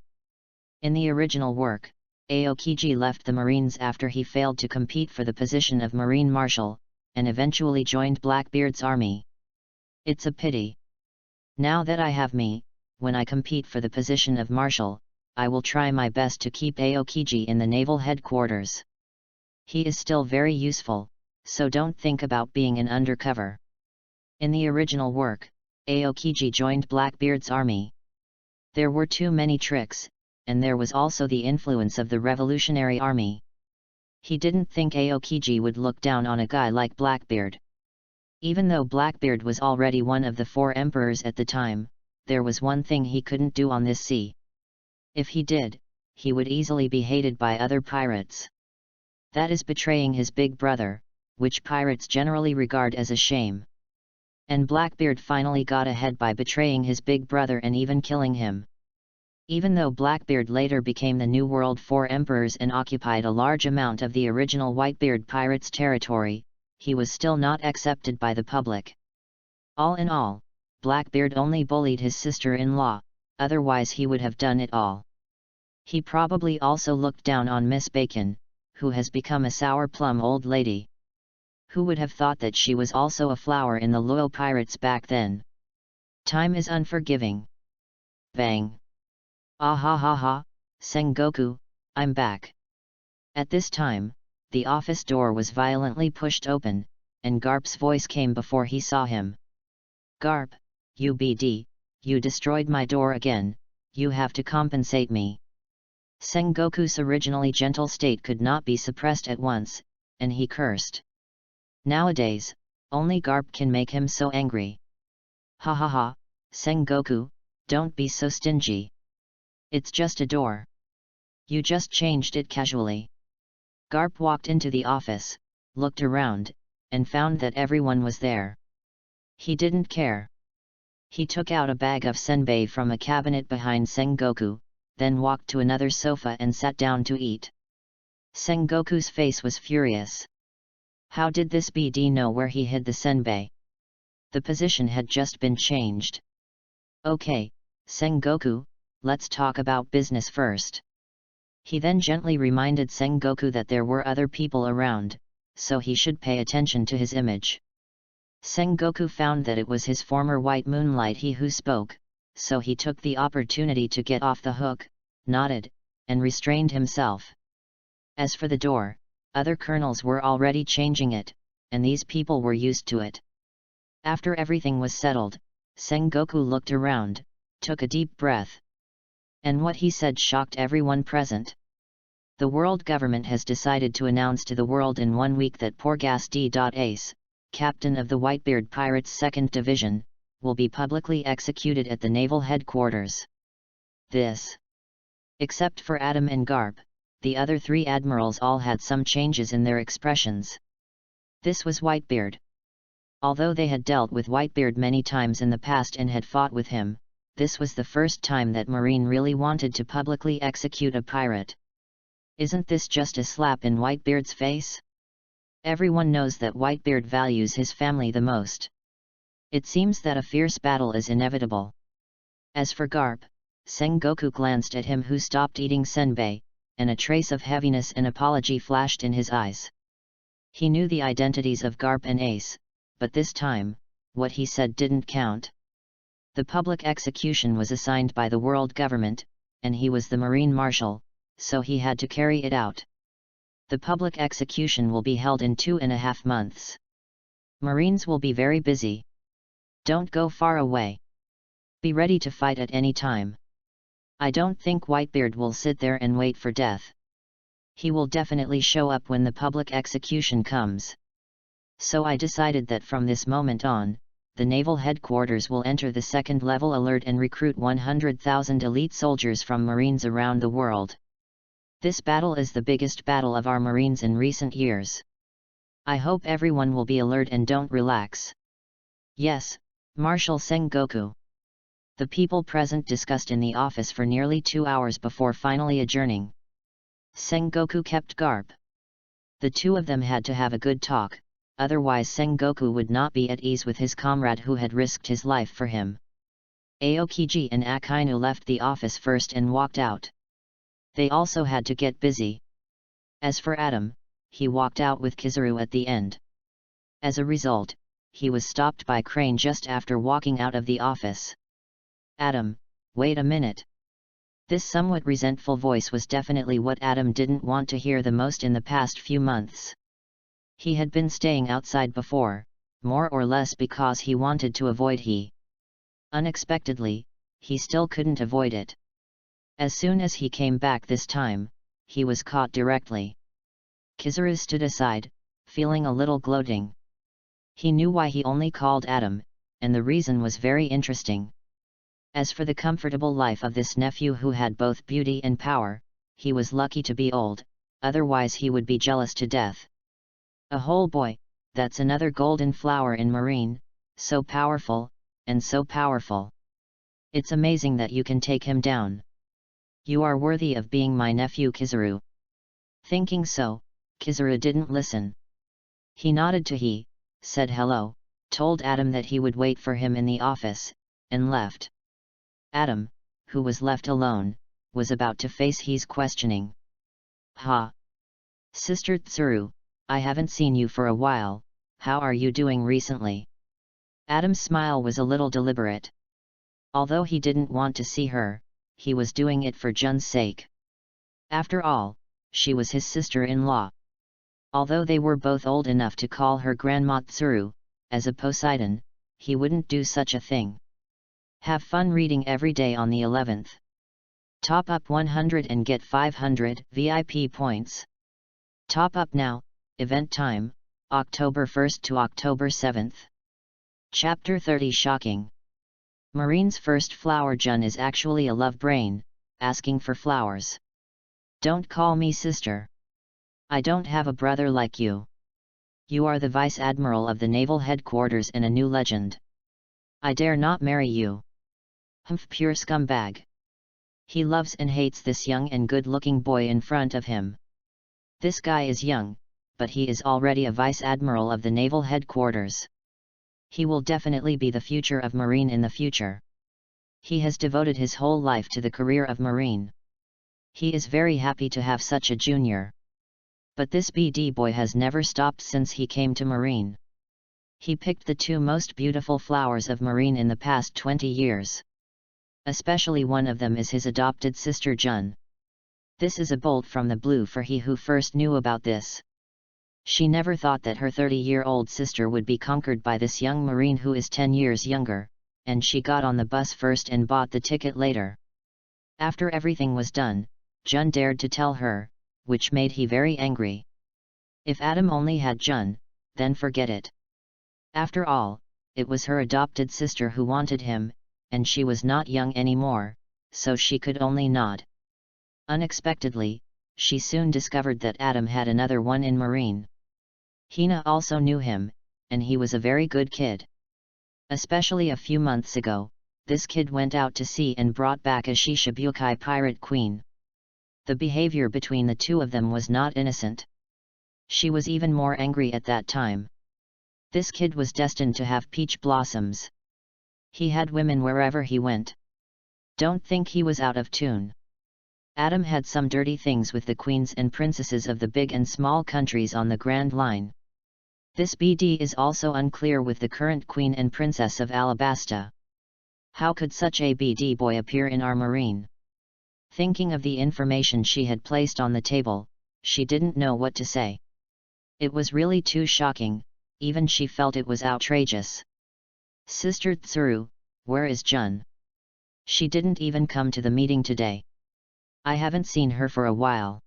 Speaker 1: In the original work, Aokiji left the Marines after he failed to compete for the position of Marine Marshal, and eventually joined Blackbeard's army. It's a pity. Now that I have me, when I compete for the position of Marshal, I will try my best to keep Aokiji in the naval headquarters. He is still very useful, so don't think about being an undercover. In the original work, Aokiji joined Blackbeard's army. There were too many tricks, and there was also the influence of the Revolutionary Army. He didn't think Aokiji would look down on a guy like Blackbeard. Even though Blackbeard was already one of the 4 emperors at the time, there was one thing he couldn't do on this sea. If he did, he would easily be hated by other pirates. That is betraying his big brother, which pirates generally regard as a shame. And Blackbeard finally got ahead by betraying his big brother and even killing him. Even though Blackbeard later became the New World 4 emperors and occupied a large amount of the original Whitebeard pirates' territory, he was still not accepted by the public. All in all, Blackbeard only bullied his sister-in-law, otherwise he would have done it all. He probably also looked down on Miss Bacon, who has become a sour plum old lady. Who would have thought that she was also a flower in the loyal pirates back then? Time is unforgiving. Bang! Ah ha ha ha, Sengoku, I'm back. At this time, the office door was violently pushed open, and Garp's voice came before he saw him. Garp, UBD, you destroyed my door again, you have to compensate me. Sengoku's originally gentle state could not be suppressed at once, and he cursed. Nowadays, only Garp can make him so angry. Ha ha ha, Sengoku, don't be so stingy. It's just a door. You just changed it casually. Garp walked into the office, looked around, and found that everyone was there. He didn't care. He took out a bag of senbei from a cabinet behind Sengoku, then walked to another sofa and sat down to eat. Sengoku's face was furious. How did this BD know where he hid the senbei? The position had just been changed. Okay, Sengoku, let's talk about business first. He then gently reminded Sengoku that there were other people around, so he should pay attention to his image. Sengoku found that it was his former White Moonlight he who spoke, so he took the opportunity to get off the hook, nodded, and restrained himself. As for the door, other colonels were already changing it, and these people were used to it. After everything was settled, Sengoku looked around, took a deep breath. And what he said shocked everyone present. The world government has decided to announce to the world in 1 week that Porgas D.Ace, captain of the Whitebeard Pirates 2nd Division, will be publicly executed at the naval headquarters. This. Except for Adam and Garp, the other 3 admirals all had some changes in their expressions. This was Whitebeard. Although they had dealt with Whitebeard many times in the past and had fought with him, this was the first time that Marine really wanted to publicly execute a pirate. Isn't this just a slap in Whitebeard's face? Everyone knows that Whitebeard values his family the most. It seems that a fierce battle is inevitable. As for Garp, Sengoku glanced at him who stopped eating senbei, and a trace of heaviness and apology flashed in his eyes. He knew the identities of Garp and Ace, but this time, what he said didn't count. The public execution was assigned by the world government, and he was the Marine Marshal, so he had to carry it out. The public execution will be held in 2.5 months. Marines will be very busy. Don't go far away. Be ready to fight at any time. I don't think Whitebeard will sit there and wait for death. He will definitely show up when the public execution comes. So I decided that from this moment on, the naval headquarters will enter the 2nd level alert and recruit 100,000 elite soldiers from Marines around the world. This battle is the biggest battle of our Marines in recent years. I hope everyone will be alert and don't relax. Yes, Marshal Sengoku. The people present discussed in the office for nearly 2 hours before finally adjourning. Sengoku kept Garp. The two of them had to have a good talk, otherwise Sengoku would not be at ease with his comrade who had risked his life for him. Aokiji and Akainu left the office first and walked out. They also had to get busy. As for Adam, he walked out with Kizarus at the end. As a result, he was stopped by Crane just after walking out of the office. Adam, wait a minute. This somewhat resentful voice was definitely what Adam didn't want to hear the most in the past few months. He had been staying outside before, more or less because he wanted to avoid he. Unexpectedly, he still couldn't avoid it. As soon as he came back this time, he was caught directly. Kizarus stood aside, feeling a little gloating. He knew why he only called Adam, and the reason was very interesting. As for the comfortable life of this nephew who had both beauty and power, he was lucky to be old, otherwise he would be jealous to death. A whole boy, that's another golden flower in Marine, so powerful, and so powerful. It's amazing that you can take him down. You are worthy of being my nephew Kizarus. Thinking so, Kizarus didn't listen. He nodded to he, said hello, told Adam that he would wait for him in the office, and left. Adam, who was left alone, was about to face he's questioning. Ha! Sister Tsuru, I haven't seen you for a while, how are you doing recently? Adam's smile was a little deliberate. Although he didn't want to see her, he was doing it for Jun's sake. After all, she was his sister-in-law. Although they were both old enough to call her Grandma Tsuru, as a Poseidon, he wouldn't do such a thing. Have fun reading every day on the 11th. Top up 100 and get 500 VIP points. Top up now, event time, October 1st to October 7th. Chapter 30 Shocking. Marine's first flower Jun is actually a love brain, asking for flowers. Don't call me sister. I don't have a brother like you. You are the Vice Admiral of the Naval Headquarters and a new legend. I dare not marry you. Humph, pure scumbag. He loves and hates this young and good-looking boy in front of him. This guy is young, but he is already a vice admiral of the naval headquarters. He will definitely be the future of Marine in the future. He has devoted his whole life to the career of Marine. He is very happy to have such a junior. But this BD boy has never stopped since he came to Marine. He picked the two most beautiful flowers of Marine in the past 20 years. Especially one of them is his adopted sister Jun. This is a bolt from the blue for he who first knew about this. She never thought that her 30-year-old sister would be conquered by this young Marine who is 10 years younger, and she got on the bus first and bought the ticket later. After everything was done, Jun dared to tell her, which made he very angry. If Adam only had Jun, then forget it. After all, it was her adopted sister who wanted him, and she was not young anymore, so she could only nod. Unexpectedly, she soon discovered that Adam had another one in Marine. Hina also knew him, and he was a very good kid. Especially a few months ago, this kid went out to sea and brought back a Shishibukai pirate queen. The behavior between the two of them was not innocent. She was even more angry at that time. This kid was destined to have peach blossoms. He had women wherever he went. Don't think he was out of tune. Adam had some dirty things with the queens and princesses of the big and small countries on the Grand Line. This BD is also unclear with the current queen and princess of Alabasta. How could such a BD boy appear in our Marine? Thinking of the information she had placed on the table, she didn't know what to say. It was really too shocking, even she felt it was outrageous. Sister Tsuru, where is Jun? She didn't even come to the meeting today. I haven't seen her for a while.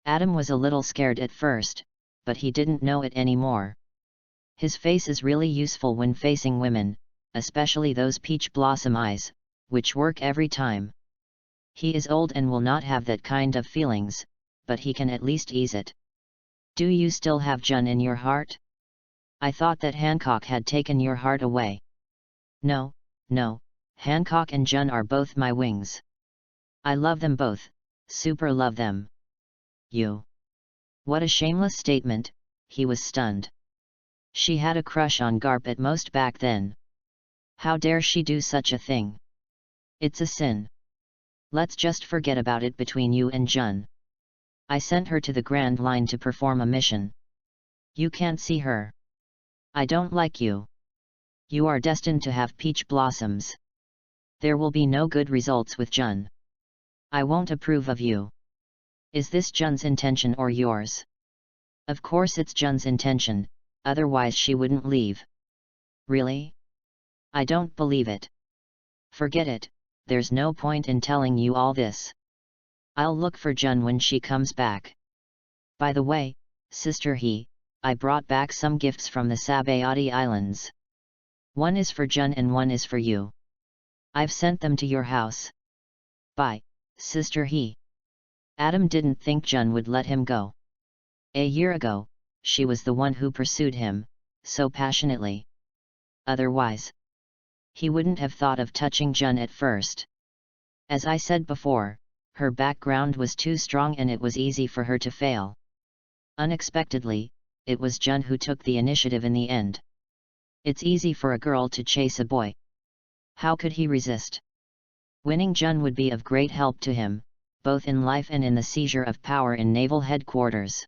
Speaker 1: Adam was a little scared at first, but he didn't know it anymore. His face is really useful when facing women, especially those peach blossom eyes, which work every time. He is old and will not have that kind of feelings, but he can at least ease it. Do you still have Jun in your heart? I thought that Hancock had taken your heart away. No, Hancock and Jun are both my wings. I love them both, super love them. You. What a shameless statement, he was stunned. She had a crush on Garp at most back then. How dare she do such a thing? It's a sin. Let's just forget about it between you and Jun. I sent her to the Grand Line to perform a mission. You can't see her. I don't like you. You are destined to have peach blossoms. There will be no good results with Jun. I won't approve of you. Is this Jun's intention or yours? Of course it's Jun's intention, otherwise she wouldn't leave. Really? I don't believe it. Forget it, there's no point in telling you all this. I'll look for Jun when she comes back. By the way, Sister I brought back some gifts from the Sabayati Islands. One is for Jun and one is for you. I've sent them to your house. Bye, Sister Adam didn't think Jun would let him go. A year ago, she was the one who pursued him, so passionately. Otherwise, he wouldn't have thought of touching Jun at first. As I said before, her background was too strong and it was easy for her to fail. Unexpectedly, it was Jun who took the initiative in the end. It's easy for a girl to chase a boy. How could he resist? Winning Jun would be of great help to him, both in life and in the seizure of power in naval headquarters.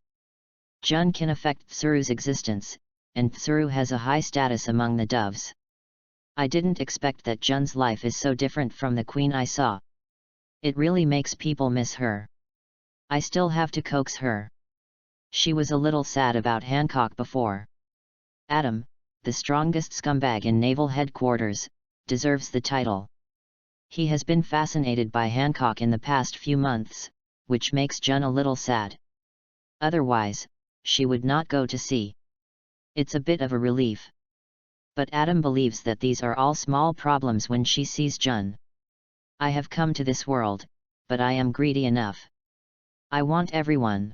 Speaker 1: Jun can affect Tsuru's existence, and Tsuru has a high status among the doves. I didn't expect that Jun's life is so different from the queen I saw. It really makes people miss her. I still have to coax her. She was a little sad about Hancock before. Adam, the strongest scumbag in naval headquarters, deserves the title. He has been fascinated by Hancock in the past few months, which makes Jun a little sad. Otherwise, she would not go to sea. It's a bit of a relief. But Adam believes that these are all small problems when she sees Jun. I have come to this world, but I am greedy enough. I want everyone.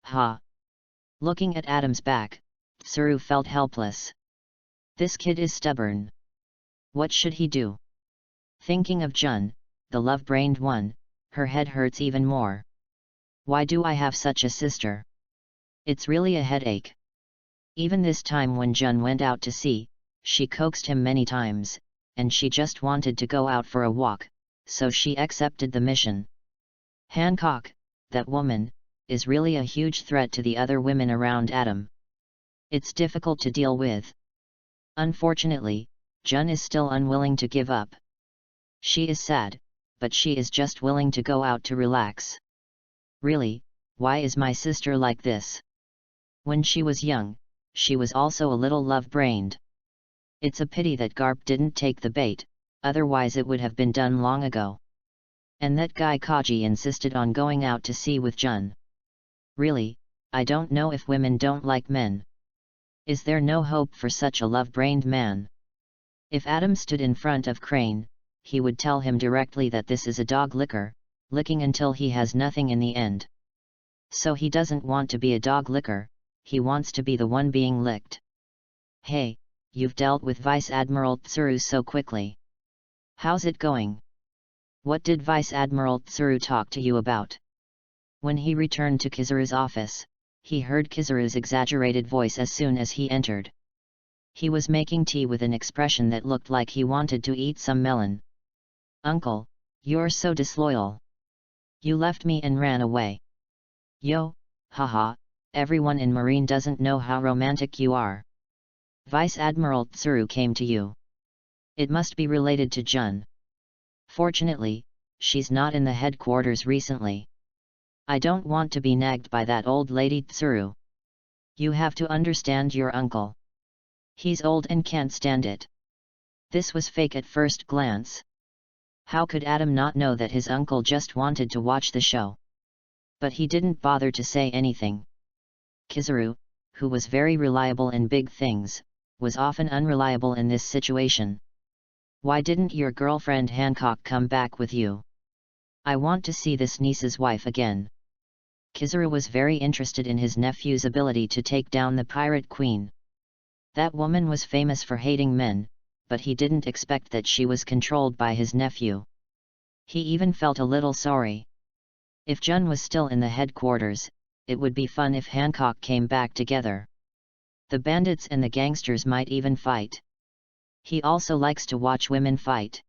Speaker 1: Ha! Looking at Adam's back, Tsuru felt helpless. This kid is stubborn. What should he do? Thinking of Jun, the love-brained one, her head hurts even more. Why do I have such a sister? It's really a headache. Even this time when Jun went out to sea, she coaxed him many times, and she just wanted to go out for a walk, so she accepted the mission. Hancock, that woman, is really a huge threat to the other women around Adam. It's difficult to deal with. Unfortunately, Jun is still unwilling to give up. She is sad, but she is just willing to go out to relax. Really, why is my sister like this? When she was young, she was also a little love-brained. It's a pity that Garp didn't take the bait, otherwise it would have been done long ago. And that guy Kaji insisted on going out to sea with Jun. Really, I don't know if women don't like men. Is there no hope for such a love-brained man? If Adam stood in front of Crane, he would tell him directly that this is a dog licker, licking until he has nothing in the end. So he doesn't want to be a dog licker, he wants to be the one being licked. Hey, you've dealt with Vice Admiral Tsuru so quickly. How's it going? What did Vice Admiral Tsuru talk to you about? When he returned to Kizaru's office, he heard Kizaru's exaggerated voice as soon as he entered. He was making tea with an expression that looked like he wanted to eat some melon. Uncle, you're so disloyal. You left me and ran away. Yo, haha, everyone in Marine doesn't know how romantic you are. Vice Admiral Tsuru came to you. It must be related to Jun. Fortunately, she's not in the headquarters recently. I don't want to be nagged by that old lady Tsuru. You have to understand your uncle. He's old and can't stand it. This was fake at first glance. How could Adam not know that his uncle just wanted to watch the show? But he didn't bother to say anything. Kizaru, who was very reliable in big things, was often unreliable in this situation. Why didn't your girlfriend Hancock come back with you? I want to see this niece's wife again. Kizaru was very interested in his nephew's ability to take down the pirate queen. That woman was famous for hating men, but he didn't expect that she was controlled by his nephew. He even felt a little sorry. If Jun was still in the headquarters, it would be fun if Hancock came back together. The bandits and the gangsters might even fight. He also likes to watch women fight.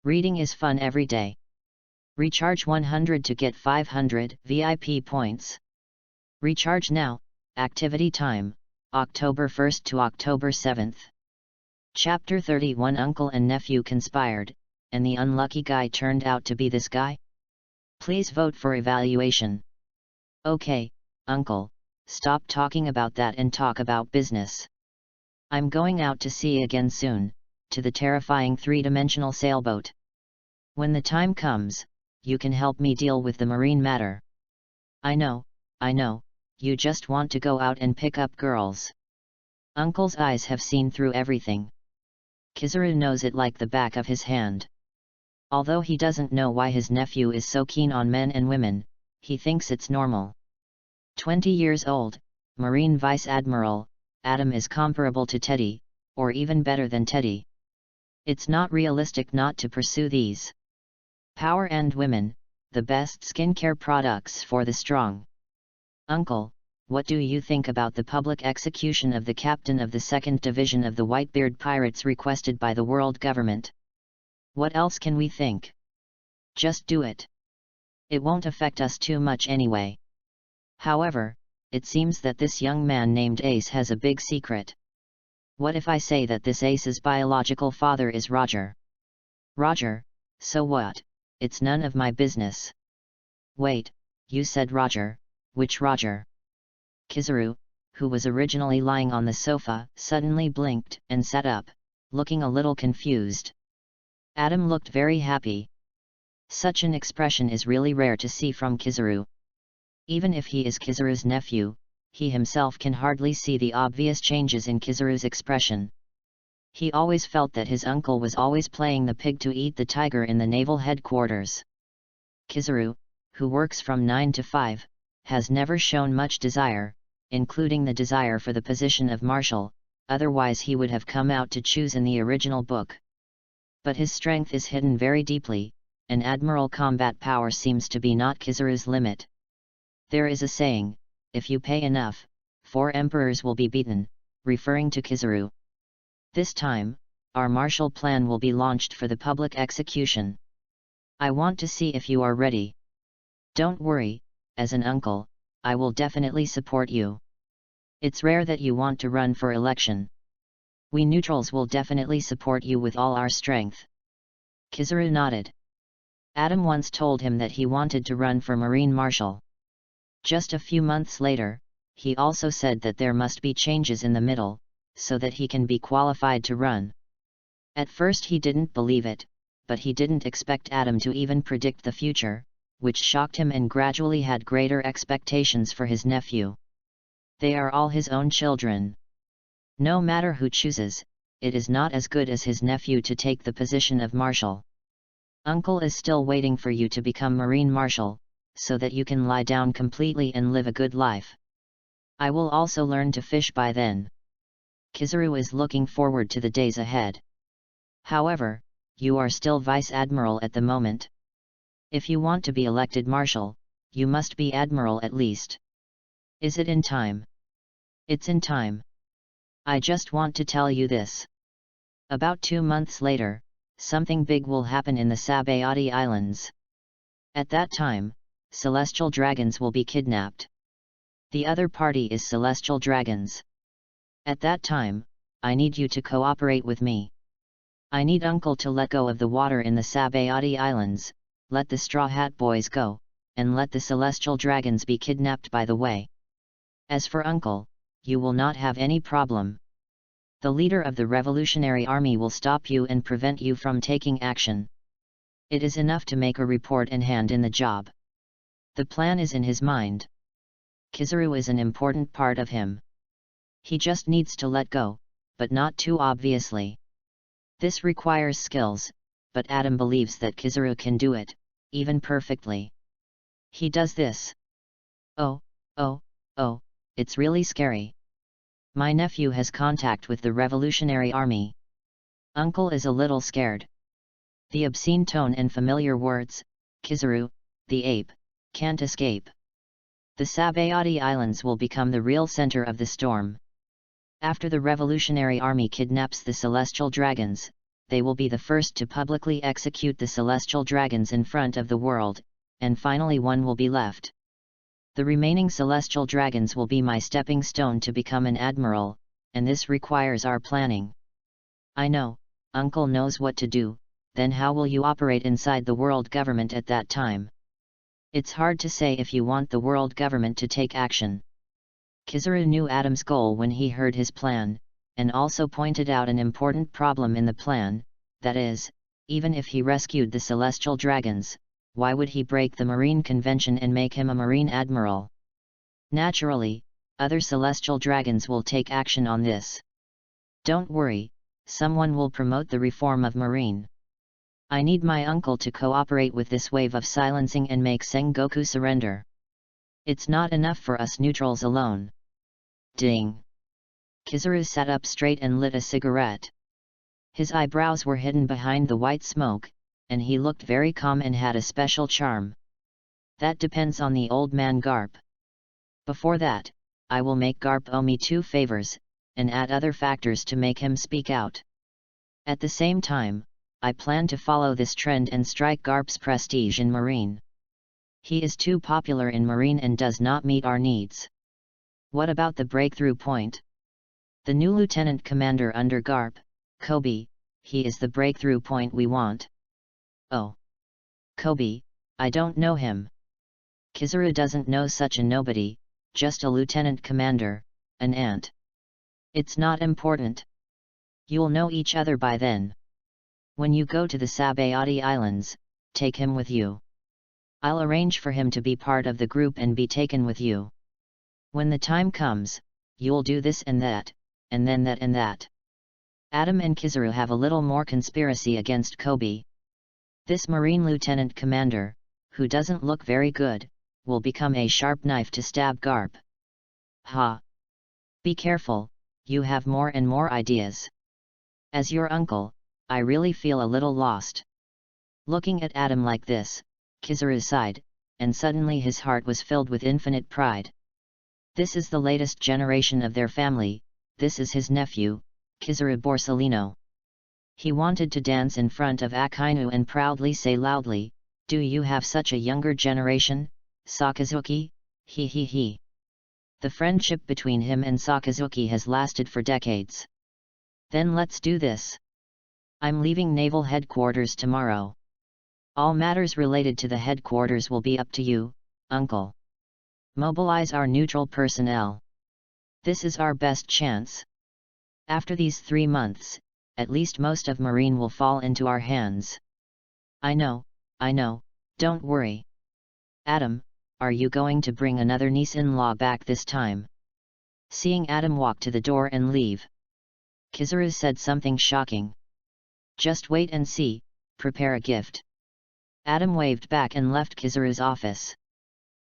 Speaker 1: Reading is fun every day. Recharge 100 to get 500 VIP points. Recharge now. Activity time, October 1st to October 7th. Chapter 31. Uncle and nephew conspired, and the unlucky guy turned out to be this guy? Please vote for evaluation. Okay, Uncle, stop talking about that and talk about business. I'm going out to sea again soon, to the terrifying three-dimensional sailboat. When the time comes, you can help me deal with the marine matter. I know, you just want to go out and pick up girls. Uncle's eyes have seen through everything. Kizaru knows it like the back of his hand. Although he doesn't know why his nephew is so keen on men and women, he thinks it's normal. 20 years old, Marine Vice Admiral, Adam is comparable to Teddy, or even better than Teddy. It's not realistic not to pursue these. Power and women, the best skincare products for the strong. Uncle, what do you think about the public execution of the captain of the 2nd Division of the Whitebeard Pirates requested by the world government? What else can we think? Just do it. It won't affect us too much anyway. However, it seems that this young man named Ace has a big secret. What if I say that this Ace's biological father is Roger? Roger, so what? It's none of my business. Wait, you said Roger, which Roger? Kizaru, who was originally lying on the sofa, suddenly blinked and sat up, looking a little confused. Adam looked very happy. Such an expression is really rare to see from Kizaru. Even if he is Kizaru's nephew, he himself can hardly see the obvious changes in Kizaru's expression. He always felt that his uncle was always playing the pig to eat the tiger in the naval headquarters. Kizaru, who works from 9 to 5, has never shown much desire, including the desire for the position of marshal, otherwise he would have come out to choose in the original book. But his strength is hidden very deeply, and Admiral combat power seems to be not Kizaru's limit. There is a saying, if you pay enough, 4 emperors will be beaten, referring to Kizaru. This time, our martial plan will be launched for the public execution. I want to see if you are ready. Don't worry, as an uncle, I will definitely support you. It's rare that you want to run for election. We neutrals will definitely support you with all our strength. Kizaru nodded. Adam once told him that he wanted to run for Marine Marshal. Just a few months later, he also said that there must be changes in the middle, so that he can be qualified to run. At first he didn't believe it, but he didn't expect Adam to even predict the future, which shocked him, and gradually had greater expectations for his nephew. They are all his own children. No matter who chooses, it is not as good as his nephew to take the position of Marshal. Uncle is still waiting for you to become Marine Marshal, so that you can lie down completely and live a good life. I will also learn to fish by then. Kizaru is looking forward to the days ahead. However, you are still Vice Admiral at the moment. If you want to be elected Marshal, you must be Admiral at least. Is it in time? It's in time. I just want to tell you this. About 2 months later, something big will happen in the Sabayati Islands. At that time, celestial dragons will be kidnapped. The other party is celestial dragons. At that time, I need you to cooperate with me. I need Uncle to let go of the water in the Sabayati Islands, let the Straw Hat Boys go, and let the celestial dragons be kidnapped by the way. As for Uncle, you will not have any problem. The leader of the Revolutionary Army will stop you and prevent you from taking action. It is enough to make a report and hand in the job. The plan is in his mind. Kizaru is an important part of him. He just needs to let go, but not too obviously. This requires skills, but Adam believes that Kizaru can do it, even perfectly. He does this. Oh, it's really scary. My nephew has contact with the Revolutionary Army. Uncle is a little scared. The obscene tone and familiar words, Kizaru, the ape, can't escape. The Sabayati Islands will become the real center of the storm. After the Revolutionary Army kidnaps the Celestial Dragons, they will be the first to publicly execute the Celestial Dragons in front of the world, and finally one will be left. The remaining Celestial Dragons will be my stepping stone to become an admiral, and this requires our planning. I know, Uncle knows what to do, then how will you operate inside the world government at that time? It's hard to say if you want the world government to take action. Kizaru knew Adam's goal when he heard his plan, and also pointed out an important problem in the plan, that is, even if he rescued the Celestial Dragons, why would he break the Marine Convention and make him a Marine Admiral? Naturally, other Celestial Dragons will take action on this. Don't worry, someone will promote the reform of Marine. I need my uncle to cooperate with this wave of silencing and make Sengoku surrender. It's not enough for us neutrals alone. Ding! Kizaru sat up straight and lit a cigarette. His eyebrows were hidden behind the white smoke, and he looked very calm and had a special charm. That depends on the old man Garp. Before that, I will make Garp owe me 2 favors, and add other factors to make him speak out. At the same time, I plan to follow this trend and strike Garp's prestige in Marine. He is too popular in Marine and does not meet our needs. What about the breakthrough point? The new lieutenant commander under Garp, Kobe, he is the breakthrough point we want. Oh. Kobe, I don't know him. Kizaru doesn't know such a nobody, just a lieutenant commander, an ant. It's not important. You'll know each other by then. When you go to the Sabayati Islands, take him with you. I'll arrange for him to be part of the group and be taken with you. When the time comes, you'll do this and that, and then that and that. Adam and Kizaru have a little more conspiracy against Kobe. This Marine Lieutenant Commander, who doesn't look very good, will become a sharp knife to stab Garp. Ha! Be careful, you have more and more ideas. As your uncle, I really feel a little lost. Looking at Adam like this, Kizarus sighed, and suddenly his heart was filled with infinite pride. This is the latest generation of their family, this is his nephew, Kizarus Borsellino. He wanted to dance in front of Akainu and proudly say loudly, "Do you have such a younger generation, Sakazuki? He he he." The friendship between him and Sakazuki has lasted for decades. Then let's do this. I'm leaving Naval Headquarters tomorrow. All matters related to the headquarters will be up to you, Uncle. Mobilize our neutral personnel. This is our best chance. After these 3 months, at least most of Marine will fall into our hands. I know, don't worry. Adam, are you going to bring another niece-in-law back this time? Seeing Adam walk to the door and leave, Kizarus said something shocking. Just wait and see, prepare a gift. Adam waved back and left Kizarus' office.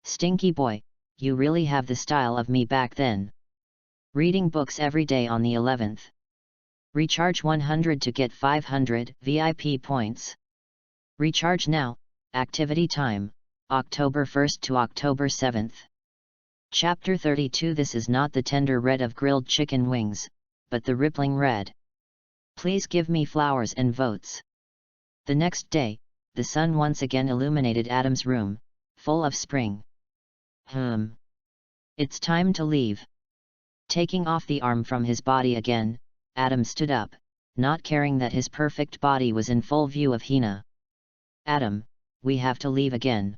Speaker 1: Stinky boy, you really have the style of me back then. Reading books every day on the 11th. Recharge 100 to get 500 VIP points. Recharge now, activity time, October 1st to October 7th. Chapter 32. This is not the tender red of grilled chicken wings, but the rippling red. Please give me flowers and votes. The next day, the sun once again illuminated Adam's room, full of spring. It's time to leave. Taking off the arm from his body again, Adam stood up, not caring that his perfect body was in full view of Hina. Adam, we have to leave again.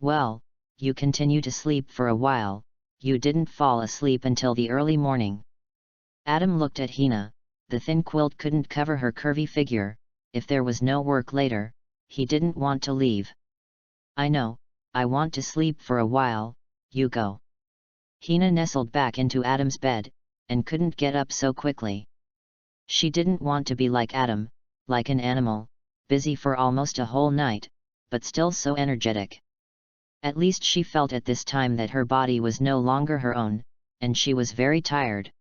Speaker 1: Well, you continue to sleep for a while, you didn't fall asleep until the early morning. Adam looked at Hina, the thin quilt couldn't cover her curvy figure, if there was no work later, he didn't want to leave. I know, I want to sleep for a while, you go. Hina nestled back into Adam's bed, and couldn't get up so quickly. She didn't want to be like Adam, like an animal, busy for almost a whole night, but still so energetic. At least she felt at this time that her body was no longer her own, and she was very tired.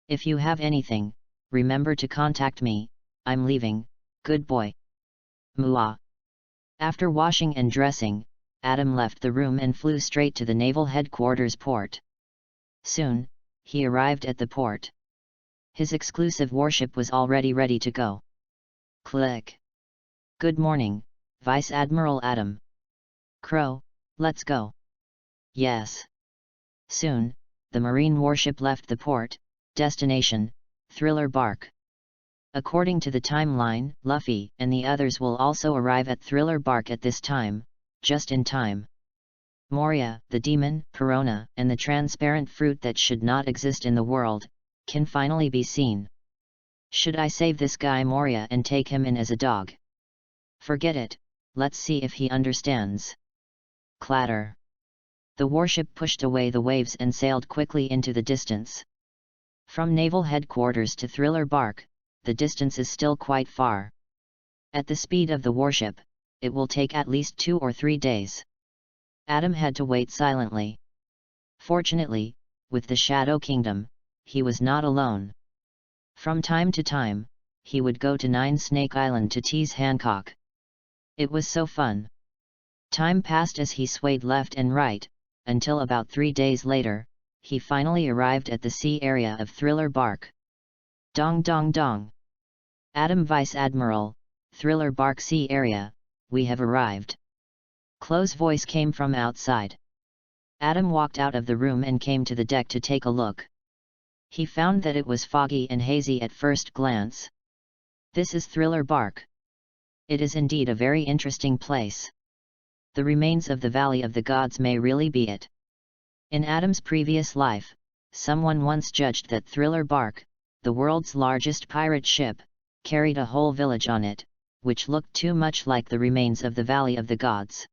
Speaker 1: If you have anything, remember to contact me, I'm leaving, good boy. Muah. After washing and dressing, Adam left the room and flew straight to the naval headquarters port. Soon, he arrived at the port. His exclusive warship was already ready to go. Click. Good morning, Vice Admiral Adam. Crow, let's go. Yes. Soon, the marine warship left the port, destination, Thriller Bark. According to the timeline, Luffy and the others will also arrive at Thriller Bark at this time, just in time. Moria, the demon, Perona, and the transparent fruit that should not exist in the world, can finally be seen. Should I save this guy Moria and take him in as a dog? Forget it, let's see if he understands. Clatter. The warship pushed away the waves and sailed quickly into the distance. From naval headquarters to Thriller Bark, the distance is still quite far. At the speed of the warship, it will take at least 2 or 3 days. Adam had to wait silently. Fortunately, with the Shadow Kingdom, he was not alone. From time to time, he would go to Nine Snake Island to tease Hancock. It was so fun. Time passed as he swayed left and right, until about 3 days later, he finally arrived at the sea area of Thriller Bark. Dong dong dong. Adam Vice Admiral, Thriller Bark Sea Area, we have arrived. Chloe's voice came from outside. Adam walked out of the room and came to the deck to take a look. He found that it was foggy and hazy at first glance. This is Thriller Bark. It is indeed a very interesting place. The remains of the Valley of the Gods may really be it. In Adam's previous life, someone once judged that Thriller Bark, the world's largest pirate ship, carried a whole village on it, which looked too much like the remains of the Valley of the Gods.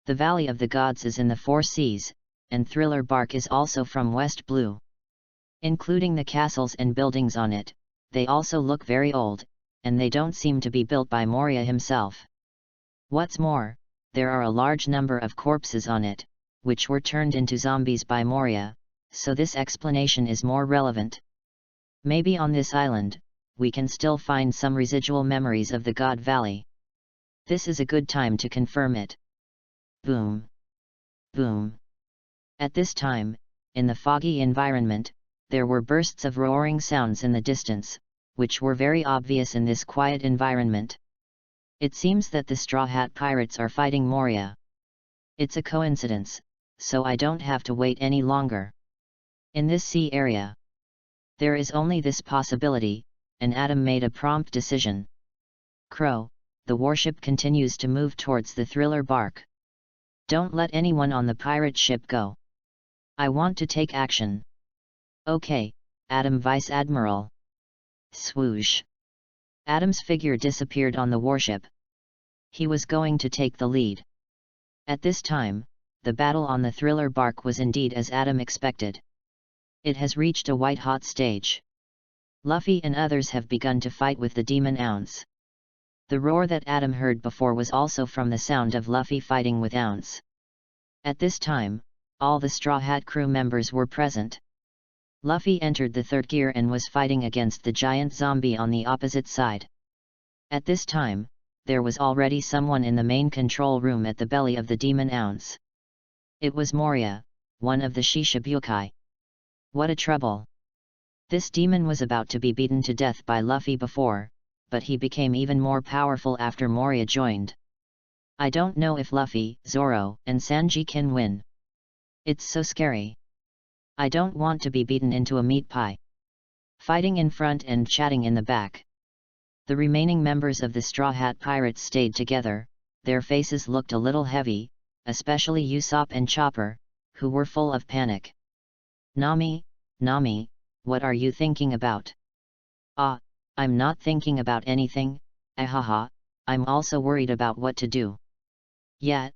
Speaker 1: The Valley of the Gods is in the 4 seas, and Thriller Bark is also from West Blue. Including the castles and buildings on it, they also look very old, and they don't seem to be built by Moria himself. What's more, there are a large number of corpses on it, which were turned into zombies by Moria, so this explanation is more relevant. Maybe on this island, we can still find some residual memories of the God Valley. This is a good time to confirm it. Boom. Boom. At this time, in the foggy environment, there were bursts of roaring sounds in the distance, which were very obvious in this quiet environment. It seems that the Straw Hat Pirates are fighting Moria. It's a coincidence, so I don't have to wait any longer. In this sea area, there is only this possibility, and Adam made a prompt decision. Crow, the warship continues to move towards the thriller bark. Don't let anyone on the pirate ship go. I want to take action. Okay, Adam Vice Admiral. Swoosh. Adam's figure disappeared on the warship. He was going to take the lead. At this time, the battle on the thriller bark was indeed as Adam expected. It has reached a white-hot stage. Luffy and others have begun to fight with the demon Ounce. The roar that Adam heard before was also from the sound of Luffy fighting with Ounce. At this time, all the Straw Hat crew members were present. Luffy entered the third gear and was fighting against the giant zombie on the opposite side. At this time, there was already someone in the main control room at the belly of the demon Ounce. It was Moria, one of the Shishibukai. What a trouble! This demon was about to be beaten to death by Luffy before, but he became even more powerful after Moria joined. I don't know if Luffy, Zoro, and Sanji can win. It's so scary. I don't want to be beaten into a meat pie. Fighting in front and chatting in the back. The remaining members of the Straw Hat Pirates stayed together. Their faces looked a little heavy, especially Usopp and Chopper, who were full of panic. Nami, what are you thinking about? Ah, I'm not thinking about anything, ahaha, I'm also worried about what to do. Yet,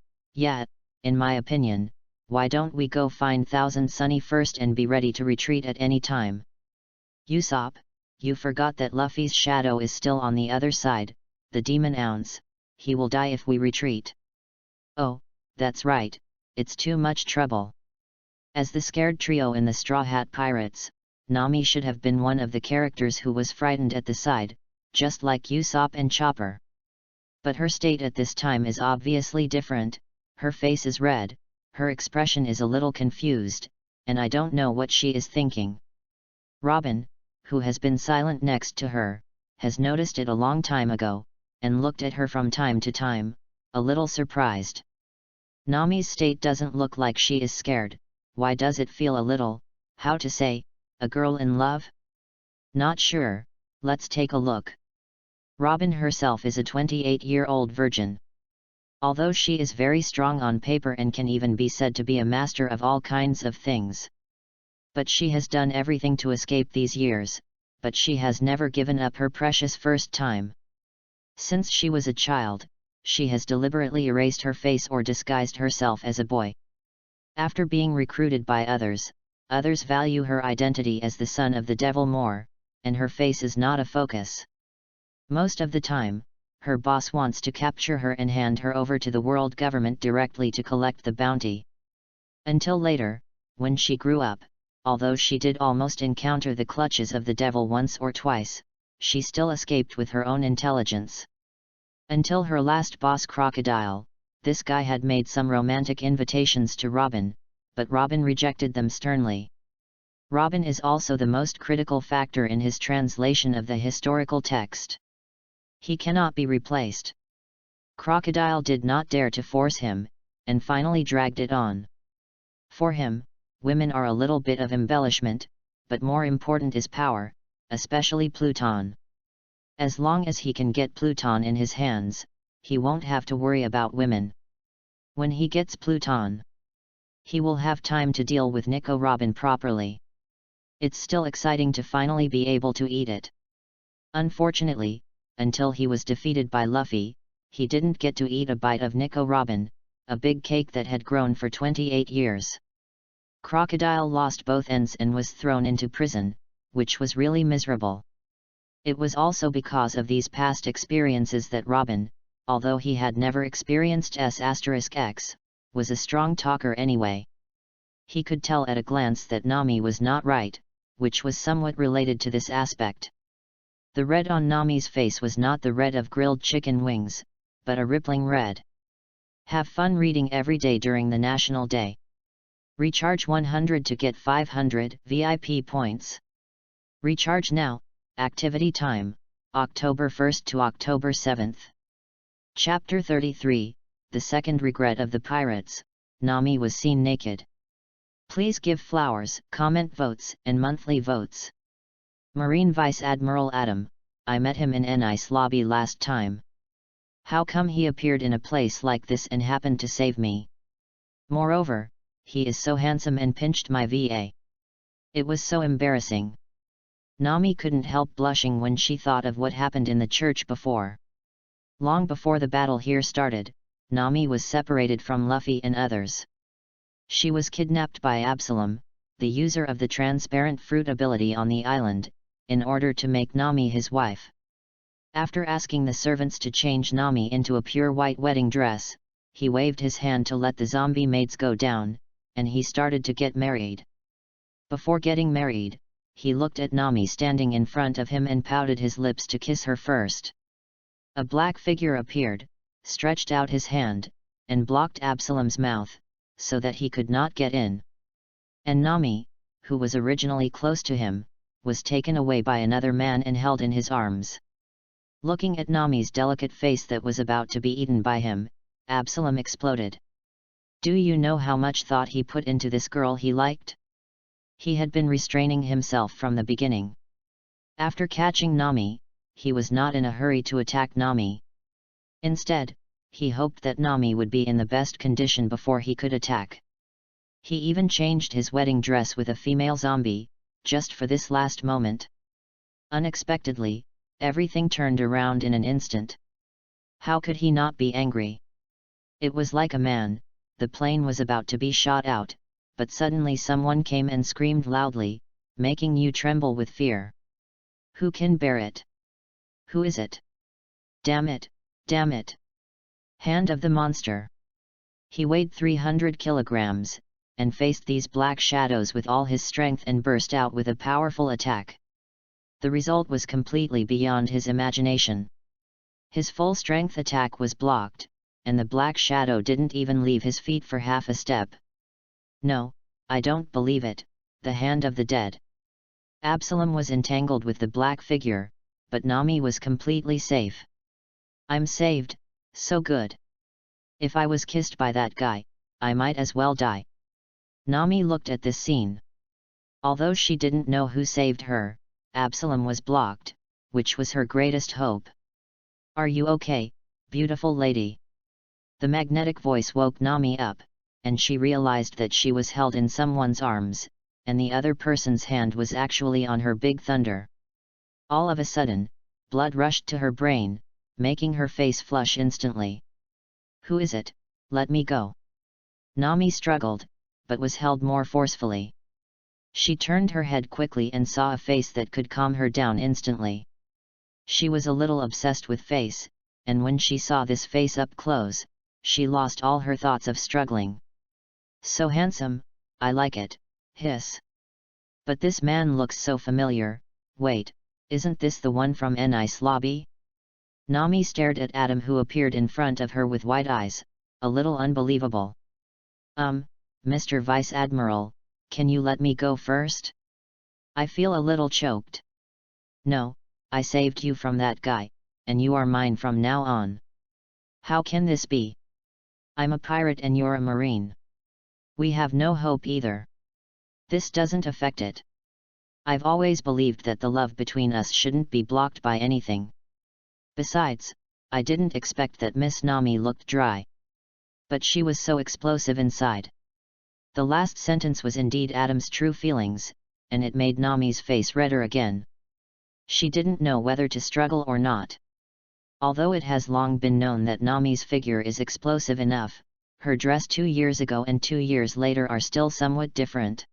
Speaker 1: in my opinion, why don't we go find Thousand Sunny first and be ready to retreat at any time? Usopp, you forgot that Luffy's shadow is still on the other side, the demon Ounce, he will die if we retreat. Oh, that's right, it's too much trouble. As the scared trio in the Straw Hat Pirates, Nami should have been one of the characters who was frightened at the side, just like Usopp and Chopper. But her state at this time is obviously different, her face is red, her expression is a little confused, and I don't know what she is thinking. Robin, who has been silent next to her, has noticed it a long time ago, and looked at her from time to time, a little surprised. Nami's state doesn't look like she is scared. Why does it feel a little, how to say, a girl in love? Not sure, let's take a look. Robin herself is a 28-year-old virgin. Although she is very strong on paper and can even be said to be a master of all kinds of things. But she has done everything to escape these years, but she has never given up her precious first time. Since she was a child, she has deliberately erased her face or disguised herself as a boy. After being recruited by others value her identity as the son of the devil more, and her face is not a focus. Most of the time, her boss wants to capture her and hand her over to the world government directly to collect the bounty. Until later, when she grew up, although she did almost encounter the clutches of the devil once or twice, she still escaped with her own intelligence. Until her last boss Crocodile, this guy had made some romantic invitations to Robin, but Robin rejected them sternly. Robin is also the most critical factor in his translation of the historical text. He cannot be replaced. Crocodile did not dare to force him, and finally dragged it on. For him, women are a little bit of embellishment, but more important is power, especially Pluton. As long as he can get Pluton in his hands, he won't have to worry about women. When he gets Pluton, he will have time to deal with Nico Robin properly. It's still exciting to finally be able to eat it. Unfortunately, until he was defeated by Luffy, he didn't get to eat a bite of Nico Robin, a big cake that had grown for 28 years. Crocodile lost both ends and was thrown into prison, which was really miserable. It was also because of these past experiences that Robin, although he had never experienced S**X, was a strong talker anyway. He could tell at a glance that Nami was not right, which was somewhat related to this aspect. The red on Nami's face was not the red of grilled chicken wings, but a rippling red. Have fun reading every day during the National Day. Recharge 100 to get 500 VIP points. Recharge now. Activity time, October 1st to October 7th. Chapter 33, The Second Regret of the Pirates, Nami was seen naked. Please give flowers, comment votes, and monthly votes. Marine Vice Admiral Adam, I met him in an ice lobby last time. How come he appeared in a place like this and happened to save me? Moreover, he is so handsome and pinched my VA. It was so embarrassing. Nami couldn't help blushing when she thought of what happened in the church before. Long before the battle here started, Nami was separated from Luffy and others. She was kidnapped by Absalom, the user of the transparent fruit ability on the island, in order to make Nami his wife. After asking the servants to change Nami into a pure white wedding dress, he waved his hand to let the zombie maids go down, and he started to get married. Before getting married, he looked at Nami standing in front of him and pouted his lips to kiss her first. A black figure appeared, stretched out his hand, and blocked Absalom's mouth, so that he could not get in. And Nami, who was originally close to him, was taken away by another man and held in his arms. Looking at Nami's delicate face that was about to be eaten by him, Absalom exploded. Do you know how much thought he put into this girl he liked? He had been restraining himself from the beginning. After catching Nami, he was not in a hurry to attack Nami. Instead, he hoped that Nami would be in the best condition before he could attack. He even changed his wedding dress with a female zombie, just for this last moment. Unexpectedly, everything turned around in an instant. How could he not be angry? It was like a man, the plane was about to be shot out, but suddenly someone came and screamed loudly, making you tremble with fear. Who can bear it? Who is it? Damn it, damn it! Hand of the monster. He weighed 300 kilograms, and faced these black shadows with all his strength and burst out with a powerful attack. The result was completely beyond his imagination. His full-strength attack was blocked, and the black shadow didn't even leave his feet for half a step. No, I don't believe it, the hand of the dead. Absalom was entangled with the black figure, but Nami was completely safe. I'm saved, so good. If I was kissed by that guy, I might as well die. Nami looked at this scene. Although she didn't know who saved her, Absalom was blocked, which was her greatest hope. Are you okay, beautiful lady? The magnetic voice woke Nami up, and she realized that she was held in someone's arms, and the other person's hand was actually on her big thunder. All of a sudden, blood rushed to her brain, making her face flush instantly. Who is it? Let me go. Nami struggled, but was held more forcefully. She turned her head quickly and saw a face that could calm her down instantly. She was a little obsessed with face, and when she saw this face up close, she lost all her thoughts of struggling. So handsome, I like it, hiss. But this man looks so familiar, wait, isn't this the one from an ice lobby? Nami stared at Adam who appeared in front of her with wide eyes, a little unbelievable. Mr. Vice Admiral, can you let me go first? I feel a little choked. No, I saved you from that guy, and you are mine from now on. How can this be? I'm a pirate and you're a marine. We have no hope either. This doesn't affect it. I've always believed that the love between us shouldn't be blocked by anything. Besides, I didn't expect that Miss Nami looked dry. But she was so explosive inside. The last sentence was indeed Adam's true feelings, and it made Nami's face redder again. She didn't know whether to struggle or not. Although it has long been known that Nami's figure is explosive enough, her dress 2 years ago and 2 years later are still somewhat different.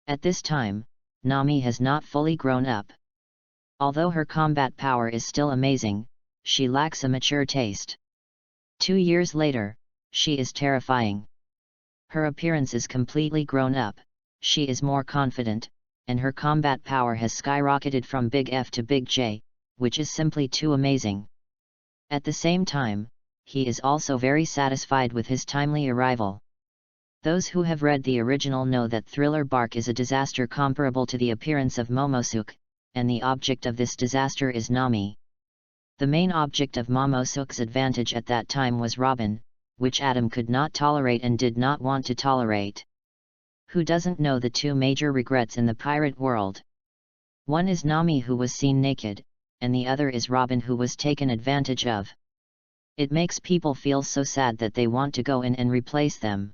Speaker 1: At this time, Nami has not fully grown up. Although her combat power is still amazing, she lacks a mature taste. 2 years later, she is terrifying. Her appearance is completely grown up, she is more confident, and her combat power has skyrocketed from Big F to Big J, which is simply too amazing. At the same time, he is also very satisfied with his timely arrival. Those who have read the original know that Thriller Bark is a disaster comparable to the appearance of Momosuke, and the object of this disaster is Nami. The main object of Momosuke's advantage at that time was Robin, which Adam could not tolerate and did not want to tolerate. Who doesn't know the two major regrets in the pirate world? One is Nami, who was seen naked, and the other is Robin, who was taken advantage of. It makes people feel so sad that they want to go in and replace them.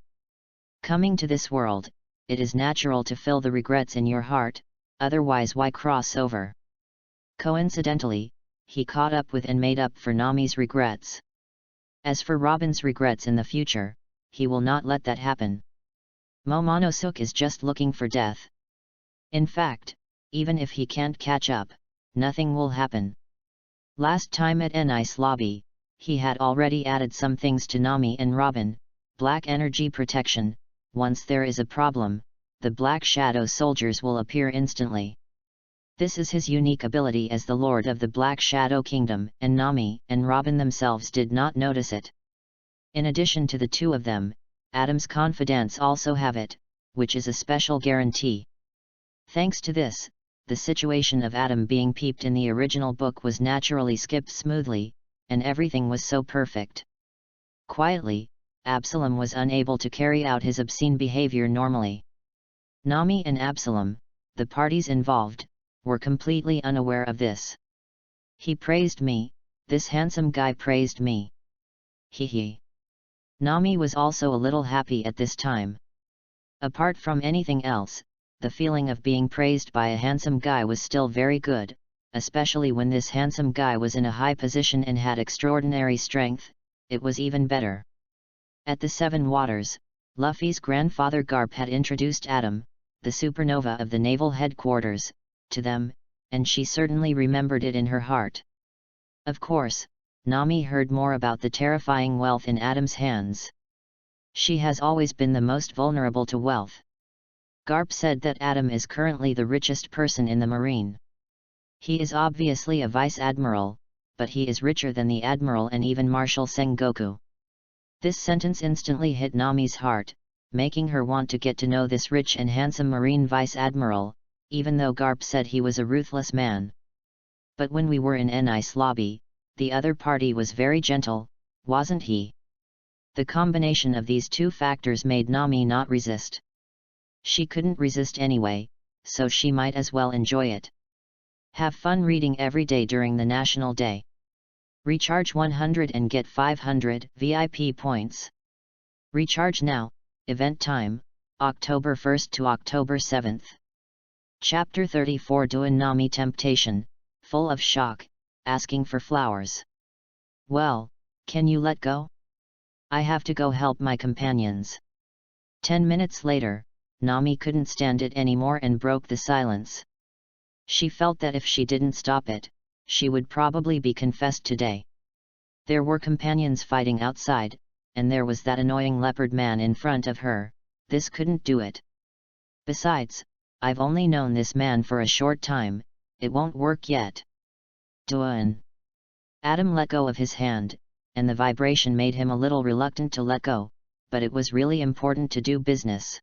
Speaker 1: Coming to this world, it is natural to feel the regrets in your heart, otherwise why cross over? Coincidentally, he caught up with and made up for Nami's regrets. As for Robin's regrets in the future, he will not let that happen. Momonosuke is just looking for death. In fact, even if he can't catch up, nothing will happen. Last time at Nice Lobby, he had already added some things to Nami and Robin: black energy protection. Once there is a problem, the Black Shadow soldiers will appear instantly. This is his unique ability as the Lord of the Black Shadow Kingdom, and Nami and Robin themselves did not notice it. In addition to the two of them, Adam's confidants also have it, which is a special guarantee. Thanks to this, the situation of Adam being peeped in the original book was naturally skipped smoothly, and everything was so perfect. Quietly, Absalom was unable to carry out his obscene behavior normally. Nami and Absalom, the parties involved, were completely unaware of this. He praised me, this handsome guy praised me. Hee. Nami was also a little happy at this time. Apart from anything else, the feeling of being praised by a handsome guy was still very good, especially when this handsome guy was in a high position and had extraordinary strength. It was even better. At the Seven Waters, Luffy's grandfather Garp had introduced Adam, the supernova of the naval headquarters, to them, and she certainly remembered it in her heart. Of course, Nami heard more about the terrifying wealth in Adam's hands. She has always been the most vulnerable to wealth. Garp said that Adam is currently the richest person in the marine. He is obviously a vice admiral, but he is richer than the admiral and even Marshal Sengoku. This sentence instantly hit Nami's heart, making her want to get to know this rich and handsome marine vice admiral, even though Garp said he was a ruthless man. But when we were in Nice Lobby, the other party was very gentle, wasn't he? The combination of these two factors made Nami not resist. She couldn't resist anyway, so she might as well enjoy it. Have fun reading every day during the National Day. Recharge 100 and get 500 VIP points. Recharge now. Event time, October 1st to October 7th. Chapter 34. Doin' Nami Temptation, full of shock, asking for flowers. Well, can you let go? I have to go help my companions. 10 minutes later, Nami couldn't stand it anymore and broke the silence. She felt that if she didn't stop it, she would probably be confessed today. There were companions fighting outside, and there was that annoying leopard man in front of her. This couldn't do it. Besides, I've only known this man for a short time, it won't work yet. Doin'. Adam let go of his hand, and the vibration made him a little reluctant to let go, but it was really important to do business.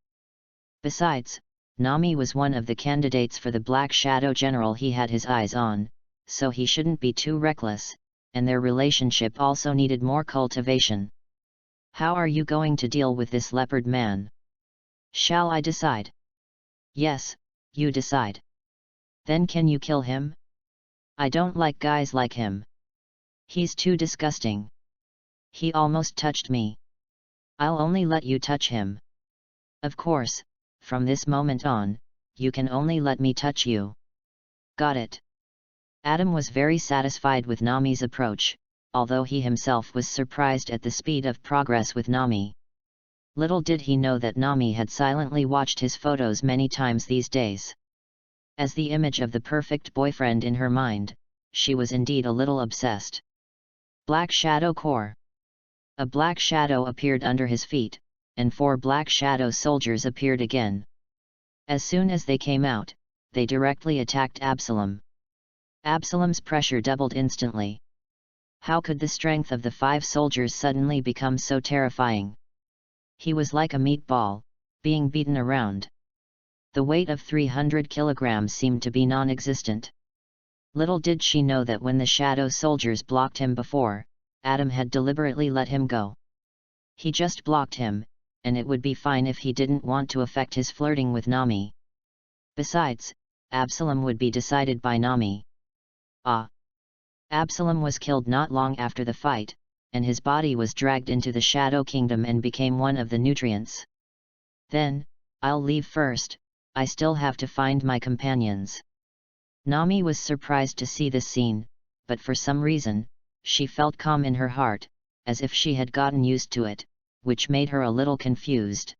Speaker 1: Besides, Nami was one of the candidates for the Black Shadow General he had his eyes on, so he shouldn't be too reckless, and their relationship also needed more cultivation. How are you going to deal with this leopard man? Shall I decide? Yes, you decide. Then can you kill him? I don't like guys like him. He's too disgusting. He almost touched me. I'll only let you touch him. Of course, from this moment on, you can only let me touch you. Got it. Adam was very satisfied with Nami's approach, although he himself was surprised at the speed of progress with Nami. Little did he know that Nami had silently watched his photos many times these days. As the image of the perfect boyfriend in her mind, she was indeed a little obsessed. Black Shadow Core. A black shadow appeared under his feet, and 4 black shadow soldiers appeared again. As soon as they came out, they directly attacked Absalom. Absalom's pressure doubled instantly. How could the strength of the 5 soldiers suddenly become so terrifying? He was like a meatball, being beaten around. The weight of 300 kilograms seemed to be non-existent. Little did she know that when the shadow soldiers blocked him before, Adam had deliberately let him go. He just blocked him, and it would be fine if he didn't want to affect his flirting with Nami. Besides, Absalom would be decided by Nami. Absalom was killed not long after the fight, and his body was dragged into the Shadow Kingdom and became one of the nutrients. Then, I'll leave first, I still have to find my companions. Nami was surprised to see this scene, but for some reason, she felt calm in her heart, as if she had gotten used to it, which made her a little confused.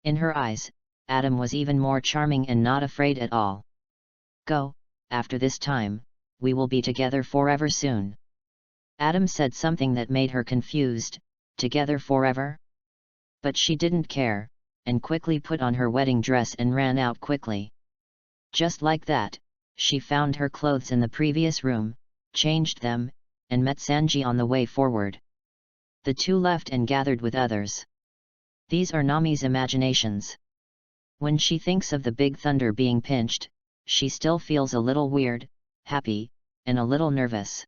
Speaker 1: In her eyes, Adam was even more charming and not afraid at all. Go, after this time, we will be together forever soon. Adam said something that made her confused, together forever? But she didn't care, and quickly put on her wedding dress and ran out quickly. Just like that, she found her clothes in the previous room, changed them, and met Sanji on the way forward. The two left and gathered with others. These are Nami's imaginations. When she thinks of the big thunder being pinched, she still feels a little weird, happy, and a little nervous.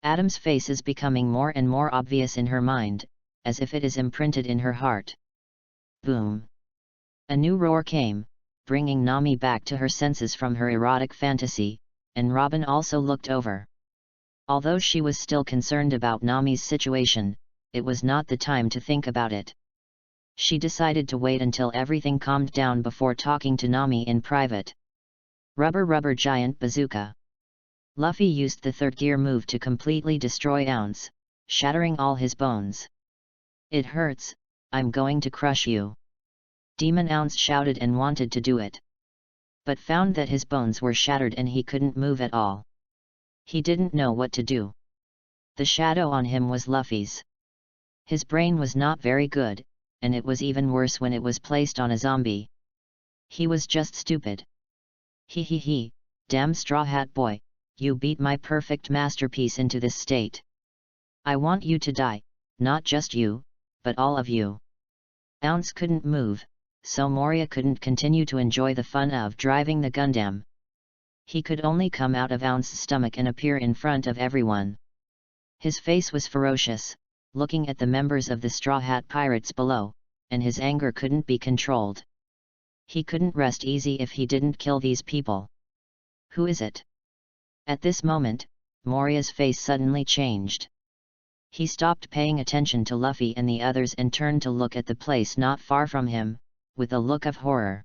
Speaker 1: Adam's face is becoming more and more obvious in her mind, as if it is imprinted in her heart. Boom! A new roar came, bringing Nami back to her senses from her erotic fantasy, and Robin also looked over. Although she was still concerned about Nami's situation, it was not the time to think about it. She decided to wait until everything calmed down before talking to Nami in private. Rubber giant bazooka. Luffy used the third gear move to completely destroy Ounce, shattering all his bones. It hurts, I'm going to crush you. Demon Ounce shouted and wanted to do it. But found that his bones were shattered and he couldn't move at all. He didn't know what to do. The shadow on him was Luffy's. His brain was not very good, and it was even worse when it was placed on a zombie. He was just stupid. He, damn Straw Hat Boy, you beat my perfect masterpiece into this state. I want you to die, not just you, but all of you. Ounce couldn't move, so Moria couldn't continue to enjoy the fun of driving the Gundam. He could only come out of Ounce's stomach and appear in front of everyone. His face was ferocious, looking at the members of the Straw Hat Pirates below, and his anger couldn't be controlled. He couldn't rest easy if he didn't kill these people. Who is it? At this moment, Moria's face suddenly changed. He stopped paying attention to Luffy and the others and turned to look at the place not far from him, with a look of horror.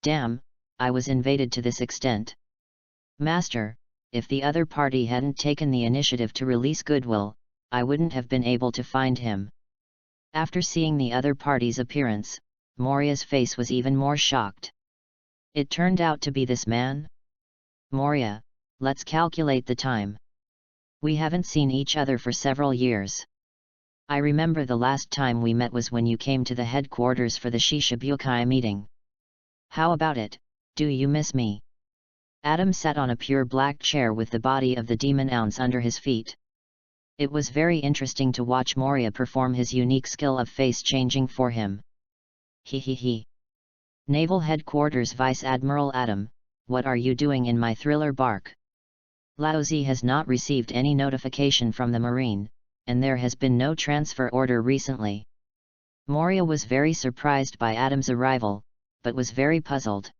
Speaker 1: Damn, I was invaded to this extent. Master, if the other party hadn't taken the initiative to release Goodwill, I wouldn't have been able to find him. After seeing the other party's appearance, Moria's face was even more shocked. It turned out to be this man? Moria, let's calculate the time. We haven't seen each other for several years. I remember the last time we met was when you came to the headquarters for the Shishibukai meeting. How about it, do you miss me? Adam sat on a pure black chair with the body of the demon Ounce under his feet. It was very interesting to watch Moria perform his unique skill of face changing for him. He. Naval Headquarters Vice Admiral Adam, what are you doing in my thriller bark? Laozi has not received any notification from the Marine, and there has been no transfer order recently. Moria was very surprised by Adam's arrival, but was very puzzled.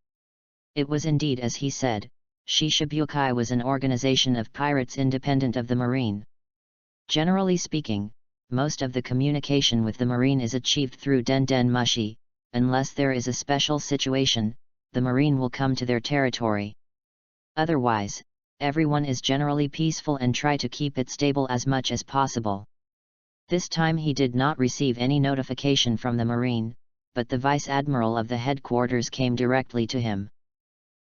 Speaker 1: It was indeed as he said, Shishibukai was an organization of pirates independent of the Marine. Generally speaking, most of the communication with the Marine is achieved through Den Den Mushi. Unless there is a special situation, the Marine will come to their territory. Otherwise, everyone is generally peaceful and try to keep it stable as much as possible. This time he did not receive any notification from the Marine, but the Vice Admiral of the headquarters came directly to him.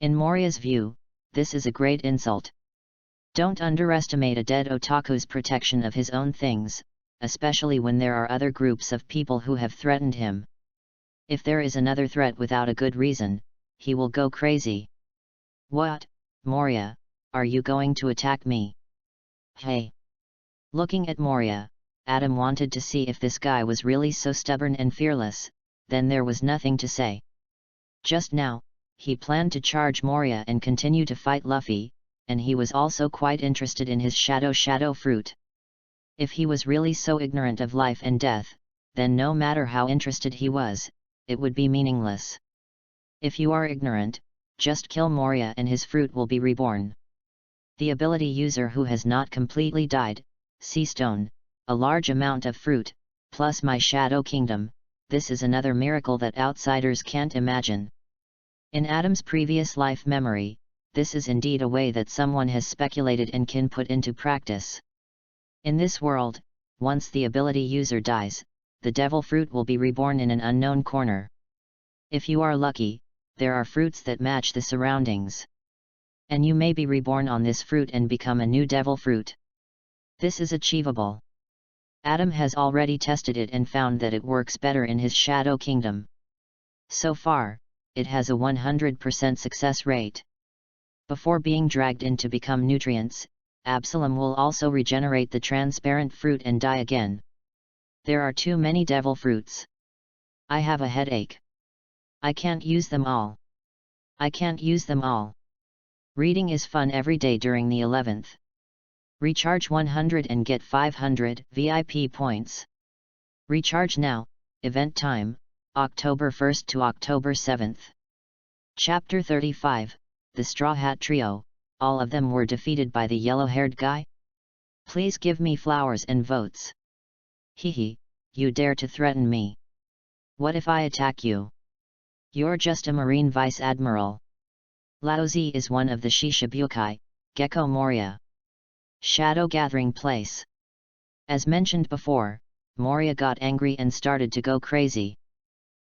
Speaker 1: In Moria's view, this is a great insult. Don't underestimate a dead otaku's protection of his own things, especially when there are other groups of people who have threatened him. If there is another threat without a good reason, he will go crazy. What, Moria, are you going to attack me? Hey! Looking at Moria, Adam wanted to see if this guy was really so stubborn and fearless, then there was nothing to say. Just now, he planned to charge Moria and continue to fight Luffy, and he was also quite interested in his shadow fruit. If he was really so ignorant of life and death, then no matter how interested he was, it would be meaningless. If you are ignorant, just kill Moria and his fruit will be reborn. The ability user who has not completely died, Sea Stone, a large amount of fruit, plus my Shadow Kingdom, this is another miracle that outsiders can't imagine. In Adam's previous life memory, this is indeed a way that someone has speculated and can put into practice. In this world, once the ability user dies, the devil fruit will be reborn in an unknown corner. If you are lucky, there are fruits that match the surroundings. And you may be reborn on this fruit and become a new devil fruit. This is achievable. Adam has already tested it and found that it works better in his Shadow Kingdom. So far, it has a 100% success rate. Before being dragged in to become nutrients, Absalom will also regenerate the transparent fruit and die again. There are too many devil fruits. I have a headache. I can't use them all. I can't use them all. Reading is fun every day during the 11th. Recharge 100 and get 500 VIP points. Recharge now, event time, October 1st to October 7th. Chapter 35, The Straw Hat Trio, all of them were defeated by the yellow-haired guy? Please give me flowers and votes. Hehe, you dare to threaten me. What if I attack you? You're just a Marine Vice Admiral. Laozi is one of the Shishibukai, Gecko Moria. Shadow Gathering Place. As mentioned before, Moria got angry and started to go crazy.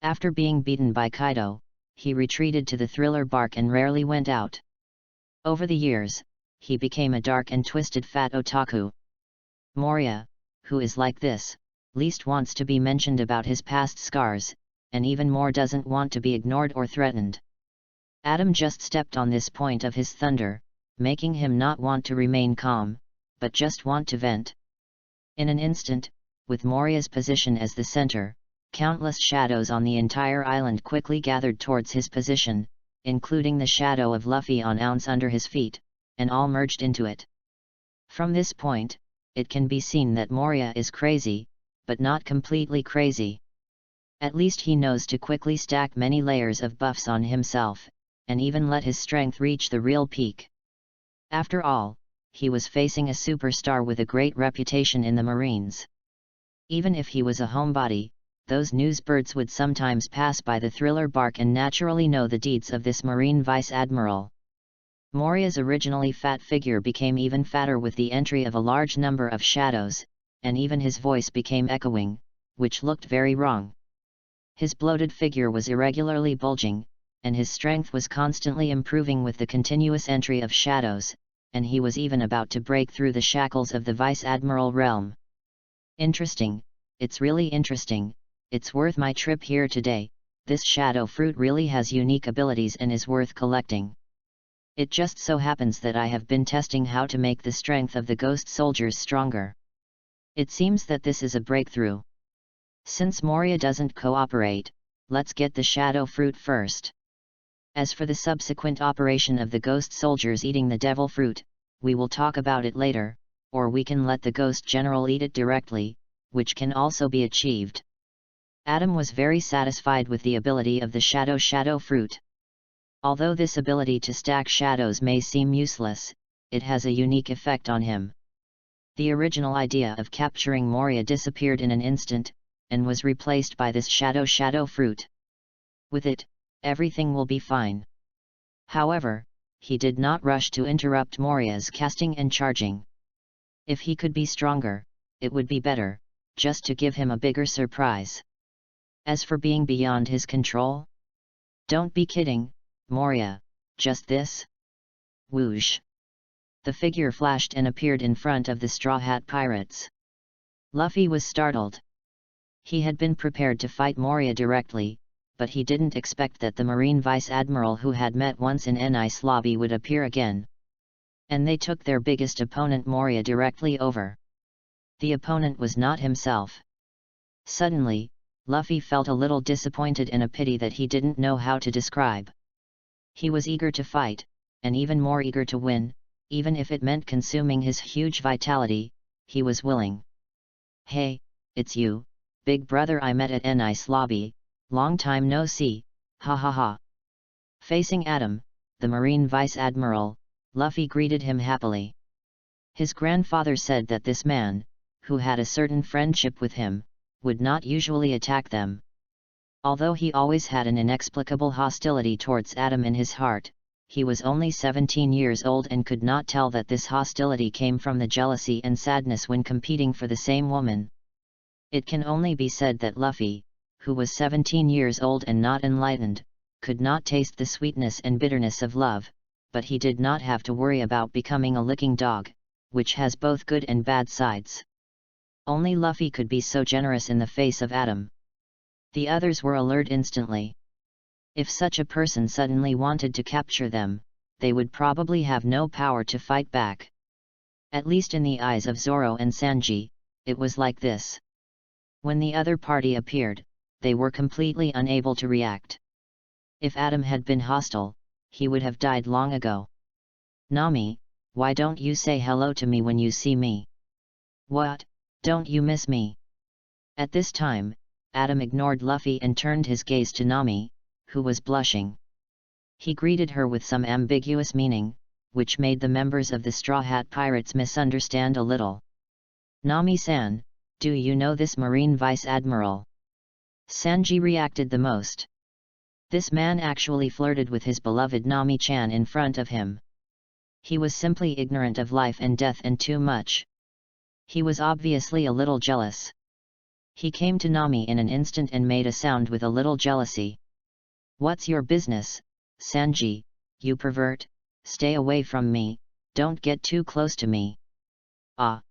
Speaker 1: After being beaten by Kaido, he retreated to the thriller bark and rarely went out. Over the years, he became a dark and twisted fat otaku. Moria, who is like this, least wants to be mentioned about his past scars, and even more doesn't want to be ignored or threatened. Adam just stepped on this point of his thunder, making him not want to remain calm, but just want to vent. In an instant, with Moria's position as the center, countless shadows on the entire island quickly gathered towards his position, including the shadow of Luffy on ounce under his feet, and all merged into it. From this point, it can be seen that Moria is crazy, but not completely crazy. At least he knows to quickly stack many layers of buffs on himself, and even let his strength reach the real peak. After all, he was facing a superstar with a great reputation in the Marines. Even if he was a homebody, those newsbirds would sometimes pass by the thriller bark and naturally know the deeds of this Marine Vice Admiral. Moria's originally fat figure became even fatter with the entry of a large number of shadows, and even his voice became echoing, which looked very wrong. His bloated figure was irregularly bulging, and his strength was constantly improving with the continuous entry of shadows, and he was even about to break through the shackles of the Vice Admiral realm. Interesting, it's really interesting, it's worth my trip here today. This shadow fruit really has unique abilities and is worth collecting. It just so happens that I have been testing how to make the strength of the ghost soldiers stronger. It seems that this is a breakthrough. Since Moria doesn't cooperate, let's get the shadow fruit first. As for the subsequent operation of the ghost soldiers eating the devil fruit, we will talk about it later, or we can let the ghost general eat it directly, which can also be achieved. Adam was very satisfied with the ability of the shadow fruit. Although this ability to stack shadows may seem useless, it has a unique effect on him. The original idea of capturing Moria disappeared in an instant, and was replaced by this shadow fruit. With it, everything will be fine. However, he did not rush to interrupt Moria's casting and charging. If he could be stronger, it would be better, just to give him a bigger surprise. As for being beyond his control? Don't be kidding, Moria, just this? Whoosh! The figure flashed and appeared in front of the Straw Hat Pirates. Luffy was startled. He had been prepared to fight Moria directly, but he didn't expect that the Marine Vice Admiral who had met once in Enice lobby would appear again. And they took their biggest opponent Moria directly over. The opponent was not himself. Suddenly, Luffy felt a little disappointed and a pity that he didn't know how to describe. He was eager to fight, and even more eager to win, even if it meant consuming his huge vitality, he was willing. "Hey, it's you, big brother I met at Nice lobby, long time no see, ha ha ha." Facing Adam, the Marine Vice Admiral, Luffy greeted him happily. His grandfather said that this man, who had a certain friendship with him, would not usually attack them. Although he always had an inexplicable hostility towards Adam in his heart, he was only 17 years old and could not tell that this hostility came from the jealousy and sadness when competing for the same woman. It can only be said that Luffy, who was 17 years old and not enlightened, could not taste the sweetness and bitterness of love, but he did not have to worry about becoming a licking dog, which has both good and bad sides. Only Luffy could be so generous in the face of Adam. The others were alert instantly. If such a person suddenly wanted to capture them, they would probably have no power to fight back. At least in the eyes of Zoro and Sanji, it was like this. When the other party appeared, they were completely unable to react. If Adam had been hostile, he would have died long ago. "Nami, why don't you say hello to me when you see me? What, don't you miss me?" At this time, Adam ignored Luffy and turned his gaze to Nami, who was blushing. He greeted her with some ambiguous meaning, which made the members of the Straw Hat Pirates misunderstand a little. "Nami-san, do you know this Marine Vice Admiral?" Sanji reacted the most. This man actually flirted with his beloved Nami-chan in front of him. He was simply ignorant of life and death and too much. He was obviously a little jealous. He came to Nami in an instant and made a sound with a little jealousy. "What's your business, Sanji, you pervert? Stay away from me, don't get too close to me." "Ah!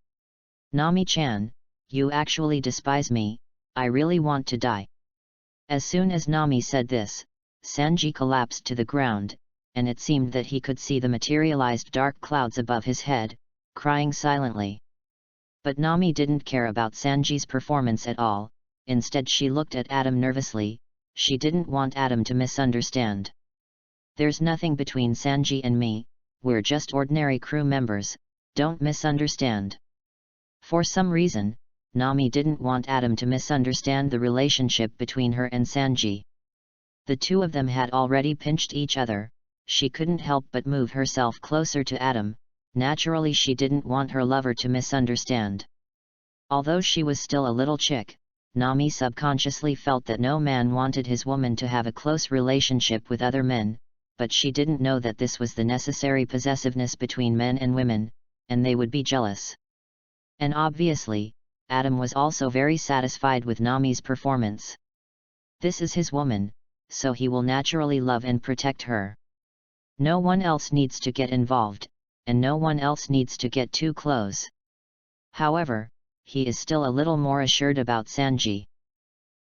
Speaker 1: Nami-chan, you actually despise me, I really want to die." As soon as Nami said this, Sanji collapsed to the ground, and it seemed that he could see the materialized dark clouds above his head, crying silently. But Nami didn't care about Sanji's performance at all, instead she looked at Adam nervously. She didn't want Adam to misunderstand. "There's nothing between Sanji and me, we're just ordinary crew members, don't misunderstand." For some reason, Nami didn't want Adam to misunderstand the relationship between her and Sanji. The two of them had already pinched each other, she couldn't help but move herself closer to Adam. Naturally she didn't want her lover to misunderstand. Although she was still a little chick, Nami subconsciously felt that no man wanted his woman to have a close relationship with other men, but she didn't know that this was the necessary possessiveness between men and women, and they would be jealous. And obviously, Adam was also very satisfied with Nami's performance. This is his woman, so he will naturally love and protect her. No one else needs to get involved, and no one else needs to get too close. However, he is still a little more assured about Sanji.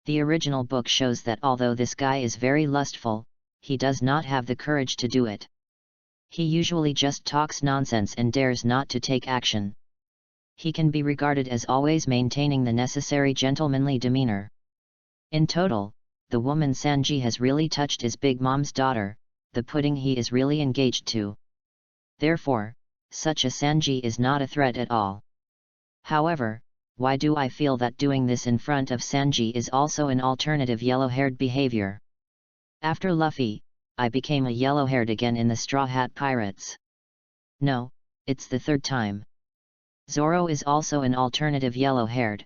Speaker 1: The original book shows that although this guy is very lustful, he does not have the courage to do it. He usually just talks nonsense and dares not to take action. He can be regarded as always maintaining the necessary gentlemanly demeanor. In total, the woman Sanji has really touched is Big Mom's daughter, the pudding he is really engaged to. Therefore, such a Sanji is not a threat at all. However, why do I feel that doing this in front of Sanji is also an alternative yellow-haired behavior? After Luffy, I became a yellow-haired again in the Straw Hat Pirates. No, it's the third time. Zoro is also an alternative yellow-haired.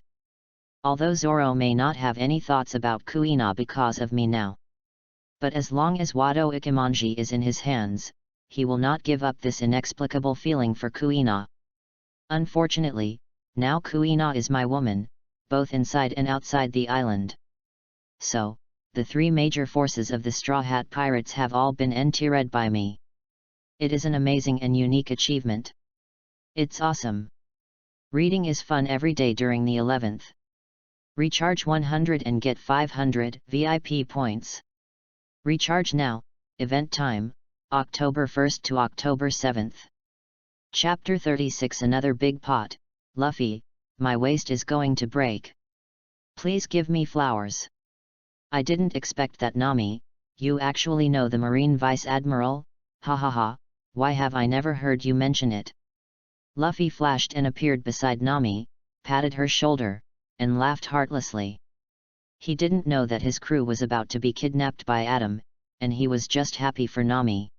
Speaker 1: Although Zoro may not have any thoughts about Kuina because of me now. But as long as Wado Ichimonji is in his hands, he will not give up this inexplicable feeling for Kuina. Unfortunately, now Kuina is my woman, both inside and outside the island. So, the three major forces of the Straw Hat Pirates have all been entered by me. It is an amazing and unique achievement. It's awesome. Reading is fun every day during the 11th. Recharge 100 and get 500 VIP points. Recharge now, event time, October 1st to October 7th. Chapter 36 Another Big Pot, Luffy, my waist is going to break. Please give me flowers. I didn't expect that. Nami, you actually know the Marine Vice Admiral? Ha ha ha, why have I never heard you mention it? Luffy flashed and appeared beside Nami, patted her shoulder, and laughed heartlessly. He didn't know that his crew was about to be kidnapped by Adam, and he was just happy for Nami.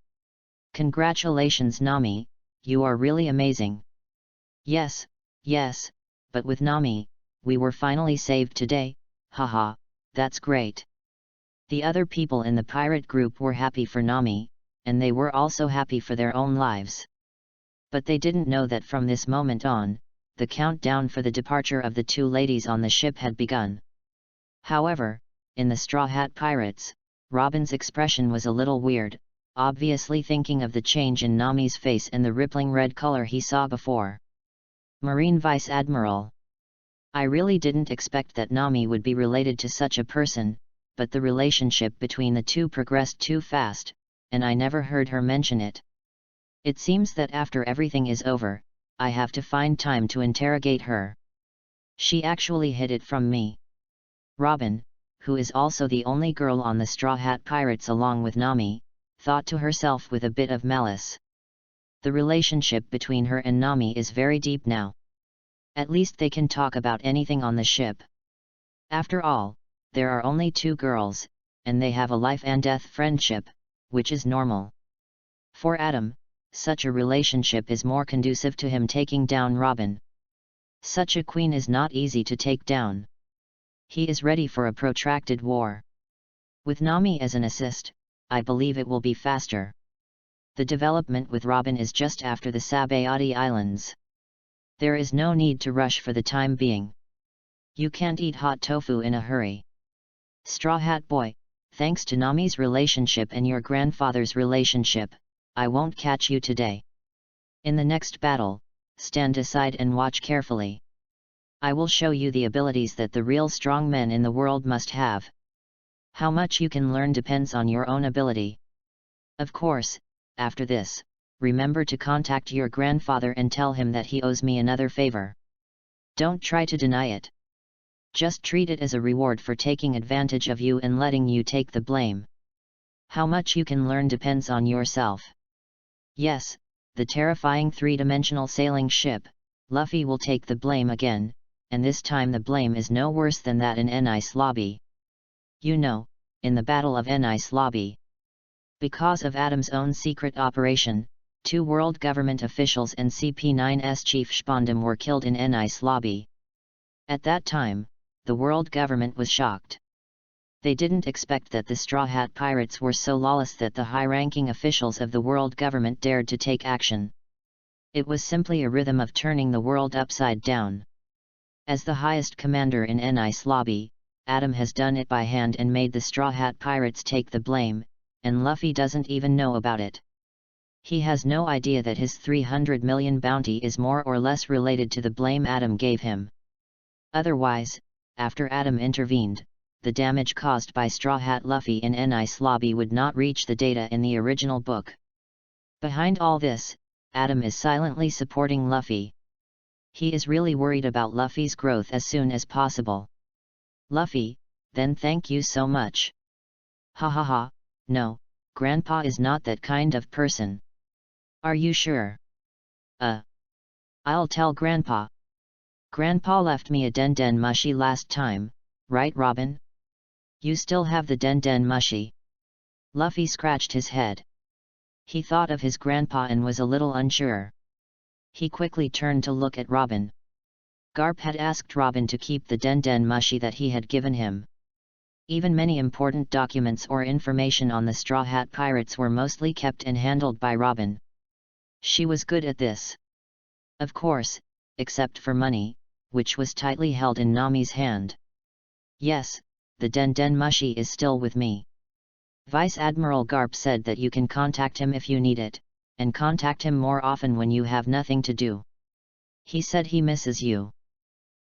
Speaker 1: Congratulations Nami, you are really amazing. Yes, but with Nami, we were finally saved today, haha, that's great. The other people in the pirate group were happy for Nami, and they were also happy for their own lives. But they didn't know that from this moment on, the countdown for the departure of the two ladies on the ship had begun. However, in the Straw Hat Pirates, Robin's expression was a little weird, obviously thinking of the change in Nami's face and the rippling red color he saw before. Marine Vice Admiral. I really didn't expect that Nami would be related to such a person, but the relationship between the two progressed too fast, and I never heard her mention it. It seems that after everything is over, I have to find time to interrogate her. She actually hid it from me. Robin, who is also the only girl on the Straw Hat Pirates along with Nami, thought to herself with a bit of malice. The relationship between her and Nami is very deep now. At least they can talk about anything on the ship. After all, there are only two girls, and they have a life and death friendship, which is normal. For Adam, such a relationship is more conducive to him taking down Robin. Such a queen is not easy to take down. He is ready for a protracted war. With Nami as an assist, I believe it will be faster. The development with Robin is just after the Sabayati Islands. There is no need to rush for the time being. You can't eat hot tofu in a hurry. Straw Hat Boy, thanks to Nami's relationship and your grandfather's relationship, I won't catch you today. In the next battle, stand aside and watch carefully. I will show you the abilities that the real strong men in the world must have. How much you can learn depends on your own ability. Of course, after this, remember to contact your grandfather and tell him that he owes me another favor. Don't try to deny it. Just treat it as a reward for taking advantage of you and letting you take the blame. How much you can learn depends on yourself. Yes, the terrifying three-dimensional sailing ship, Luffy will take the blame again, and this time the blame is no worse than that in Enice Lobby. You know, in the Battle of Enice Lobby. Because of Adam's own secret operation, 2 world government officials and CP9's chief Spondam were killed in Enice Lobby. At that time, the world government was shocked. They didn't expect that the Straw Hat Pirates were so lawless that the high-ranking officials of the world government dared to take action. It was simply a rhythm of turning the world upside down. As the highest commander in Enice Lobby, Adam has done it by hand and made the Straw Hat Pirates take the blame, and Luffy doesn't even know about it. He has no idea that his 300 million bounty is more or less related to the blame Adam gave him. Otherwise, after Adam intervened, the damage caused by Straw Hat Luffy in Enice Lobby would not reach the data in the original book. Behind all this, Adam is silently supporting Luffy. He is really worried about Luffy's growth as soon as possible. Luffy, then thank you so much. Ha ha ha, no, Grandpa is not that kind of person. Are you sure? I'll tell Grandpa. Grandpa left me a Den Den Mushi last time, right Robin? You still have the Den Den Mushi? Luffy scratched his head. He thought of his grandpa and was a little unsure. He quickly turned to look at Robin. Garp had asked Robin to keep the Den Den Mushi that he had given him. Even many important documents or information on the Straw Hat Pirates were mostly kept and handled by Robin. She was good at this. Of course, except for money, which was tightly held in Nami's hand. Yes, the Den Den Mushi is still with me. Vice Admiral Garp said that you can contact him if you need it, and contact him more often when you have nothing to do. He said he misses you.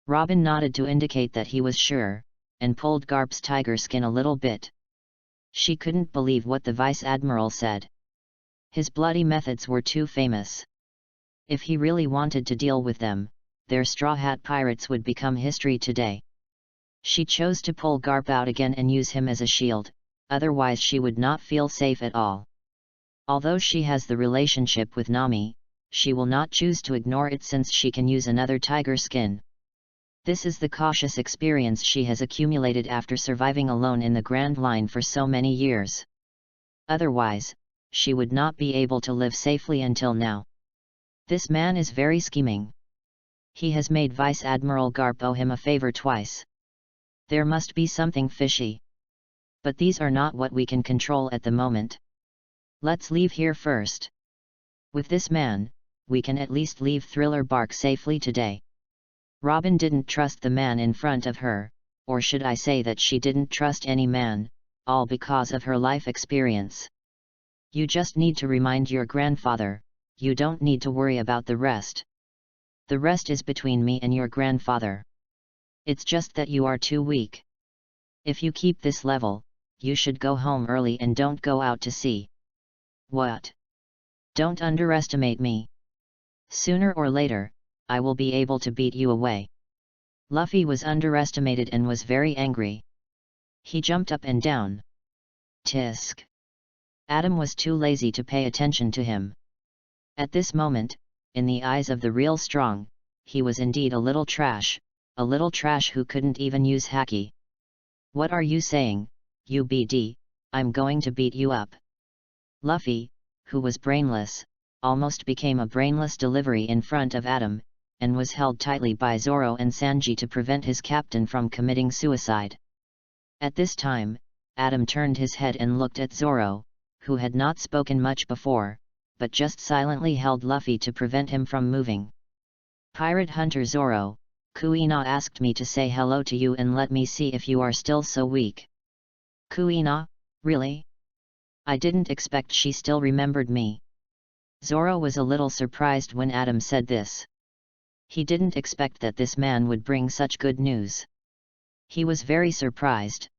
Speaker 1: Robin nodded to indicate that he was sure, and pulled Garp's tiger skin a little bit. She couldn't believe what the Vice Admiral said. His bloody methods were too famous. If he really wanted to deal with them, their Straw Hat Pirates would become history today. She chose to pull Garp out again and use him as a shield, otherwise she would not feel safe at all. Although she has the relationship with Nami, she will not choose to ignore it since she can use another tiger skin. This is the cautious experience she has accumulated after surviving alone in the Grand Line for so many years. Otherwise, she would not be able to live safely until now. This man is very scheming. He has made Vice Admiral Garp owe him a favor twice. There must be something fishy. But these are not what we can control at the moment. Let's leave here first. With this man, we can at least leave Thriller Bark safely today. Robin didn't trust the man in front of her, or should I say that she didn't trust any man, all because of her life experience. You just need to remind your grandfather, you don't need to worry about the rest. The rest is between me and your grandfather. It's just that you are too weak. If you keep this level, you should go home early and don't go out to sea. What? Don't underestimate me. Sooner or later, I will be able to beat you away. Luffy was underestimated and was very angry. He jumped up and down. Tisk. Adam was too lazy to pay attention to him. At this moment, in the eyes of the real strong, he was indeed a little trash who couldn't even use haki. What are you saying, UBD? I'm going to beat you up. Luffy, who was brainless, almost became a brainless delivery in front of Adam, and was held tightly by Zoro and Sanji to prevent his captain from committing suicide. At this time, Adam turned his head and looked at Zoro, who had not spoken much before, but just silently held Luffy to prevent him from moving. Pirate Hunter Zoro, Kuina asked me to say hello to you and let me see if you are still so weak. Kuina, really? I didn't expect she still remembered me. Zoro was a little surprised when Adam said this. He didn't expect that this man would bring such good news. He was very surprised.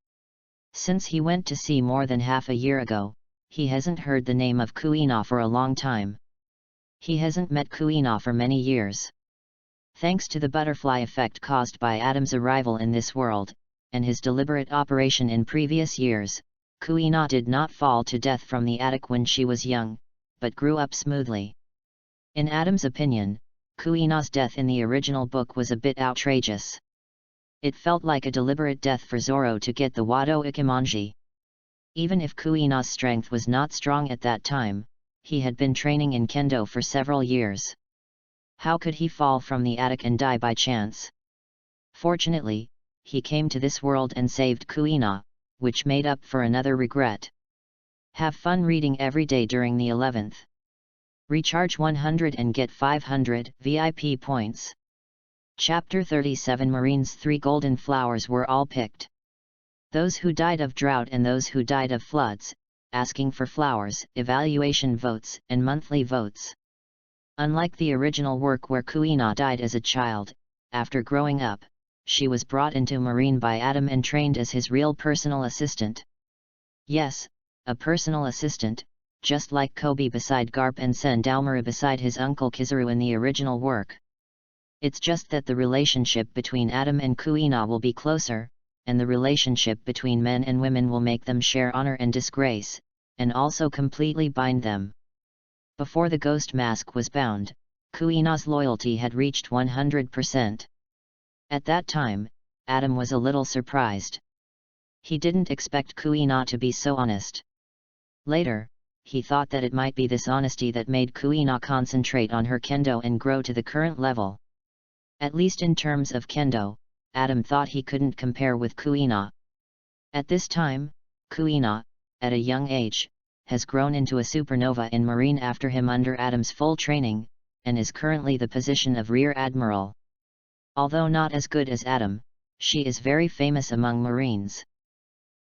Speaker 1: Since he went to sea more than half a year ago, he hasn't heard the name of Kuina for a long time. He hasn't met Kuina for many years. Thanks to the butterfly effect caused by Adam's arrival in this world, and his deliberate operation in previous years, Kuina did not fall to death from the attic when she was young, but grew up smoothly. In Adam's opinion, Kuina's death in the original book was a bit outrageous. It felt like a deliberate death for Zoro to get the Wado Ikimonji. Even if Kuina's strength was not strong at that time, he had been training in kendo for several years. How could he fall from the attic and die by chance? Fortunately, he came to this world and saved Kuina, which made up for another regret. Have fun reading every day during the 11th. Recharge 100 and get 500 VIP points. Chapter 37 Marine's 3 golden flowers were all picked. Those who died of drought and those who died of floods, asking for flowers, evaluation votes, and monthly votes. Unlike the original work where Kuina died as a child, after growing up, she was brought into Marine by Adam and trained as his real personal assistant. Yes, a personal assistant, just like Kobe beside Garp and Sendaumara beside his uncle Kizarus in the original work. It's just that the relationship between Adam and Kuina will be closer, and the relationship between men and women will make them share honor and disgrace, and also completely bind them. Before the ghost mask was bound, Kuina's loyalty had reached 100%. At that time, Adam was a little surprised. He didn't expect Kuina to be so honest. Later, he thought that it might be this honesty that made Kuina concentrate on her kendo and grow to the current level. At least in terms of kendo, Adam thought he couldn't compare with Kuina. At this time, Kuina, at a young age, has grown into a supernova in Marine after him under Adam's full training, and is currently the position of Rear Admiral. Although not as good as Adam, she is very famous among Marines.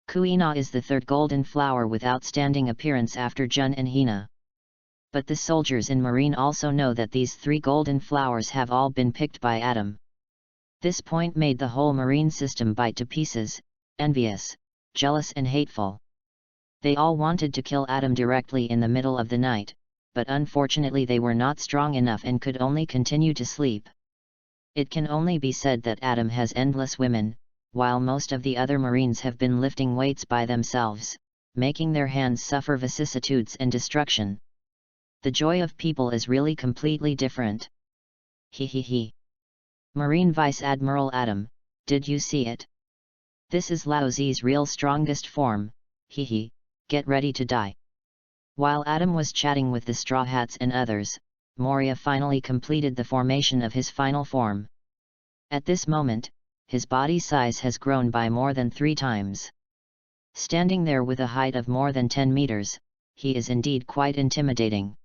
Speaker 1: Kuina is the third golden flower with outstanding appearance after Jun and Hina. But the soldiers in Marine also know that these 3 golden flowers have all been picked by Adam. This point made the whole Marine system bite to pieces, envious, jealous and hateful. They all wanted to kill Adam directly in the middle of the night, but unfortunately they were not strong enough and could only continue to sleep. It can only be said that Adam has endless women, while most of the other Marines have been lifting weights by themselves, making their hands suffer vicissitudes and destruction. The joy of people is really completely different. He he he. Marine Vice Admiral Adam, did you see it? This is Lao Zi's real strongest form, he he, get ready to die. While Adam was chatting with the Straw Hats and others, Moria finally completed the formation of his final form. At this moment, his body size has grown by more than 3 times. Standing there with a height of more than 10 meters, he is indeed quite intimidating.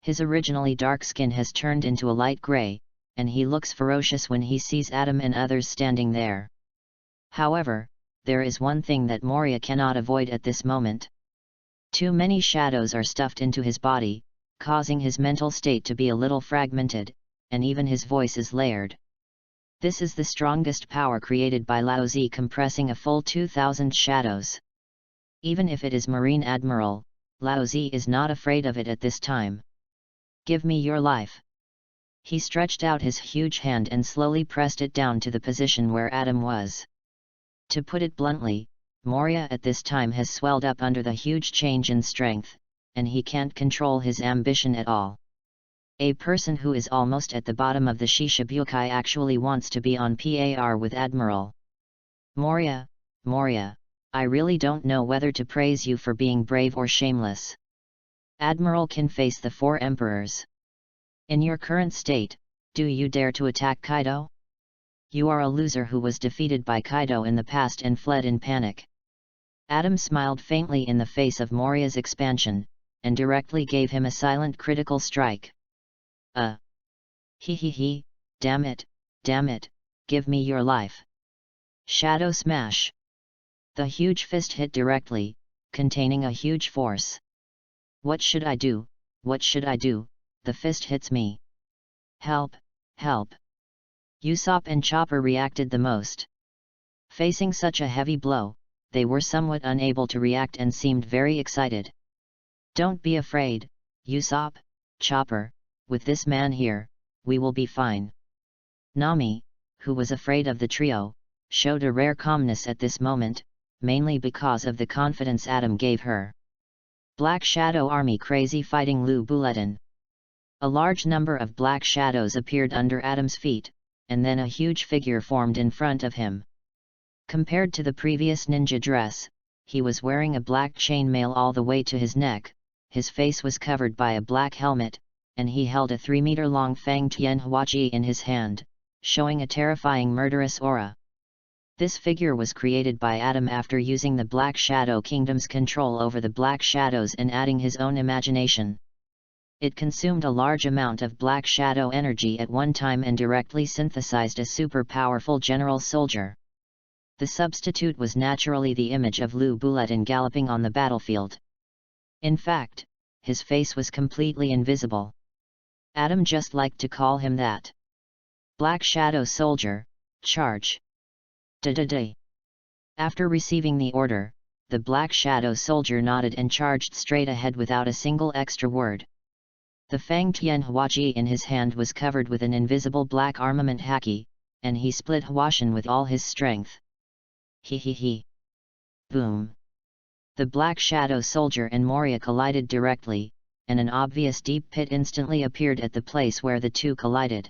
Speaker 1: His originally dark skin has turned into a light gray, and he looks ferocious when he sees Adam and others standing there. However, there is one thing that Moria cannot avoid at this moment. Too many shadows are stuffed into his body, causing his mental state to be a little fragmented, and even his voice is layered. This is the strongest power created by Lao Zi, compressing a full 2000 shadows. Even if it is Marine Admiral, Lao Zi is not afraid of it at this time. Give me your life. He stretched out his huge hand and slowly pressed it down to the position where Adam was. To put it bluntly, Moria at this time has swelled up under the huge change in strength, and he can't control his ambition at all. A person who is almost at the bottom of the Shishibukai actually wants to be on par with Admiral. Moria, Moria, I really don't know whether to praise you for being brave or shameless. Admiral can face the 4 emperors. In your current state, do you dare to attack Kaido? You are a loser who was defeated by Kaido in the past and fled in panic. Adam smiled faintly in the face of Moria's expansion, and directly gave him a silent critical strike. He he he, damn it, give me your life. Shadow smash. The huge fist hit directly, containing a huge force. What should I do, what should I do, the fist hits me. Help, help. Usopp and Chopper reacted the most. Facing such a heavy blow, they were somewhat unable to react and seemed very excited. Don't be afraid, Usopp, Chopper, with this man here, we will be fine. Nami, who was afraid of the trio, showed a rare calmness at this moment, mainly because of the confidence Adam gave her. Black Shadow Army crazy fighting Lu Bulletin. A large number of black shadows appeared under Adam's feet, and then a huge figure formed in front of him. Compared to the previous ninja dress, he was wearing a black chainmail all the way to his neck, his face was covered by a black helmet, and he held a 3-meter-long Fang Tian Huachi in his hand, showing a terrifying murderous aura. This figure was created by Adam after using the Black Shadow Kingdom's control over the Black Shadows and adding his own imagination. It consumed a large amount of Black Shadow energy at one time and directly synthesized a super powerful general soldier. The substitute was naturally the image of Lu Bulletin galloping on the battlefield. In fact, his face was completely invisible. Adam just liked to call him that. Black Shadow Soldier, charge! Da-da-da! After receiving the order, the Black Shadow Soldier nodded and charged straight ahead without a single extra word. The Fang Tian Huachi in his hand was covered with an invisible black armament haki, and he split Huashan with all his strength. He he he! Boom! The Black Shadow Soldier and Moria collided directly, and an obvious deep pit instantly appeared at the place where the two collided.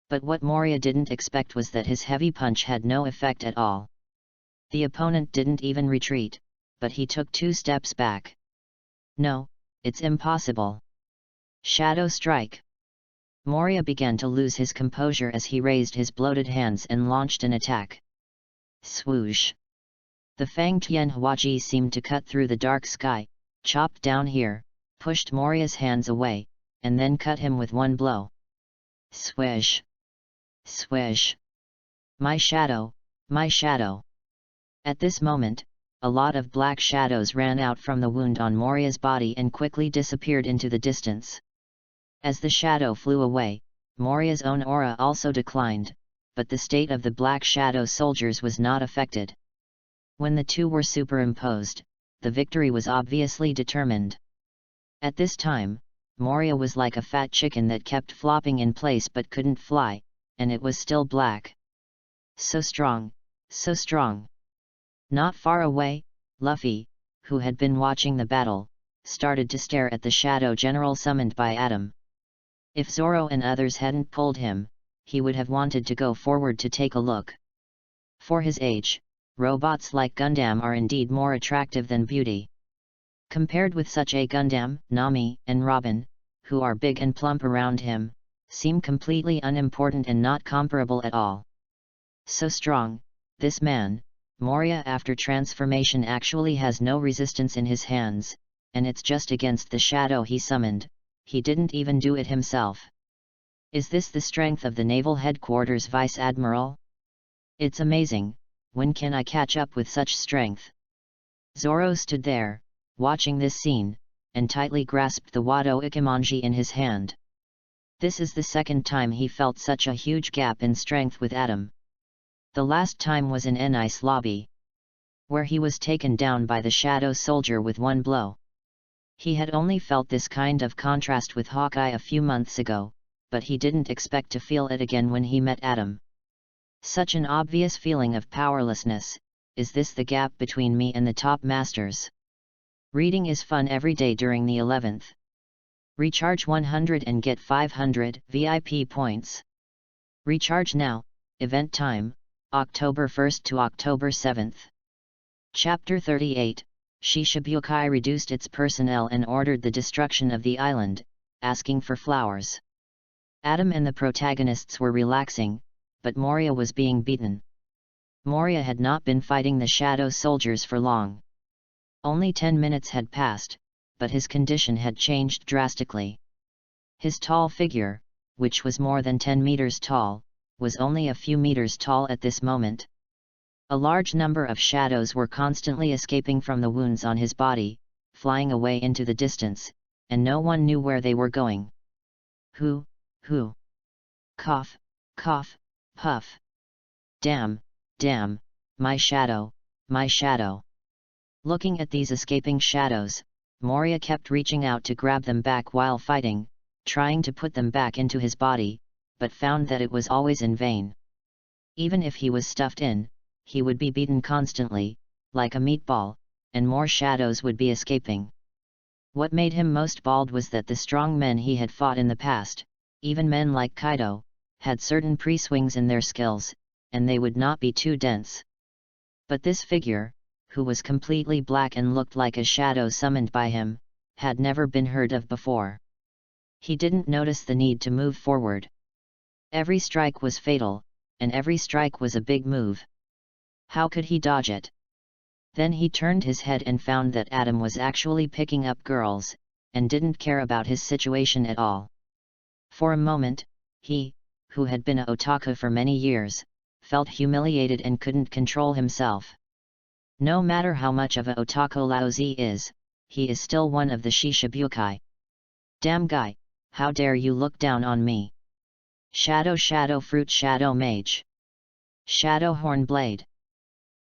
Speaker 1: But what Moria didn't expect was that his heavy punch had no effect at all. The opponent didn't even retreat, but he took 2 steps back. No, it's impossible. Shadow Strike! Moria began to lose his composure as he raised his bloated hands and launched an attack. Swoosh! The Fang Tian Huachi seemed to cut through the dark sky, chopped down here, pushed Moria's hands away, and then cut him with one blow. Swish! Swish! My shadow, my shadow! At this moment, a lot of black shadows ran out from the wound on Moria's body and quickly disappeared into the distance. As the shadow flew away, Moria's own aura also declined, but the state of the Black Shadow soldiers was not affected. When the two were superimposed, the victory was obviously determined. At this time, Moria was like a fat chicken that kept flopping in place but couldn't fly, and it was still black. So strong, so strong. Not far away, Luffy, who had been watching the battle, started to stare at the shadow general summoned by Adam. If Zoro and others hadn't pulled him, he would have wanted to go forward to take a look. For his age, robots like Gundam are indeed more attractive than beauty. Compared with such a Gundam, Nami and Robin, who are big and plump around him, seem completely unimportant and not comparable at all. So strong, this man, Moria after transformation actually has no resistance in his hands, and it's just against the shadow he summoned, he didn't even do it himself. Is this the strength of the Naval Headquarters Vice Admiral? It's amazing, when can I catch up with such strength? Zoro stood there, watching this scene, and tightly grasped the Wado Ikimonji in his hand. This is the second time he felt such a huge gap in strength with Adam. The last time was in Ice Lobby, where he was taken down by the Shadow Soldier with one blow. He had only felt this kind of contrast with Hawkeye a few months ago, but he didn't expect to feel it again when he met Adam. Such an obvious feeling of powerlessness. Is this the gap between me and the top masters? Reading is fun every day during the 11th. Recharge 100 and get 500 VIP points. Recharge now. Event time, October 1st to October 7th. Chapter 38, Shishibukai reduced its personnel and ordered the destruction of the island, asking for flowers. Adam and the protagonists were relaxing, but Moria was being beaten. Moria had not been fighting the Shadow Soldiers for long. Only 10 minutes had passed, but his condition had changed drastically. His tall figure, which was more than 10 meters tall, was only a few meters tall at this moment. A large number of shadows were constantly escaping from the wounds on his body, flying away into the distance, and no one knew where they were going. Who? Cough, cough, puff. Damn, my shadow, my shadow. Looking at these escaping shadows, Moria kept reaching out to grab them back while fighting, trying to put them back into his body, but found that it was always in vain. Even if he was stuffed in, he would be beaten constantly, like a meatball, and more shadows would be escaping. What made him most bald was that the strong men he had fought in the past, even men like Kaido, had certain pre-swings in their skills, and they would not be too dense. But this figure, who was completely black and looked like a shadow summoned by him, had never been heard of before. He didn't notice the need to move forward. Every strike was fatal, and every strike was a big move. How could he dodge it? Then he turned his head and found that Adam was actually picking up girls, and didn't care about his situation at all. For a moment, he, who had been a otaku for many years, felt humiliated and couldn't control himself. No matter how much of a otaku Laozi is, he is still one of the Shishibukai. Damn guy, how dare you look down on me? Shadow fruit shadow mage. Shadow horn blade.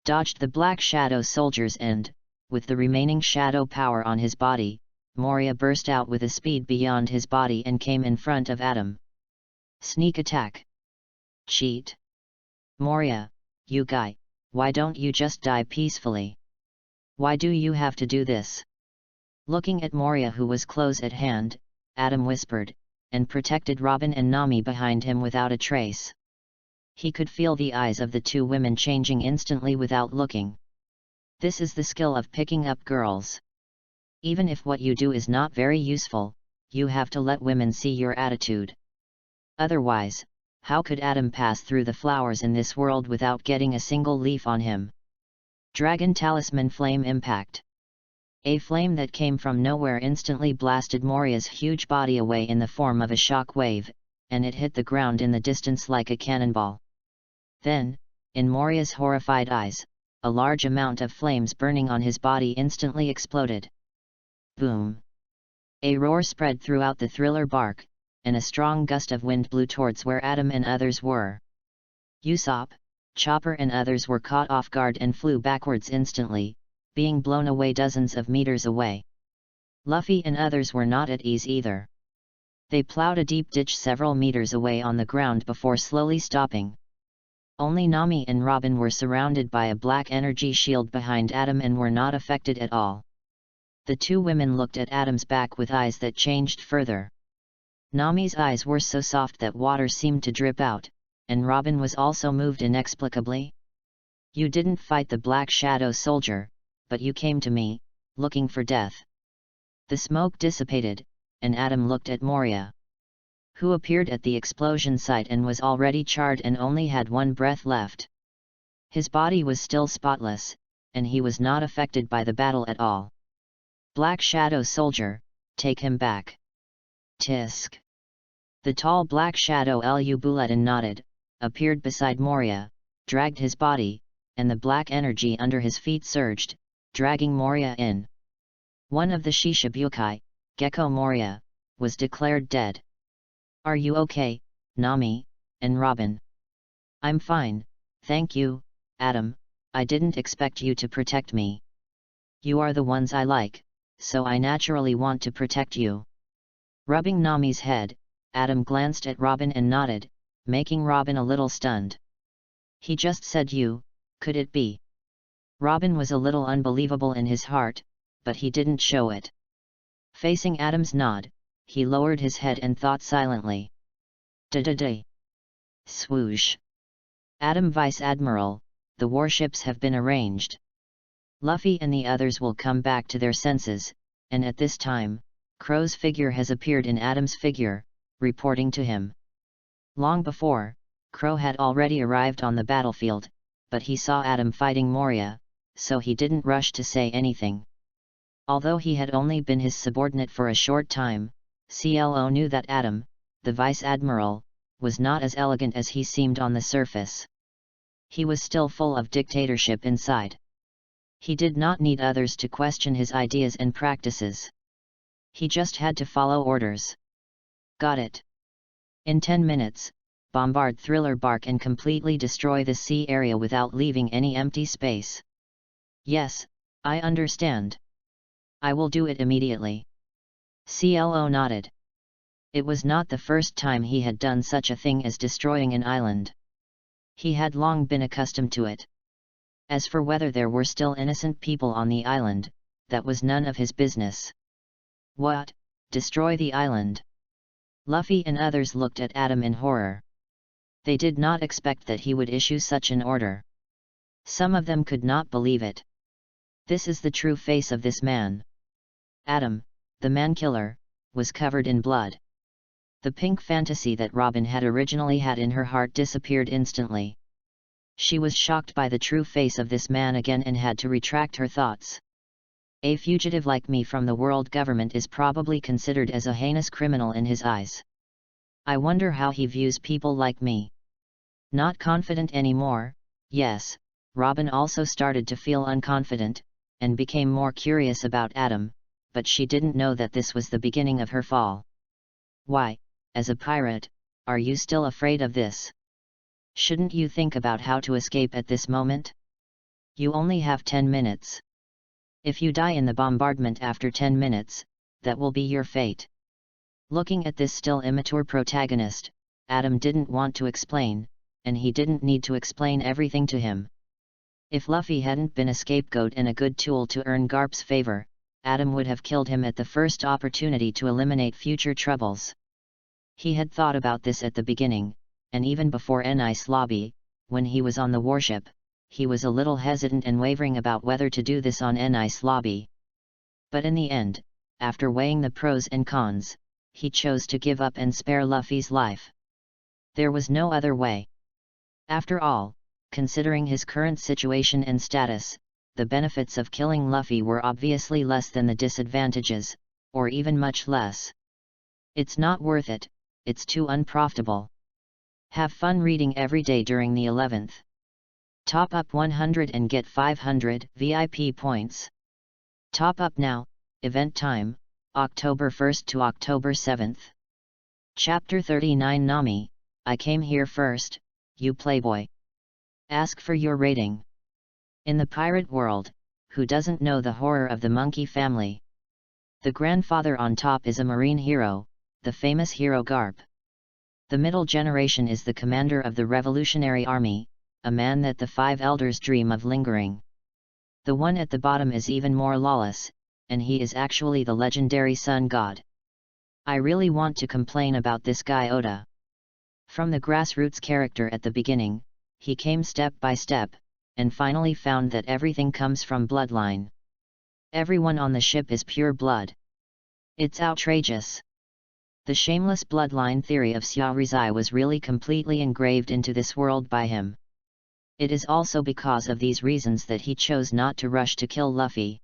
Speaker 1: Dodged the black shadow soldiers and, with the remaining shadow power on his body, Moria burst out with a speed beyond his body and came in front of Adam. Sneak attack. Cheat. Moria, you guy, why don't you just die peacefully? Why do you have to do this? Looking at Moria, who was close at hand, Adam whispered, and protected Robin and Nami behind him without a trace. He could feel the eyes of the two women changing instantly without looking. This is the skill of picking up girls. Even if what you do is not very useful, you have to let women see your attitude. Otherwise, how could Adam pass through the flowers in this world without getting a single leaf on him? Dragon Talisman Flame Impact. A flame that came from nowhere instantly blasted Moria's huge body away in the form of a shock wave, and it hit the ground in the distance like a cannonball. Then, in Moria's horrified eyes, a large amount of flames burning on his body instantly exploded. Boom! A roar spread throughout the thriller bark, and a strong gust of wind blew towards where Adam and others were. Usopp, Chopper and others were caught off guard and flew backwards instantly, being blown away dozens of meters away. Luffy and others were not at ease either. They plowed a deep ditch several meters away on the ground before slowly stopping. Only Nami and Robin were surrounded by a black energy shield behind Adam and were not affected at all. The two women looked at Adam's back with eyes that changed further. Nami's eyes were so soft that water seemed to drip out, and Robin was also moved inexplicably. "You didn't fight the Black Shadow Soldier, but you came to me, looking for death." The smoke dissipated, and Adam looked at Moria, who appeared at the explosion site and was already charred and only had one breath left. His body was still spotless, and he was not affected by the battle at all. "Black Shadow Soldier, take him back." Tisk. The tall black shadow Lubuletin nodded, appeared beside Moria, dragged his body, and the black energy under his feet surged, dragging Moria in. One of the Shishibukai, Gecko Moria, was declared dead. "Are you okay, Nami and Robin?" "I'm fine, thank you, Adam. I didn't expect you to protect me. You are the ones I like, so I naturally want to protect you." Rubbing Nami's head, Adam glanced at Robin and nodded, making Robin a little stunned. "He just said you, could it be?" Robin was a little unbelievable in his heart, but he didn't show it. Facing Adam's nod, he lowered his head and thought silently. Da-da-da. Swoosh. "Adam Vice Admiral, the warships have been arranged. Luffy and the others will come back to their senses, and at this time, Crow's figure has appeared in Adam's figure, reporting to him." Long before, Crow had already arrived on the battlefield, but he saw Adam fighting Moria, so he didn't rush to say anything. Although he had only been his subordinate for a short time, CLO knew that Adam, the Vice Admiral, was not as elegant as he seemed on the surface. He was still full of dictatorship inside. He did not need others to question his ideas and practices. He just had to follow orders. "Got it. In 10 minutes, bombard Thriller Bark and completely destroy the sea area without leaving any empty space." "Yes, I understand. I will do it immediately." CLO nodded. It was not the first time he had done such a thing as destroying an island. He had long been accustomed to it. As for whether there were still innocent people on the island, that was none of his business. "What, destroy the island?" Luffy and others looked at Adam in horror. They did not expect that he would issue such an order. Some of them could not believe it. This is the true face of this man. Adam, the man-killer, was covered in blood. The pink fantasy that Robin had originally had in her heart disappeared instantly. She was shocked by the true face of this man again and had to retract her thoughts. A fugitive like me from the world government is probably considered as a heinous criminal in his eyes. I wonder how he views people like me. Not confident anymore, yes, Robin also started to feel unconfident, and became more curious about Adam, but she didn't know that this was the beginning of her fall. "Why, as a pirate, are you still afraid of this? Shouldn't you think about how to escape at this moment? You only have 10 minutes. If you die in the bombardment after 10 minutes, that will be your fate." Looking at this still immature protagonist, Adam didn't want to explain, and he didn't need to explain everything to him. If Luffy hadn't been a scapegoat and a good tool to earn Garp's favor, Adam would have killed him at the first opportunity to eliminate future troubles. He had thought about this at the beginning, and even before Ice Lobby, when he was on the warship, he was a little hesitant and wavering about whether to do this on Ice Lobby. But in the end, after weighing the pros and cons, he chose to give up and spare Luffy's life. There was no other way. After all, considering his current situation and status, the benefits of killing Luffy were obviously less than the disadvantages, or even much less. It's not worth it, it's too unprofitable. Have fun reading every day during the 11th. Top up 100 and get 500 VIP points. Top up now, event time, October 1st to October 7th. Chapter 39 Nami, I came here first, you playboy. Ask for your rating. In the pirate world, who doesn't know the horror of the monkey family? The grandfather on top is a marine hero, the famous hero Garp. The middle generation is the commander of the Revolutionary Army, a man that the five elders dream of lingering. The one at the bottom is even more lawless, and he is actually the legendary sun god. I really want to complain about this guy Oda. From the grassroots character at the beginning, he came step by step, and finally found that everything comes from bloodline. Everyone on the ship is pure blood. It's outrageous. The shameless bloodline theory of Xiaorizai was really completely engraved into this world by him. It is also because of these reasons that he chose not to rush to kill Luffy.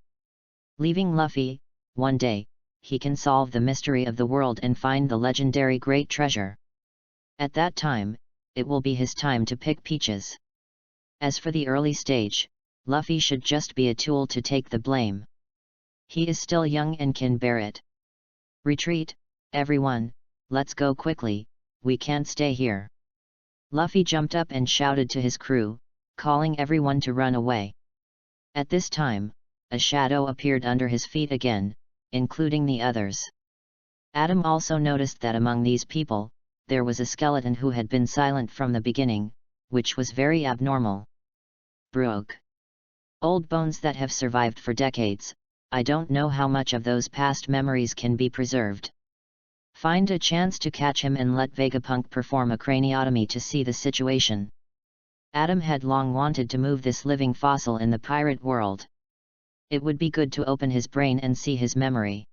Speaker 1: Leaving Luffy, one day, he can solve the mystery of the world and find the legendary great treasure. At that time, it will be his time to pick peaches. As for the early stage, Luffy should just be a tool to take the blame. He is still young and can bear it. Retreat, everyone, let's go quickly, we can't stay here. Luffy jumped up and shouted to his crew, calling everyone to run away. At this time, a shadow appeared under his feet again, including the others. Adam also noticed that among these people, there was a skeleton who had been silent from the beginning, which was very abnormal. Brook. Old bones that have survived for decades, I don't know how much of those past memories can be preserved. Find a chance to catch him and let Vegapunk perform a craniotomy to see the situation. Adam had long wanted to move this living fossil in the pirate world. It would be good to open his brain and see his memory.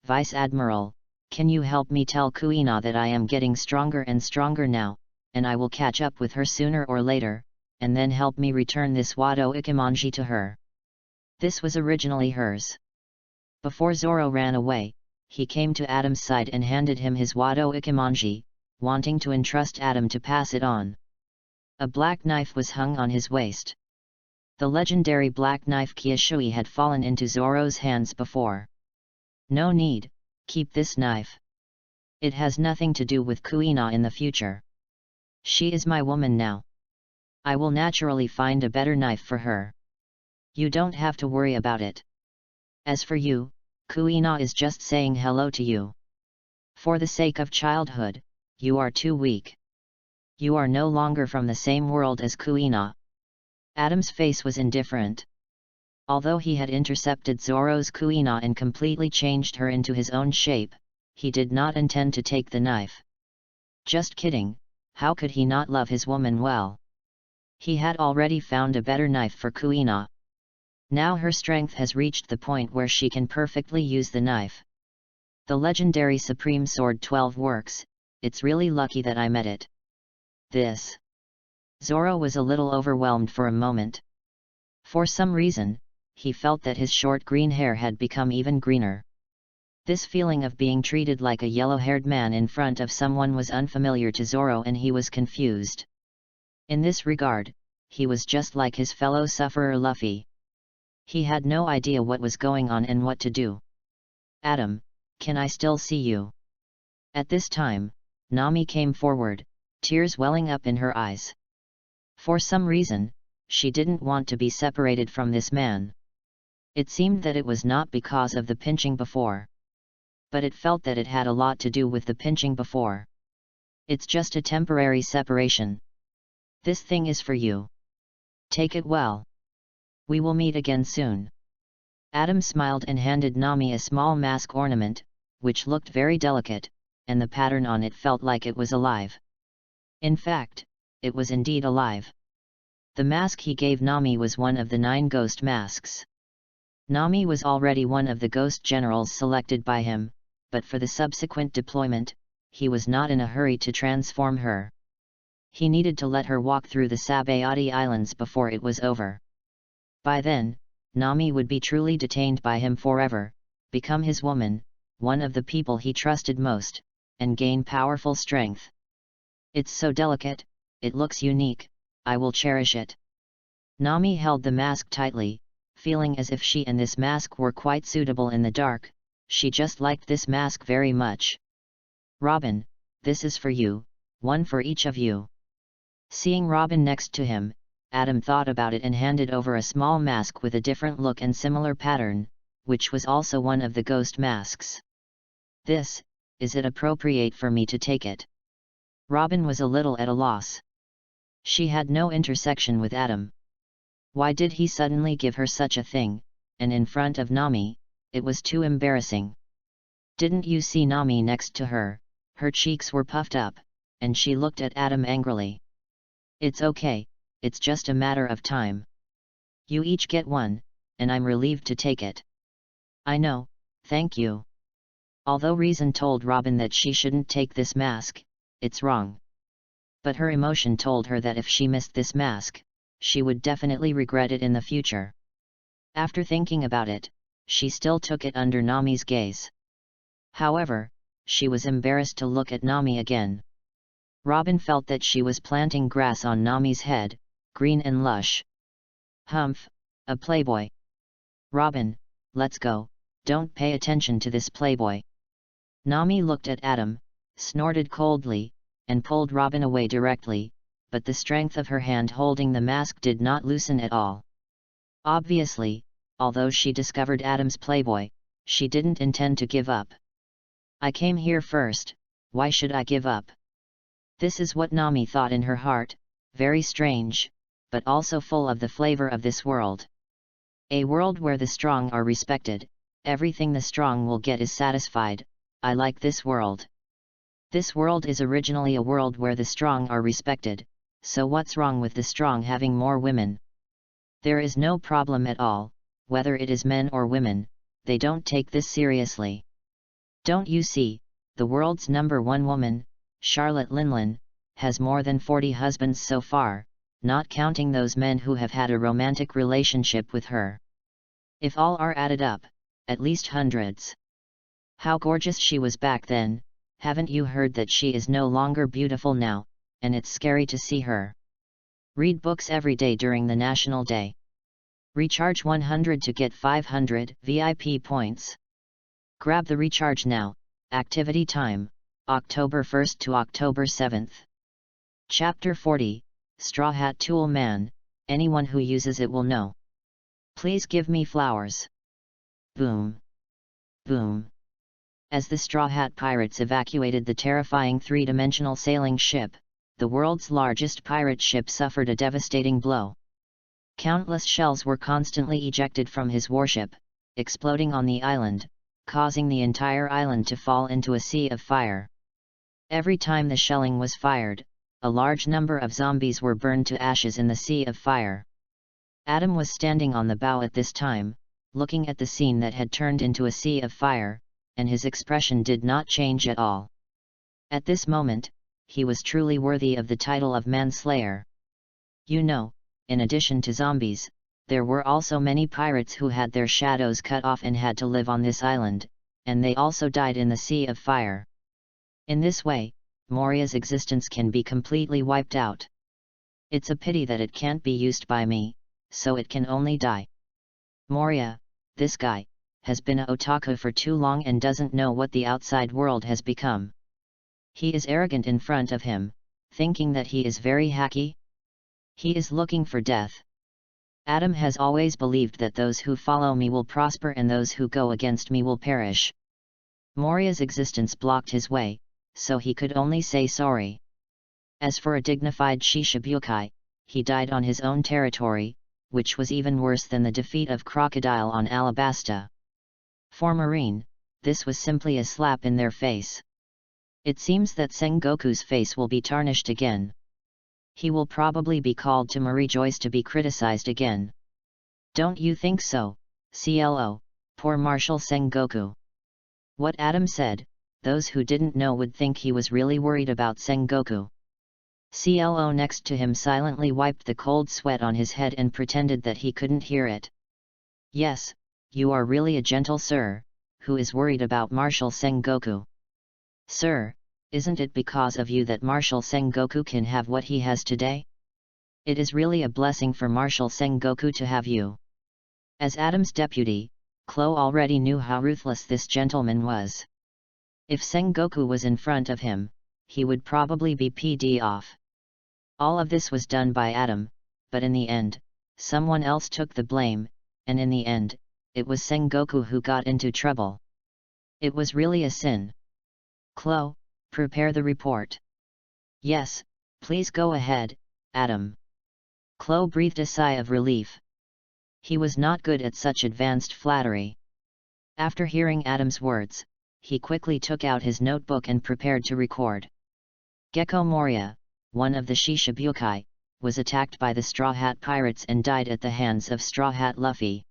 Speaker 1: Vice Admiral, can you help me tell Kuina that I am getting stronger and stronger now, and I will catch up with her sooner or later, and then help me return this Wado Ikimonji to her. This was originally hers. Before Zoro ran away, he came to Adam's side and handed him his Wado Ikimonji, wanting to entrust Adam to pass it on. A black knife was hung on his waist. The legendary black knife Kyushui had fallen into Zoro's hands before. No need, keep this knife. It has nothing to do with Kuina in the future. She is my woman now. I will naturally find a better knife for her. You don't have to worry about it. As for you, Kuina is just saying hello to you. For the sake of childhood, you are too weak. You are no longer from the same world as Kuina. Adam's face was indifferent. Although he had intercepted Zoro's Kuina and completely changed her into his own shape, he did not intend to take the knife. Just kidding, how could he not love his woman well? He had already found a better knife for Kuina. Now her strength has reached the point where she can perfectly use the knife. The legendary Supreme Sword 12 works, it's really lucky that I met it. This. Zoro was a little overwhelmed for a moment. For some reason, he felt that his short green hair had become even greener. This feeling of being treated like a yellow-haired man in front of someone was unfamiliar to Zoro and he was confused. In this regard, he was just like his fellow sufferer Luffy. He had no idea what was going on and what to do. Adam, can I still see you? At this time, Nami came forward, tears welling up in her eyes. For some reason, she didn't want to be separated from this man. It seemed that it was not because of the pinching before. But it felt that it had a lot to do with the pinching before. It's just a temporary separation. This thing is for you. Take it well. We will meet again soon. Adam smiled and handed Nami a small mask ornament, which looked very delicate, and the pattern on it felt like it was alive. In fact, it was indeed alive. The mask he gave Nami was one of the 9 ghost masks. Nami was already one of the ghost generals selected by him, but for the subsequent deployment, he was not in a hurry to transform her. He needed to let her walk through the Sabayati Islands before it was over. By then, Nami would be truly detained by him forever, become his woman, one of the people he trusted most, and gain powerful strength. It's so delicate, it looks unique, I will cherish it. Nami held the mask tightly, feeling as if she and this mask were quite suitable in the dark. She just liked this mask very much. Robin, this is for you, one for each of you. Seeing Robin next to him, Adam thought about it and handed over a small mask with a different look and similar pattern, which was also one of the ghost masks. This, is it appropriate for me to take it? Robin was a little at a loss. She had no intersection with Adam. Why did he suddenly give her such a thing, and in front of Nami? It was too embarrassing. Didn't you see Nami next to her? Her cheeks were puffed up, and she looked at Adam angrily. It's okay, it's just a matter of time. You each get one, and I'm relieved to take it. I know, thank you. Although reason told Robin that she shouldn't take this mask, it's wrong. But her emotion told her that if she missed this mask, she would definitely regret it in the future. After thinking about it, she still took it under Nami's gaze. However, she was embarrassed to look at Nami again. Robin felt that she was planting grass on Nami's head, green and lush. Humph, a playboy. Robin, let's go, don't pay attention to this playboy. Nami looked at Adam, snorted coldly, and pulled Robin away directly, but the strength of her hand holding the mask did not loosen at all. Obviously, although she discovered Adam's playboy, she didn't intend to give up. I came here first, why should I give up? This is what Nami thought in her heart, very strange, but also full of the flavor of this world. A world where the strong are respected, everything the strong will get is satisfied. I like this world. This world is originally a world where the strong are respected, so what's wrong with the strong having more women? There is no problem at all, whether it is men or women, they don't take this seriously. Don't you see, the world's #1 woman, Charlotte Linlin, has more than 40 husbands so far, not counting those men who have had a romantic relationship with her. If all are added up, at least hundreds. How gorgeous she was back then, haven't you heard that she is no longer beautiful now, and it's scary to see her. Read books every day during the National Day. Recharge 100 to get 500 VIP points. Grab the recharge now. Activity time, October 1st to October 7th. Chapter 40, Straw Hat Tool Man, anyone who uses it will know. Please give me flowers. Boom. Boom. As the Straw Hat Pirates evacuated the terrifying three-dimensional sailing ship, the world's largest pirate ship suffered a devastating blow. Countless shells were constantly ejected from his warship, exploding on the island, causing the entire island to fall into a sea of fire. Every time the shelling was fired, a large number of zombies were burned to ashes in the sea of fire. Adam was standing on the bow at this time, looking at the scene that had turned into a sea of fire, and his expression did not change at all. At this moment, he was truly worthy of the title of Manslayer. You know, in addition to zombies, there were also many pirates who had their shadows cut off and had to live on this island, and they also died in the sea of fire. In this way, Moria's existence can be completely wiped out. It's a pity that it can't be used by me, so it can only die. Moria, this guy, has been a otaku for too long and doesn't know what the outside world has become. He is arrogant in front of him, thinking that he is very hacky. He is looking for death. Adam has always believed that those who follow me will prosper and those who go against me will perish. Moria's existence blocked his way, so he could only say sorry. As for a dignified Shishibukai, he died on his own territory, which was even worse than the defeat of Crocodile on Alabasta. For Marine, this was simply a slap in their face. It seems that Sengoku's face will be tarnished again. He will probably be called to Marijoice to be criticized again. Don't you think so, CLO, poor Marshal Sengoku? What Adam said, those who didn't know would think he was really worried about Sengoku. CLO next to him silently wiped the cold sweat on his head and pretended that he couldn't hear it. Yes, you are really a gentle sir, who is worried about Marshal Sengoku. Sir, isn't it because of you that Marshal Sengoku can have what he has today? It is really a blessing for Marshal Sengoku to have you. As Adam's deputy, Chloe already knew how ruthless this gentleman was. If Sengoku was in front of him, he would probably be PD off. All of this was done by Adam, but in the end, someone else took the blame, and in the end, it was Sengoku who got into trouble. It was really a sin. Chloe, prepare the report. Yes, please go ahead, Adam. Chloe breathed a sigh of relief. He was not good at such advanced flattery. After hearing Adam's words, he quickly took out his notebook and prepared to record. Gecko Moria, one of the Shishibukai, was attacked by the Straw Hat Pirates and died at the hands of Straw Hat Luffy.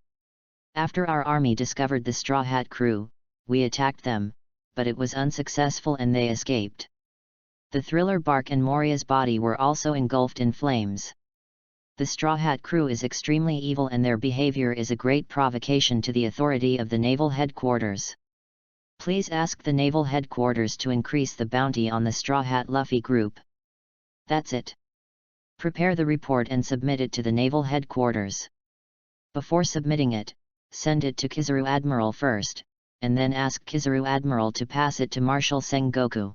Speaker 1: After our army discovered the Straw Hat crew, we attacked them, but it was unsuccessful and they escaped. The thriller bark and Moria's body were also engulfed in flames. The Straw Hat crew is extremely evil and their behavior is a great provocation to the authority of the naval headquarters. Please ask the naval headquarters to increase the bounty on the Straw Hat Luffy group. That's it. Prepare the report and submit it to the naval headquarters. Before submitting it, send it to Kizarus Admiral first, and then ask Kizarus Admiral to pass it to Marshal Sengoku.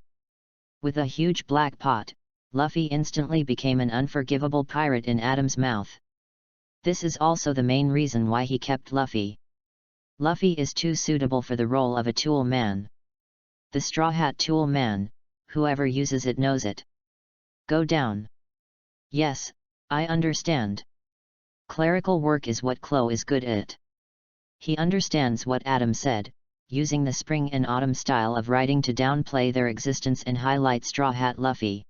Speaker 1: With a huge black pot, Luffy instantly became an unforgivable pirate in Adam's mouth. This is also the main reason why he kept Luffy. Luffy is too suitable for the role of a tool man. The Straw Hat tool man, whoever uses it knows it. Go down. Yes, I understand. Clerical work is what Chloe is good at. He understands what Adam said, using the spring and autumn style of writing to downplay their existence and highlight Straw Hat Luffy.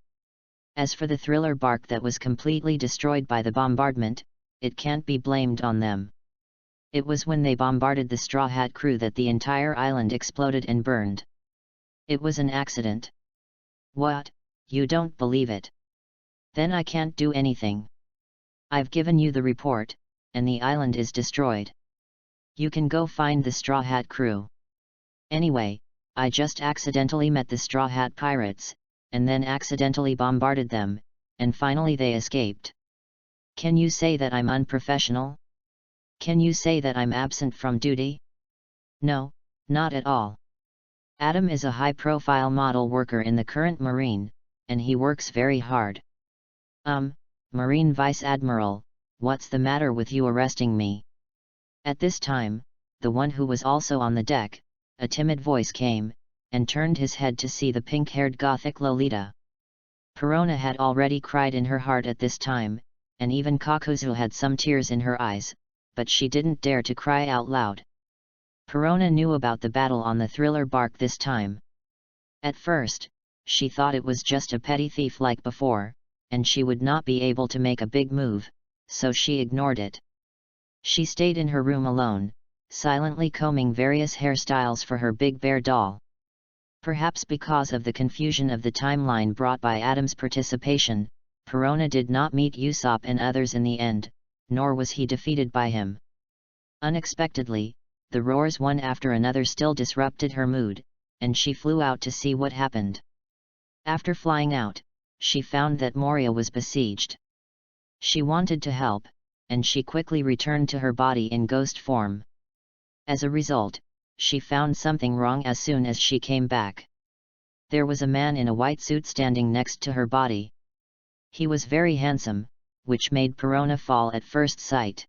Speaker 1: As for the thriller bark that was completely destroyed by the bombardment, it can't be blamed on them. It was when they bombarded the Straw Hat crew that the entire island exploded and burned. It was an accident. What, you don't believe it? Then I can't do anything. I've given you the report, and the island is destroyed. You can go find the Straw Hat crew. Anyway, I just accidentally met the Straw Hat Pirates, and then accidentally bombarded them, and finally they escaped. Can you say that I'm unprofessional? Can you say that I'm absent from duty? No, not at all. Adam is a high-profile model worker in the current Marine, and he works very hard. Marine Vice Admiral, what's the matter with you arresting me? At this time, the one who was also on the deck, a timid voice came, and turned his head to see the pink-haired gothic Lolita. Perona had already cried in her heart at this time, and even Kakuzu had some tears in her eyes, but she didn't dare to cry out loud. Perona knew about the battle on the thriller bark this time. At first, she thought it was just a petty thief like before, and she would not be able to make a big move, so she ignored it. She stayed in her room alone, silently combing various hairstyles for her big bear doll. Perhaps because of the confusion of the timeline brought by Adam's participation, Perona did not meet Usopp and others in the end, nor was he defeated by him. Unexpectedly, the roars one after another still disrupted her mood, and she flew out to see what happened. After flying out, she found that Moria was besieged. She wanted to help, and she quickly returned to her body in ghost form. As a result, she found something wrong as soon as she came back. There was a man in a white suit standing next to her body. He was very handsome, which made Perona fall at first sight.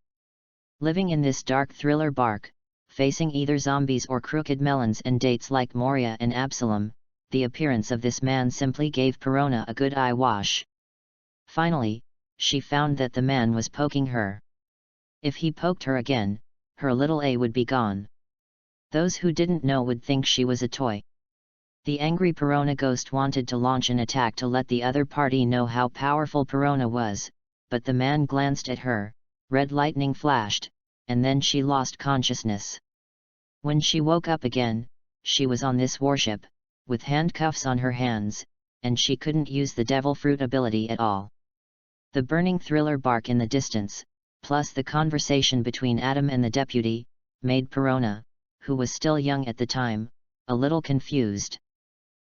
Speaker 1: Living in this dark thriller bark, facing either zombies or crooked melons and dates like Moria and Absalom, the appearance of this man simply gave Perona a good eye wash. Finally, she found that the man was poking her. If he poked her again, her little A would be gone. Those who didn't know would think she was a toy. The angry Perona ghost wanted to launch an attack to let the other party know how powerful Perona was, but the man glanced at her, red lightning flashed, and then she lost consciousness. When she woke up again, she was on this warship, with handcuffs on her hands, and she couldn't use the devil fruit ability at all. The burning thriller bark in the distance, plus the conversation between Adam and the deputy, made Perona, who was still young at the time, a little confused.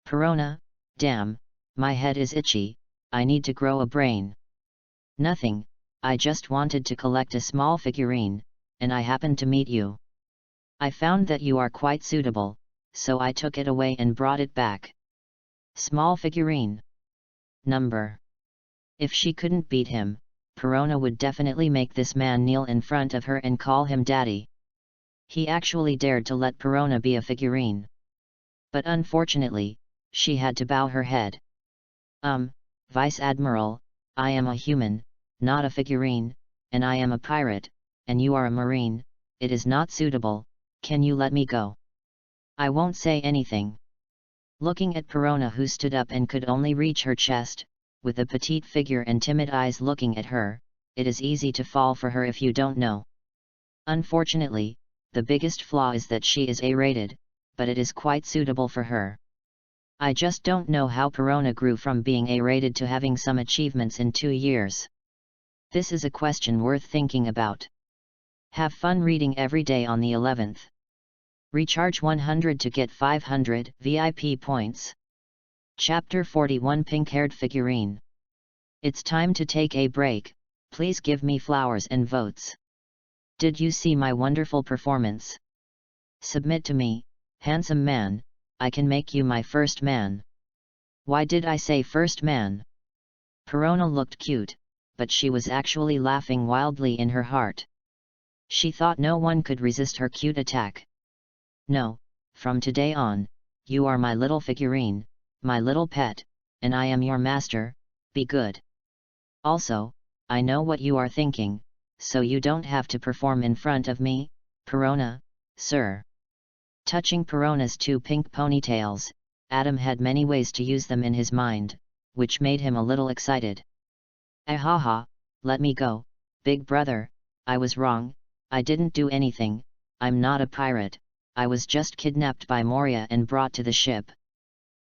Speaker 1: Perona, damn, my head is itchy, I need to grow a brain. Nothing, I just wanted to collect a small figurine, and I happened to meet you. I found that you are quite suitable, so I took it away and brought it back. Small figurine. Number. If she couldn't beat him, Perona would definitely make this man kneel in front of her and call him daddy. He actually dared to let Perona be a figurine. But unfortunately, she had to bow her head. Vice Admiral, I am a human, not a figurine, and I am a pirate, and you are a marine. It is not suitable. Can you let me go? I won't say anything. Looking at Perona, who stood up and could only reach her chest, with a petite figure and timid eyes looking at her, it is easy to fall for her if you don't know. Unfortunately, the biggest flaw is that she is A-rated, but it is quite suitable for her. I just don't know how Perona grew from being A-rated to having some achievements in 2 years. This is a question worth thinking about. Have fun reading every day on the 11th. Recharge 100 to get 500 VIP points. Chapter 41, Pink-Haired Figurine. It's time to take a break. Please give me flowers and votes. Did you see my wonderful performance? Submit to me, handsome man. I can make you my first man. Why did I say first man? Perona looked cute, but she was actually laughing wildly in her heart. She thought no one could resist her cute attack. No, from today on, you are my little figurine, my little pet, and I am your master. Be good. Also, I know what you are thinking, so you don't have to perform in front of me, Perona, sir. Touching Perona's 2 pink ponytails, Adam had many ways to use them in his mind, which made him a little excited. Ahaha, let me go, big brother, I was wrong, I didn't do anything, I'm not a pirate, I was just kidnapped by Moria and brought to the ship.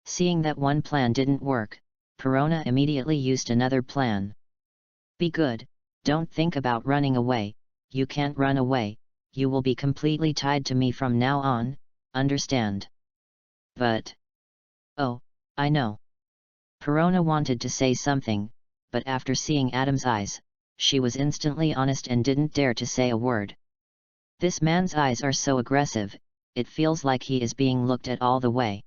Speaker 1: Seeing that one plan didn't work, Perona immediately used another plan. Be good, don't think about running away, you can't run away, you will be completely tied to me from now on, understand? But... oh, I know. Perona wanted to say something, but after seeing Adam's eyes, she was instantly honest and didn't dare to say a word. This man's eyes are so aggressive, it feels like he is being looked at all the way.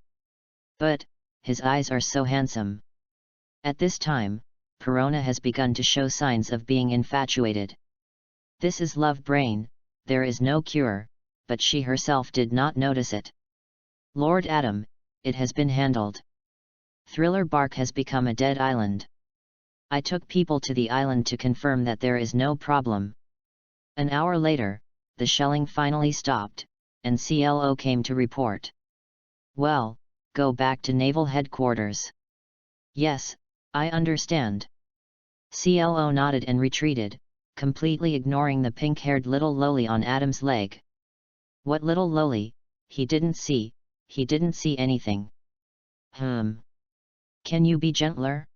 Speaker 1: But, his eyes are so handsome. At this time, Perona has begun to show signs of being infatuated. This is love brain, there is no cure, but she herself did not notice it. Lord Adam, it has been handled. Thriller Bark has become a dead island. I took people to the island to confirm that there is no problem. An hour later, the shelling finally stopped, and CLO came to report. Well, go back to Naval Headquarters. Yes, I understand. CLO nodded and retreated, completely ignoring the pink-haired little loli on Adam's leg. What little loli? He didn't see anything. Can you be gentler?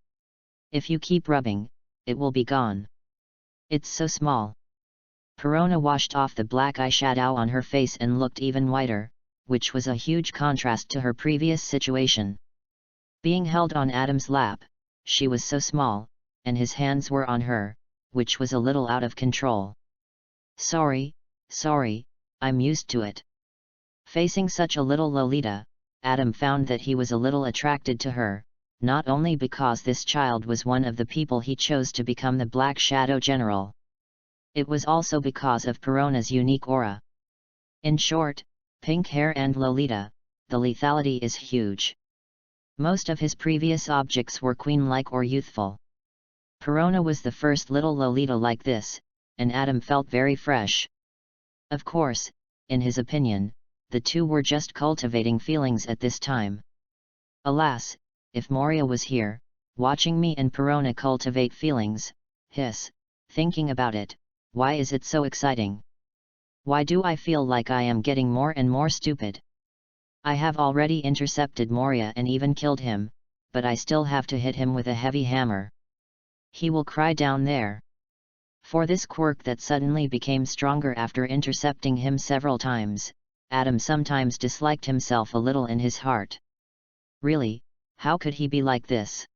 Speaker 1: If you keep rubbing, it will be gone. It's so small. Perona washed off the black eyeshadow on her face and looked even whiter, which was a huge contrast to her previous situation. Being held on Adam's lap, she was so small, and his hands were on her, which was a little out of control. Sorry, I'm used to it. Facing such a little Lolita, Adam found that he was a little attracted to her, not only because this child was one of the people he chose to become the Black Shadow General. It was also because of Perona's unique aura. In short, pink hair and Lolita, the lethality is huge. Most of his previous objects were queen-like or youthful. Perona was the first little Lolita like this, and Adam felt very fresh. Of course, in his opinion, the two were just cultivating feelings at this time. Alas, if Moria was here, watching me and Perona cultivate feelings, thinking about it, why is it so exciting? Why do I feel like I am getting more and more stupid? I have already intercepted Moria and even killed him, but I still have to hit him with a heavy hammer. He will cry down there. For this quirk that suddenly became stronger after intercepting him several times, Adam sometimes disliked himself a little in his heart. Really, how could he be like this?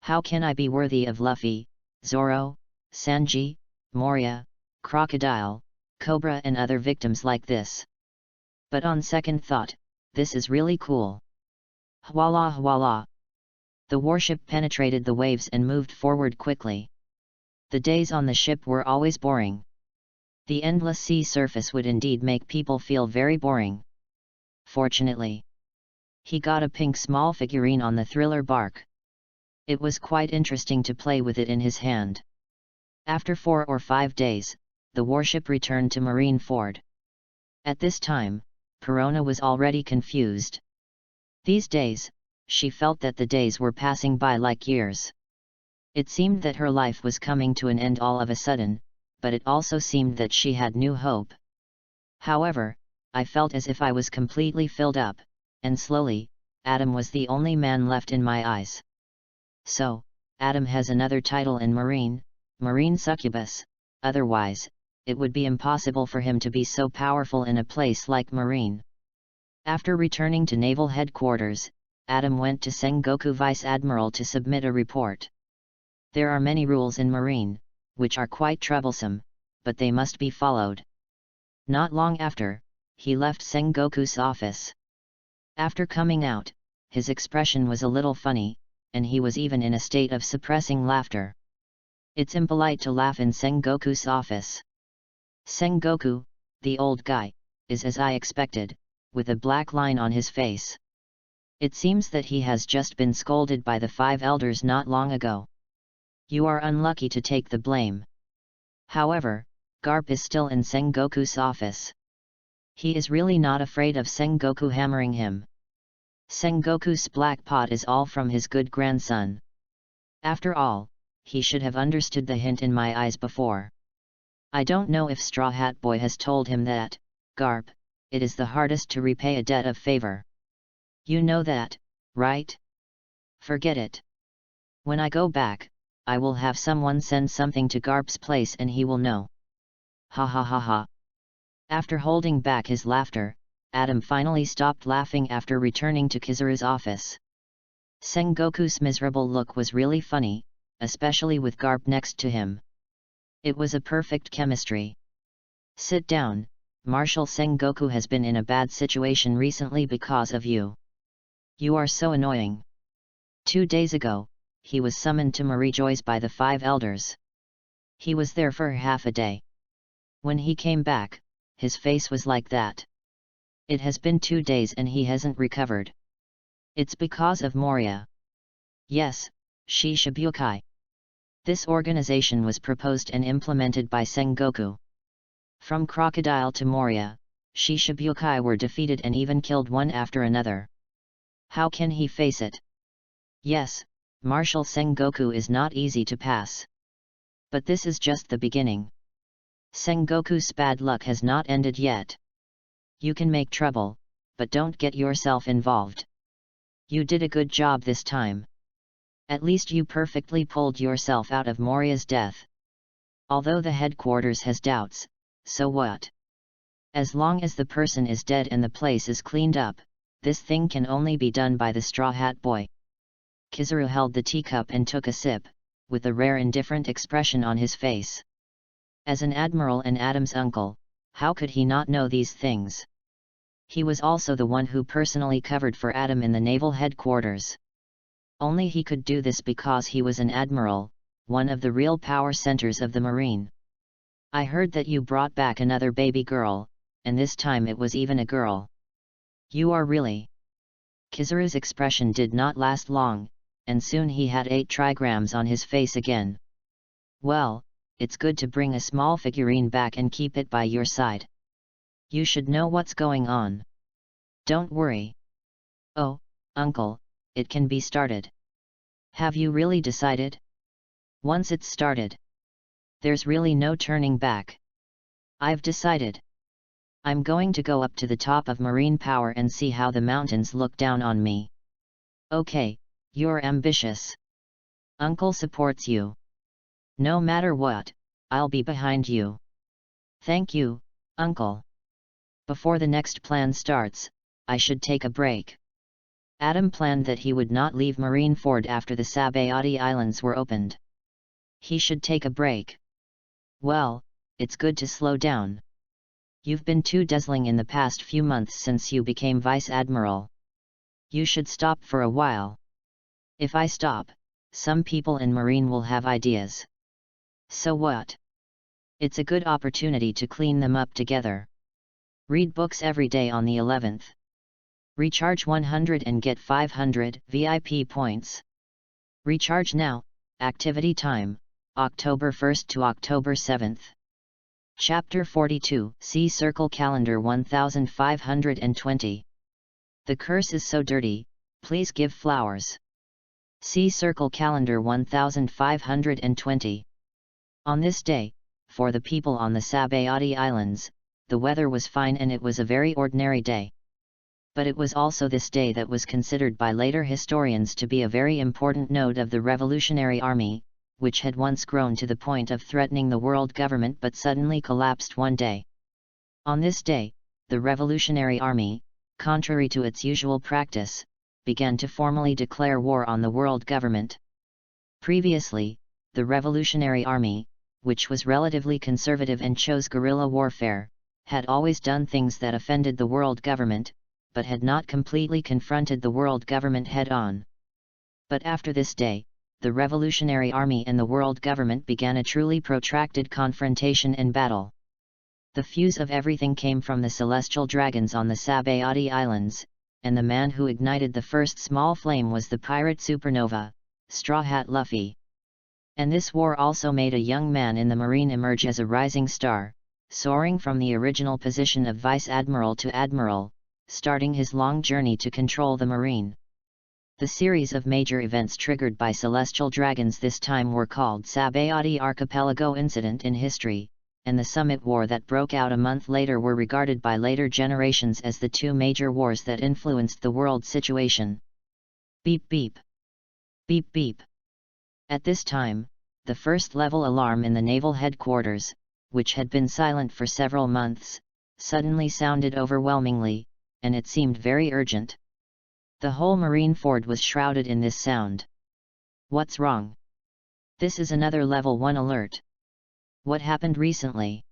Speaker 1: How can I be worthy of Luffy, Zoro, Sanji, Moria, Crocodile, Cobra and other victims like this? But on second thought, this is really cool. Voila! The warship penetrated the waves and moved forward quickly. The days on the ship were always boring. The endless sea surface would indeed make people feel very boring. Fortunately, He got a pink small figurine on the thriller bark. It was quite interesting to play with it in his hand. After 4 or 5 days, the warship returned to Marineford. At this time, Perona was already confused. These days, she felt that the days were passing by like years. It seemed that her life was coming to an end all of a sudden, but it also seemed that she had new hope. However, I felt as if I was completely filled up, and slowly, Adam was the only man left in my eyes. So, Adam has another title in Marine Succubus, otherwise, it would be impossible for him to be so powerful in a place like Marine. After returning to Naval Headquarters, Adam went to Sengoku Vice Admiral to submit a report. There are many rules in Marine, which are quite troublesome, but they must be followed. Not long after, he left Sengoku's office. After coming out, his expression was a little funny, and he was even in a state of suppressing laughter. It's impolite to laugh in Sengoku's office. Sengoku, the old guy, is as I expected, with a black line on his face. It seems that he has just been scolded by the 5 elders not long ago. You are unlucky to take the blame. However, Garp is still in Sengoku's office. He is really not afraid of Sengoku hammering him. Sengoku's black pot is all from his good grandson. After all, he should have understood the hint in my eyes before. I don't know if Straw Hat Boy has told him that, Garp, it is the hardest to repay a debt of favor. You know that, right? Forget it. When I go back, I will have someone send something to Garp's place and he will know. Ha ha ha ha. After holding back his laughter, Adam finally stopped laughing after returning to Kizarus' office. Sengoku's miserable look was really funny, especially with Garp next to him. It was a perfect chemistry. Sit down, Marshal Sengoku has been in a bad situation recently because of you. You are so annoying. 2 days ago, he was summoned to Marijoy's by the 5 elders. He was there for half a day. When he came back, his face was like that. It has been 2 days and he hasn't recovered. It's because of Moria. Yes, Shishibukai. This organization was proposed and implemented by Sengoku. From Crocodile to Moria, Shishibukai were defeated and even killed one after another. How can he face it? Yes, Marshal Sengoku is not easy to pass. But this is just the beginning. Sengoku's bad luck has not ended yet. You can make trouble, but don't get yourself involved. You did a good job this time. At least you perfectly pulled yourself out of Moria's death. Although the headquarters has doubts, so what? As long as the person is dead and the place is cleaned up, this thing can only be done by the Straw Hat Boy. Kizaru held the teacup and took a sip, with a rare indifferent expression on his face. As an admiral and Adam's uncle, how could he not know these things? He was also the one who personally covered for Adam in the naval headquarters. Only he could do this because he was an admiral, one of the real power centers of the Marine. I heard that you brought back another baby girl, and this time it was even a girl. You are really... Kizaru's expression did not last long, and soon he had 8 trigrams on his face again. Well, it's good to bring a small figurine back and keep it by your side. You should know what's going on. Don't worry. Oh, uncle, it can be started. Have you really decided? Once it's started, there's really no turning back. I've decided. I'm going to go up to the top of marine power and see how the mountains look down on me. Okay, you're ambitious. Uncle supports you. No matter what, I'll be behind you. Thank you, uncle. Before the next plan starts, I should take a break. Adam planned that he would not leave Marineford after the Sabayati Islands were opened. He should take a break. Well, it's good to slow down. You've been too dazzling in the past few months since you became Vice Admiral. You should stop for a while. If I stop, some people in Marine will have ideas. So what? It's a good opportunity to clean them up together. Read books every day on the 11th. Recharge 100 and get 500 VIP points. Recharge now. Activity time, October 1st to October 7th. Chapter 42, See Circle Calendar 1520. The curse is so dirty, please give flowers. See Circle Calendar 1520. On this day, for the people on the Sabayati Islands, the weather was fine and it was a very ordinary day. But it was also this day that was considered by later historians to be a very important node of the Revolutionary Army, which had once grown to the point of threatening the world government but suddenly collapsed one day. On this day, the Revolutionary Army, contrary to its usual practice, began to formally declare war on the world government. Previously, the Revolutionary Army, which was relatively conservative and chose guerrilla warfare, had always done things that offended the world government, but had not completely confronted the world government head-on. But after this day, the Revolutionary Army and the world government began a truly protracted confrontation and battle. The fuse of everything came from the celestial dragons on the Sabayati Islands, and the man who ignited the first small flame was the pirate supernova, Straw Hat Luffy. And this war also made a young man in the marine emerge as a rising star, soaring from the original position of vice admiral to admiral, starting his long journey to control the marine. The series of major events triggered by celestial dragons this time were called Sabayati Archipelago Incident in history, and the Summit War that broke out a month later were regarded by later generations as the two major wars that influenced the world situation. Beep beep. Beep beep. At this time, the first level alarm in the naval headquarters, which had been silent for several months, suddenly sounded overwhelmingly, and it seemed very urgent. The whole marine fort was shrouded in this sound. What's wrong? This is another level 1 alert. What happened recently?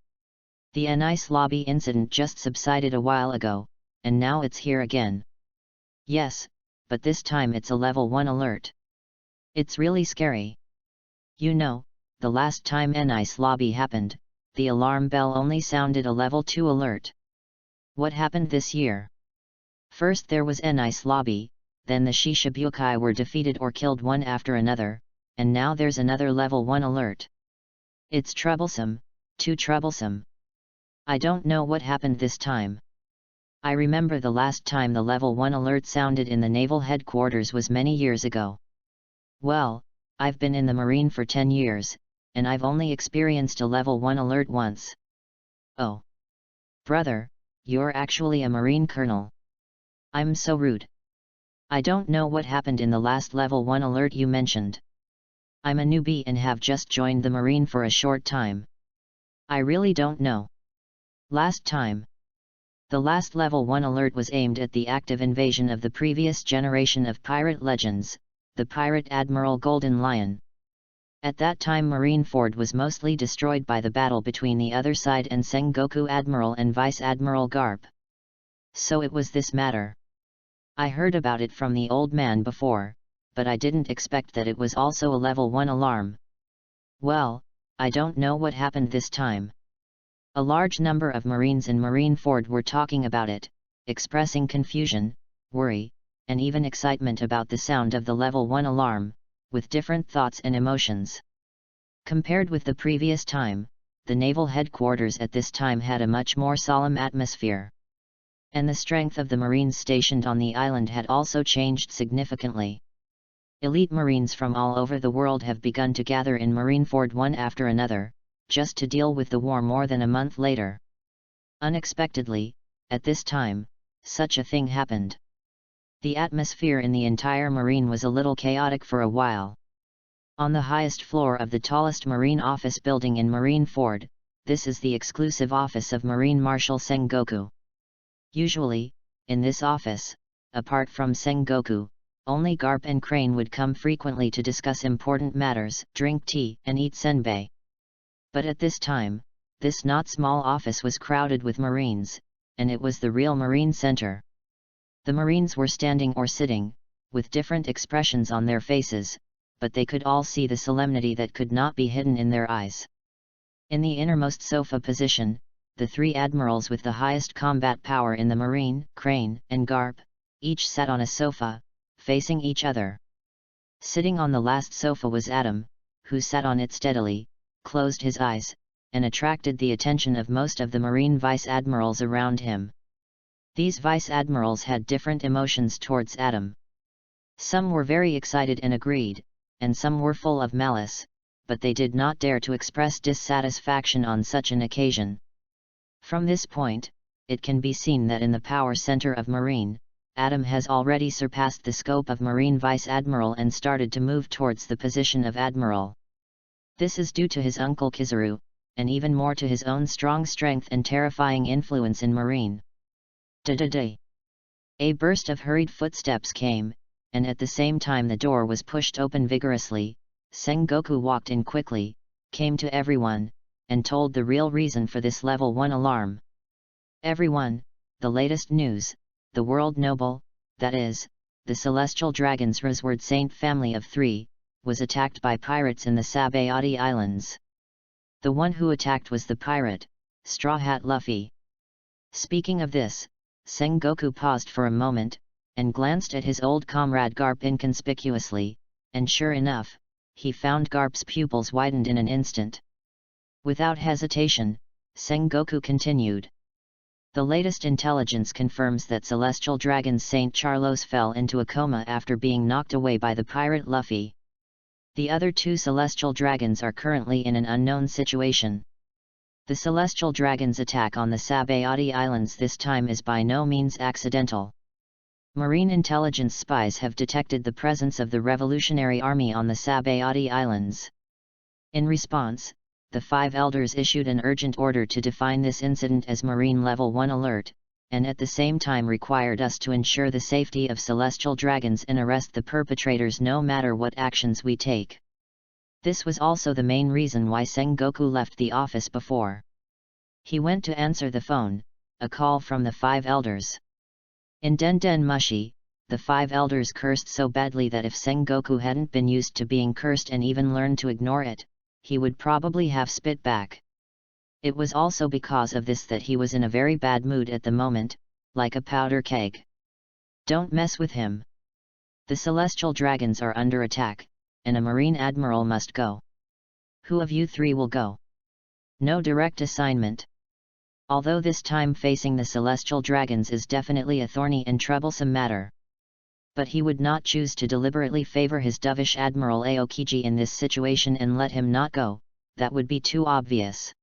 Speaker 1: The Nice Lobby incident just subsided a while ago, and now it's here again. Yes, but this time it's a level 1 alert. It's really scary. You know, the last time Nice Lobby happened, the alarm bell only sounded a level 2 alert. What happened this year? First there was Nice Lobby, then the Shishibukai were defeated or killed one after another, and now there's another level 1 alert. It's troublesome, too troublesome. I don't know what happened this time. I remember the last time the level 1 alert sounded in the naval headquarters was many years ago. Well, I've been in the Marine for 10 years, and I've only experienced a level 1 alert once. Oh. Brother, you're actually a Marine colonel. I'm so rude. I don't know what happened in the last level 1 alert you mentioned. I'm a newbie and have just joined the Marine for a short time. I really don't know. Last time. The last level 1 alert was aimed at the active invasion of the previous generation of pirate legends, the pirate Admiral Golden Lion. At that time Marineford was mostly destroyed by the battle between the other side and Sengoku Admiral and Vice Admiral Garp. So it was this matter. I heard about it from the old man before, but I didn't expect that it was also a level 1 alarm. Well, I don't know what happened this time. A large number of Marines in Marineford were talking about it, expressing confusion, worry, and even excitement about the sound of the level 1 alarm, with different thoughts and emotions. Compared with the previous time, the naval headquarters at this time had a much more solemn atmosphere. And the strength of the Marines stationed on the island had also changed significantly. Elite Marines from all over the world have begun to gather in Marineford one after another, just to deal with the war more than a month later. Unexpectedly, at this time, such a thing happened. The atmosphere in the entire Marine was a little chaotic for a while. On the highest floor of the tallest Marine office building in Marineford, this is the exclusive office of Marine Marshal Sengoku. Usually, in this office, apart from Sengoku, only Garp and Crane would come frequently to discuss important matters, drink tea, and eat senbei. But at this time, this not small office was crowded with Marines, and it was the real Marine center. The Marines were standing or sitting, with different expressions on their faces, but they could all see the solemnity that could not be hidden in their eyes. In the innermost sofa position, the three admirals with the highest combat power in the Marine, Crane and Garp, each sat on a sofa, facing each other. Sitting on the last sofa was Adam, who sat on it steadily, closed his eyes, and attracted the attention of most of the Marine vice admirals around him. These vice admirals had different emotions towards Adam. Some were very excited and agreed, and some were full of malice, but they did not dare to express dissatisfaction on such an occasion. From this point, it can be seen that in the power center of Marine, Adam has already surpassed the scope of Marine Vice Admiral and started to move towards the position of Admiral. This is due to his uncle Kizarus, and even more to his own strong strength and terrifying influence in Marine. Da-da-da. A burst of hurried footsteps came, and at the same time the door was pushed open vigorously. Sengoku walked in quickly, came to everyone, and told the real reason for this level 1 alarm. Everyone, the latest news, the world noble, that is, the Celestial Dragon's Resword Saint family of 3, was attacked by pirates in the Sabayati Islands. The one who attacked was the pirate, Straw Hat Luffy. Speaking of this, Sengoku paused for a moment, and glanced at his old comrade Garp inconspicuously, and sure enough, he found Garp's pupils widened in an instant. Without hesitation, Sengoku continued. The latest intelligence confirms that Celestial Dragon Saint Charlos fell into a coma after being knocked away by the pirate Luffy. The other 2 Celestial Dragons are currently in an unknown situation. The Celestial Dragon's attack on the Sabayati Islands this time is by no means accidental. Marine intelligence spies have detected the presence of the Revolutionary Army on the Sabayati Islands. In response, the 5 elders issued an urgent order to define this incident as Marine Level 1 alert, and at the same time required us to ensure the safety of Celestial Dragons and arrest the perpetrators no matter what actions we take. This was also the main reason why Sengoku left the office before. He went to answer the phone, a call from the 5 elders. In Den Mushi, the 5 elders cursed so badly that if Sengoku hadn't been used to being cursed and even learned to ignore it, he would probably have spit back. It was also because of this that he was in a very bad mood at the moment, like a powder keg. Don't mess with him. The Celestial Dragons are under attack, and a Marine Admiral must go. Who of you 3 will go? No direct assignment. Although this time facing the Celestial Dragons is definitely a thorny and troublesome matter. But he would not choose to deliberately favor his dovish Admiral Aokiji in this situation and let him not go, that would be too obvious.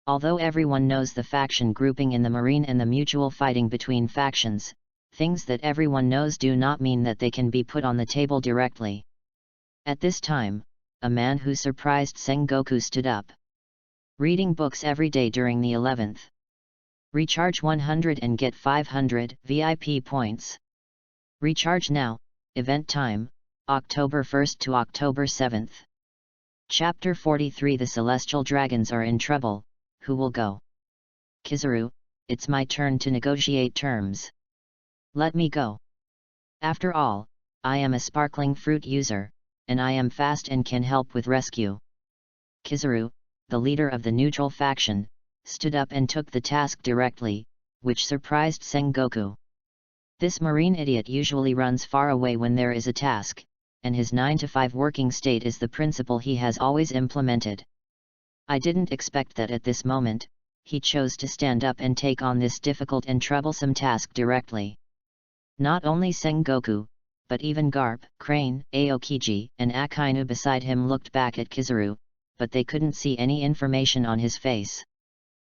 Speaker 1: Although everyone knows the faction grouping in the Marine and the mutual fighting between factions, things that everyone knows do not mean that they can be put on the table directly. At this time, a man who surprised Sengoku stood up. Reading books every day during the 11th. Recharge 100 and get 500 VIP points. Recharge now, event time, October 1st to October 7th. Chapter 43. The Celestial Dragons are in trouble, who will go? Kizarus, it's my turn to negotiate terms. Let me go. After all, I am a sparkling fruit user, and I am fast and can help with rescue. Kizarus, the leader of the neutral faction, stood up and took the task directly, which surprised Sengoku. This Marine idiot usually runs far away when there is a task, and his 9-to-5 working state is the principle he has always implemented. I didn't expect that at this moment, he chose to stand up and take on this difficult and troublesome task directly. Not only Sengoku, but even Garp, Crane, Aokiji, and Akainu beside him looked back at Kizarus, but they couldn't see any information on his face.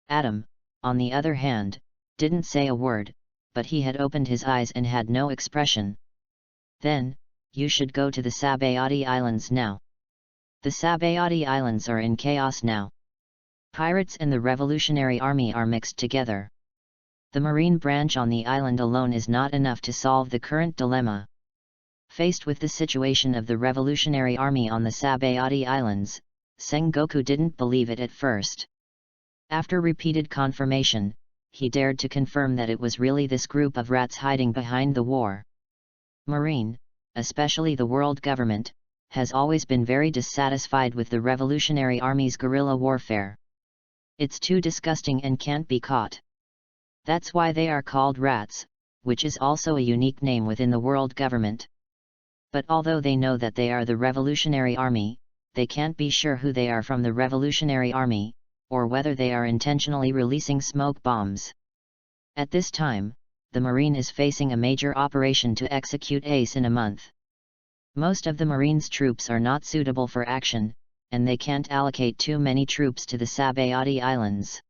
Speaker 1: Adam, on the other hand, didn't say a word, but he had opened his eyes and had no expression. Then, you should go to the Sabayati Islands now. The Sabayati Islands are in chaos now. Pirates and the Revolutionary Army are mixed together. The Marine branch on the island alone is not enough to solve the current dilemma. Faced with the situation of the Revolutionary Army on the Sabayati Islands, Sengoku didn't believe it at first. After repeated confirmation, he dared to confirm that it was really this group of rats hiding behind the war. Marine, especially the world government, has always been very dissatisfied with the Revolutionary Army's guerrilla warfare. It's too disgusting and can't be caught. That's why they are called rats, which is also a unique name within the world government. But although they know that they are the Revolutionary Army, they can't be sure who they are from the Revolutionary Army, or whether they are intentionally releasing smoke bombs. At this time, the Marine is facing a major operation to execute Ace in a month. Most of the Marine's troops are not suitable for action, and they can't allocate too many troops to the Sabayati Islands.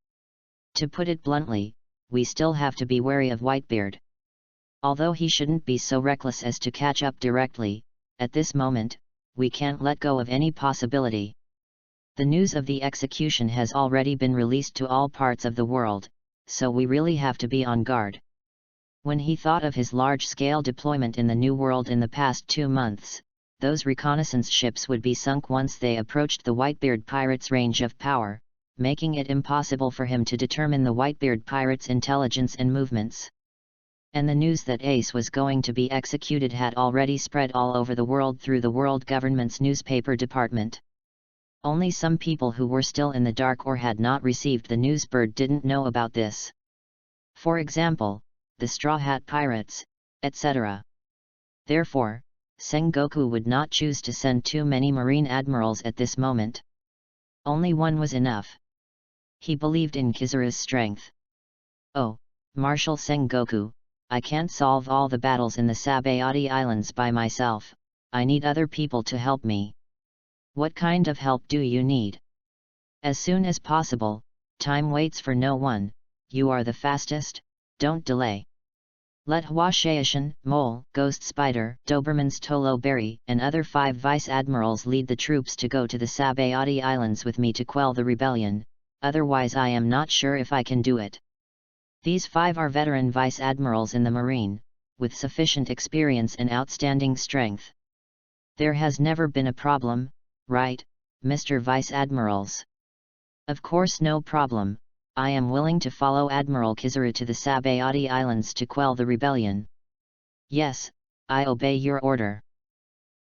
Speaker 1: To put it bluntly, we still have to be wary of Whitebeard. Although he shouldn't be so reckless as to catch up directly, at this moment, we can't let go of any possibility. The news of the execution has already been released to all parts of the world, so we really have to be on guard. When he thought of his large-scale deployment in the New World in the past 2 months, those reconnaissance ships would be sunk once they approached the Whitebeard pirates' range of power, making it impossible for him to determine the Whitebeard pirates' intelligence and movements. And the news that Ace was going to be executed had already spread all over the world through the world government's newspaper department. Only some people who were still in the dark or had not received the newsbird didn't know about this. For example, the Straw Hat Pirates, etc. Therefore, Sengoku would not choose to send too many marine admirals at this moment. Only one was enough. He believed in Kizarus' strength. Oh, Marshal Sengoku, I can't solve all the battles in the Sabayati Islands by myself, I need other people to help me. What kind of help do you need? As soon as possible, time waits for no one, you are the fastest, don't delay. Let Hwashaishan, Mole, Ghost Spider, Doberman's Tolo Berry, and other 5 vice admirals lead the troops to go to the Sabayati Islands with me to quell the rebellion, otherwise I am not sure if I can do it. These 5 are veteran vice admirals in the Marine, with sufficient experience and outstanding strength. There has never been a problem, right, Mr. Vice Admirals? Of course no problem. I am willing to follow Admiral Kizaru to the Sabayati Islands to quell the rebellion. Yes, I obey your order.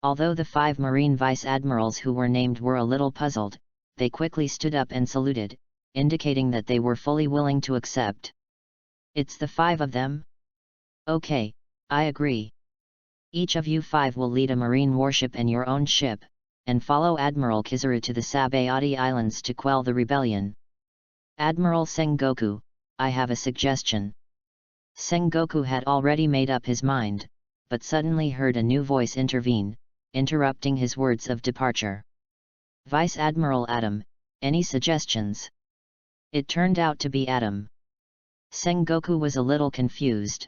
Speaker 1: Although the 5 Marine Vice Admirals who were named were a little puzzled, they quickly stood up and saluted, indicating that they were fully willing to accept. It's the 5 of them? Okay, I agree. Each of you 5 will lead a marine warship and your own ship, and follow Admiral Kizaru to the Sabayati Islands to quell the rebellion. Admiral Sengoku, I have a suggestion. Sengoku had already made up his mind, but suddenly heard a new voice intervene, interrupting his words of departure. Vice Admiral Adam, any suggestions? It turned out to be Adam. Sengoku was a little confused.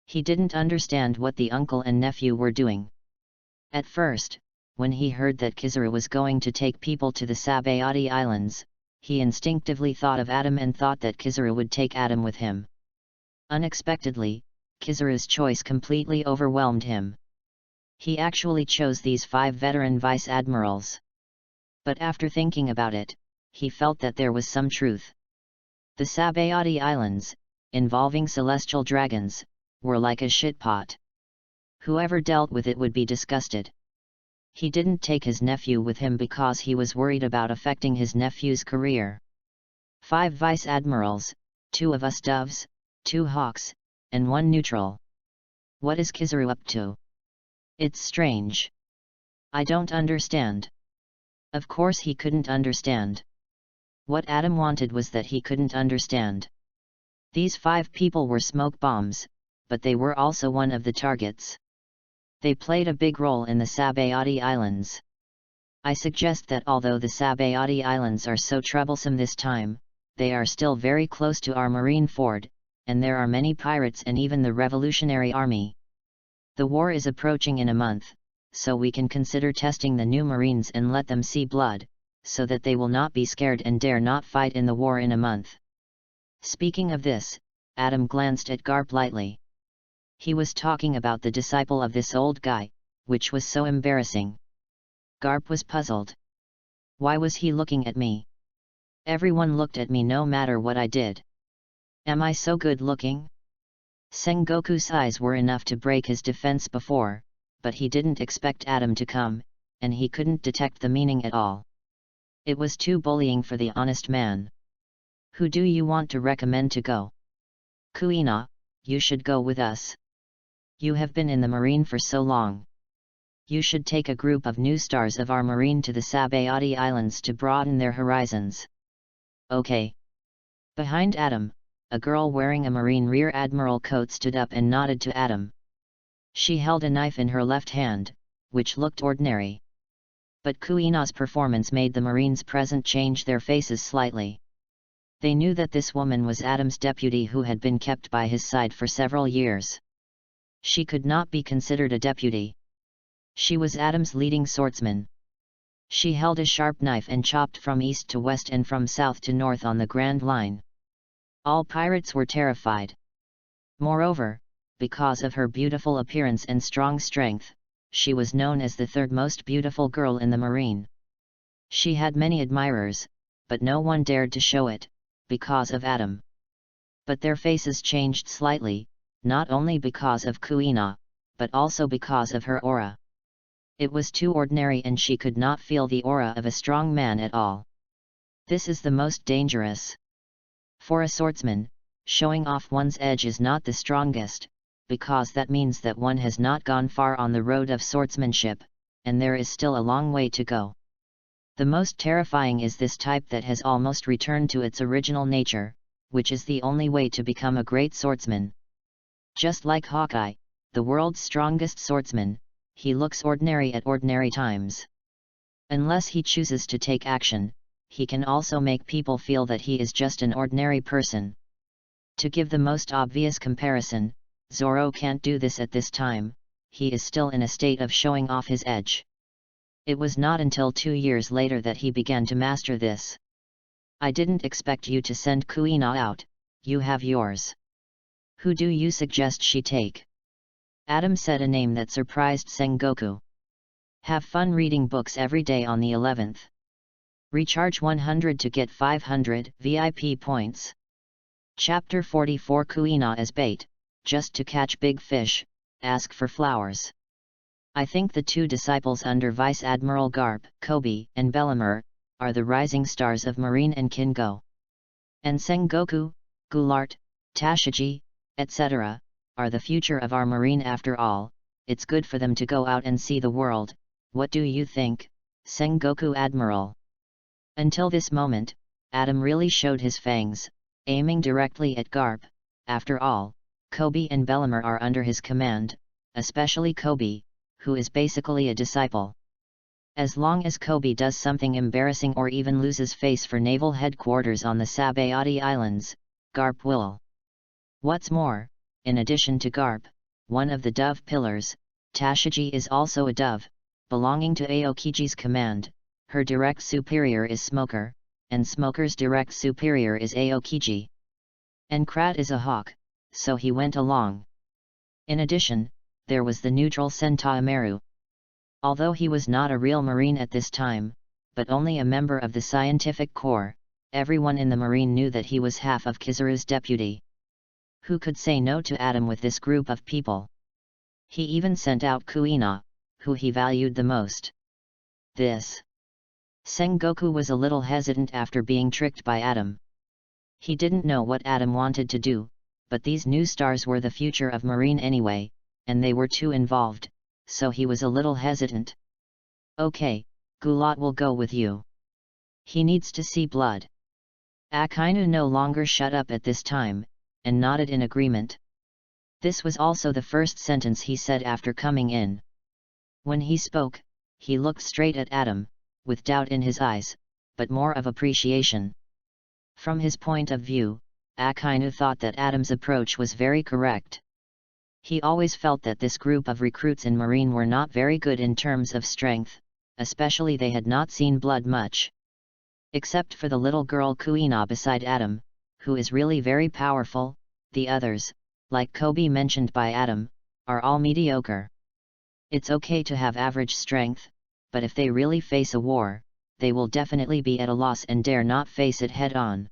Speaker 1: He didn't understand what the uncle and nephew were doing. At first, when he heard that Kizaru was going to take people to the Sabayati Islands, he instinctively thought of Adam and thought that Kizaru would take Adam with him. Unexpectedly, Kizaru's choice completely overwhelmed him. He actually chose these 5 veteran vice admirals. But after thinking about it, he felt that there was some truth. The Sabayati Islands, involving celestial dragons, were like a shitpot. Whoever dealt with it would be disgusted. He didn't take his nephew with him because he was worried about affecting his nephew's career. 5 vice admirals, 2 of us doves, 2 hawks, and 1 neutral. What is Kizaru up to? It's strange. I don't understand. Of course he couldn't understand. What Adam wanted was that he couldn't understand. These 5 people were smoke bombs, but they were also one of the targets. They played a big role in the Sabayati Islands. I suggest that although the Sabayati Islands are so troublesome this time, they are still very close to our marine fort, and there are many pirates and even the Revolutionary Army. The war is approaching in a month, so we can consider testing the new Marines and let them see blood, so that they will not be scared and dare not fight in the war in a month. Speaking of this, Adam glanced at Garp lightly. He was talking about the disciple of this old guy, which was so embarrassing. Garp was puzzled. Why was he looking at me? Everyone looked at me no matter what I did. Am I so good looking? Sengoku's eyes were enough to break his defense before, but he didn't expect Adam to come, and he couldn't detect the meaning at all. It was too bullying for the honest man. Who do you want to recommend to go? Kuina, you should go with us. You have been in the marine for so long. You should take a group of new stars of our marine to the Sabayati Islands to broaden their horizons. Okay. Behind Adam, a girl wearing a marine rear admiral coat stood up and nodded to Adam. She held a knife in her left hand, which looked ordinary. But Kuina's performance made the marines present change their faces slightly. They knew that this woman was Adam's deputy who had been kept by his side for several years. She could not be considered a deputy. She was Adam's leading swordsman. She held a sharp knife and chopped from east to west and from south to north on the Grand Line. All pirates were terrified. Moreover, because of her beautiful appearance and strong strength, she was known as the third most beautiful girl in the marine. She had many admirers, but no one dared to show it, because of Adam. But their faces changed slightly, not only because of Kuina, but also because of her aura. It was too ordinary and she could not feel the aura of a strong man at all. This is the most dangerous. For a swordsman, showing off one's edge is not the strongest, because that means that one has not gone far on the road of swordsmanship, and there is still a long way to go. The most terrifying is this type that has almost returned to its original nature, which is the only way to become a great swordsman. Just like Hawkeye, the world's strongest swordsman, he looks ordinary at ordinary times. Unless he chooses to take action, he can also make people feel that he is just an ordinary person. To give the most obvious comparison, Zoro can't do this at this time, he is still in a state of showing off his edge. It was not until 2 years later that he began to master this. I didn't expect you to send Kuina out, you have yours. Who do you suggest she take? Adam said a name that surprised Sengoku. Have fun reading books every day on the 11th. Recharge 100 to get 500 VIP points. Chapter 44 Kuina as bait, just to catch big fish, ask for flowers. I think the two disciples under Vice Admiral Garp, Kobe, and Bellamur, are the rising stars of Marine and Kingo. And Sengoku, Goulart, Tashigi, etc., are the future of our Marine after all. It's good for them to go out and see the world. What do you think, Sengoku Admiral? Until this moment, Adam really showed his fangs, aiming directly at Garp. After all, Kobe and Bellamur are under his command, especially Kobe, who is basically a disciple. As long as Kobe does something embarrassing or even loses face for naval headquarters on the Sabayati Islands, Garp will. What's more, in addition to Garp, one of the Dove Pillars, Tashigi is also a dove, belonging to Aokiji's command. Her direct superior is Smoker, and Smoker's direct superior is Aokiji. And Krat is a hawk, so he went along. In addition, there was the neutral Sentai Meru. Although he was not a real Marine at this time, but only a member of the scientific corps, everyone in the Marine knew that he was half of Kizarus' deputy. Who could say no to Adam with this group of people? He even sent out Kuina, who he valued the most. Sengoku was a little hesitant after being tricked by Adam. He didn't know what Adam wanted to do, but these new stars were the future of Marine anyway, and they were too involved, so he was a little hesitant. Okay, Goulart will go with you. He needs to see blood. Akainu no longer shut up at this time, and nodded in agreement. This was also the first sentence he said after coming in. When he spoke, he looked straight at Adam, with doubt in his eyes, but more of appreciation. From his point of view, Akainu thought that Adam's approach was very correct. He always felt that this group of recruits in Marine were not very good in terms of strength, especially they had not seen blood much. Except for the little girl Kuina beside Adam, who is really very powerful, the others, like Kobe mentioned by Adam, are all mediocre. It's okay to have average strength, but if they really face a war, they will definitely be at a loss and dare not face it head-on.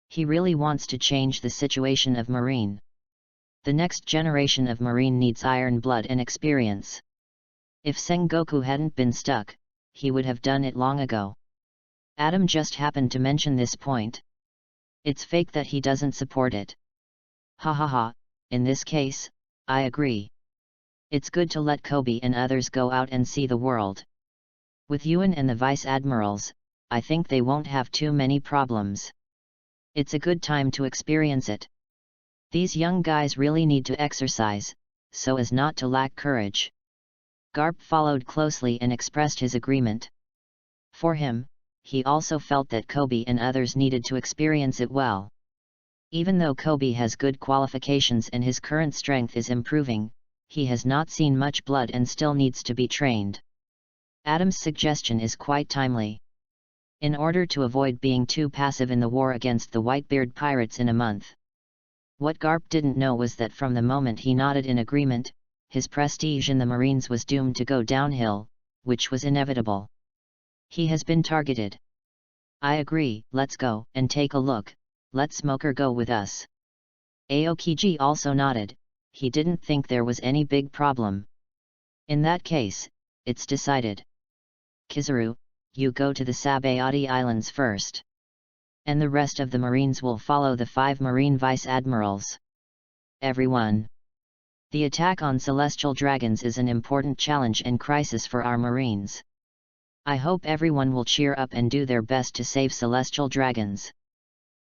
Speaker 1: He really wants to change the situation of Marine. The next generation of Marine needs iron blood and experience. If Sengoku hadn't been stuck, he would have done it long ago. Adam just happened to mention this point. It's fake that he doesn't support it. Ha ha ha, in this case, I agree. It's good to let Kobe and others go out and see the world. With Yuan and the Vice Admirals, I think they won't have too many problems. It's a good time to experience it. These young guys really need to exercise, so as not to lack courage. Garp followed closely and expressed his agreement. For him, he also felt that Kobe and others needed to experience it well. Even though Kobe has good qualifications and his current strength is improving, he has not seen much blood and still needs to be trained. Adam's suggestion is quite timely. In order to avoid being too passive in the war against the Whitebeard pirates in a month. What Garp didn't know was that from the moment he nodded in agreement, his prestige in the Marines was doomed to go downhill, which was inevitable. He has been targeted. I agree, let's go and take a look. Let Smoker go with us. Aokiji also nodded. He didn't think there was any big problem. In that case, it's decided. Kizarus, you go to the Sabayati Islands first. And the rest of the Marines will follow the 5 Marine Vice Admirals. Everyone. The attack on Celestial Dragons is an important challenge and crisis for our Marines. I hope everyone will cheer up and do their best to save Celestial Dragons.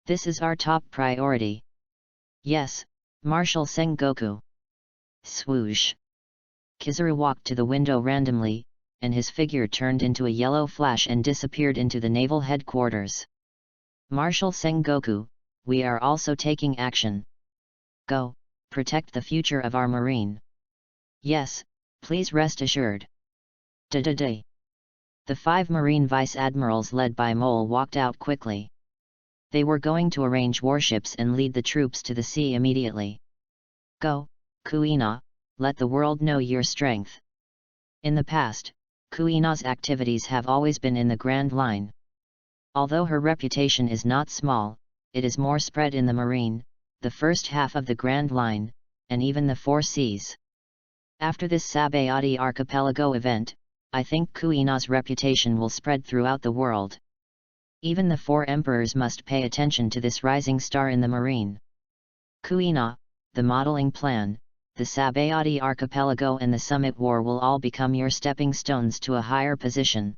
Speaker 1: This is our top priority. Yes, Marshal Sengoku. Swoosh. Kizarus walked to the window randomly, and his figure turned into a yellow flash and disappeared into the naval headquarters. Marshal Sengoku, we are also taking action. Go, protect the future of our marine. Yes, please rest assured. Da-da-da. The 5 Marine Vice Admirals led by Mole walked out quickly. They were going to arrange warships and lead the troops to the sea immediately. Go, Kuina, let the world know your strength. In the past, Kuina's activities have always been in the Grand Line. Although her reputation is not small, it is more spread in the Marine, the first half of the Grand Line, and even the 4 Seas. After this Sabayati Archipelago event, I think Kuina's reputation will spread throughout the world. Even the 4 emperors must pay attention to this rising star in the Marine. Kuina, the modeling plan, the Sabayati Archipelago and the Summit War will all become your stepping stones to a higher position.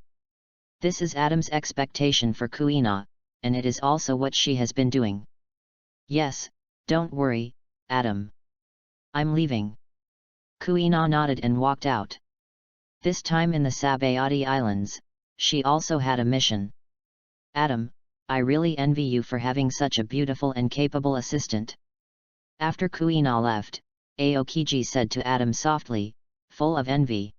Speaker 1: This is Adam's expectation for Kuina, and it is also what she has been doing. Yes, don't worry, Adam. I'm leaving. Kuina nodded and walked out. This time in the Sabayati Islands, she also had a mission. Adam, I really envy you for having such a beautiful and capable assistant. After Kuina left, Aokiji said to Adam softly, full of envy.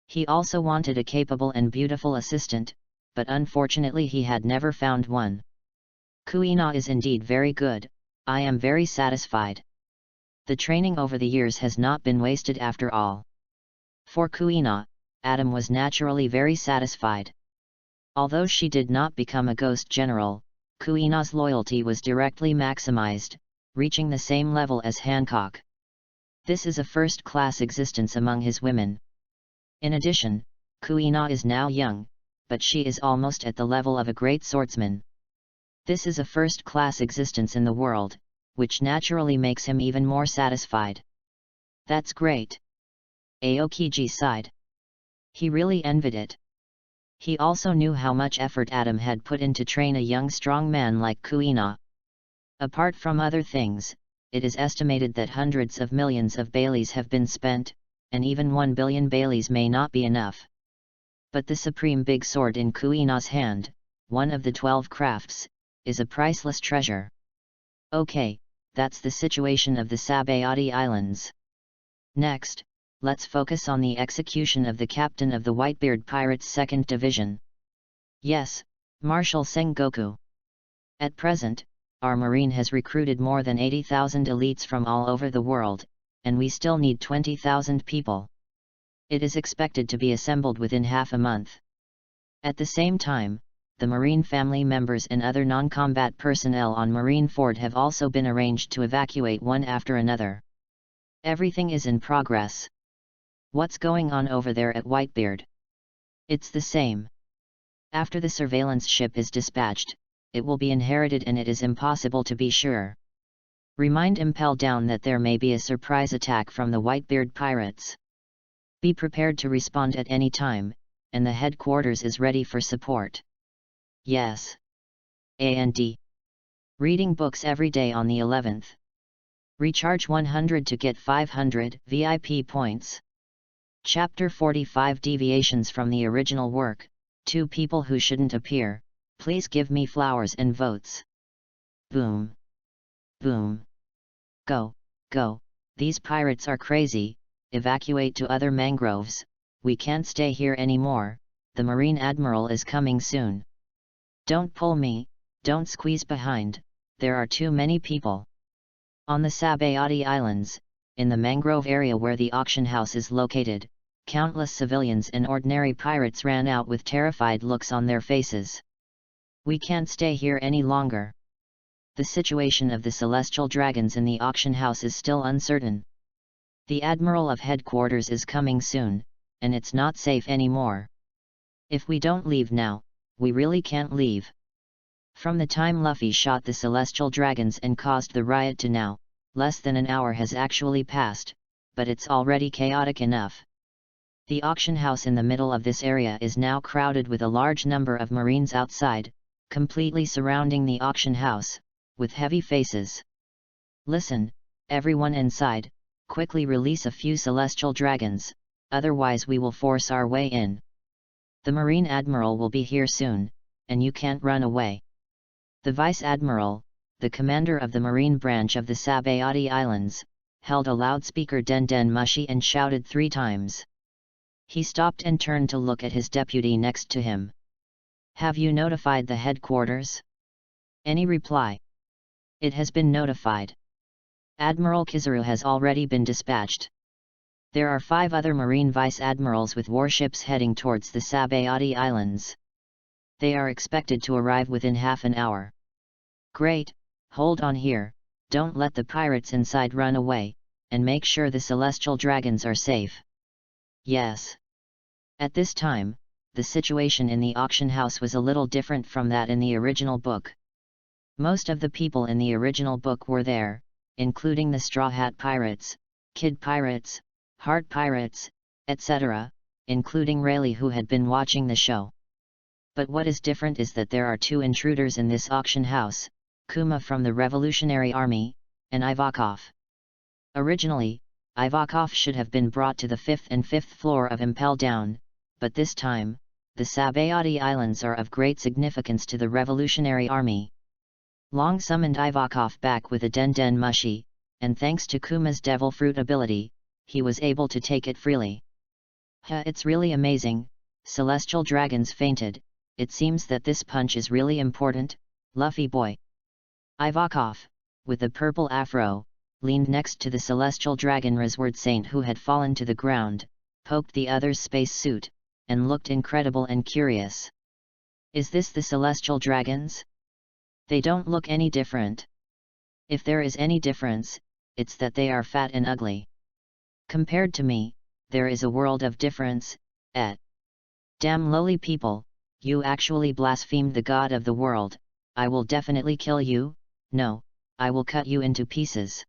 Speaker 1: He also wanted a capable and beautiful assistant, but unfortunately he had never found one. Kuina is indeed very good, I am very satisfied. The training over the years has not been wasted after all. For Kuina, Adam was naturally very satisfied. Although she did not become a ghost general, Kuina's loyalty was directly maximized, reaching the same level as Hancock. This is a first-class existence among his women. In addition, Kuina is now young, but she is almost at the level of a great swordsman. This is a first-class existence in the world, which naturally makes him even more satisfied. That's great. Aokiji sighed. He really envied it. He also knew how much effort Adam had put in to train a young strong man like Kuina. Apart from other things, it is estimated that hundreds of millions of Baileys have been spent, and even 1 billion Baileys may not be enough. But the supreme big sword in Kuina's hand, one of the 12 crafts, is a priceless treasure. Okay, that's the situation of the Sabayati Islands. Next, let's focus on the execution of the captain of the Whitebeard Pirates' 2nd Division. Yes, Marshal Sengoku. At present, our marine has recruited more than 80,000 elites from all over the world, and we still need 20,000 people. It is expected to be assembled within half a month. At the same time, the Marine family members and other non-combat personnel on Marineford have also been arranged to evacuate one after another. Everything is in progress. What's going on over there at Whitebeard? It's the same. After the surveillance ship is dispatched, it will be inherited and it is impossible to be sure. Remind Impel Down that there may be a surprise attack from the Whitebeard pirates. Be prepared to respond at any time, and the headquarters is ready for support. Yes. And reading books every day on the 11th. Recharge 100 to get 500 VIP points. Chapter 45 Deviations from the original work. 2 people who shouldn't appear. Please give me flowers and votes. Boom. Boom. Go, go, these pirates are crazy, evacuate to other mangroves, we can't stay here anymore, the Marine Admiral is coming soon. Don't pull me, don't squeeze behind, there are too many people. On the Sabayati Islands, in the mangrove area where the auction house is located, countless civilians and ordinary pirates ran out with terrified looks on their faces. We can't stay here any longer. The situation of the celestial dragons in the auction house is still uncertain. The Admiral of Headquarters is coming soon, and it's not safe anymore. If we don't leave now, we really can't leave. From the time Luffy shot the celestial dragons and caused the riot to now, less than an hour has actually passed, but it's already chaotic enough. The auction house in the middle of this area is now crowded with a large number of Marines outside, completely surrounding the auction house, with heavy faces. Listen, everyone inside, quickly release a few celestial dragons, otherwise we will force our way in. The Marine Admiral will be here soon, and you can't run away. The Vice Admiral, the commander of the Marine branch of the Sabayati Islands, held a loudspeaker Den Den Mushi and shouted 3 times. He stopped and turned to look at his deputy next to him. Have you notified the headquarters? Any reply? It has been notified. Admiral Kizarus has already been dispatched. There are 5 other Marine Vice Admirals with warships heading towards the Sabayati Islands. They are expected to arrive within half an hour. Great, hold on here, don't let the pirates inside run away, and make sure the celestial dragons are safe. Yes. At this time, the situation in the auction house was a little different from that in the original book. Most of the people in the original book were there, including the Straw Hat Pirates, Kid Pirates, Heart Pirates, etc., including Rayleigh who had been watching the show. But what is different is that there are 2 intruders in this auction house, Kuma from the Revolutionary Army, and Ivakov. Originally, Ivakov should have been brought to the 5th and 5th floor of Impel Down, but this time, the Sabayati Islands are of great significance to the Revolutionary Army. Long summoned Ivakov back with a Den Den Mushi, and thanks to Kuma's Devil Fruit ability, he was able to take it freely. It's really amazing, celestial dragons fainted, it seems that this punch is really important, Luffy boy. Ivakov, with the purple afro, leaned next to the celestial dragon Resword Saint who had fallen to the ground, poked the other's space suit, and looked incredible and curious. Is this the celestial dragons? They don't look any different. If there is any difference, it's that they are fat and ugly. Compared to me, there is a world of difference, Damn lowly people, you actually blasphemed the god of the world, I will definitely kill you, no, I will cut you into pieces.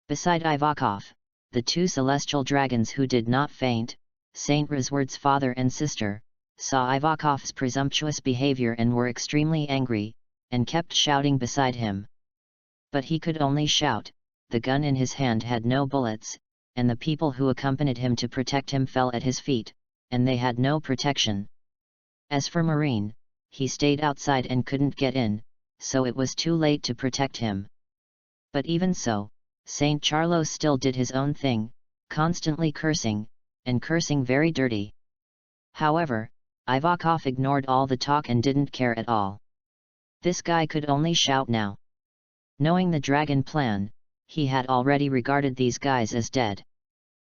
Speaker 1: Beside Ivakov, the 2 celestial dragons who did not faint, Saint Resword's father and sister, saw Ivakov's presumptuous behavior and were extremely angry, and kept shouting beside him. But he could only shout, the gun in his hand had no bullets, and the people who accompanied him to protect him fell at his feet, and they had no protection. As for Marine, he stayed outside and couldn't get in, so it was too late to protect him. But even so, Saint Charlos still did his own thing, constantly cursing, and cursing very dirty. However, Ivakov ignored all the talk and didn't care at all. This guy could only shout now. Knowing the dragon plan, he had already regarded these guys as dead.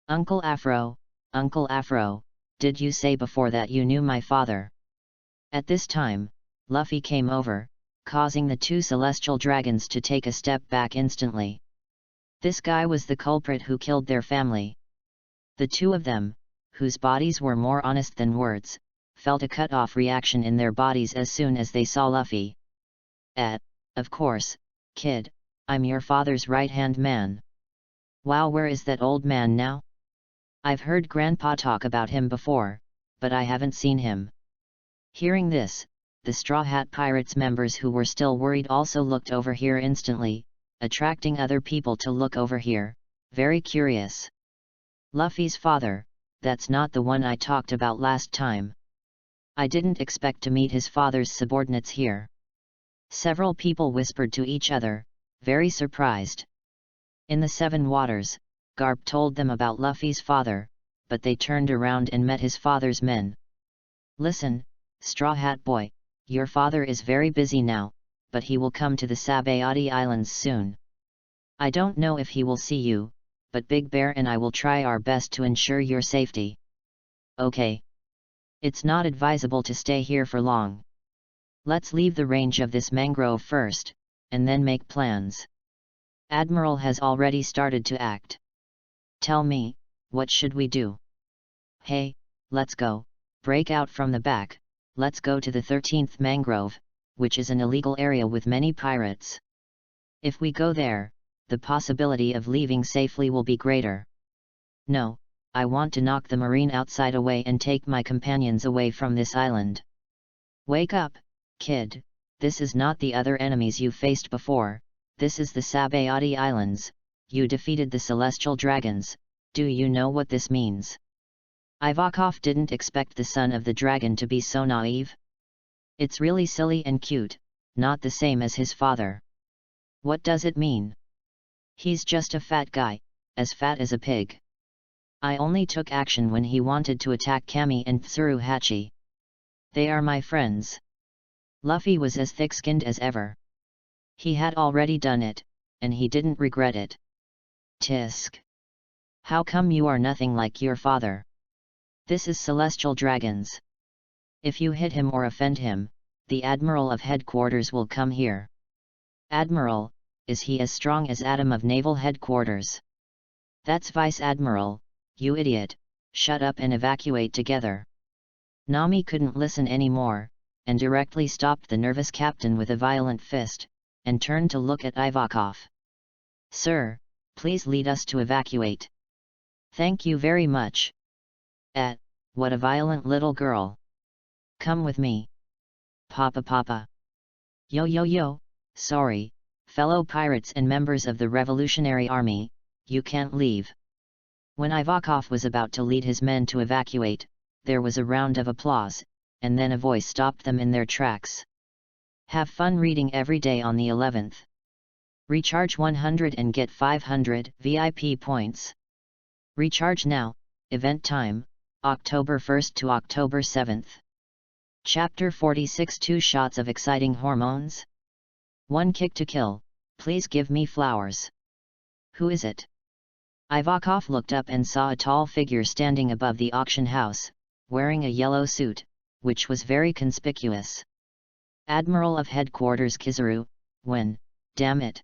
Speaker 1: Uncle Afro, did you say before that you knew my father? At this time, Luffy came over, causing the 2 celestial dragons to take a step back instantly. This guy was the culprit who killed their family. The 2 of them, whose bodies were more honest than words, felt a cut-off reaction in their bodies as soon as they saw Luffy. Of course, kid, I'm your father's right-hand man. Wow, where is that old man now? I've heard Grandpa talk about him before, but I haven't seen him. Hearing this, the Straw Hat Pirates members who were still worried also looked over here instantly, attracting other people to look over here, very curious. Luffy's father, that's not the one I talked about last time. I didn't expect to meet his father's subordinates here. Several people whispered to each other, very surprised. In the Seven Waters, Garp told them about Luffy's father, but they turned around and met his father's men. Listen, Straw Hat Boy, your father is very busy now, but he will come to the Sabayati Islands soon. I don't know if he will see you, but Big Bear and I will try our best to ensure your safety. Okay. It's not advisable to stay here for long. Let's leave the range of this mangrove first, and then make plans. Admiral has already started to act. Tell me, what should we do? Hey, let's go, break out from the back, let's go to the 13th mangrove, which is an illegal area with many pirates. If we go there, the possibility of leaving safely will be greater. No, I want to knock the marine outside away and take my companions away from this island. Wake up, kid, this is not the other enemies you faced before, this is the Sabayati Islands, you defeated the celestial dragons, do you know what this means? Ivakov didn't expect the son of the dragon to be so naive. It's really silly and cute, not the same as his father. What does it mean? He's just a fat guy, as fat as a pig. I only took action when he wanted to attack Kami and Tsuruhachi. They are my friends. Luffy was as thick-skinned as ever. He had already done it, and he didn't regret it. Tisk. How come you are nothing like your father? This is Celestial Dragons. If you hit him or offend him, the Admiral of Headquarters will come here. Admiral, is he as strong as Adam of Naval Headquarters? That's Vice Admiral, you idiot, shut up and evacuate together. Nami couldn't listen anymore, and directly stopped the nervous captain with a violent fist, and turned to look at Ivakov. Sir, please lead us to evacuate. Thank you very much. What a violent little girl. Come with me. Papa. Yo yo yo, sorry, fellow pirates and members of the Revolutionary Army, you can't leave. When Ivakov was about to lead his men to evacuate, there was a round of applause, and then a voice stopped them in their tracks. Have fun reading every day on the 11th. Recharge 100 and get 500 VIP points. Recharge now, event time, October 1st to October 7th. Chapter 46 2 Shots of Exciting Hormones? 1 Kick to Kill, please give me flowers. Who is it? Ivakov looked up and saw a tall figure standing above the auction house, wearing a yellow suit, which was very conspicuous. Admiral of Headquarters Kizarus, damn it.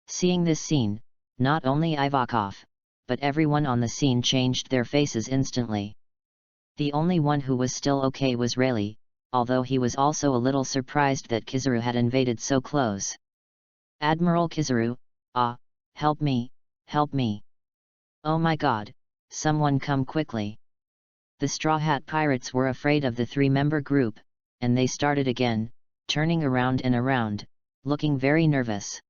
Speaker 1: Seeing this scene, not only Ivakov, but everyone on the scene changed their faces instantly. The only one who was still okay was Rayleigh, although he was also a little surprised that Kizarus had invaded so close. Admiral Kizarus, help me, help me. Oh my god, someone come quickly. The Straw Hat Pirates were afraid of the three-member group, and they started again, turning around and around, looking very nervous.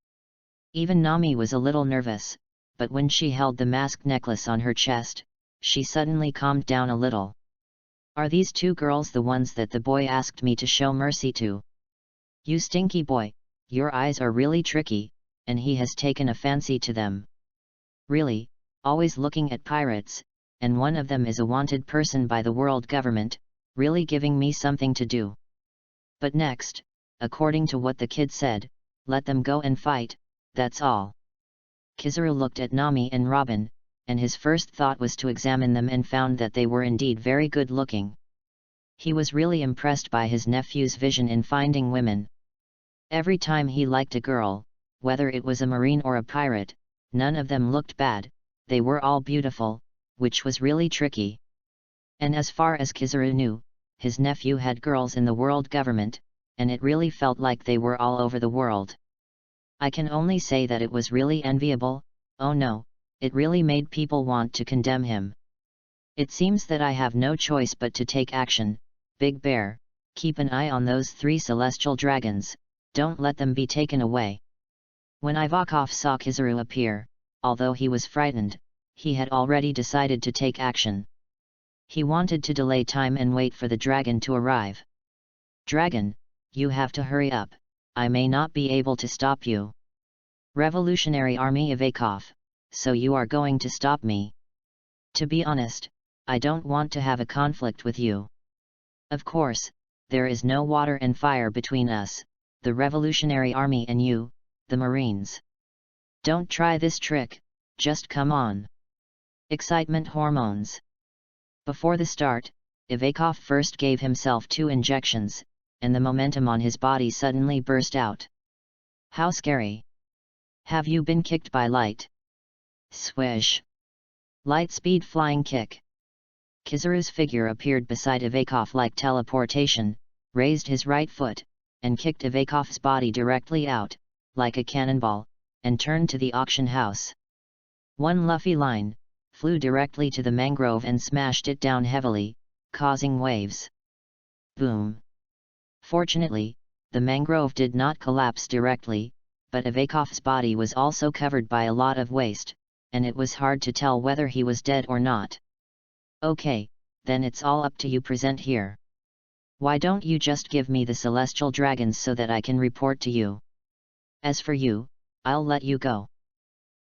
Speaker 1: Even Nami was a little nervous, but when she held the mask necklace on her chest, she suddenly calmed down a little. Are these two girls the ones that the boy asked me to show mercy to? You stinky boy, your eyes are really tricky, and he has taken a fancy to them. Really, always looking at pirates, and one of them is a wanted person by the world government, really giving me something to do. But next, according to what the kid said, let them go and fight, that's all. Kizarus looked at Nami and Robin, and his first thought was to examine them and found that they were indeed very good looking. He was really impressed by his nephew's vision in finding women. Every time he liked a girl, whether it was a marine or a pirate, none of them looked bad, they were all beautiful, which was really tricky. And as far as Kizarus knew, his nephew had girls in the world government, and it really felt like they were all over the world. I can only say that it was really enviable. Oh no, it really made people want to condemn him. It seems that I have no choice but to take action. Big Bear, keep an eye on those 3 celestial dragons, don't let them be taken away. When Ivakov saw Kizaru appear, although he was frightened, he had already decided to take action. He wanted to delay time and wait for the dragon to arrive. Dragon, you have to hurry up, I may not be able to stop you. Revolutionary Army Ivakov, so you are going to stop me? To be honest, I don't want to have a conflict with you. Of course, there is no water and fire between us, the Revolutionary Army and you, the Marines. Don't try this trick, just come on. Excitement hormones. Before the start, Ivakov first gave himself 2 injections, and the momentum on his body suddenly burst out. How scary! Have you been kicked by light? Swish! Light speed flying kick. Kizaru's figure appeared beside Ivakov like teleportation, raised his right foot, and kicked Ivakov's body directly out, like a cannonball, and turned to the auction house. One Luffy line, flew directly to the mangrove and smashed it down heavily, causing waves. Boom! Fortunately, the mangrove did not collapse directly, but Ivakov's body was also covered by a lot of waste, and it was hard to tell whether he was dead or not. Okay, then it's all up to you. Present here. Why don't you just give me the celestial dragons so that I can report to you? As for you, I'll let you go.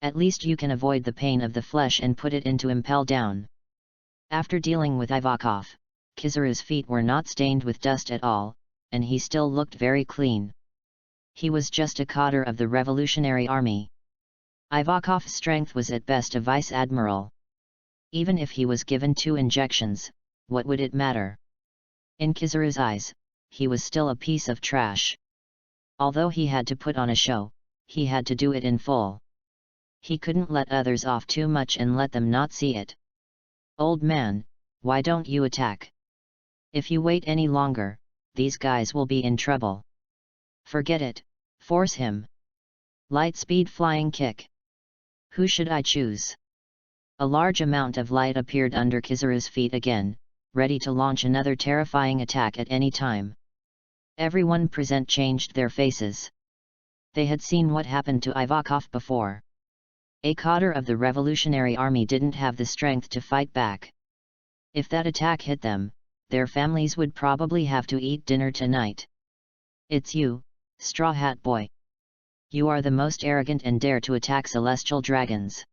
Speaker 1: At least you can avoid the pain of the flesh and put it into impel down. After dealing with Ivakov, Kizaru's feet were not stained with dust at all, and he still looked very clean. He was just a cadre of the Revolutionary Army. Ivakov's strength was at best a vice admiral. Even if he was given 2 injections, what would it matter? In Kizaru's eyes, he was still a piece of trash. Although he had to put on a show, he had to do it in full. He couldn't let others off too much and let them not see it. Old man, why don't you attack? If you wait any longer, these guys will be in trouble. Forget it, force him. Light speed flying kick. Who should I choose? A large amount of light appeared under Kizaru's feet again, ready to launch another terrifying attack at any time. Everyone present changed their faces. They had seen what happened to Ivakov before. A cadre of the Revolutionary Army didn't have the strength to fight back. If that attack hit them, their families would probably have to eat dinner tonight. It's you, Straw Hat Boy. You are the most arrogant and dare to attack celestial dragons.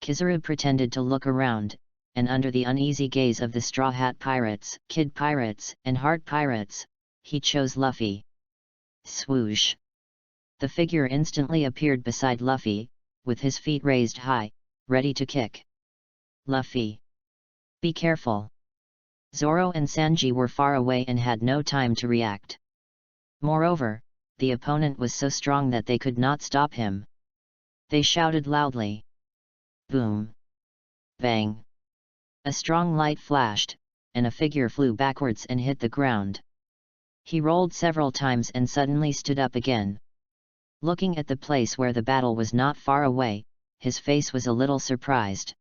Speaker 1: Kizaru pretended to look around, and under the uneasy gaze of the Straw Hat Pirates, Kid Pirates, and Heart Pirates, he chose Luffy. Swoosh! The figure instantly appeared beside Luffy, with his feet raised high, ready to kick. Luffy! Be careful! Zoro and Sanji were far away and had no time to react. Moreover, the opponent was so strong that they could not stop him. They shouted loudly. Boom! Bang! A strong light flashed, and a figure flew backwards and hit the ground. He rolled several times and suddenly stood up again. Looking at the place where the battle was not far away, his face was a little surprised.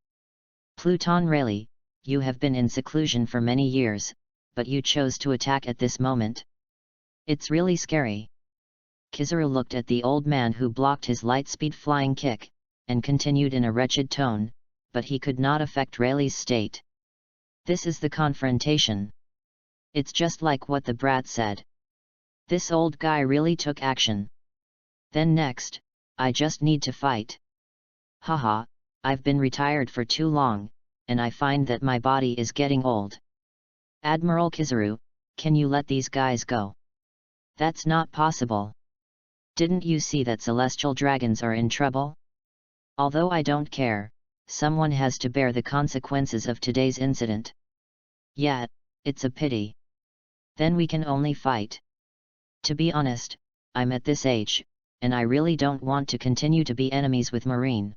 Speaker 1: Pluton Rayleigh, you have been in seclusion for many years, but you chose to attack at this moment. It's really scary. Kizaru looked at the old man who blocked his light-speed flying kick, and continued in a wretched tone, but he could not affect Rayleigh's state. This is the confrontation. It's just like what the brat said. This old guy really took action. Then next, I just need to fight. Haha, I've been retired for too long, and I find that my body is getting old. Admiral Kizaru, can you let these guys go? That's not possible. Didn't you see that celestial dragons are in trouble? Although I don't care, someone has to bear the consequences of today's incident. Yeah, it's a pity. Then we can only fight. To be honest, I'm at this age, and I really don't want to continue to be enemies with Marine.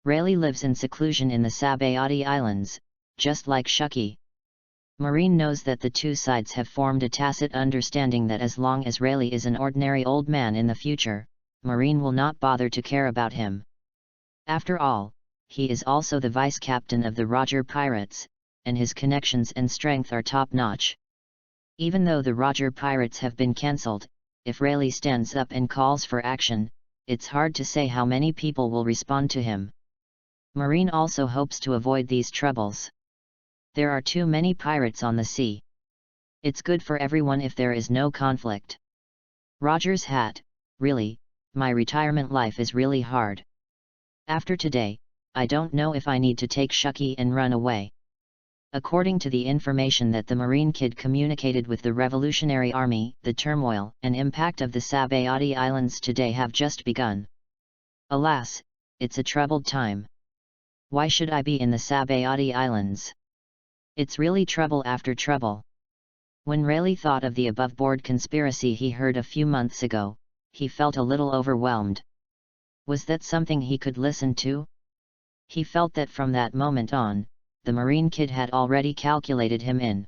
Speaker 1: Rayleigh lives in seclusion in the Sabayati Islands, just like Shuki. Marine knows that the two sides have formed a tacit understanding that as long as Rayleigh is an ordinary old man in the future, Marine will not bother to care about him. After all, he is also the vice-captain of the Roger Pirates, and his connections and strength are top-notch. Even though the Roger Pirates have been cancelled, if Rayleigh stands up and calls for action, it's hard to say how many people will respond to him. Marine also hopes to avoid these troubles. There are too many pirates on the sea. It's good for everyone if there is no conflict. Roger's hat, really, my retirement life is really hard. After today, I don't know if I need to take Shucky and run away. According to the information that the Marine Kid communicated with the Revolutionary Army, the turmoil and impact of the Sabaody Islands today have just begun. Alas, it's a troubled time. Why should I be in the Sabaody Islands? It's really trouble after trouble. When Rayleigh thought of the above-board conspiracy he heard a few months ago, he felt a little overwhelmed. Was that something he could listen to? He felt that from that moment on, the Marine Kid had already calculated him in.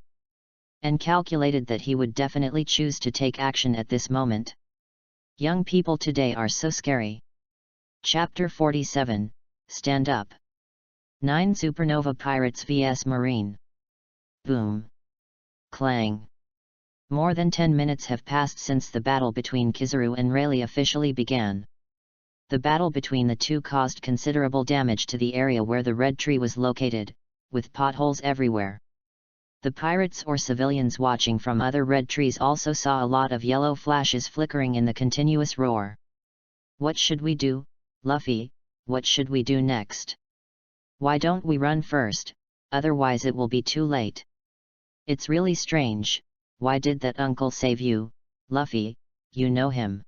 Speaker 1: And calculated that he would definitely choose to take action at this moment. Young people today are so scary. Chapter 47, Stand Up. 9 Supernova Pirates vs Marine. Boom. Clang. More than 10 minutes have passed since the battle between Kizarus and Rayleigh officially began. The battle between the two caused considerable damage to the area where the red tree was located, with potholes everywhere. The pirates or civilians watching from other red trees also saw a lot of yellow flashes flickering in the continuous roar. What should we do, Luffy? What should we do next? Why don't we run first, otherwise it will be too late. It's really strange, why did that uncle save you, Luffy? You know him.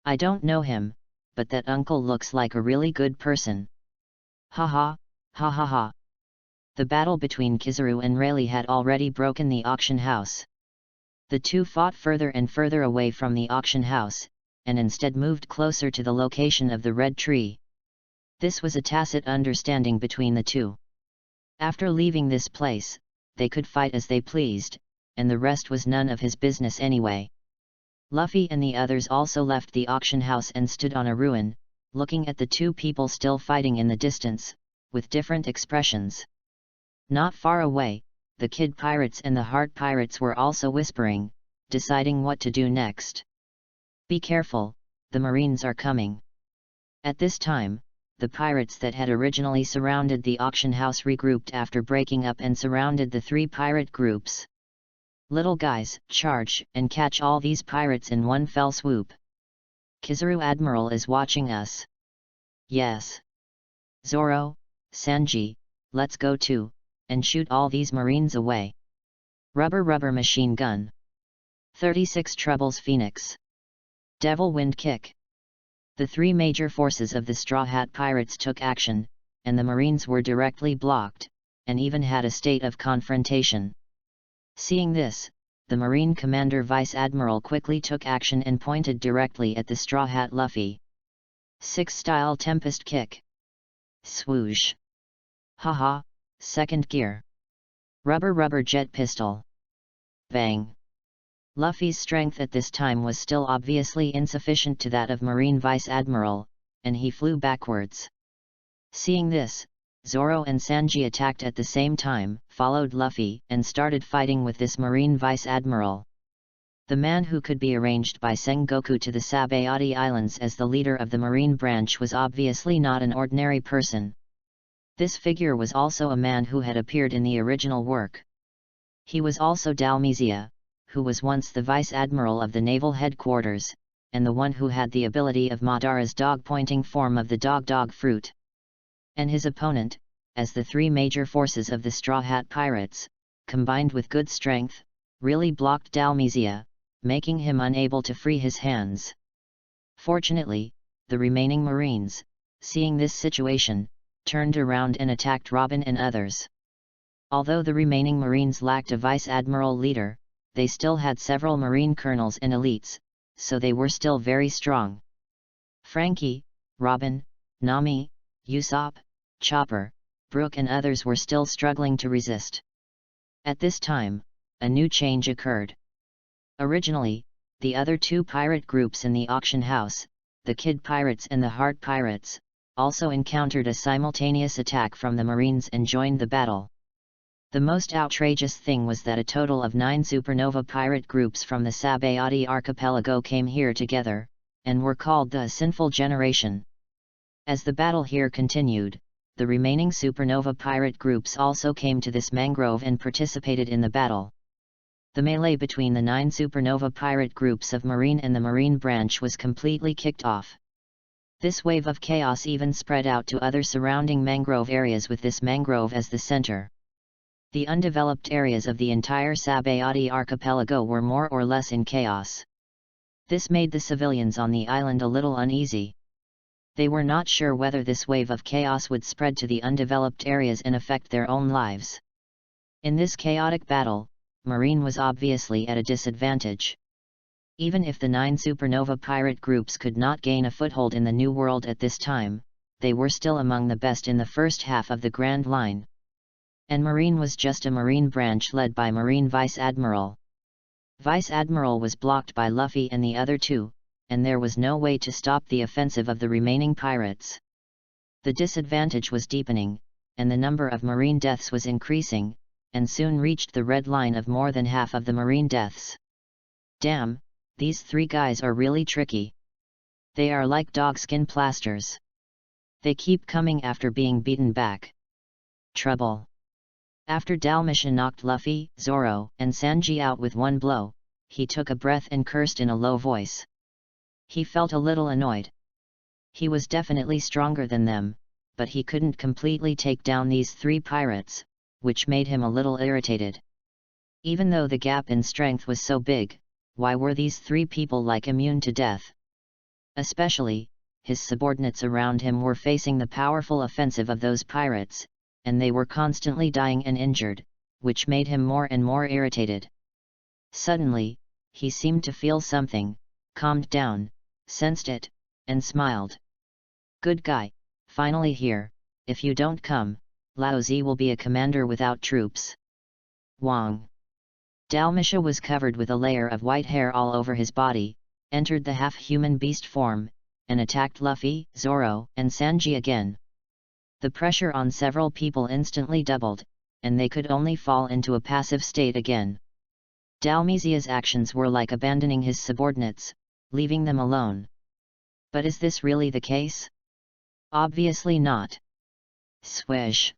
Speaker 1: I don't know him, but that uncle looks like a really good person. Ha ha, ha ha ha. The battle between Kizarus and Rayleigh had already broken the auction house. The two fought further and further away from the auction house, and instead moved closer to the location of the red tree. This was a tacit understanding between the two. After leaving this place, they could fight as they pleased, and the rest was none of his business anyway. Luffy and the others also left the auction house and stood on a ruin, looking at the two people still fighting in the distance, with different expressions. Not far away, the Kid Pirates and the Heart Pirates were also whispering, deciding what to do next. Be careful, the Marines are coming. At this time, the pirates that had originally surrounded the auction house regrouped after breaking up and surrounded the 3 pirate groups. Little guys, charge and catch all these pirates in one fell swoop. Kizarus Admiral is watching us. Yes. Zoro, Sanji, let's go too, and shoot all these Marines away. Rubber machine gun. 36 Troubles Phoenix. Devil Wind Kick. The 3 major forces of the Straw Hat Pirates took action, and the Marines were directly blocked, and even had a state of confrontation. Seeing this, the Marine Commander Vice Admiral quickly took action and pointed directly at the Straw Hat Luffy. 6 Style Tempest Kick. Swoosh. Haha, second gear. Rubber jet pistol. Bang. Luffy's strength at this time was still obviously insufficient to that of Marine Vice Admiral, and he flew backwards. Seeing this, Zoro and Sanji attacked at the same time, followed Luffy, and started fighting with this Marine Vice Admiral. The man who could be arranged by Sengoku to the Sabaody Islands as the leader of the Marine branch was obviously not an ordinary person. This figure was also a man who had appeared in the original work. He was also Dalmesia, who was once the Vice Admiral of the Naval Headquarters, and the one who had the ability of Madara's dog-pointing form of the dog fruit. And his opponent, as the 3 major forces of the Straw Hat Pirates, combined with good strength, really blocked Dalmesia, making him unable to free his hands. Fortunately, the remaining Marines, seeing this situation, turned around and attacked Robin and others. Although the remaining Marines lacked a Vice Admiral leader, they still had several Marine colonels and elites, so they were still very strong. Frankie, Robin, Nami, Usopp, Chopper, Brook and others were still struggling to resist. At this time, a new change occurred. Originally, the other 2 pirate groups in the auction house, the Kid Pirates and the Heart Pirates, also encountered a simultaneous attack from the Marines and joined the battle. The most outrageous thing was that a total of 9 supernova pirate groups from the Sabaody archipelago came here together, and were called the Sinful Generation. As the battle here continued, the remaining supernova pirate groups also came to this mangrove and participated in the battle. The melee between the 9 supernova pirate groups of Marine and the Marine branch was completely kicked off. This wave of chaos even spread out to other surrounding mangrove areas with this mangrove as the center. The undeveloped areas of the entire Sabaody archipelago were more or less in chaos. This made the civilians on the island a little uneasy. They were not sure whether this wave of chaos would spread to the undeveloped areas and affect their own lives. In this chaotic battle, Marine was obviously at a disadvantage. Even if the 9 supernova pirate groups could not gain a foothold in the New World at this time, they were still among the best in the first half of the Grand Line. And Marine was just a Marine branch led by Marine Vice Admiral. Vice Admiral was blocked by Luffy and the other 2, and there was no way to stop the offensive of the remaining pirates. The disadvantage was deepening, and the number of Marine deaths was increasing, and soon reached the red line of more than half of the Marine deaths. Damn, these 3 guys are really tricky. They are like dogskin plasters. They keep coming after being beaten back. Trouble. After Dalmasha knocked Luffy, Zoro, and Sanji out with one blow, he took a breath and cursed in a low voice. He felt a little annoyed. He was definitely stronger than them, but he couldn't completely take down these 3 pirates, which made him a little irritated. Even though the gap in strength was so big, why were these 3 people like immune to death? Especially, his subordinates around him were facing the powerful offensive of those pirates, and they were constantly dying and injured, which made him more and more irritated. Suddenly, he seemed to feel something, calmed down, sensed it, and smiled. Good guy, finally here. If you don't come, Laozi will be a commander without troops. Wang. Dalmasha was covered with a layer of white hair all over his body, entered the half-human beast form, and attacked Luffy, Zoro, and Sanji again. The pressure on several people instantly doubled, and they could only fall into a passive state again. Dalmasia's actions were like abandoning his subordinates, leaving them alone. But is this really the case? Obviously not. Swish!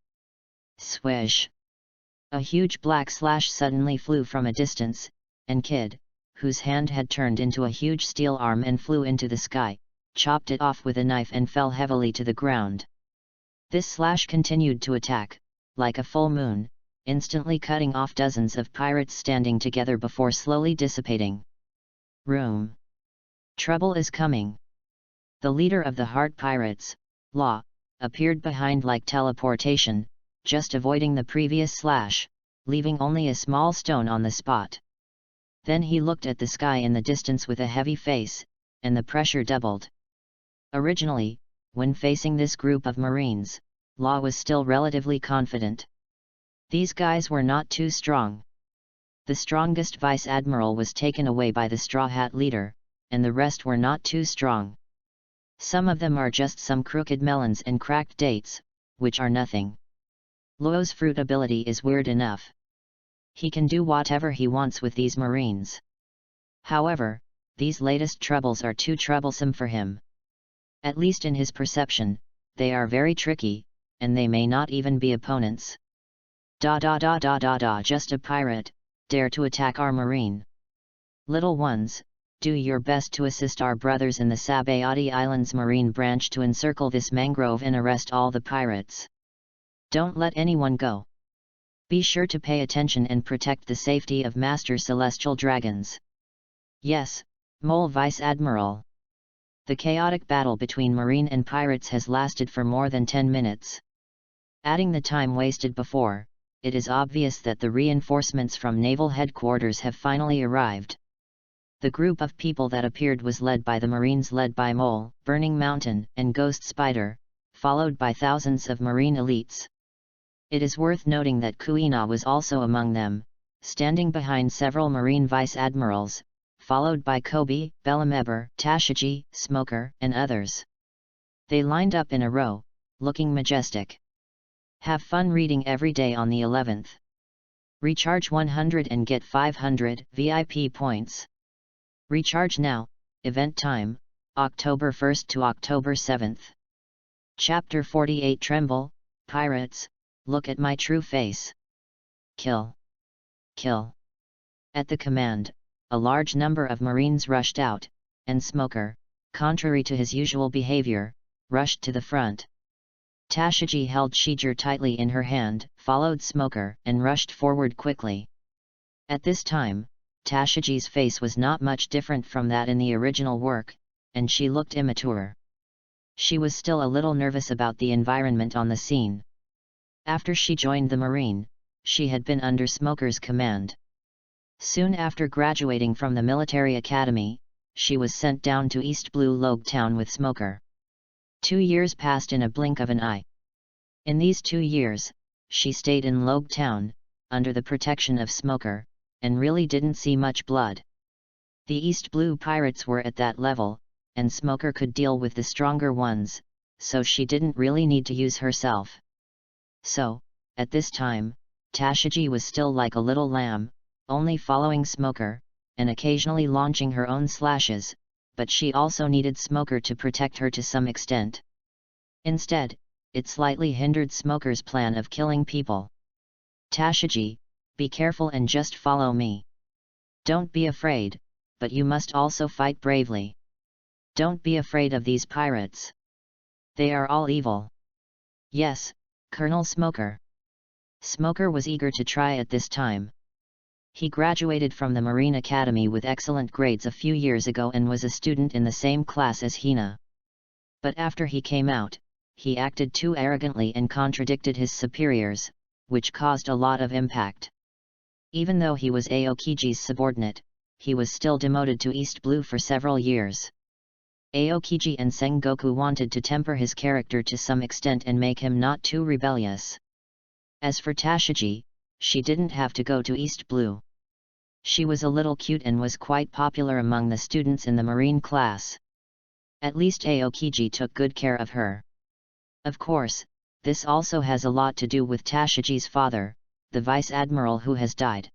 Speaker 1: Swish! A huge black slash suddenly flew from a distance, and Kid, whose hand had turned into a huge steel arm and flew into the sky, chopped it off with a knife and fell heavily to the ground. This slash continued to attack, like a full moon, instantly cutting off dozens of pirates standing together before slowly dissipating. Room. Trouble is coming. The leader of the Heart Pirates, Law, appeared behind like teleportation, just avoiding the previous slash, leaving only a small stone on the spot. Then he looked at the sky in the distance with a heavy face, and the pressure doubled. Originally, when facing this group of Marines, Law was still relatively confident. These guys were not too strong. The strongest Vice Admiral was taken away by the Straw Hat leader, and the rest were not too strong. Some of them are just some crooked melons and cracked dates, which are nothing. Luo's fruit ability is weird enough. He can do whatever he wants with these Marines. However, these latest troubles are too troublesome for him. At least in his perception, they are very tricky, and they may not even be opponents. Just a pirate, dare to attack our marine. Little ones, do your best to assist our brothers in the Sabaody Islands Marine branch to encircle this mangrove and arrest all the pirates. Don't let anyone go. Be sure to pay attention and protect the safety of Master Celestial Dragons. Yes, Mole Vice Admiral. The chaotic battle between Marine and pirates has lasted for more than 10 minutes. Adding the time wasted before, it is obvious that the reinforcements from Naval Headquarters have finally arrived. The group of people that appeared was led by the Marines led by Mole, Burning Mountain, and Ghost Spider, followed by thousands of Marine elites. It is worth noting that Kuina was also among them, standing behind several Marine Vice Admirals, followed by Kobe, Bellameber, Tashigi, Smoker, and others. They lined up in a row, looking majestic. Have fun reading every day on the 11th. Recharge 100 and get 500 VIP points. Recharge now, event time, October 1st to October 7th. Chapter 48 Tremble, Pirates, look at my true face. Kill. Kill. At the command, a large number of Marines rushed out, and Smoker, contrary to his usual behavior, rushed to the front. Tashigi held Shiger tightly in her hand, followed Smoker, and rushed forward quickly. At this time, Tashigi's face was not much different from that in the original work, and she looked immature. She was still a little nervous about the environment on the scene. After she joined the Marine, she had been under Smoker's command. Soon after graduating from the military academy, she was sent down to East Blue Logue Town with Smoker. 2 years passed in a blink of an eye. In these 2 years, she stayed in Logue Town, under the protection of Smoker, and really didn't see much blood. The East Blue pirates were at that level, and Smoker could deal with the stronger ones, so she didn't really need to use herself. So, at this time, Tashigi was still like a little lamb, only following Smoker, and occasionally launching her own slashes, but she also needed Smoker to protect her to some extent. Instead, it slightly hindered Smoker's plan of killing people. Tashigi, be careful and just follow me. Don't be afraid, but you must also fight bravely. Don't be afraid of these pirates. They are all evil. Yes, Colonel Smoker. Smoker was eager to try at this time. He graduated from the Marine Academy with excellent grades a few years ago and was a student in the same class as Hina. But after he came out, he acted too arrogantly and contradicted his superiors, which caused a lot of impact. Even though he was Aokiji's subordinate, he was still demoted to East Blue for several years. Aokiji and Sengoku wanted to temper his character to some extent and make him not too rebellious. As for Tashigi, she didn't have to go to East Blue. She was a little cute and was quite popular among the students in the Marine class. At least Aokiji took good care of her. Of course, this also has a lot to do with Tashigi's father, the Vice Admiral who has died.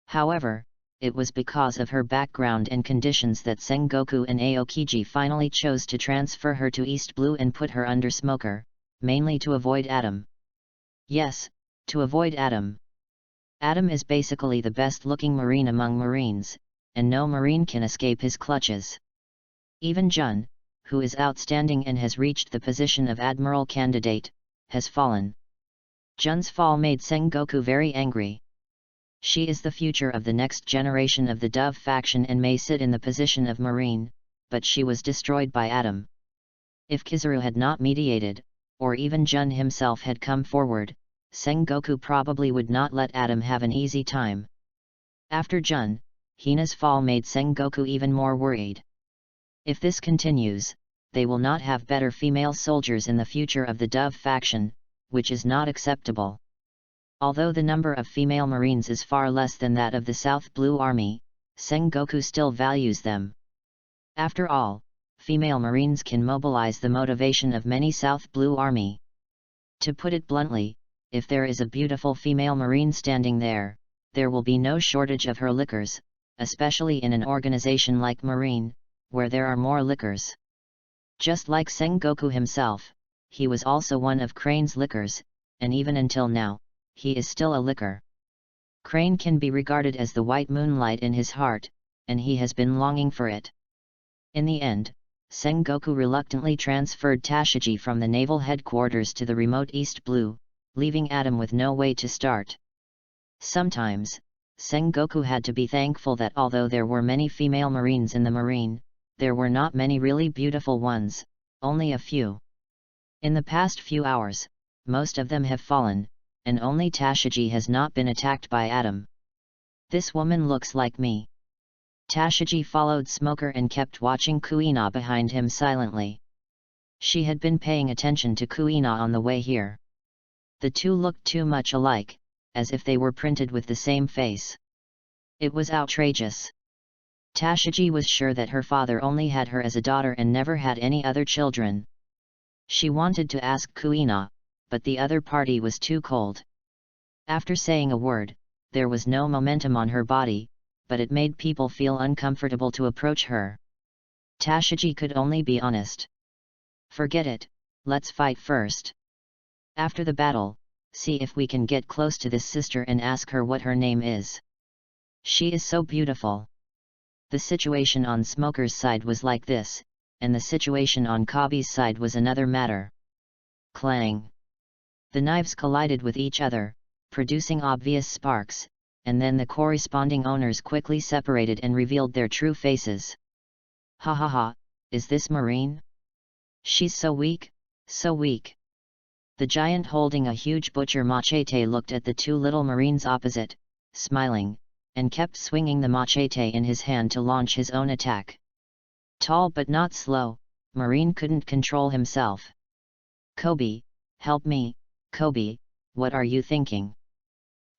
Speaker 1: However, it was because of her background and conditions that Sengoku and Aokiji finally chose to transfer her to East Blue and put her under Smoker, mainly to avoid Adam. Yes, to avoid Adam. Adam is basically the best-looking Marine among Marines, and no Marine can escape his clutches. Even Jun, who is outstanding and has reached the position of Admiral candidate, has fallen. Jun's fall made Sengoku very angry. She is the future of the next generation of the Dove faction and may sit in the position of Marine, but she was destroyed by Adam. If Kizarus had not mediated, or even Jun himself had come forward, Sengoku probably would not let Adam have an easy time. After Jun, Hina's fall made Sengoku even more worried. If this continues, they will not have better female soldiers in the future of the Dove faction, which is not acceptable. Although the number of female Marines is far less than that of the South Blue Army, Sengoku still values them. After all, female Marines can mobilize the motivation of many South Blue Army. To put it bluntly, if there is a beautiful female Marine standing there, there will be no shortage of her lickers, especially in an organization like Marine, where there are more lickers. Just like Sengoku himself, he was also one of Crane's lickers, and even until now, he is still a licker. Crane can be regarded as the white moonlight in his heart, and he has been longing for it. In the end, Sengoku reluctantly transferred Tashigi from the naval headquarters to the remote East Blue, leaving Adam with no way to start. Sometimes, Sengoku had to be thankful that although there were many female Marines in the Marine, there were not many really beautiful ones, only a few. In the past few hours, most of them have fallen, and only Tashigi has not been attacked by Adam. This woman looks like me. Tashigi followed Smoker and kept watching Kuina behind him silently. She had been paying attention to Kuina on the way here. The two looked too much alike, as if they were printed with the same face. It was outrageous. Tashigi was sure that her father only had her as a daughter and never had any other children. She wanted to ask Kuina, but the other party was too cold. After saying a word, there was no momentum on her body, but it made people feel uncomfortable to approach her. Tashigi could only be honest. Forget it, let's fight first. After the battle, see if we can get close to this sister and ask her what her name is. She is so beautiful. The situation on Smoker's side was like this, and the situation on Kobe's side was another matter. Clang! The knives collided with each other, producing obvious sparks, and then the corresponding owners quickly separated and revealed their true faces. Ha ha ha, is this Marine? She's so weak, so weak. The giant holding a huge butcher machete looked at the two little Marines opposite, smiling, and kept swinging the machete in his hand to launch his own attack. Tall but not slow, Marine couldn't control himself. Kobe, help me, Kobe, what are you thinking?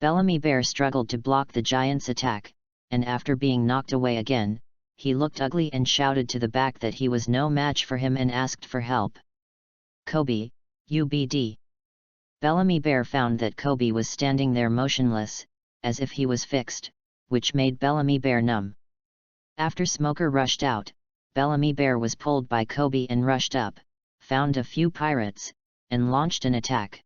Speaker 1: Bellamy Bear struggled to block the giant's attack, and after being knocked away again, he looked ugly and shouted to the back that he was no match for him and asked for help. Kobe, UBD. Bellamy Bear found that Kobe was standing there motionless, as if he was fixed, which made Bellamy Bear numb. After Smoker rushed out, Bellamy Bear was pulled by Kobe and rushed up, found a few pirates, and launched an attack.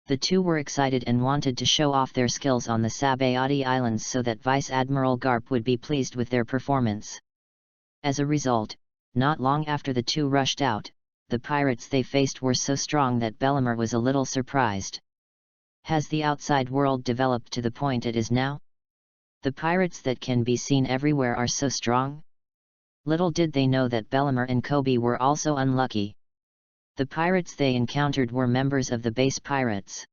Speaker 1: The two were excited and wanted to show off their skills on the Sabayati Islands so that Vice Admiral Garp would be pleased with their performance. As a result, not long after the two rushed out, the pirates they faced were so strong that Bellamere was a little surprised. Has the outside world developed to the point it is now? The pirates that can be seen everywhere are so strong? Little did they know that Bellamere and Kobe were also unlucky. The pirates they encountered were members of the base pirates.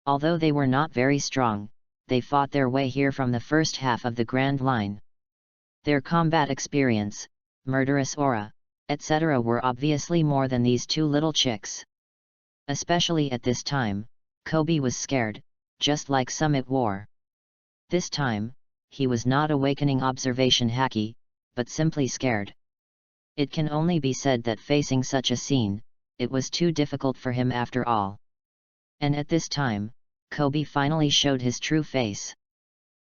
Speaker 1: Although they were not very strong, they fought their way here from the first half of the Grand Line. Their combat experience, murderous aura, etc. were obviously more than these two little chicks. Especially at this time, Kobe was scared, just like Summit War. This time, he was not awakening observation hacky, but simply scared. It can only be said that facing such a scene, it was too difficult for him after all. And at this time, Kobe finally showed his true face.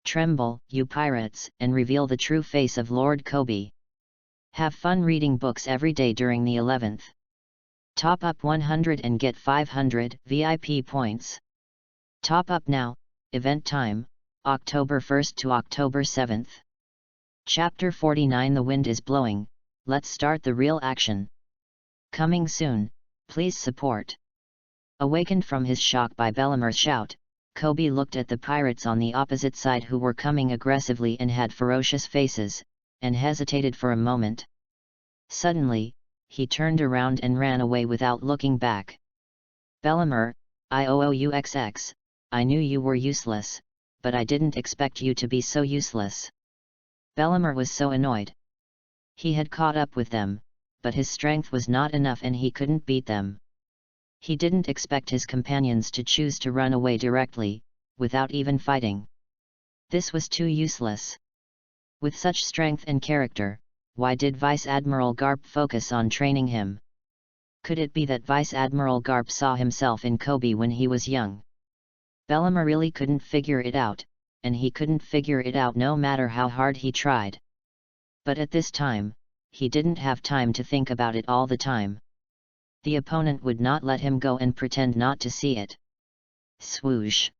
Speaker 1: Tremble, you pirates, and reveal the true face of Lord Kobe. Have fun reading books every day during the 11th. Top up 100 and get 500 VIP points. Top up now, event time, October 1st to October 7th. Chapter 49 The Wind is Blowing, let's start the real action. Coming soon, please support. Awakened from his shock by Bellamere's shout, Kobe looked at the pirates on the opposite side who were coming aggressively and had ferocious faces, and hesitated for a moment. Suddenly, he turned around and ran away without looking back. Bellamere, IOOUXX, I knew you were useless, but I didn't expect you to be so useless. Bellamere was so annoyed. He had caught up with them, but his strength was not enough and he couldn't beat them. He didn't expect his companions to choose to run away directly, without even fighting. This was too useless. With such strength and character, why did Vice Admiral Garp focus on training him? Could it be that Vice Admiral Garp saw himself in Kobe when he was young? Bellamere really couldn't figure it out, and he couldn't figure it out no matter how hard he tried. But at this time, he didn't have time to think about it all the time. The opponent would not let him go and pretend not to see it. Swoosh!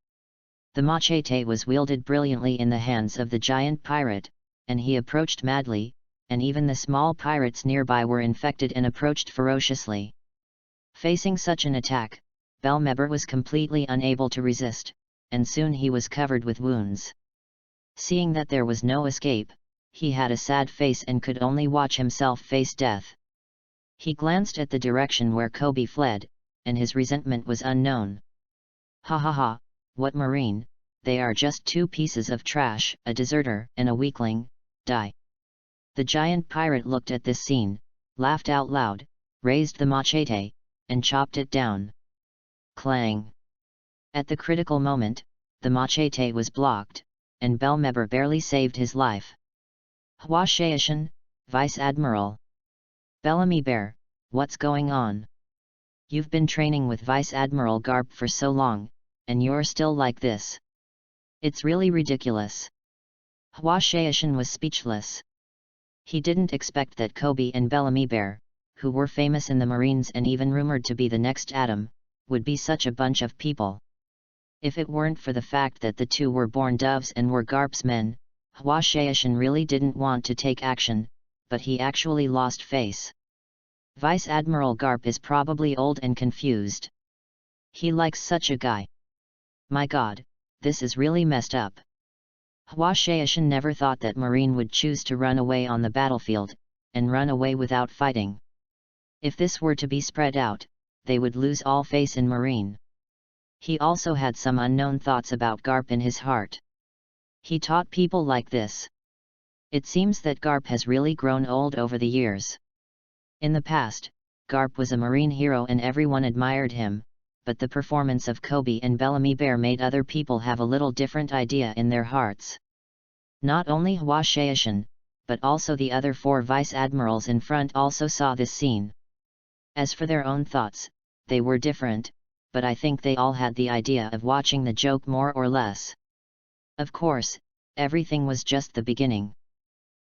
Speaker 1: The machete was wielded brilliantly in the hands of the giant pirate, and he approached madly, and even the small pirates nearby were infected and approached ferociously. Facing such an attack, Bellamere was completely unable to resist, and soon he was covered with wounds. Seeing that there was no escape, he had a sad face and could only watch himself face death. He glanced at the direction where Kobe fled, and his resentment was unknown. Ha ha ha, what Marine, they are just two pieces of trash, a deserter and a weakling, die. The giant pirate looked at this scene, laughed out loud, raised the machete, and chopped it down. Clang! At the critical moment, the machete was blocked, and Bellamere barely saved his life. Hua Shaishan, Vice Admiral. Bellamy Bear, what's going on? You've been training with Vice Admiral Garp for so long, and you're still like this. It's really ridiculous. Hua Shaishan was speechless. He didn't expect that Kobe and Bellamy Bear, who were famous in the Marines and even rumored to be the next Atom, would be such a bunch of people. If it weren't for the fact that the two were born doves and were Garp's men, Hua Shaishan really didn't want to take action, but he actually lost face. Vice Admiral Garp is probably old and confused. He likes such a guy. My god, this is really messed up. Hua Shaishan never thought that Marine would choose to run away on the battlefield, and run away without fighting. If this were to be spread out, they would lose all face in Marine. He also had some unknown thoughts about Garp in his heart. He taught people like this. It seems that Garp has really grown old over the years. In the past, Garp was a Marine hero and everyone admired him, but the performance of Kobe and Bellamy Bear made other people have a little different idea in their hearts. Not only Hua Shaishan, but also the other 4 vice admirals in front also saw this scene. As for their own thoughts, they were different, but I think they all had the idea of watching the joke more or less. Of course, everything was just the beginning.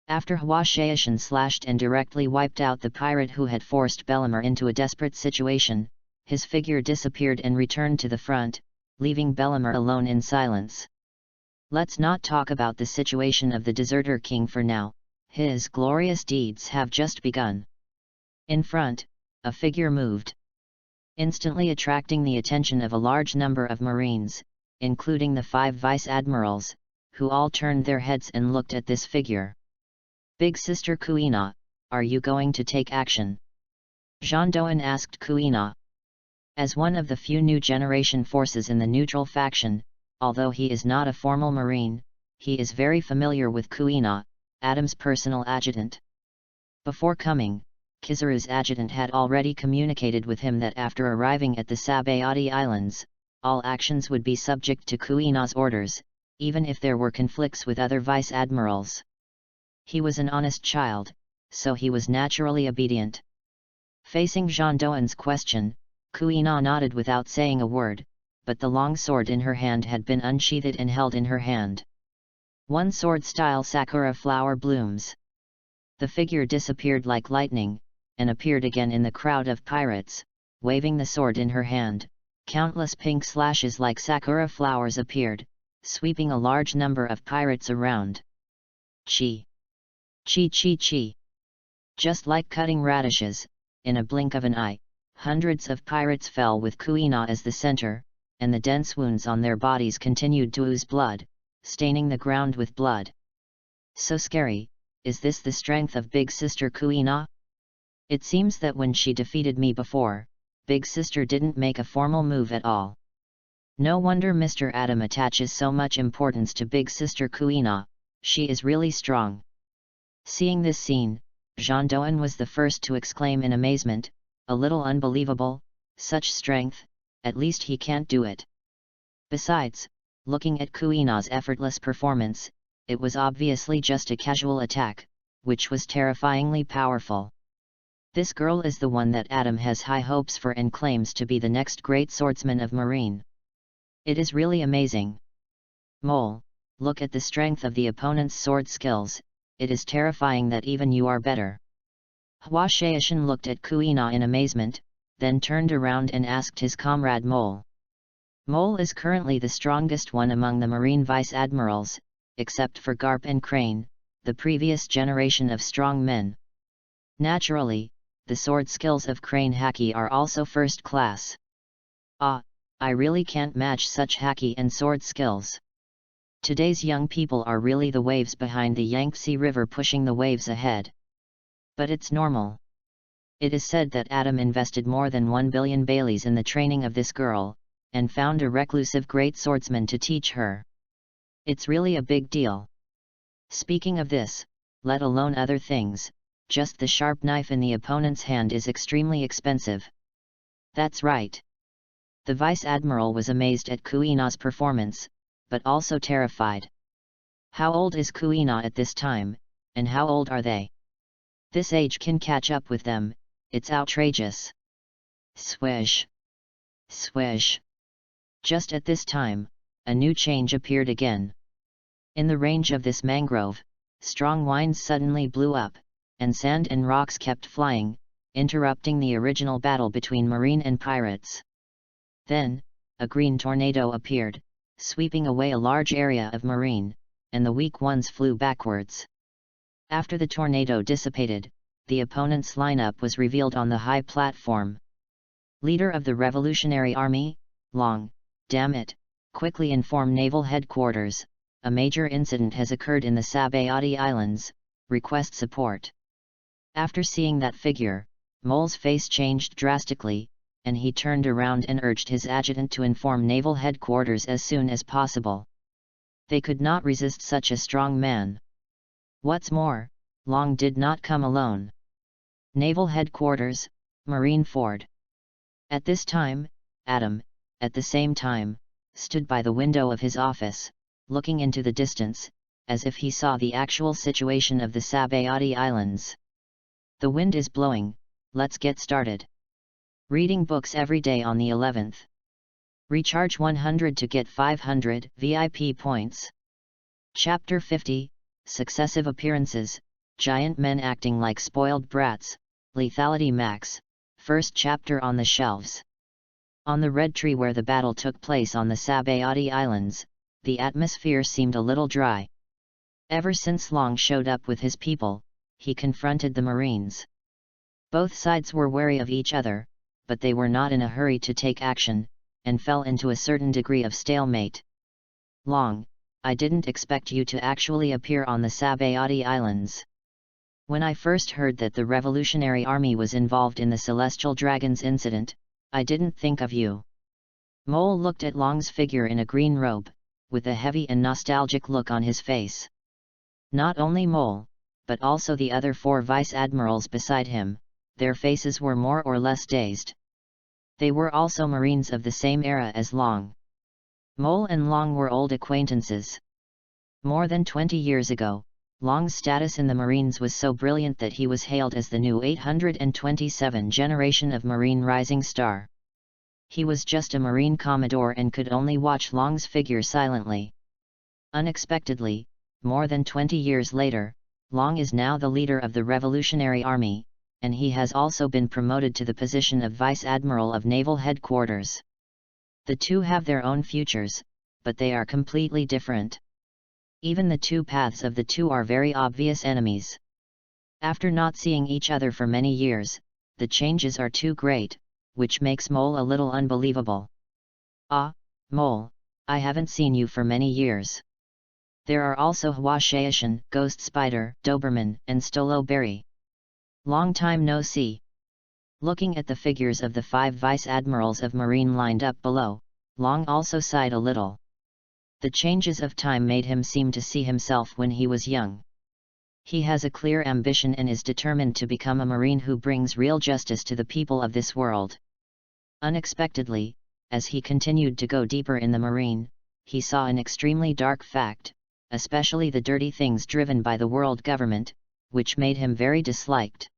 Speaker 1: After Hua Shaishan slashed and directly wiped out the pirate who had forced Bellamar into a desperate situation, his figure disappeared and returned to the front, leaving Bellamar alone in silence. Let's not talk about the situation of the deserter king for now, his glorious deeds have just begun. In front, a figure moved, instantly attracting the attention of a large number of Marines, including the 5 vice admirals, who all turned their heads and looked at this figure. Big Sister Kuina, are you going to take action? Jean Doan asked Kuina. As one of the few new generation forces in the neutral faction, although he is not a formal Marine, he is very familiar with Kuina, Adam's personal adjutant. Before coming, Kizarus' adjutant had already communicated with him that after arriving at the Sabayati Islands, all actions would be subject to Kuina's orders, even if there were conflicts with other vice admirals. He was an honest child, so he was naturally obedient. Facing Jean Doan's question, Kuina nodded without saying a word, but the long sword in her hand had been unsheathed and held in her hand. One sword-style sakura flower blooms. The figure disappeared like lightning, and appeared again in the crowd of pirates, waving the sword in her hand. Countless pink slashes like sakura flowers appeared, sweeping a large number of pirates around. Chi! Chi chi chi! Just like cutting radishes, in a blink of an eye, hundreds of pirates fell with Kuina as the center, and the dense wounds on their bodies continued to ooze blood, staining the ground with blood. So scary, is this the strength of Big Sister Kuina? It seems that when she defeated me before, Big Sister didn't make a formal move at all. No wonder Mr. Adam attaches so much importance to Big Sister Kuina, she is really strong. Seeing this scene, Jean Doan was the first to exclaim in amazement, a little unbelievable, such strength, at least he can't do it. Besides, looking at Kuina's effortless performance, it was obviously just a casual attack, which was terrifyingly powerful. This girl is the one that Adam has high hopes for and claims to be the next great swordsman of Marine. It is really amazing. Mole, look at the strength of the opponent's sword skills, it is terrifying that even you are better. Hua Shaishan looked at Kuina in amazement, then turned around and asked his comrade Mole. Mole is currently the strongest one among the Marine Vice Admirals, except for Garp and Crane, the previous generation of strong men. Naturally, the sword skills of Crane Haki are also first class. Ah, I really can't match such Haki and sword skills. Today's young people are really the waves behind the Yangtze River pushing the waves ahead. But it's normal. It is said that Adam invested more than 1 billion Baileys in the training of this girl, and found a reclusive great swordsman to teach her. It's really a big deal. Speaking of this, let alone other things, just the sharp knife in the opponent's hand is extremely expensive. That's right. The Vice Admiral was amazed at Kuina's performance, but also terrified. How old is Kuina at this time? And how old are they? This age can catch up with them, it's outrageous. Swish. Swish. Just at this time, a new change appeared again. In the range of this mangrove, strong winds suddenly blew up, and sand and rocks kept flying, interrupting the original battle between marine and pirates. Then, a green tornado appeared, sweeping away a large area of marine, and the weak ones flew backwards. After the tornado dissipated, the opponent's lineup was revealed on the high platform. Leader of the Revolutionary Army, Long, damn it, quickly inform Naval Headquarters, a major incident has occurred in the Sabayati Islands, request support. After seeing that figure, Mole's face changed drastically, and he turned around and urged his adjutant to inform Naval Headquarters as soon as possible. They could not resist such a strong man. What's more, Long did not come alone. Naval Headquarters, Marine Ford. At this time, Adam, at the same time, stood by the window of his office, looking into the distance, as if he saw the actual situation of the Sabayati Islands. The wind is blowing, let's get started. Reading books every day on the 11th. Recharge 100 to get 500 VIP points. Chapter 50, Successive Appearances, Giant Men Acting Like Spoiled Brats, Lethality Max, first chapter on the shelves. On the red tree where the battle took place on the Sabayati Islands, the atmosphere seemed a little dry. Ever since Long showed up with his people, he confronted the Marines. Both sides were wary of each other, but they were not in a hurry to take action, and fell into a certain degree of stalemate. Long, I didn't expect you to actually appear on the Sabayati Islands. When I first heard that the Revolutionary Army was involved in the Celestial Dragons incident, I didn't think of you. Mole looked at Long's figure in a green robe, with a heavy and nostalgic look on his face. Not only Mole, but also the other 4 vice-admirals beside him, their faces were more or less dazed. They were also Marines of the same era as Long. Mole and Long were old acquaintances. More than 20 years ago, Long's status in the Marines was so brilliant that he was hailed as the new 827 generation of Marine rising star. He was just a Marine Commodore and could only watch Long's figure silently. Unexpectedly, more than 20 years later, Long is now the leader of the Revolutionary Army, and he has also been promoted to the position of Vice Admiral of Naval Headquarters. The two have their own futures, but they are completely different. Even the two paths of the two are very obvious enemies. After not seeing each other for many years, the changes are too great, which makes Mole a little unbelievable. Ah, Mole, I haven't seen you for many years. There are also Hwashaishan, Ghost Spider, Doberman, and Stolo Berry. Long time no see. Looking at the figures of the 5 vice-admirals of Marine lined up below, Long also sighed a little. The changes of time made him seem to see himself when he was young. He has a clear ambition and is determined to become a Marine who brings real justice to the people of this world. Unexpectedly, as he continued to go deeper in the Marine, he saw an extremely dark fact, especially the dirty things driven by the world government, which made him very disliked.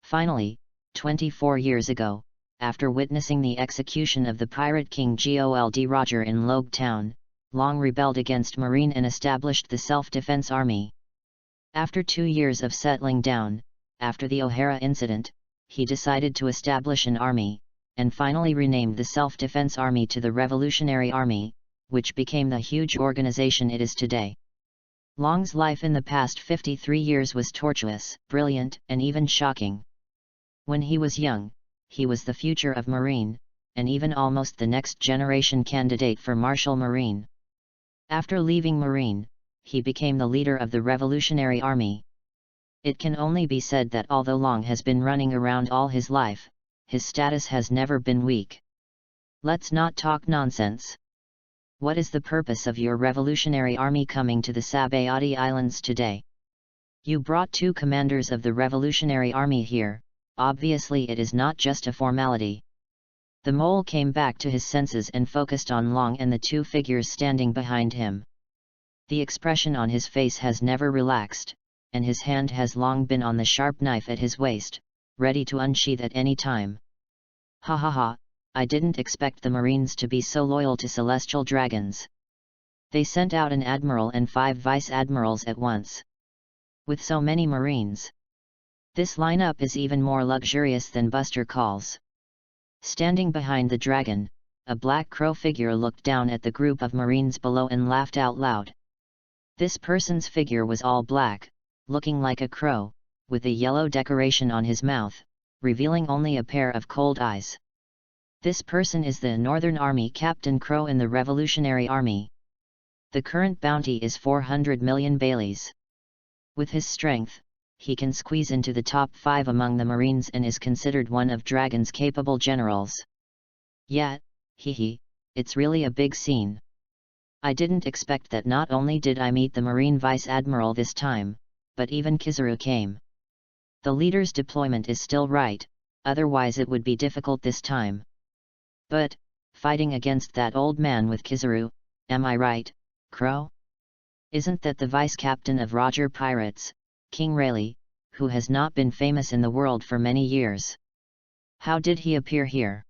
Speaker 1: Finally, 24 years ago, after witnessing the execution of the pirate king Gold Roger in Logue Town, Long rebelled against Marine and established the Self-Defense Army. After 2 years of settling down, after the O'Hara incident, he decided to establish an army, and finally renamed the Self-Defense Army to the Revolutionary Army, which became the huge organization it is today. Long's life in the past 53 years was tortuous, brilliant, and even shocking. When he was young, he was the future of Marine, and even almost the next generation candidate for Marshal Marine. After leaving Marine, he became the leader of the Revolutionary Army. It can only be said that although Long has been running around all his life, his status has never been weak. Let's not talk nonsense. What is the purpose of your Revolutionary Army coming to the Sabayati Islands today? You brought 2 commanders of the Revolutionary Army here, obviously it is not just a formality. The Mole came back to his senses and focused on Long and the 2 figures standing behind him. The expression on his face has never relaxed, and his hand has long been on the sharp knife at his waist, ready to unsheath at any time. Ha ha ha, I didn't expect the Marines to be so loyal to celestial dragons. They sent out an admiral and 5 vice-admirals at once. With so many Marines, this lineup is even more luxurious than Buster calls. Standing behind the dragon, a black crow figure looked down at the group of Marines below and laughed out loud. This person's figure was all black, looking like a crow, with a yellow decoration on his mouth, revealing only a pair of cold eyes. This person is the Northern Army Captain Crow in the Revolutionary Army. The current bounty is 400 million Baileys. With his strength, he can squeeze into the top 5 among the Marines and is considered one of Dragon's capable generals. Yet, it's really a big scene. I didn't expect that. Not only did I meet the Marine Vice Admiral this time, but even Kizarus came. The leader's deployment is still right, otherwise it would be difficult this time. But, fighting against that old man with Kizarus, am I right, Crow? Isn't that the vice captain of Roger Pirates, King Rayleigh, who has not been famous in the world for many years? How did he appear here?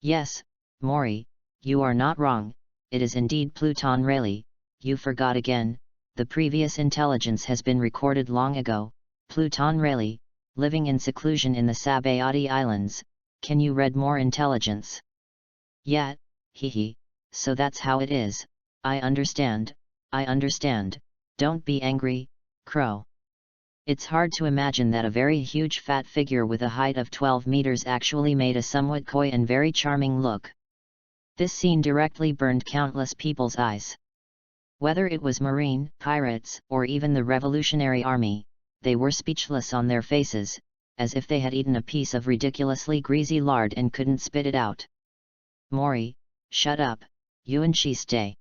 Speaker 1: Yes, Mori, you are not wrong, it is indeed Pluton Rayleigh. You forgot again, the previous intelligence has been recorded long ago. Pluton Rayleigh, living in seclusion in the Sabayati Islands, can you read more intelligence? Yet, so that's how it is. I understand, don't be angry, Crow. It's hard to imagine that a very huge fat figure with a height of 12 meters actually made a somewhat coy and very charming look. This scene directly burned countless people's eyes. Whether it was Marine, pirates, or even the Revolutionary Army, they were speechless on their faces, as if they had eaten a piece of ridiculously greasy lard and couldn't spit it out. Mori, shut up, you and she stay.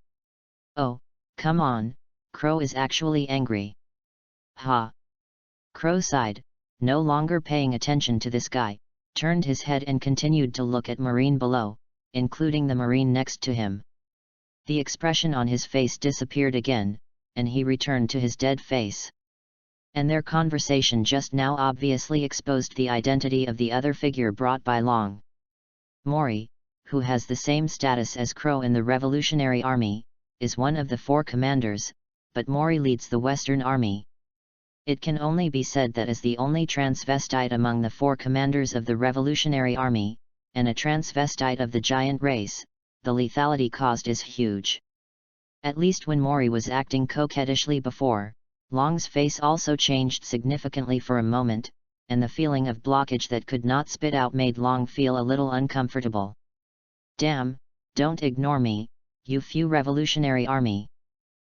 Speaker 1: Oh, come on, Crow is actually angry. Ha! Crow sighed, no longer paying attention to this guy, turned his head and continued to look at Marine below, including the Marine next to him. The expression on his face disappeared again, and he returned to his dead face. And their conversation just now obviously exposed the identity of the other figure brought by Long. Mori, who has the same status as Crow in the Revolutionary Army, is one of the 4 commanders, but Mori leads the Western Army. It can only be said that as the only transvestite among the 4 commanders of the Revolutionary Army, and a transvestite of the giant race, the lethality caused is huge. At least when Mori was acting coquettishly before, Long's face also changed significantly for a moment, and the feeling of blockage that could not spit out made Long feel a little uncomfortable. Damn, don't ignore me, you few Revolutionary Army.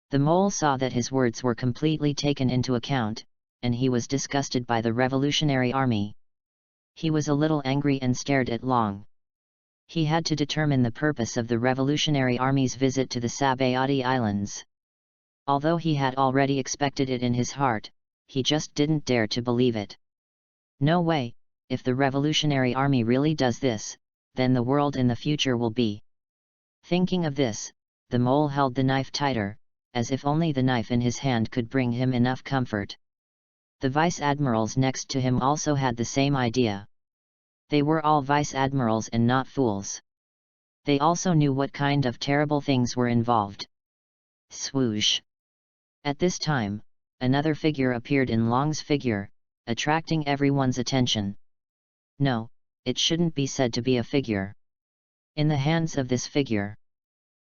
Speaker 1: The mole saw that his words were completely taken into account, and he was disgusted by the Revolutionary Army. He was a little angry and stared at Long. He had to determine the purpose of the Revolutionary Army's visit to the Sabayati Islands. Although he had already expected it in his heart, he just didn't dare to believe it. No way, if the Revolutionary Army really does this, then the world in the future will be. Thinking of this, the mole held the knife tighter, as if only the knife in his hand could bring him enough comfort. The vice-admirals next to him also had the same idea. They were all vice-admirals and not fools. They also knew what kind of terrible things were involved. Swoosh! At this time, another figure appeared in Long's figure, attracting everyone's attention. No, it shouldn't be said to be a figure. In the hands of this figure,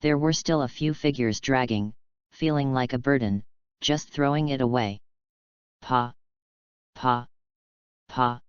Speaker 1: there were still a few figures dragging, feeling like a burden, just throwing it away. Pa! Pa! Pa!